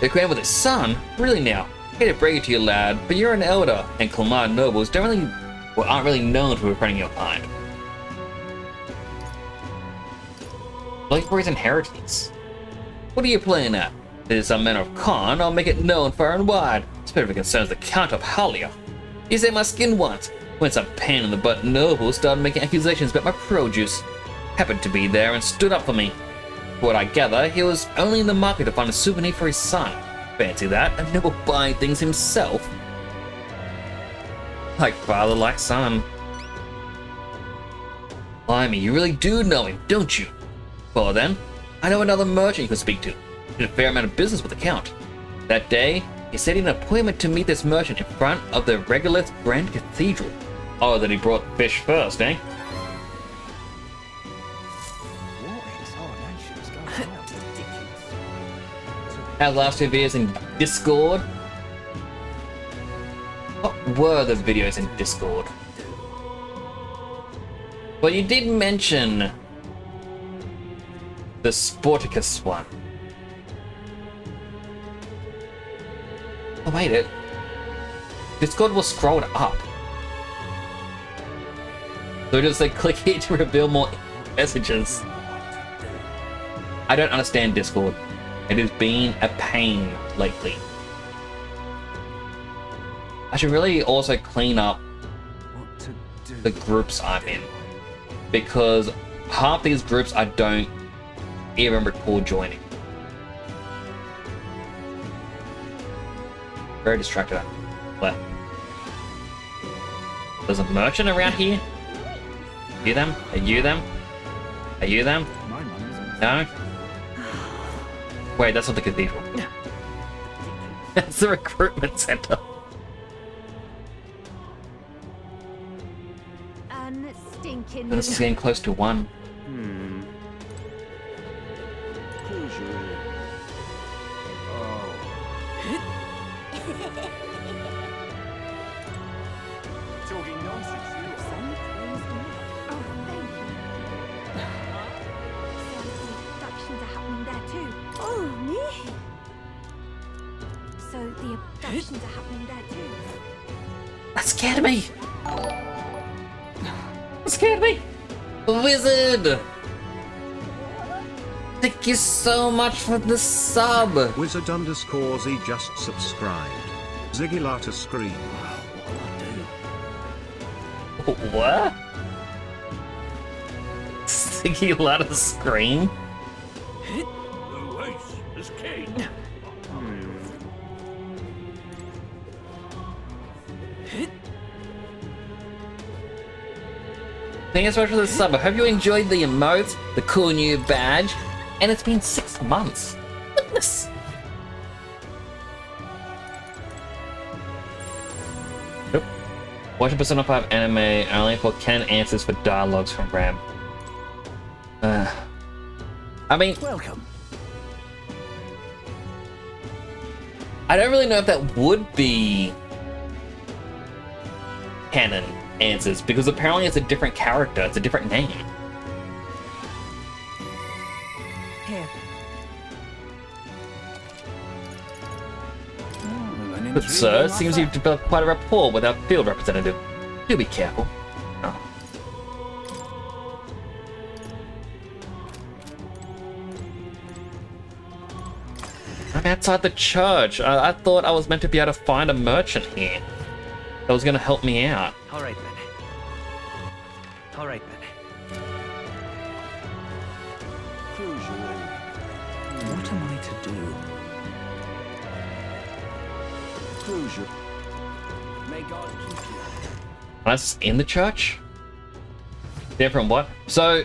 The grand with his son? Really now? Hate to break it to you, lad, but you're an elder, and Clamar nobles aren't really known for befriending your kind. Like for his inheritance. What are you playing at? If it is some manner of con, I'll make it known far and wide, especially if it concerns the Count of Halia. He saved my skin once, when some pain in the butt nobles started making accusations about my produce. Happened to be there and stood up for me. For what I gather, he was only in the market to find a souvenir for his son. Fancy that, a noble buying things himself. Like father, like son. Blimey, you really do know him, don't you? Well then, I know another merchant you could speak to. Did a fair amount of business with the Count. That day, he set an appointment to meet this merchant in front of the Regolith Grand Cathedral. Oh, that he brought fish first, eh? Our last two videos in Discord. What were the videos in Discord? Well, you did mention the Sporticus one. Oh wait, Discord was scrolled up. So just like click here to reveal more messages. I don't understand Discord. It has been a pain lately. I should really also clean up the groups I'm in, because half these groups I don't even recall joining. Very distracted. Left. There's a merchant around here? You them? Are you them? Are you them? No? Wait, that's not the cathedral. That's the recruitment center. Unstinking. This is getting close to 1. Talking nonsense, Abductions are happening there too. Oh, me? So the abductions are happening there too. That scared me. Scared me. Wizard. Thank you so much for the sub. Wizard_Z just subscribed. Ziggy Lata scream. What? Ziggy Lata scream? The race is king. Thank you so much for the sub. I hope you enjoyed the emotes, the cool new badge, and it's been 6 months. Goodness. Nope. Watching Persona 5 anime only for canon answers for dialogues from Ram. I mean, welcome. I don't really know if that would be canon answers, because apparently it's a different character, it's a different name. Here. But sir, it seems you've developed quite a rapport with our field representative. Do be careful. Oh. I'm outside the church. I thought I was meant to be able to find a merchant here that was going to help me out. All right then. All right then. What am I to do? Closure. May God keep you. That's in the church? Different what? So,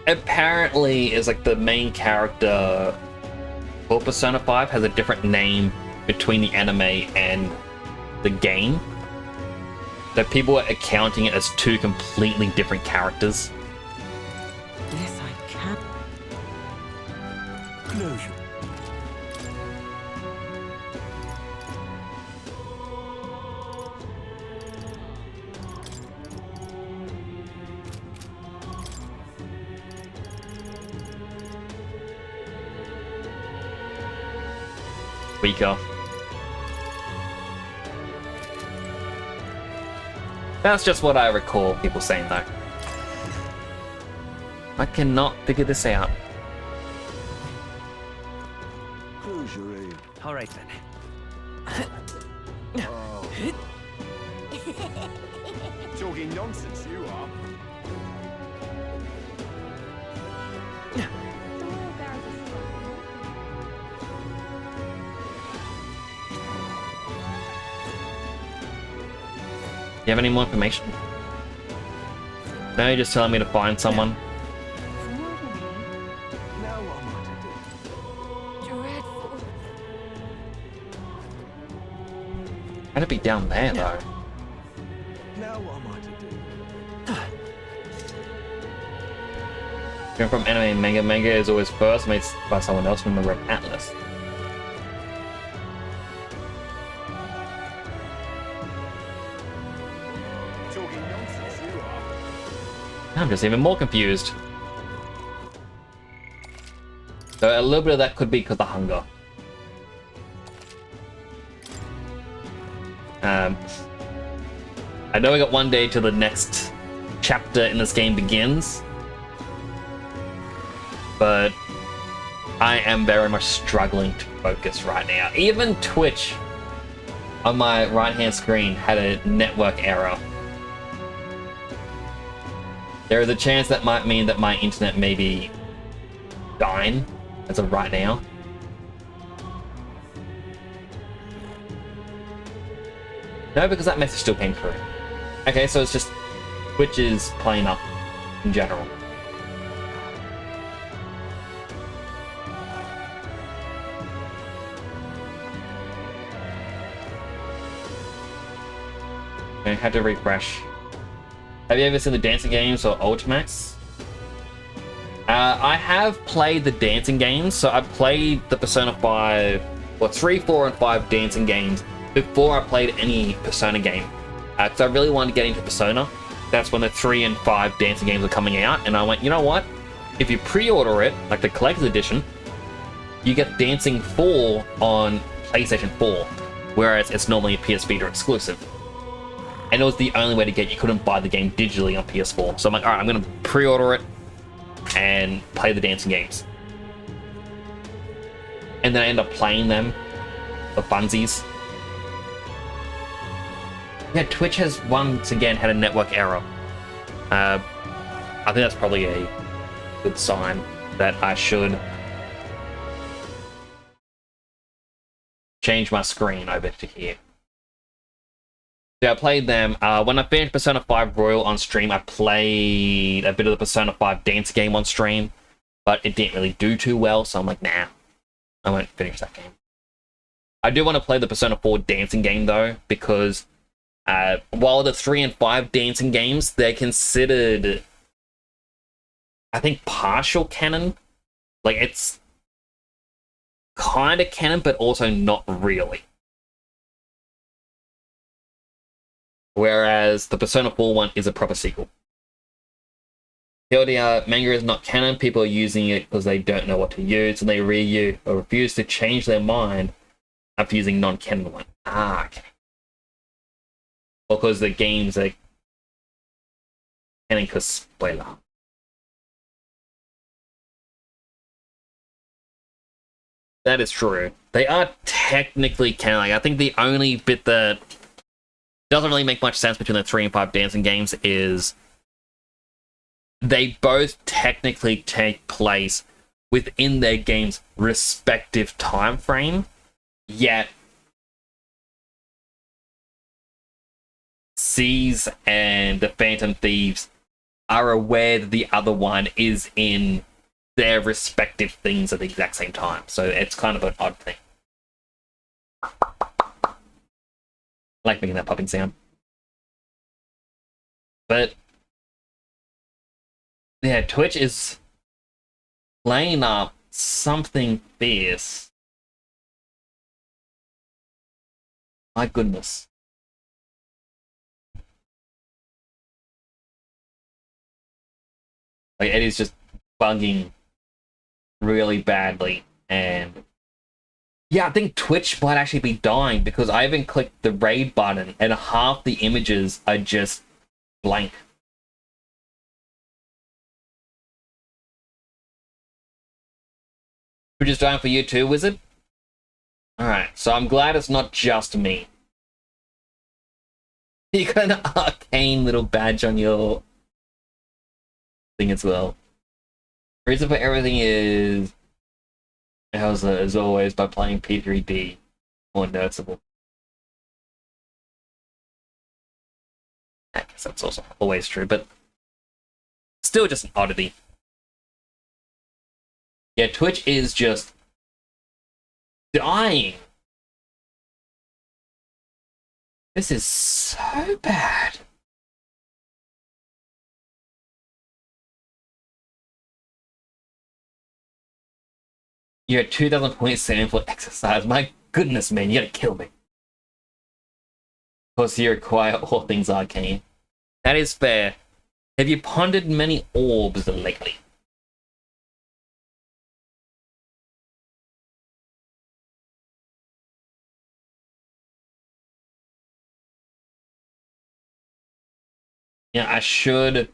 apparently, is like the main character for Persona 5 has a different name between the anime and the game. That people are accounting it as 2 completely different characters. Yes, I can. Closure. Weaker. That's just what I recall people saying though. I cannot figure this out. Closure. All right then. Talking nonsense, you are. Do you have any more information? No, you're just telling me to find someone. Dreadful. I'd be down there though. Now what am I to do? Going from anime and manga, manga is always first, made by someone else from the Red Atlas. I'm just even more confused. So a little bit of that could be because of hunger. I know we got one day till the next chapter in this game begins, but I am very much struggling to focus right now. Even Twitch on my right-hand screen had a network error. There is a chance that might mean that my internet may be dying as of right now. No, because that message still came through. Okay, so it's just Twitch is playing up in general. Okay, had to refresh. Have you ever seen the dancing games or Ultimax? I have played the dancing games, so I played the Persona 5, or 3, 4, and 5 dancing games before I played any Persona game. Because I really wanted to get into Persona. That's when the 3 and 5 dancing games were coming out, and I went, you know what? If you pre-order it, like the collector's edition, you get Dancing 4 on PlayStation 4, whereas it's normally a PS Vita exclusive. and it was the only way to get. You couldn't buy the game digitally on PS4. So I'm like, all right, I'm gonna pre-order it and play the dancing games. And then I end up playing them for funsies. Yeah, Twitch has once again had a network error. I think that's probably a good sign that I should change my screen over to here. Yeah, I played them. When I finished Persona 5 Royal on stream, I played a bit of the Persona 5 dance game on stream, but it didn't really do too well, so I'm like, nah, I won't finish that game. I do want to play the Persona 4 dancing game, though, because while the 3 and 5 dancing games, they're considered, I think, partial canon. Like, it's kind of canon, but also not really. Whereas the Persona 4 one is a proper sequel. The manga is not canon. People are using it because they don't know what to use, and they refuse to change their mind after using non-canon one. Ah, okay. Or because the games are canon because spoiler. That is true. They are technically canon. Like, I think the only bit that doesn't really make much sense between the 3 and 5 dancing games is they both technically take place within their game's respective time frame, yet Seize and the Phantom Thieves are aware that the other one is in their respective things at the exact same time. So it's kind of an odd thing. I like making that popping sound. But yeah, Twitch is laying up something fierce. My goodness. Like, it is just bugging really badly, and yeah, I think Twitch might actually be dying because I even clicked the raid button and half the images are just blank. Twitch is dying for you too, Wizard? Alright, so I'm glad it's not just me. You got an arcane little badge on your thing as well. Reason for everything is, as always, by playing P3D more noticeable. I guess that's also always true, but still just an oddity. Yeah, Twitch is just dying. This is so bad. You're at 2,000.7 for exercise. My goodness, man, you gotta kill me. Of course, you acquire all things arcane. That is fair. Have you pondered many orbs lately? Yeah, I should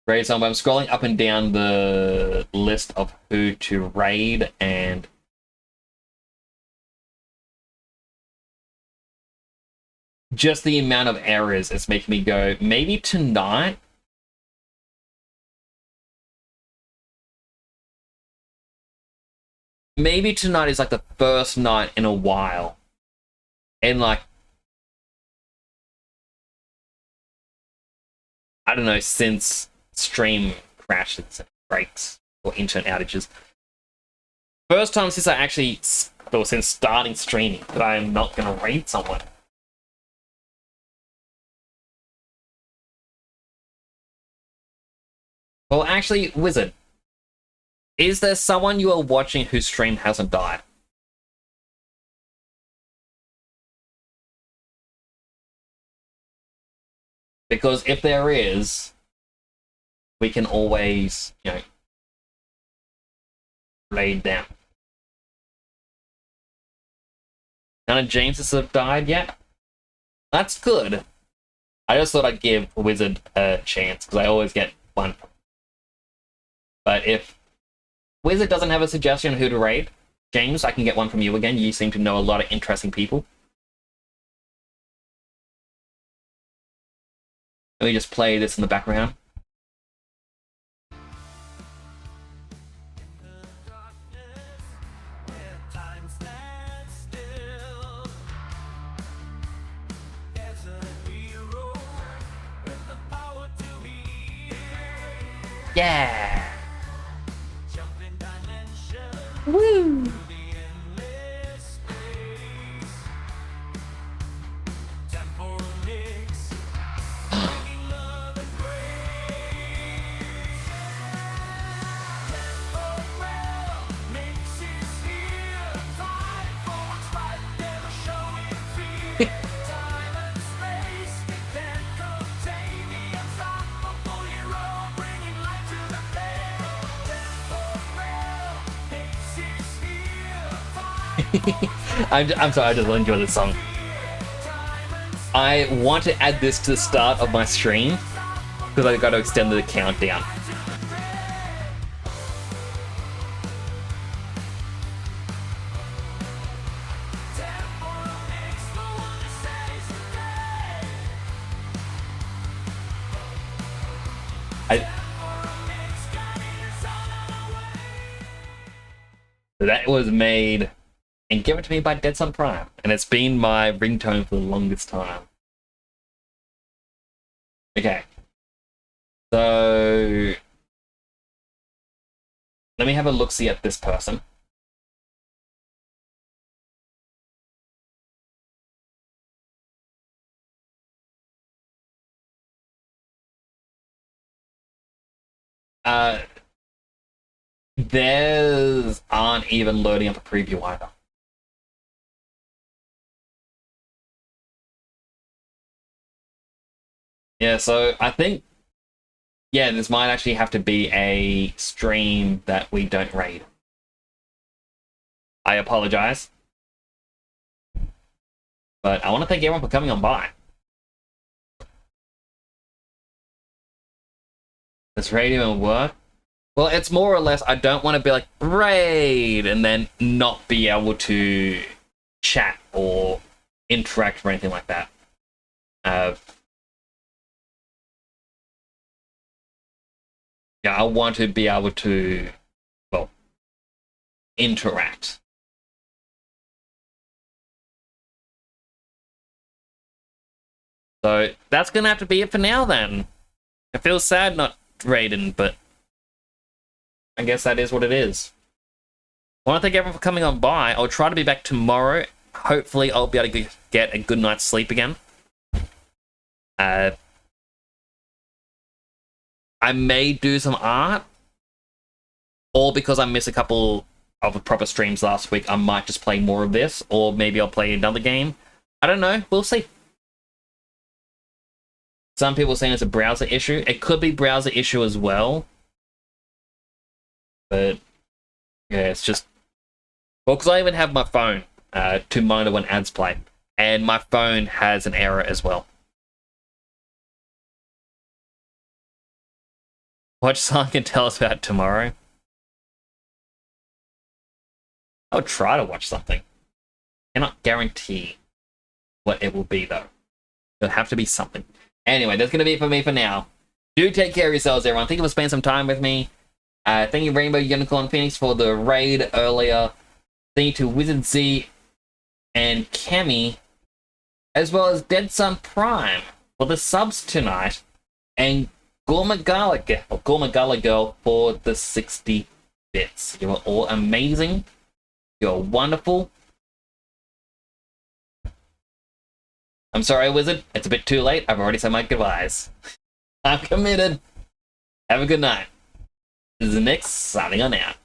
raid someone. I'm scrolling up and down the list of who to raid, and just the amount of errors is making me go, maybe tonight? Maybe tonight is like the first night in a while. And like, I don't know, since stream crashes and breaks or internet outages. First time since I actually, or since starting streaming, that I am not going to raid someone. Well, actually, Wizard, is there someone you are watching whose stream hasn't died? Because if there is, we can always, raid them. None of James's have died yet? That's good. I just thought I'd give Wizard a chance, because I always get one. But if Wizard doesn't have a suggestion on who to raid, James, I can get one from you again. You seem to know a lot of interesting people. Let me just play this in the background. Yeah! Woo! I'm sorry, I just enjoy this song. I want to add this to the start of my stream because I've got to extend the countdown. That was made and given to me by Dead Sun Prime, and it's been my ringtone for the longest time. Okay. So let me have a look-see at this person. Theirs aren't even loading up a preview either. Yeah, so I think, yeah, this might actually have to be a stream that we don't raid. I apologize. But I want to thank everyone for coming on by. Does radio work? Well, it's more or less, I don't want to be like, raid, and then not be able to chat or interact or anything like that. Yeah, I want to be able to, well, interact. So that's going to have to be it for now then. It feels sad not raiding, but I guess that is what it is. I want to thank everyone for coming on by. I'll try to be back tomorrow. Hopefully I'll be able to get a good night's sleep again. I may do some art, or because I missed a couple of proper streams last week, I might just play more of this, or maybe I'll play another game. I don't know, we'll see. Some people are saying it's a browser issue. It could be browser issue as well. But yeah, it's just, well, because I even have my phone to monitor when ads play, and my phone has an error as well. Watch something can tell us about tomorrow. I'll try to watch something. Cannot guarantee what it will be though. It'll have to be something. Anyway, that's gonna be it for me for now. Do take care of yourselves, everyone. Thank you for spending some time with me. Thank you, Rainbow Unicorn Phoenix, for the raid earlier. Thank you to Wizard Z and Kemi, as well as Dead Sun Prime for the subs tonight, and Gormagala Girl for the 60 bits. You are all amazing. You're wonderful. I'm sorry, Wizard. It's a bit too late. I've already said my goodbyes. I'm committed. Have a good night. This is Nick, signing on out.